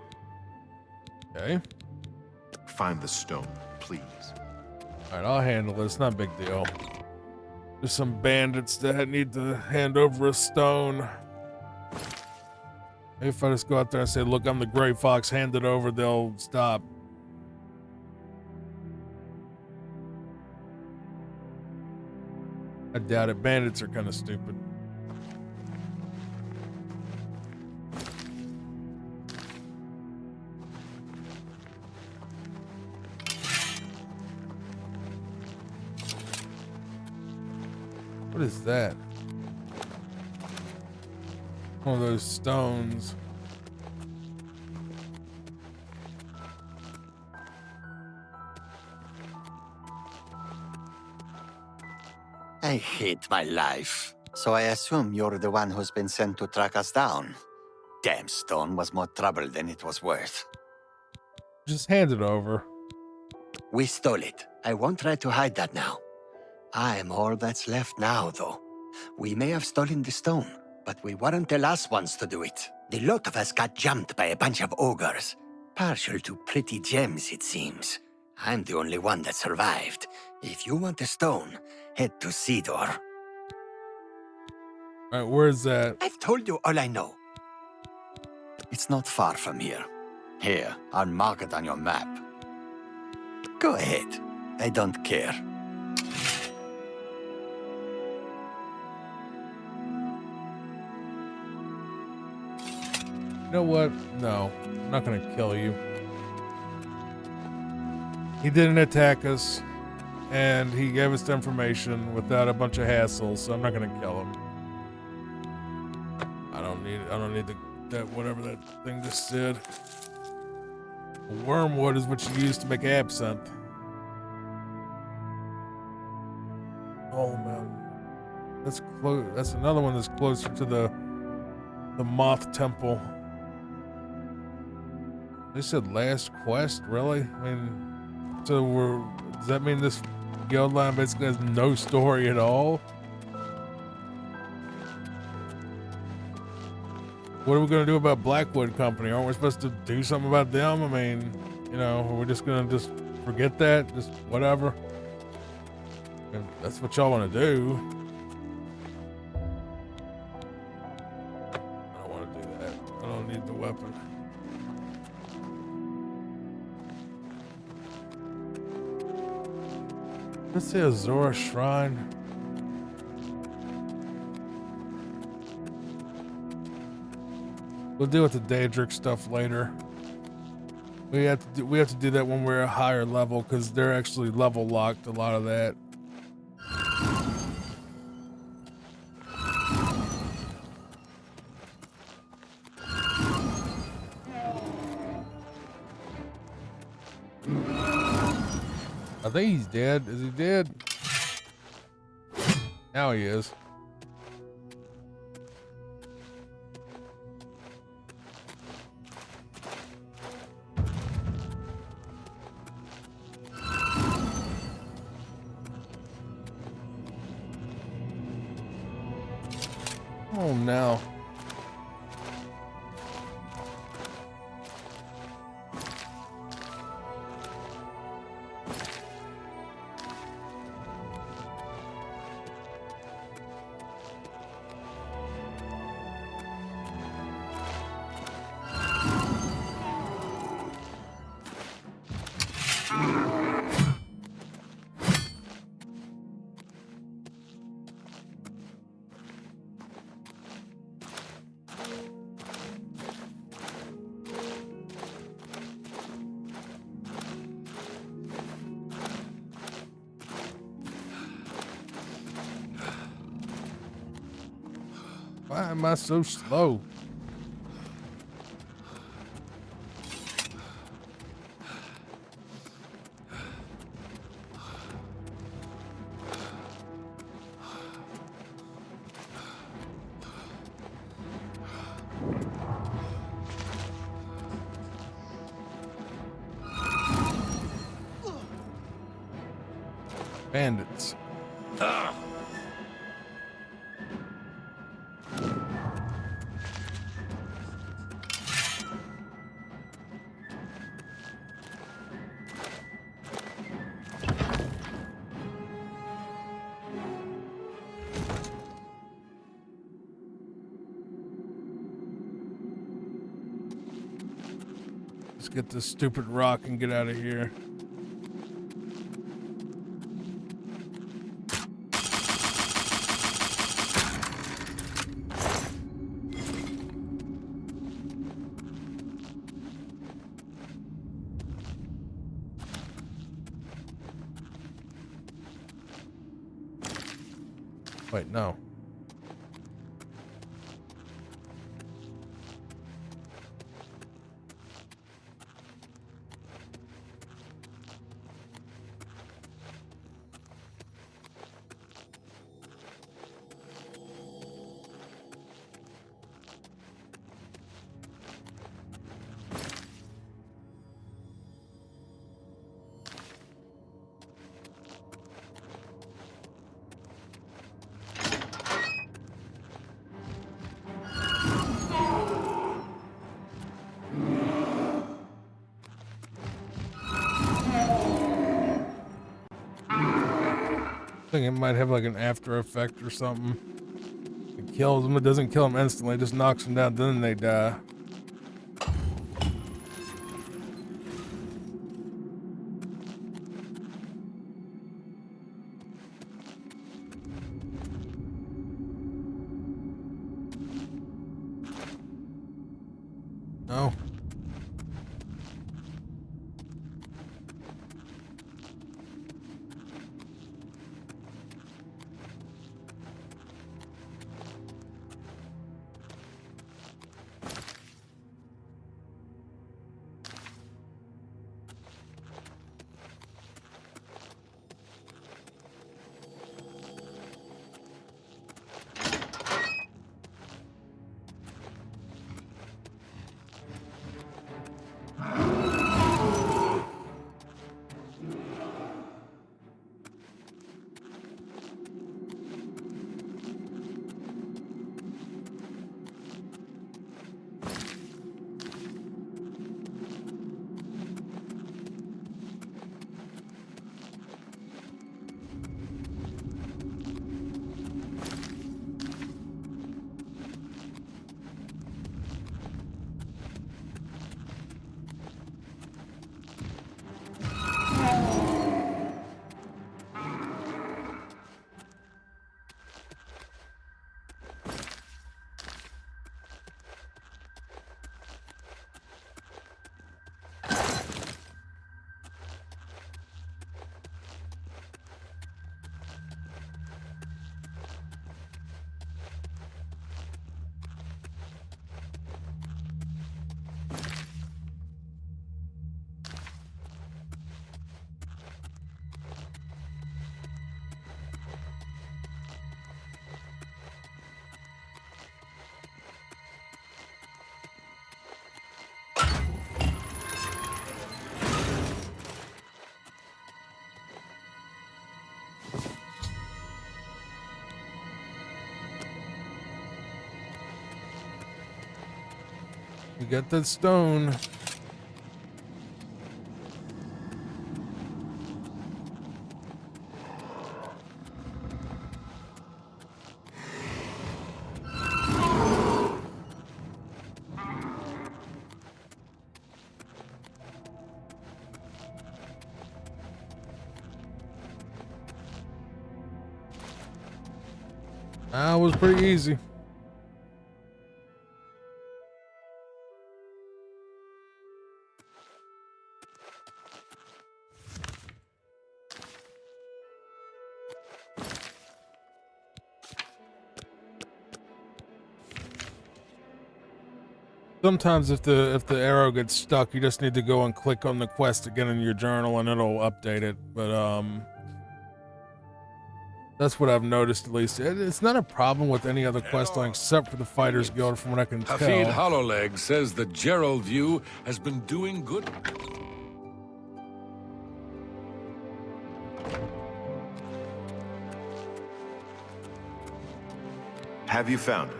Okay.
Find the stone, please.
All right, I'll handle it. It's not a big deal. There's some bandits that need to hand over a stone. Maybe if I just go out there and say, look, I'm the Gray Fox, hand it over, they'll stop. I doubt it. Bandits are kind of stupid. What is that? One of those stones.
I hate my life. So I assume you're the one who's been sent to track us down. Damn stone was more trouble than it was worth.
Just hand it over.
We stole it. I won't try to hide that now. I am all that's left now, though. We may have stolen the stone, but we weren't the last ones to do it. The lot of us got jumped by a bunch of ogres. Partial to pretty gems, it seems. I'm the only one that survived. If you want the stone, head to Cedar.
Alright, where's that?
I've told you all I know. It's not far from here. Here, I'll mark it on your map. Go ahead. I don't care.
You know what? No, I'm not gonna kill you. He didn't attack us, and he gave us the information without a bunch of hassles, so I'm not gonna kill him. I don't need that whatever that thing just said. Wormwood is what you use to make absinthe. Oh man, that's close. That's another one that's closer to the Moth Temple. They said last quest, really? I mean, so does that mean this guild line basically has no story at all? What are we gonna do about Blackwood Company? Aren't we supposed to do something about them? I mean, you know, we're just gonna just forget that, just whatever. If that's what y'all want to do. I don't want to do that. I don't need the weapon. Let's see, Azora Shrine. We'll deal with the Daedric stuff later. We have to do that when we're a higher level because they're actually level locked. A lot of that. I think he's dead. Is he dead? Now he is. Oh no. Why am I so slow? Bandits. Let's get this stupid rock and get out of here. Wait, no. think it might have like an after effect or something. It kills them. It doesn't kill them instantly. It just knocks them down. Then they die. No. We got that stone. That was pretty easy. Sometimes if the arrow gets stuck, you just need to go and click on the quest again in your journal and it'll update it. But that's what I've noticed, at least. It's not a problem with any other quest line except for the Fighters Guild, from what I can tell.
Hafid Hollowleg says the Gerald View has been doing good.
Have you found it?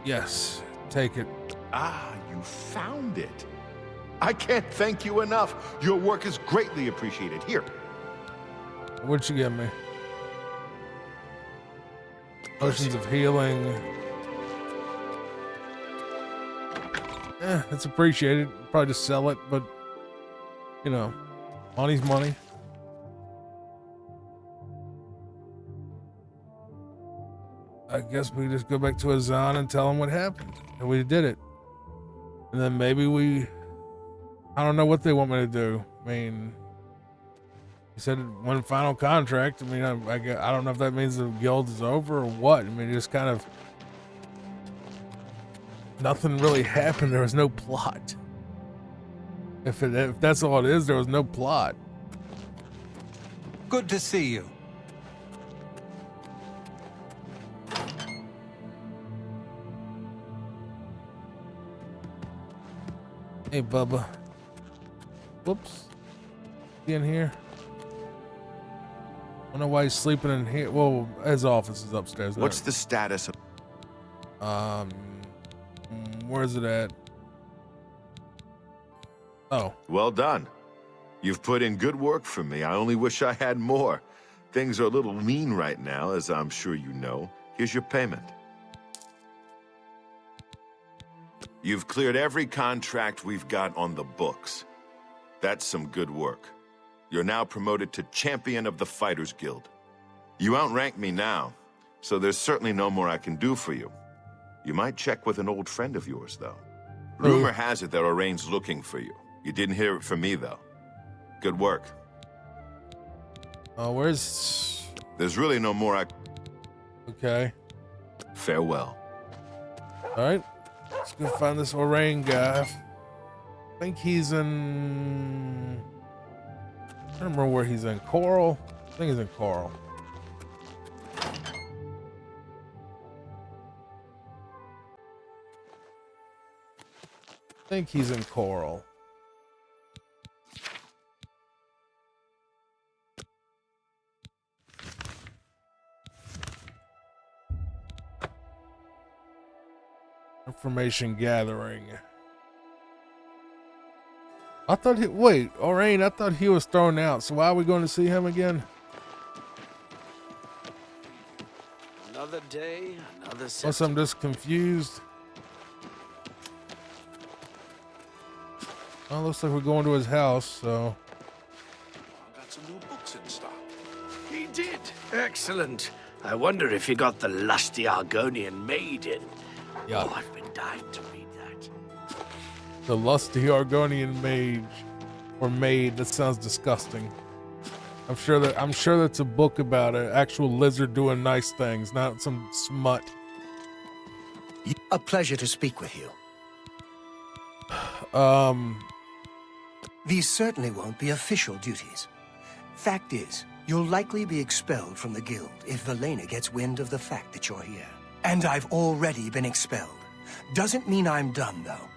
Yes. Take it.
Ah, you found it. I can't thank you enough. Your work is greatly appreciated. Here.
What'd you get me? Potions of healing. It's appreciated. Probably just sell it, but you know, money's money. I guess we just go back to Azan and tell him what happened. And we did it. And then maybe I don't know what they want me to do. I mean, he said one final contract. I mean, I don't know if that means the guild is over or what. I mean, just kind of nothing really happened. There was no plot. If that's all it is, there was no plot.
Good to see you.
Hey, Bubba. Whoops. He in here? I don't know why he's sleeping in here. Well, his office is upstairs.
What's the status of...
Where's it at? Oh.
Well done. You've put in good work for me. I only wish I had more. Things are a little lean right now, as I'm sure you know. Here's your payment. You've cleared every contract we've got on the books. That's some good work. You're now promoted to Champion of the Fighters Guild. You outrank me now, so there's certainly no more I can do for you. You might check with an old friend of yours, though. Rumor has it that Oraine's looking for you. You didn't hear it from me, though. Good work.
Where's...
There's really no more I...
Okay.
Farewell.
Alright. Let's go find this Orain guy. I think he's in... I don't remember where he's in. Coral? I think he's in Coral. I think he's in Coral. Information gathering. I thought he... Wait, Orain, I thought he was thrown out. So why are we going to see him again?
Another day, another
Unless I'm just confused. Well, looks like we're going to his house, so...
I got some new books in stock. He did. Excellent. I wonder if you got the lusty Argonian maiden.
Yeah.
Oh, I've been dying to read that.
The lusty Argonian mage or maid. That sounds disgusting. I'm sure that's a book about an actual lizard doing nice things, not some smut.
A pleasure to speak with you. These certainly won't be official duties. Fact is, you'll likely be expelled from the guild if Velena gets wind of the fact that you're here. And I've already been expelled. Doesn't mean I'm done, though.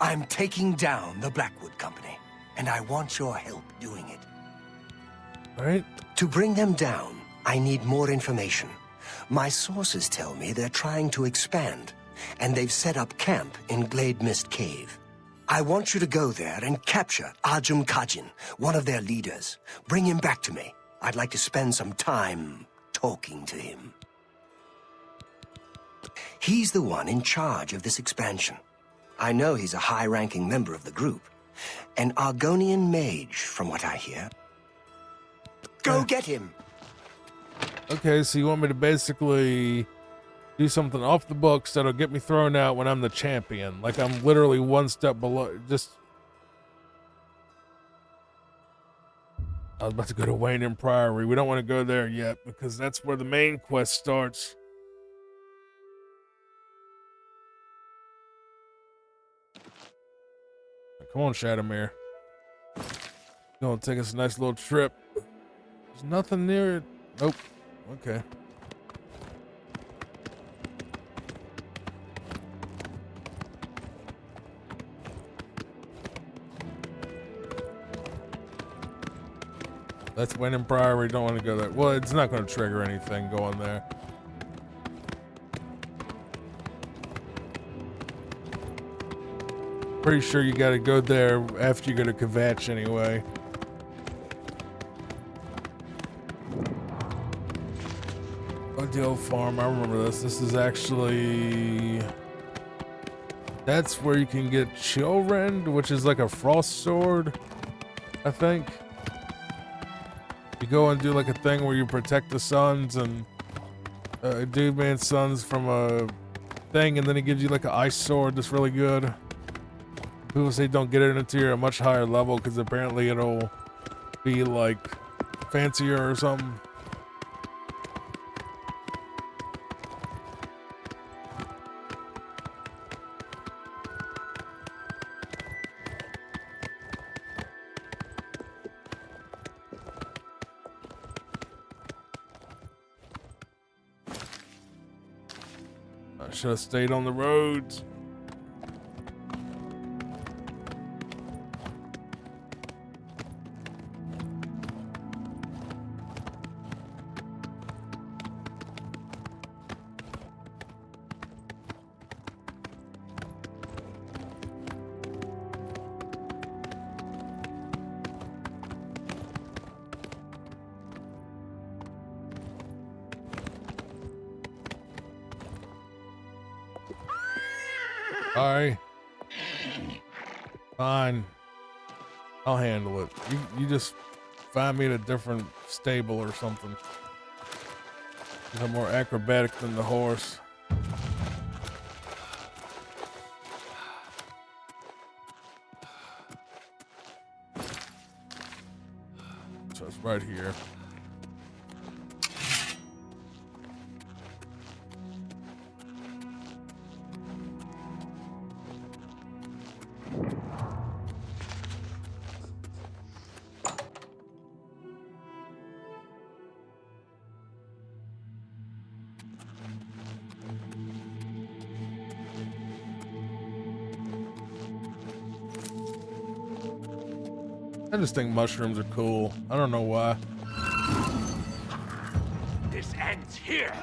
I'm taking down the Blackwood Company, and I want your help doing it.
All right.
To bring them down, I need more information. My sources tell me they're trying to expand, and they've set up camp in Glade Mist Cave. I want you to go there and capture Ajum Kajin, one of their leaders. Bring him back to me. I'd like to spend some time talking to him. He's the one in charge of this expansion. I know he's a high-ranking member of the group. An Argonian mage, from what I hear. Go get him!
Okay, so you want me to basically do something off the books that'll get me thrown out when I'm the champion. Like I'm literally one step below. Just... I was about to go to Wayne Priory. We don't want to go there yet because that's where the main quest starts. Come on, Shadowmere. Gonna take us a nice little trip. There's nothing near it. Nope. Okay. That's Wayne Priory. Don't want to go there. Well, it's not going to trigger anything going there. Pretty sure you got to go there after you go to Kvatch anyway. Odell Farm, I remember this. This is actually... That's where you can get Chillrend, which is like a frost sword, I think. You go and do like a thing where you protect the suns and Dude Man's sons from a thing, and then he gives you like an ice sword that's really good. People say don't get it until you're a much higher level because apparently it'll be like fancier or something. I should have stayed on the roads. Sorry. Fine. I'll handle it. You just find me at a different stable or something. I'm more acrobatic than the horse. So it's right here. I just think mushrooms are cool. I don't know why.
This ends here.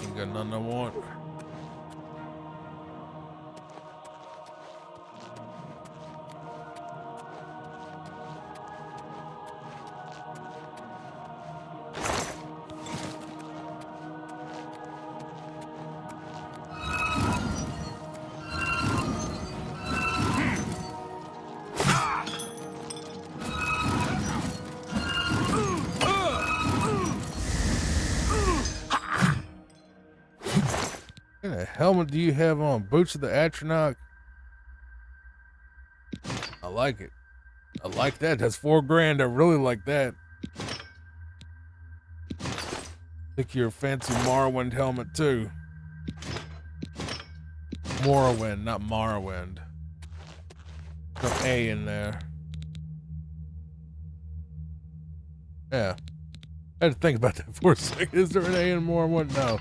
Ain't got nothing I want. What kind of helmet do you have on? Boots of the Atronach? I like it. I like that. That's $4 grand. I really like that. Think your fancy Morrowind helmet too. Morrowind, not Morrowind. No A in there. Yeah. I had to think about that for a second. Is there an A in Morrowind? No.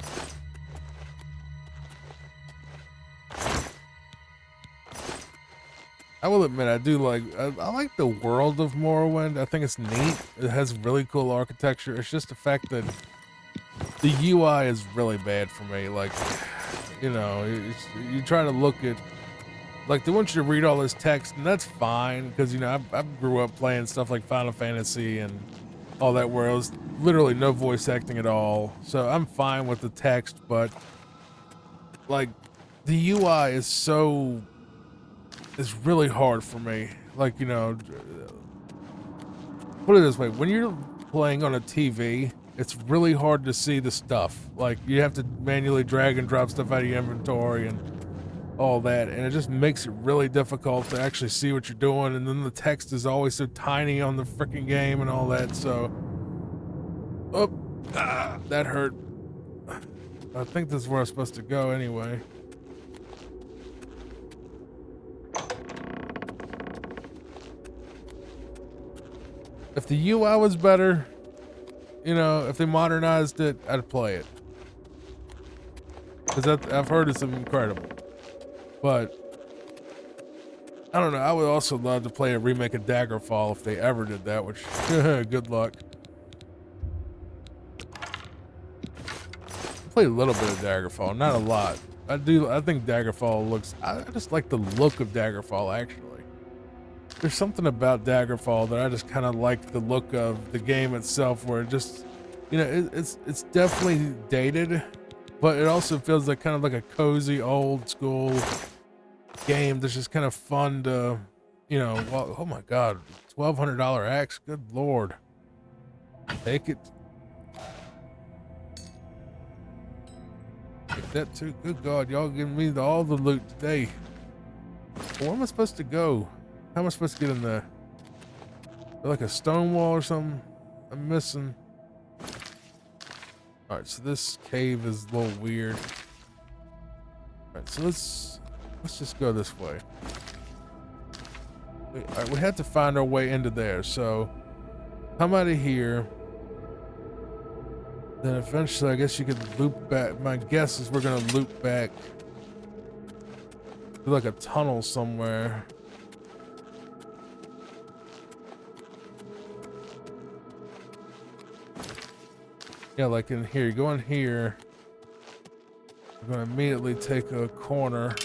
I will admit, I do like, I like the world of Morrowind. I think it's neat. It has really cool architecture. It's just the fact that the UI is really bad for me. Like, you know, you try to look at, like, they want you to read all this text, and that's fine, because, you know, I grew up playing stuff like Final Fantasy and all that, where it was literally no voice acting at all. So I'm fine with the text, but, like, the UI is so... It's really hard for me. Like, you know, put it this way, when you're playing on a TV, it's really hard to see the stuff. Like, you have to manually drag and drop stuff out of your inventory and all that, and it just makes it really difficult to actually see what you're doing, and then the text is always so tiny on the freaking game and all that, so... Oh, that hurt. I think this is where I'm supposed to go anyway. If the UI was better, you know, if they modernized it, I'd play it. Because I've heard it's incredible. But, I don't know, I would also love to play a remake of Daggerfall if they ever did that, which, good luck. I played a little bit of Daggerfall, not a lot. I think Daggerfall looks, I just like the look of Daggerfall, actually. There's something about Daggerfall that I just kind of like the look of the game itself, where it just, you know, it's definitely dated, but it also feels like kind of like a cozy old school game that's just kind of fun to, you know, well, oh my God, $1,200 axe, good Lord. Take it. Take that too, good God, y'all giving me all the loot today. Where am I supposed to go? How am I supposed to get in there? Like a stone wall or something? I'm missing. Alright, so this cave is a little weird. Alright, so let's just go this way. Alright, we had to find our way into there, so come out of here. Then eventually I guess you could loop back. My guess is we're gonna loop back to like a tunnel somewhere. Yeah, like in here. You go in here. We're gonna immediately take a corner.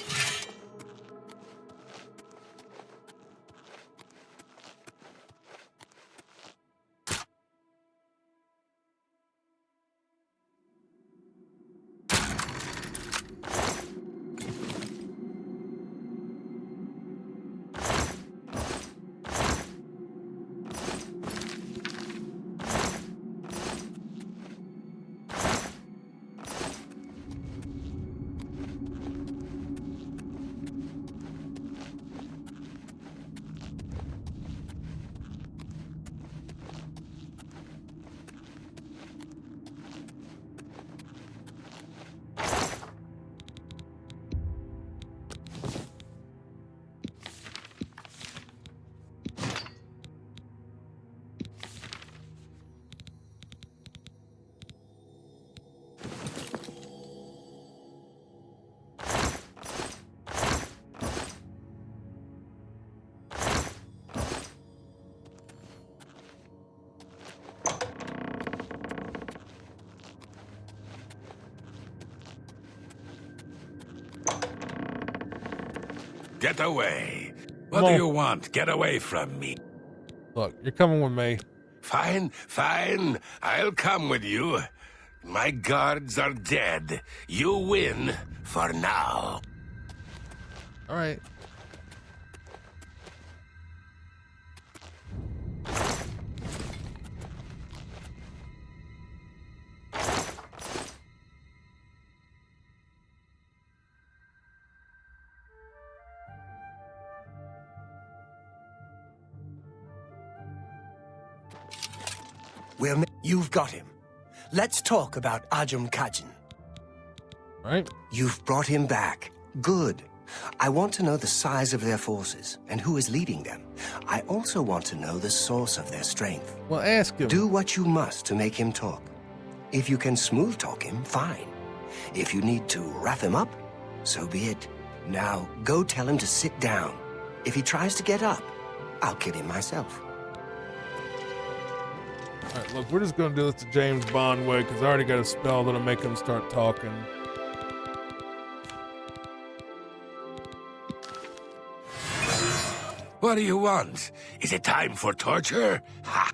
Get away. What do you want? Get away from me.
Look, you're coming with me.
Fine, fine. I'll come with you. My guards are dead. You win for now.
All right.
Well, you've got him. Let's talk about Ajum Kajin.
Right.
You've brought him back. Good. I want to know the size of their forces and who is leading them. I also want to know the source of their strength.
Well, ask him.
Do what you must to make him talk. If you can smooth talk him, fine. If you need to wrap him up, so be it. Now, go tell him to sit down. If he tries to get up, I'll kill him myself.
All right, look, we're just going to do this the James Bond way because I already got a spell that'll make him start talking.
What do you want? Is it time for torture? Ha!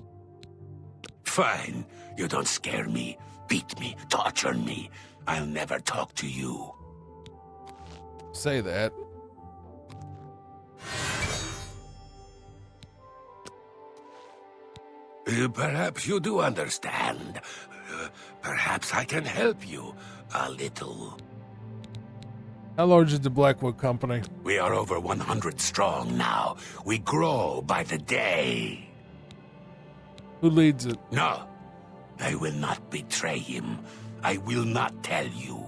Fine. You don't scare me, beat me, torture me. I'll never talk to you.
Say that.
Perhaps you do understand. Perhaps I can help you a little.
How large is the Blackwood Company?
We are over 100 strong now. We grow by the day.
Who leads it?
No, I will not betray him. I will not tell you.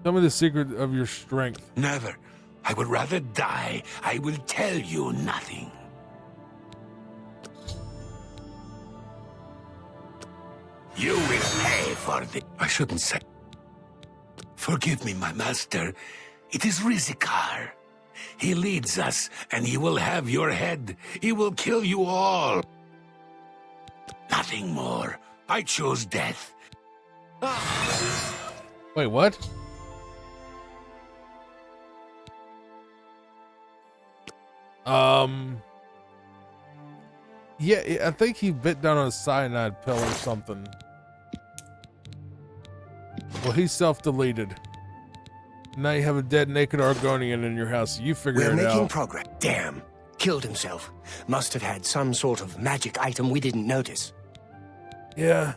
Tell me the secret of your strength.
Never. I would rather die. I will tell you nothing. You will pay for the... I shouldn't say... Forgive me, my master. It is Rizikar. He leads us, and he will have your head. He will kill you all. Nothing more. I chose death.
Wait, what? Yeah, I think he bit down on a cyanide pill or something. Well, he's self-deleted. Now you have a dead, naked Argonian in your house. You figure it out.
We're making progress. Damn. Killed himself. Must have had some sort of magic item we didn't notice.
Yeah.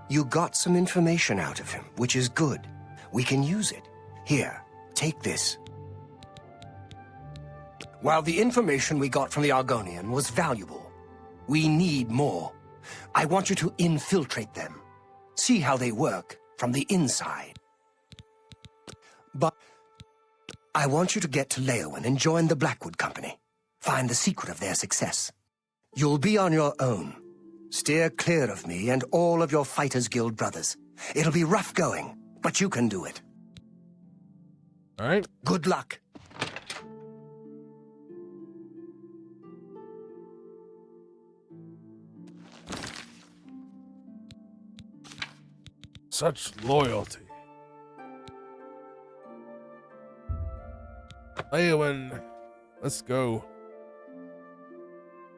You got some information out of him, which is good. We can use it. Here, take this. While the information we got from the Argonian was valuable, we need more. I want you to infiltrate them. See how they work from the inside. But I want you to get to Leowen and join the Blackwood Company. Find the secret of their success. You'll be on your own. Steer clear of me and all of your Fighters Guild brothers. It'll be rough going, but you can do it.
All right.
Good luck.
Such loyalty. Leowin, let's go.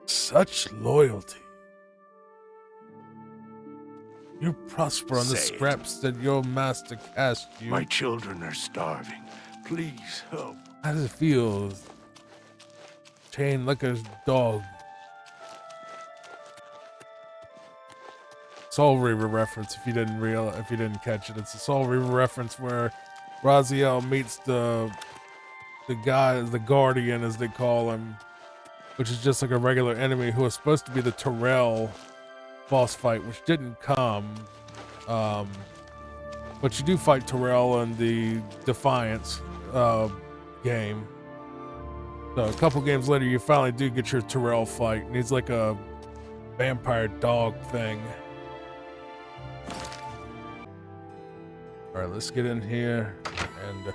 Such loyalty. You prosper on the
Say it.
scraps that your master cast you.
My children are starving. Please help.
How does it feel? Chain like a dog. Soul Reaver reference. If you didn't catch it, it's a Soul Reaver reference where Raziel meets the guy, the Guardian as they call him, which is just like a regular enemy who was supposed to be the Terrell boss fight, which didn't come. But you do fight Terrell in the Defiance game. So a couple games later, you finally do get your Terrell fight, and he's like a vampire dog thing. All right, let's get in here and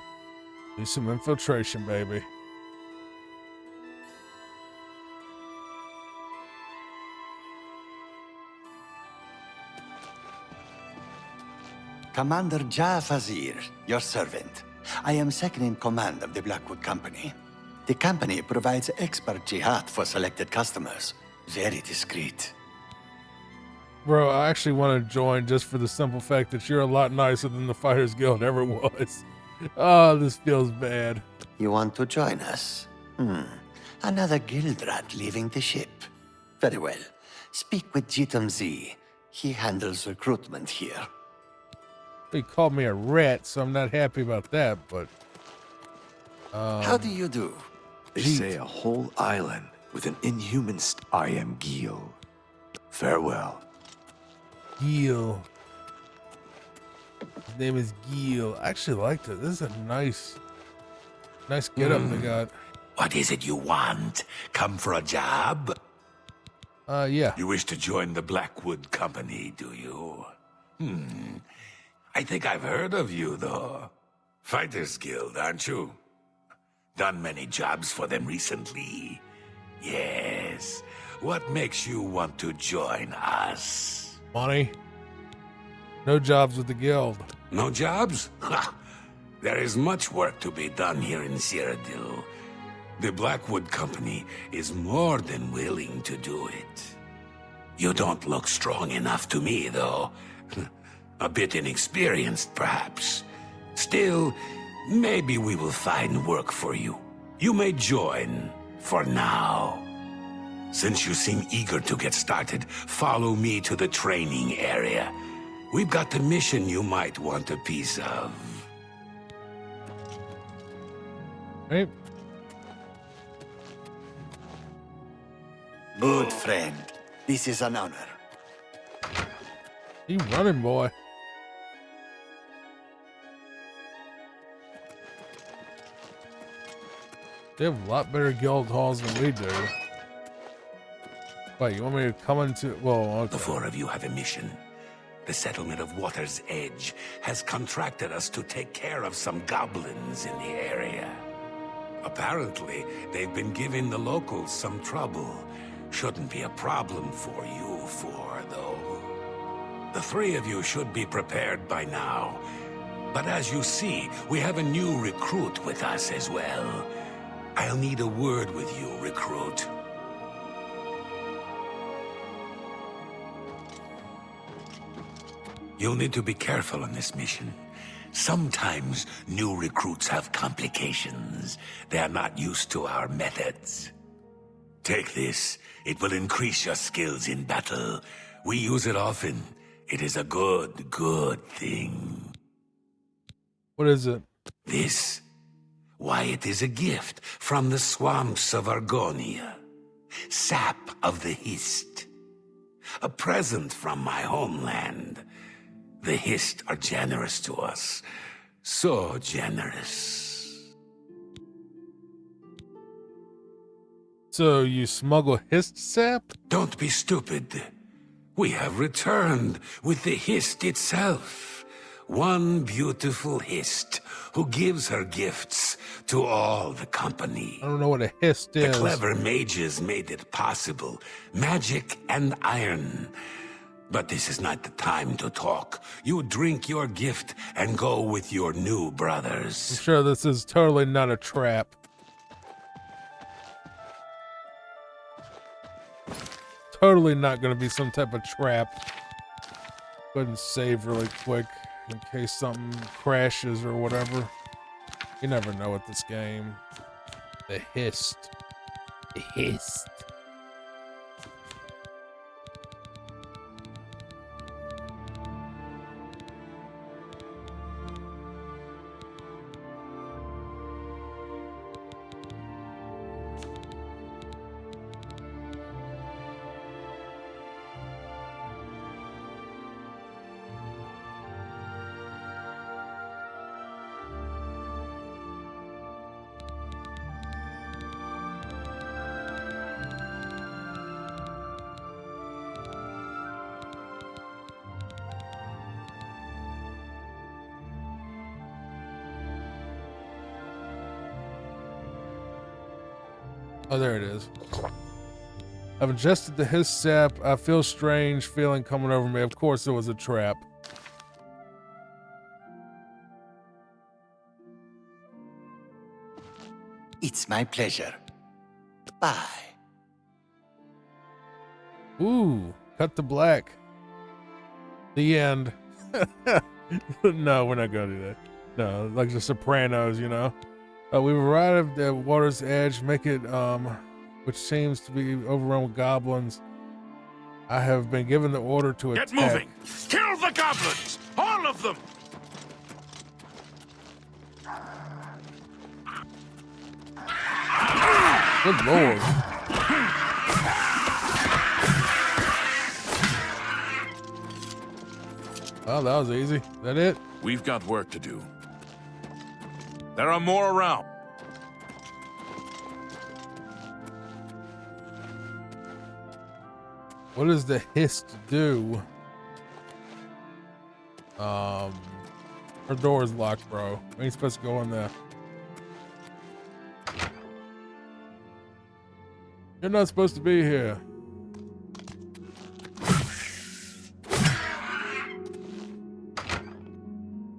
do some infiltration, baby.
Commander Jafazir, your servant. I am second in command of the Blackwood Company. The company provides expert jihad for selected customers. Very discreet.
Bro, I actually want to join just for the simple fact that you're a lot nicer than the Fighters Guild ever was. Oh, this feels bad.
You want to join us? Another guild rat leaving the ship. Very well. Speak with Jitam Z. He handles recruitment here.
He called me a rat, so I'm not happy about that, but...
How do you do?
They say a whole island with an inhuman I am Gil. Farewell.
Gil. His name is Gil. I actually liked it. This is a nice get-up they got.
What is it you want? Come for a job?
Yeah.
You wish to join the Blackwood Company, do you? I think I've heard of you, though. Fighters Guild, aren't you? Done many jobs for them recently. Yes. What makes you want to join us?
Money. No jobs with the guild.
No jobs? Ha! There is much work to be done here in Cyrodiil. The Blackwood Company is more than willing to do it. You don't look strong enough to me, though. A bit inexperienced, perhaps. Still, maybe we will find work for you. You may join, for now. Since you seem eager to get started, follow me to the training area. We've got the mission you might want a piece of.
Right.
Good friend. This is an honor.
You running, boy. They have a lot better guild halls than we do. Wait, you want me to come into... Well, okay.
The four of you have a mission. The settlement of Water's Edge has contracted us to take care of some goblins in the area. Apparently, they've been giving the locals some trouble. Shouldn't be a problem for you four, though. The three of you should be prepared by now. But as you see, we have a new recruit with us as well. I'll need a word with you, recruit. You'll need to be careful on this mission. Sometimes new recruits have complications. They are not used to our methods. Take this. It will increase your skills in battle. We use it often. It is a good thing.
What is it?
This? Why, it is a gift from the swamps of Argonia. Sap of the Hist. A present from my homeland. The Hist are generous to us. So generous.
So you smuggle Hist sap?
Don't be stupid. We have returned with the Hist itself. One beautiful Hist who gives her gifts to all the company.
I don't know what a Hist is.
The clever mages made it possible. Magic and iron. But this is not the time to talk. You drink your gift and go with your new brothers.
I'm sure this is totally not a trap. Totally not going to be some type of trap. Go ahead and save really quick in case something crashes or whatever. You never know with this game. The hist. The hist. Oh, there it is. I've ingested the hiss sap. I feel strange feeling coming over me. Of course it was a trap.
It's my pleasure. Bye.
Ooh, cut to black. The end. No, we're not gonna do that. No, like the Sopranos, you know. We've arrived at water's edge, make it, which seems to be overrun with goblins. I have been given the order to attack.
Get moving! Kill the goblins! All of them!
Good lord. Oh, that was easy. Is that it?
We've got work to do. There are more around.
What does the hist do? Our door is locked, bro. We ain't supposed to go in there. You're not supposed to be here.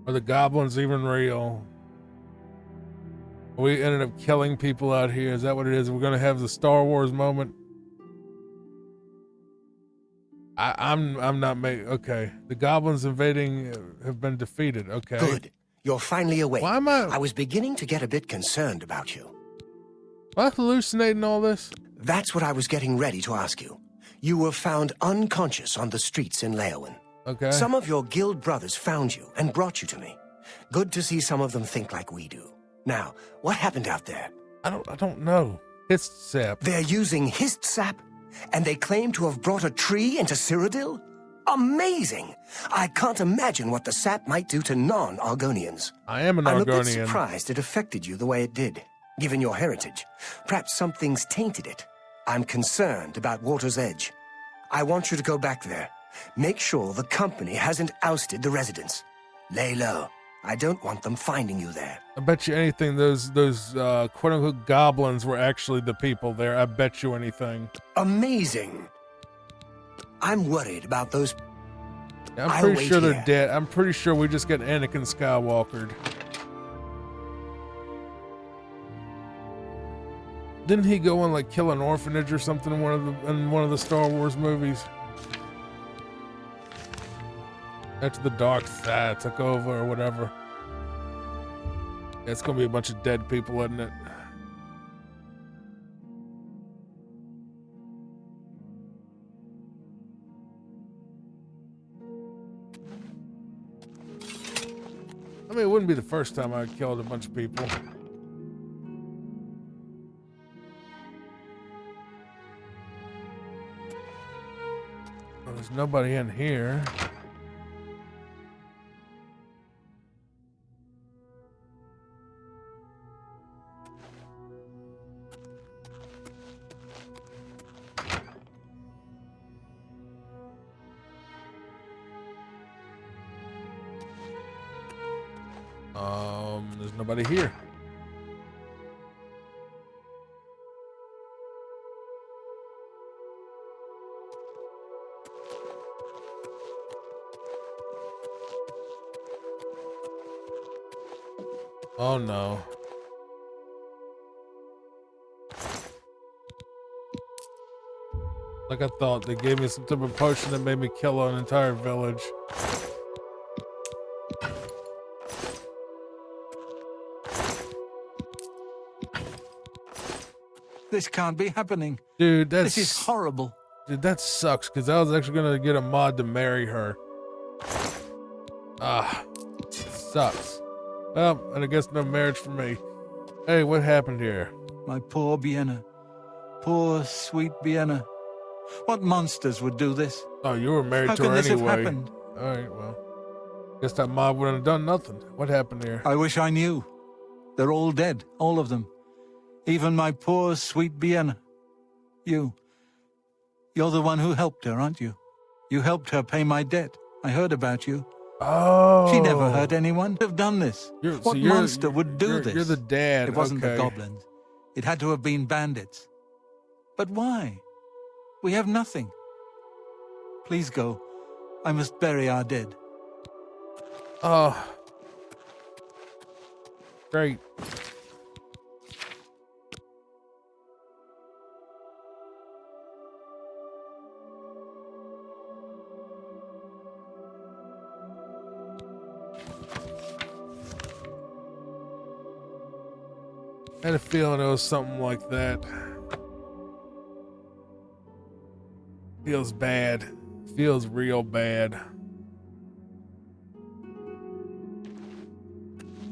Are the goblins even real? We ended up killing people out here. Is that what it is? We're gonna have the Star Wars moment. I'm not making. Okay, the goblins invading have been defeated. Okay.
Good. You're finally awake.
Why am I?
I was beginning to get a bit concerned about you.
Am I hallucinating all this?
That's what I was getting ready to ask you. You were found unconscious on the streets in Leowen.
Okay.
Some of your guild brothers found you and brought you to me. Good to see some of them think like we do. Now, what happened out there?
I don't know. Hist sap.
They're using hist sap, and they claim to have brought a tree into Cyrodiil? Amazing! I can't imagine what the sap might do to non-Argonians.
I am an
I'm a bit
Argonian.
surprised it affected you the way it did, given your heritage. Perhaps something's tainted it. I'm concerned about Water's Edge. I want you to go back there. Make sure the company hasn't ousted the residents. Lay low. I don't want them finding you there.
I bet you anything those quote-unquote goblins were actually the people there. I bet you anything.
Amazing. I'm worried about those.
I'm
I'll
pretty
wait
sure they're
here.
dead. I'm pretty sure we just got Anakin Skywalkered. Didn't he go and like kill an orphanage or something in one of the Star Wars movies? After the dark side took over or whatever. It's gonna be a bunch of dead people, isn't it? I mean, it wouldn't be the first time I killed a bunch of people. Well, there's nobody in here. There's nobody here. Oh no. Like I thought, they gave me some type of potion that made me kill an entire village.
This can't be happening.
Dude, that's...
This is horrible.
Dude, that sucks, because I was actually going to get a mod to marry her. Ah, sucks. Well, and I guess no marriage for me. Hey, what happened here?
My poor Vienna. Poor, sweet Vienna. What monsters would do this?
Oh, you were married
How
to
can
her
this
anyway.
have happened?
All right, well. Guess that mob wouldn't have done nothing. What happened here?
I wish I knew. They're all dead, all of them. Even my poor, sweet Vienna. You're the one who helped her, aren't you? You helped her pay my debt. I heard about you.
Oh.
She never hurt anyone. Have done this. What monster would do this?
You're the dad.
It wasn't
okay.
the goblins. It had to have been bandits. But why? We have nothing. Please go. I must bury our dead.
Oh. Great. I had a feeling it was something like that. Feels bad. Feels real bad.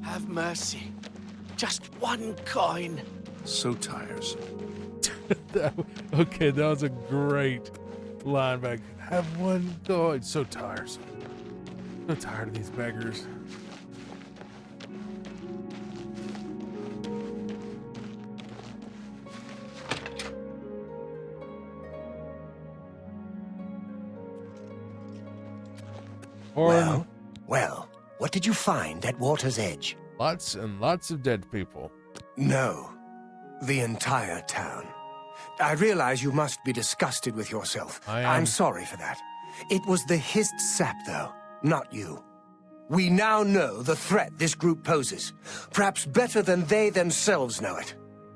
Have mercy. Just one coin.
So tiresome.
Okay, that was a great line back. Have one go. It's so tiresome. So tired of these beggars.
Well, what did you find at Water's Edge?
Lots and lots of dead people.
No, the entire town. I realize you must be disgusted with yourself.
I am.
I'm sorry for that. It was the hissed sap, though, not you. We now know the threat this group poses, perhaps better than they themselves know it.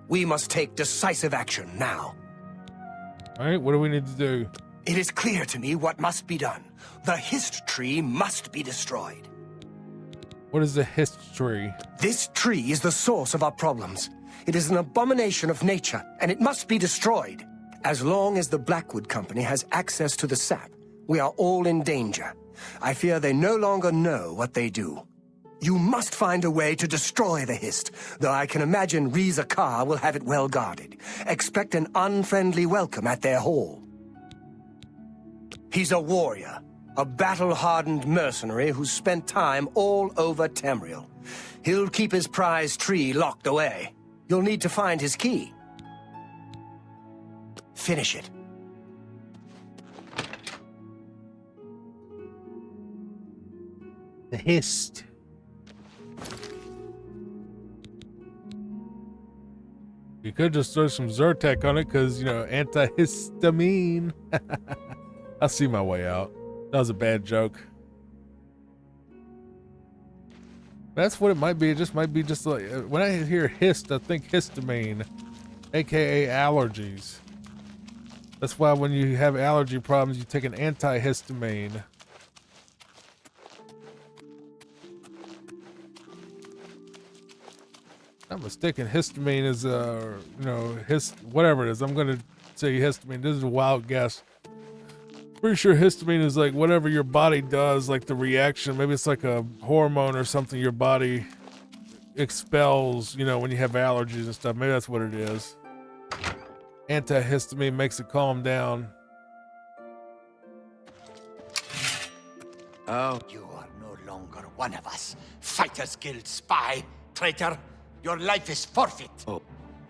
We must take decisive action now.
All right, what do we need to do?
It is clear to me what must be done. The hist tree must be destroyed.
What is the hist tree?
This tree is the source of our problems. It is an abomination of nature, and it must be destroyed. As long as the Blackwood Company has access to the sap, we are all in danger. I fear they no longer know what they do. You must find a way to destroy the hist, though I can imagine Reza Kar will have it well guarded. Expect an unfriendly welcome at their hall. He's a warrior, a battle-hardened mercenary who's spent time all over Tamriel. He'll keep his prized tree locked away. You'll need to find his key. Finish it.
The hist. You could just throw some Zyrtec on it because, you know, antihistamine. I'll see my way out. That was a bad joke. That's what it might be. It just might be just like, when I hear hist, I think histamine, aka allergies. That's why when you have allergy problems, you take an antihistamine. Not mistaken, histamine is you know, whatever it is. I'm gonna say histamine. This is a wild guess. Pretty sure histamine is like whatever your body does, like the reaction. Maybe it's like a hormone or something your body expels, you know, when you have allergies and stuff. Maybe that's what it is. Antihistamine makes it calm down.
Oh, you are no longer one of us. Fighters Guild spy, traitor. Your life is forfeit.
Oh.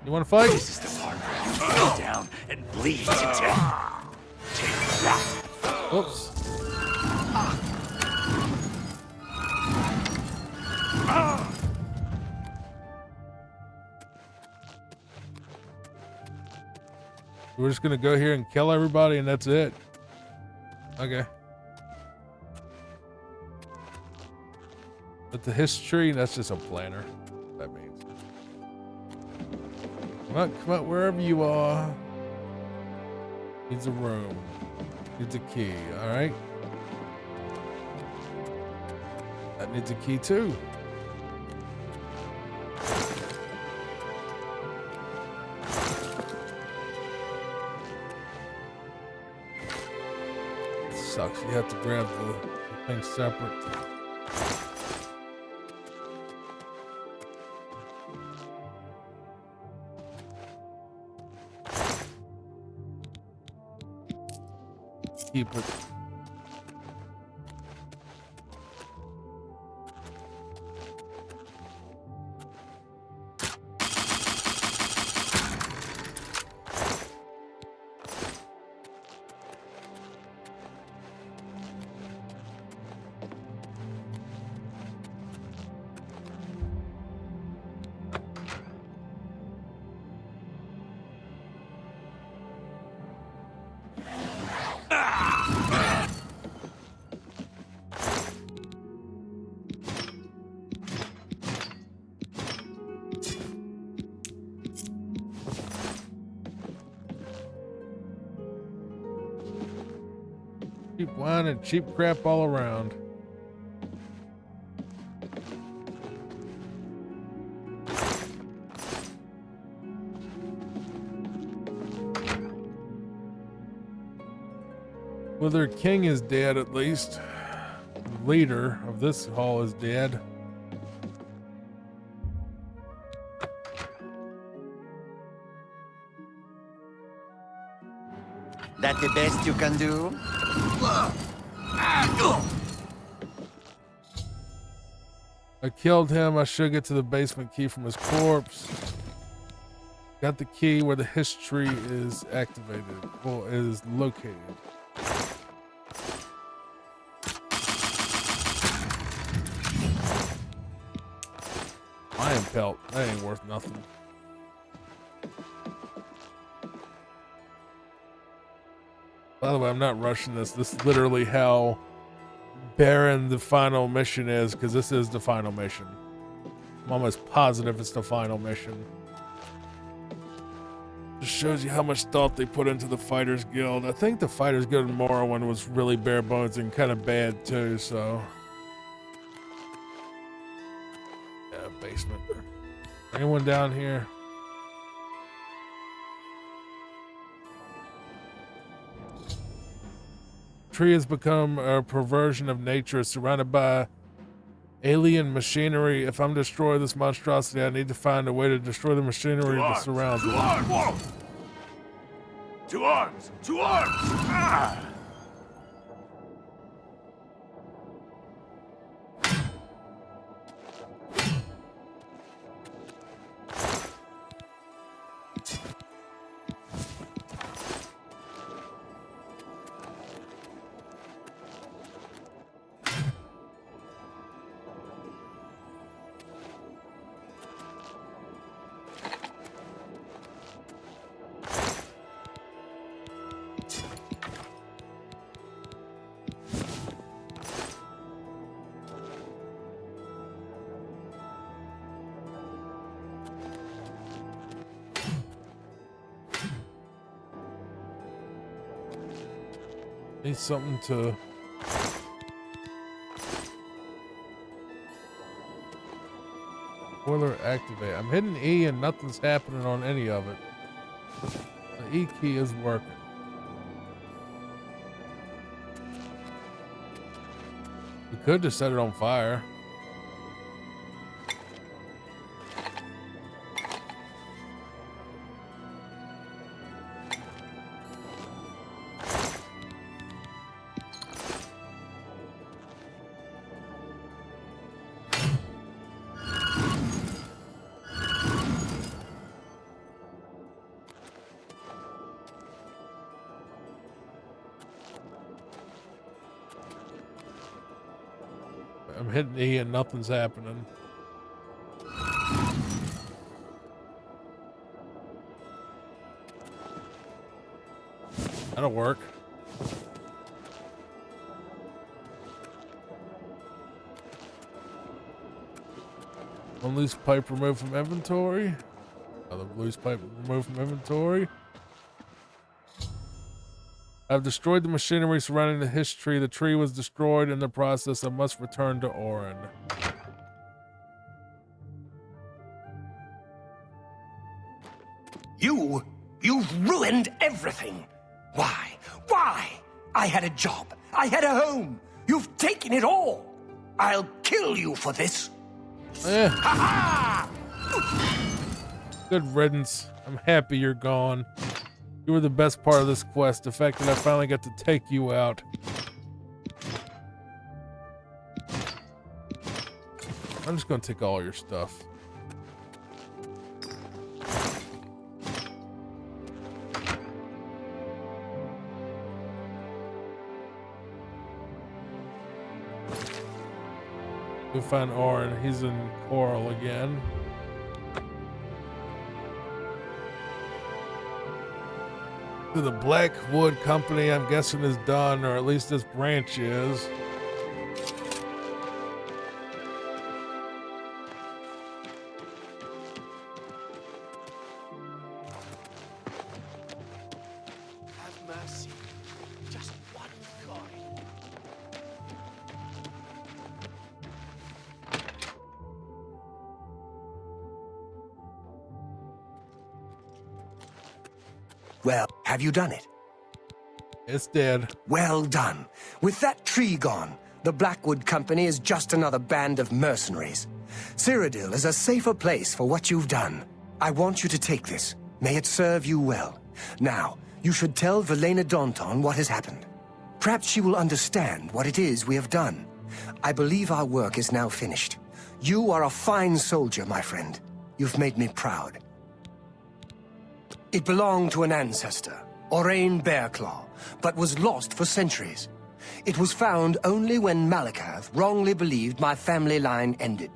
You want to fight?
This is the part where you fall down and bleed to death. Take that.
Oops. We're just gonna go here and kill everybody and that's it. Okay. But the history, that's just a planner. that means. Come on, wherever you are. Needs a room. Needs a key, alright? That needs a key too. Sucks. You have to grab the thing separate. Keep it. Cheap wine and cheap crap all around. Well, their king is dead, at least. The leader of this hall is dead.
That the best you can do?
I killed him. I should get to the basement key from his corpse. Got the key where the history is activated. Well, is located. Lion pelt. That ain't worth nothing. By the way, I'm not rushing this. This is literally how barren the final mission is, because this is the final mission. I'm almost positive it's the final mission. Just shows you how much thought they put into the Fighters Guild. I think the Fighters Guild in Morrowind was really bare bones and kind of bad too, so. Yeah, basement. Anyone down here? Tree has become a perversion of nature, surrounded by alien machinery. If I'm destroying this monstrosity, I need to find a way to destroy the machinery that surrounds it.
To arms! To arms! To arms! Ah!
Need something to boiler activate. I'm hitting E and nothing's happening on any of it. The E key is working. We could just set it on fire. I'm hitting E and nothing's happening. That'll work. One loose pipe removed from inventory. Another loose pipe removed from inventory. I've destroyed the machinery surrounding the history. The tree was destroyed in the process. I must return to Orin.
You've ruined everything. Why? Why? I had a job. I had a home. You've taken it all. I'll kill you for this.
Good riddance. I'm happy you're gone. You were the best part of this quest. The fact that I finally got to take you out. I'm just gonna take all your stuff. We'll find Orin. He's in Coral again. To the Blackwood Company, I'm guessing is done, or at least this branch is.
Have mercy. Just one coin.
Well, have you done it?
It's dead.
Well done. With that tree gone, the Blackwood Company is just another band of mercenaries. Cyrodiil is a safer place for what you've done. I want you to take this. May it serve you well. Now, you should tell Velena Daunton what has happened. Perhaps she will understand what it is we have done. I believe our work is now finished. You are a fine soldier, my friend. You've made me proud. It belonged to an ancestor, Orain Bearclaw, but was lost for centuries. It was found only when Malakath wrongly believed my family line ended.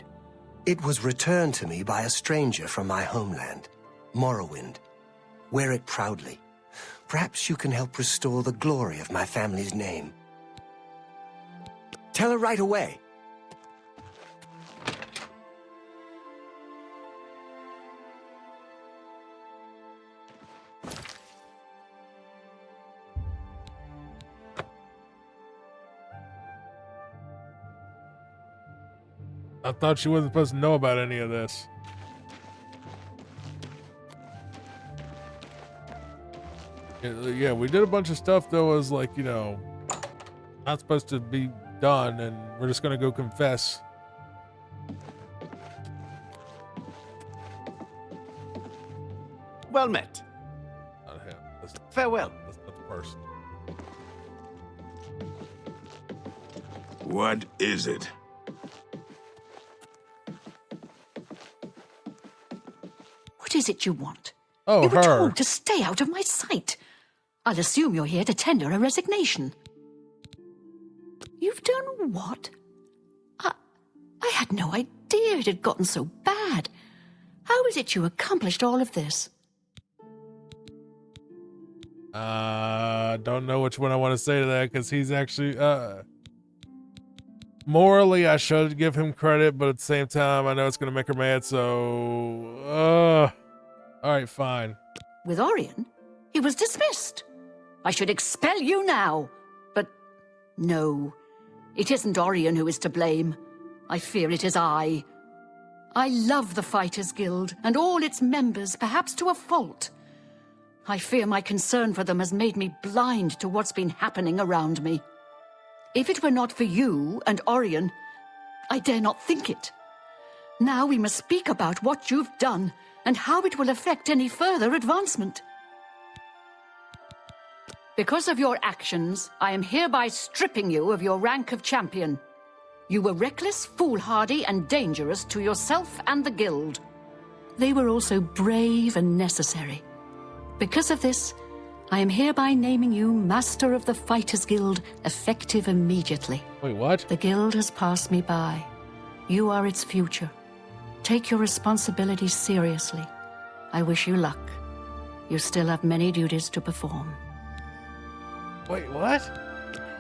It was returned to me by a stranger from my homeland, Morrowind. Wear it proudly. Perhaps you can help restore the glory of my family's name. Tell her right away.
I thought she wasn't supposed to know about any of this. Yeah, we did a bunch of stuff that was like, you know, not supposed to be done, and we're just gonna go confess.
Well met.
Not him.
Farewell.
That's not the person.
What is it?
What is it you want?
Oh,
you were
her.
told to stay out of my sight. I'll assume you're here to tender a resignation. You've done what? I had no idea it had gotten so bad. How is it you accomplished all of this?
Don't know which one I want to say to that, because he's actually, morally, I should give him credit, but at the same time, I know it's going to make her mad, so, all right, fine.
With Orion, he was dismissed. I should expel you now. But no, it isn't Orion who is to blame. I fear it is I. I love the Fighters Guild and all its members, perhaps to a fault. I fear my concern for them has made me blind to what's been happening around me. If it were not for you and Orion, I dare not think it. Now we must speak about what you've done and how it will affect any further advancement. Because of your actions, I am hereby stripping you of your rank of champion. You were reckless, foolhardy, and dangerous to yourself and the guild. They were also brave and necessary. Because of this, I am hereby naming you Master of the Fighters Guild, effective immediately.
Wait, what?
The guild has passed me by. You are its future. Take your responsibilities seriously. I wish you luck. You still have many duties to perform.
Wait, what?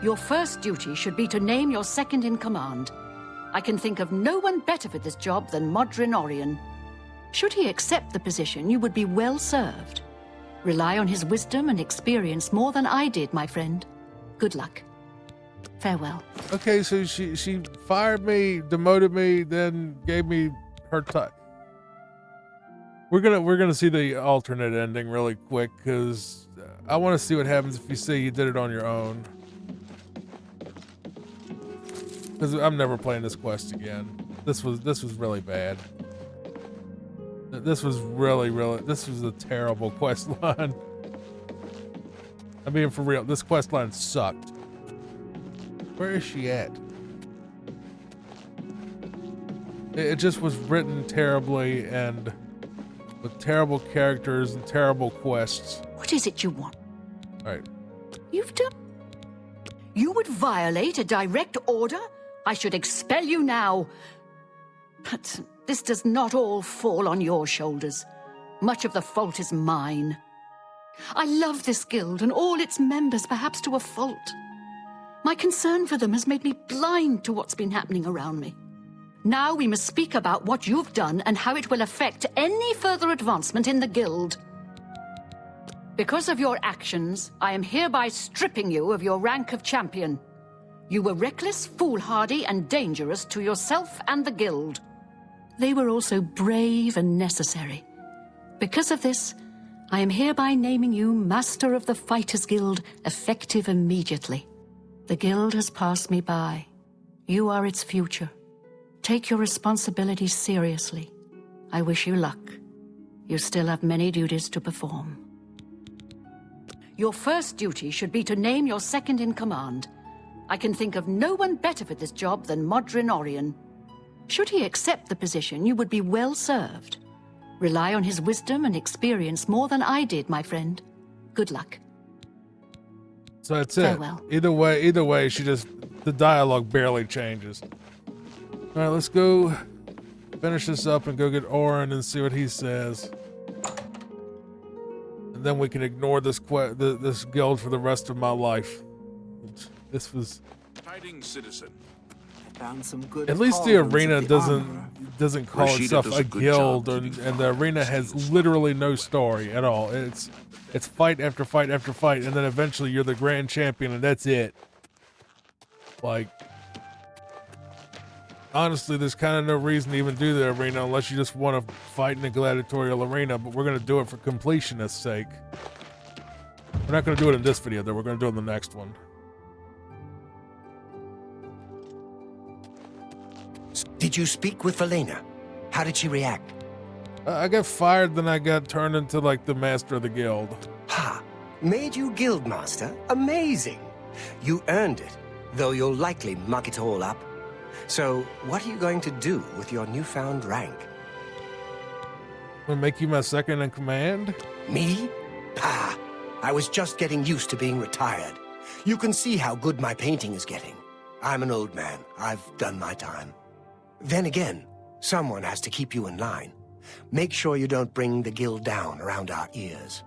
Your first duty should be to name your second in command. I can think of no one better for this job than Modrin Orion. Should he accept the position, you would be well served. Rely on his wisdom and experience more than I did, my friend. Good luck. Farewell.
Okay, so she fired me, demoted me, then gave me her time. We're gonna see the alternate ending really quick because I want to see what happens if you say you did it on your own. Because I'm never playing this quest again. This was really bad. This was this was a terrible quest line. I'm being for real. This quest line sucked. Where is she at? It just was written terribly and with terrible characters and terrible quests.
What is it you want?
All right.
You've done... You would violate a direct order? I should expel you now. But this does not all fall on your shoulders. Much of the fault is mine. I love this guild and all its members, perhaps to a fault. My concern for them has made me blind to what's been happening around me. Now we must speak about what you've done and how it will affect any further advancement in the guild. Because of your actions, I am hereby stripping you of your rank of champion. You were reckless, foolhardy, and dangerous to yourself and the guild. They were also brave and necessary. Because of this, I am hereby naming you Master of the Fighters Guild, effective immediately. The guild has passed me by. You are its future. Take your responsibilities seriously. I wish you luck. You still have many duties to perform. Your first duty should be to name your second in command. I can think of no one better for this job than Modrin Orion. Should he accept the position, you would be well served. Rely on his wisdom and experience more than I did, my friend. Good luck.
So that's it.
Farewell.
Either way, the dialogue barely changes. All right, let's go finish this up and go get Orin and see what he says. And then we can ignore this this guild for the rest of my life. This was...
Tidings, citizen.
Found some good
At least the
cauldrons
arena
at the
doesn't call
Rashida
itself
does
a
a good
guild,
job
and the arena has literally no story at all. It's fight after fight after fight, and then eventually you're the grand champion, and that's it. Like, honestly, there's kind of no reason to even do the arena unless you just want to fight in a gladiatorial arena, but we're going to do it for completionist's sake. We're not going to do it in this video, though. We're going to do it in the next one.
Did you speak with Valena? How did she react?
I got fired, then I got turned into, like, the master of the guild.
Ha! Made you guild master? Amazing! You earned it, though you'll likely muck it all up. So, what are you going to do with your newfound rank?
I'm gonna make you my second in command?
Me? Pah! I was just getting used to being retired. You can see how good my painting is getting. I'm an old man. I've done my time. Then again, someone has to keep you in line. Make sure you don't bring the guild down around our ears.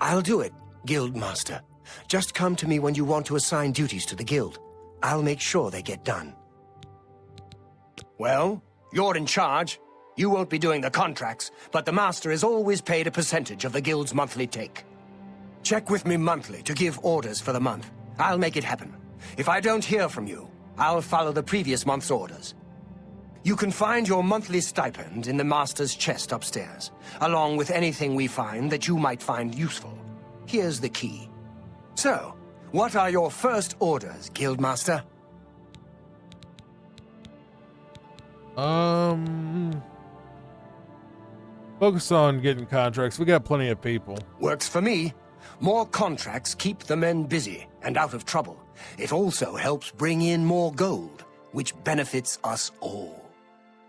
I'll do it, Guild Master. Just come to me when you want to assign duties to the guild. I'll make sure they get done. Well, you're in charge. You won't be doing the contracts, but the Master is always paid a percentage of the guild's monthly take. Check with me monthly to give orders for the month. I'll make it happen. If I don't hear from you, I'll follow the previous month's orders. You can find your monthly stipend in the Master's chest upstairs, along with anything we find that you might find useful. Here's the key. So, what are your first orders, Guildmaster?
Focus on getting contracts. We got plenty of people.
Works for me. More contracts keep the men busy and out of trouble. It also helps bring in more gold, which benefits us all.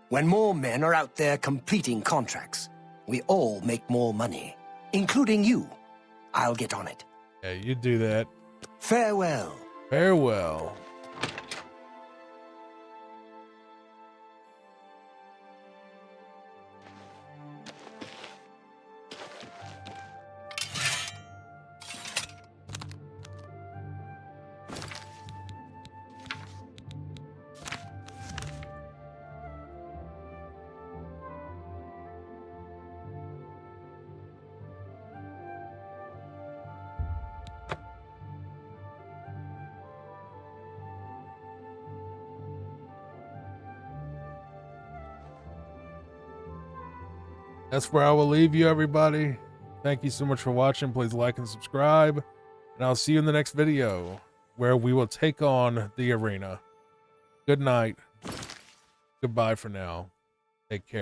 When more men are out there completing contracts, we all make more money, including you. I'll get on it.
Yeah, you do that.
Farewell.
Farewell. that's where I will leave you, everybody. Thank you so much for watching. Please like and subscribe. And I'll see you in the next video, where we will take on the arena. Good night. Goodbye for now. Take care.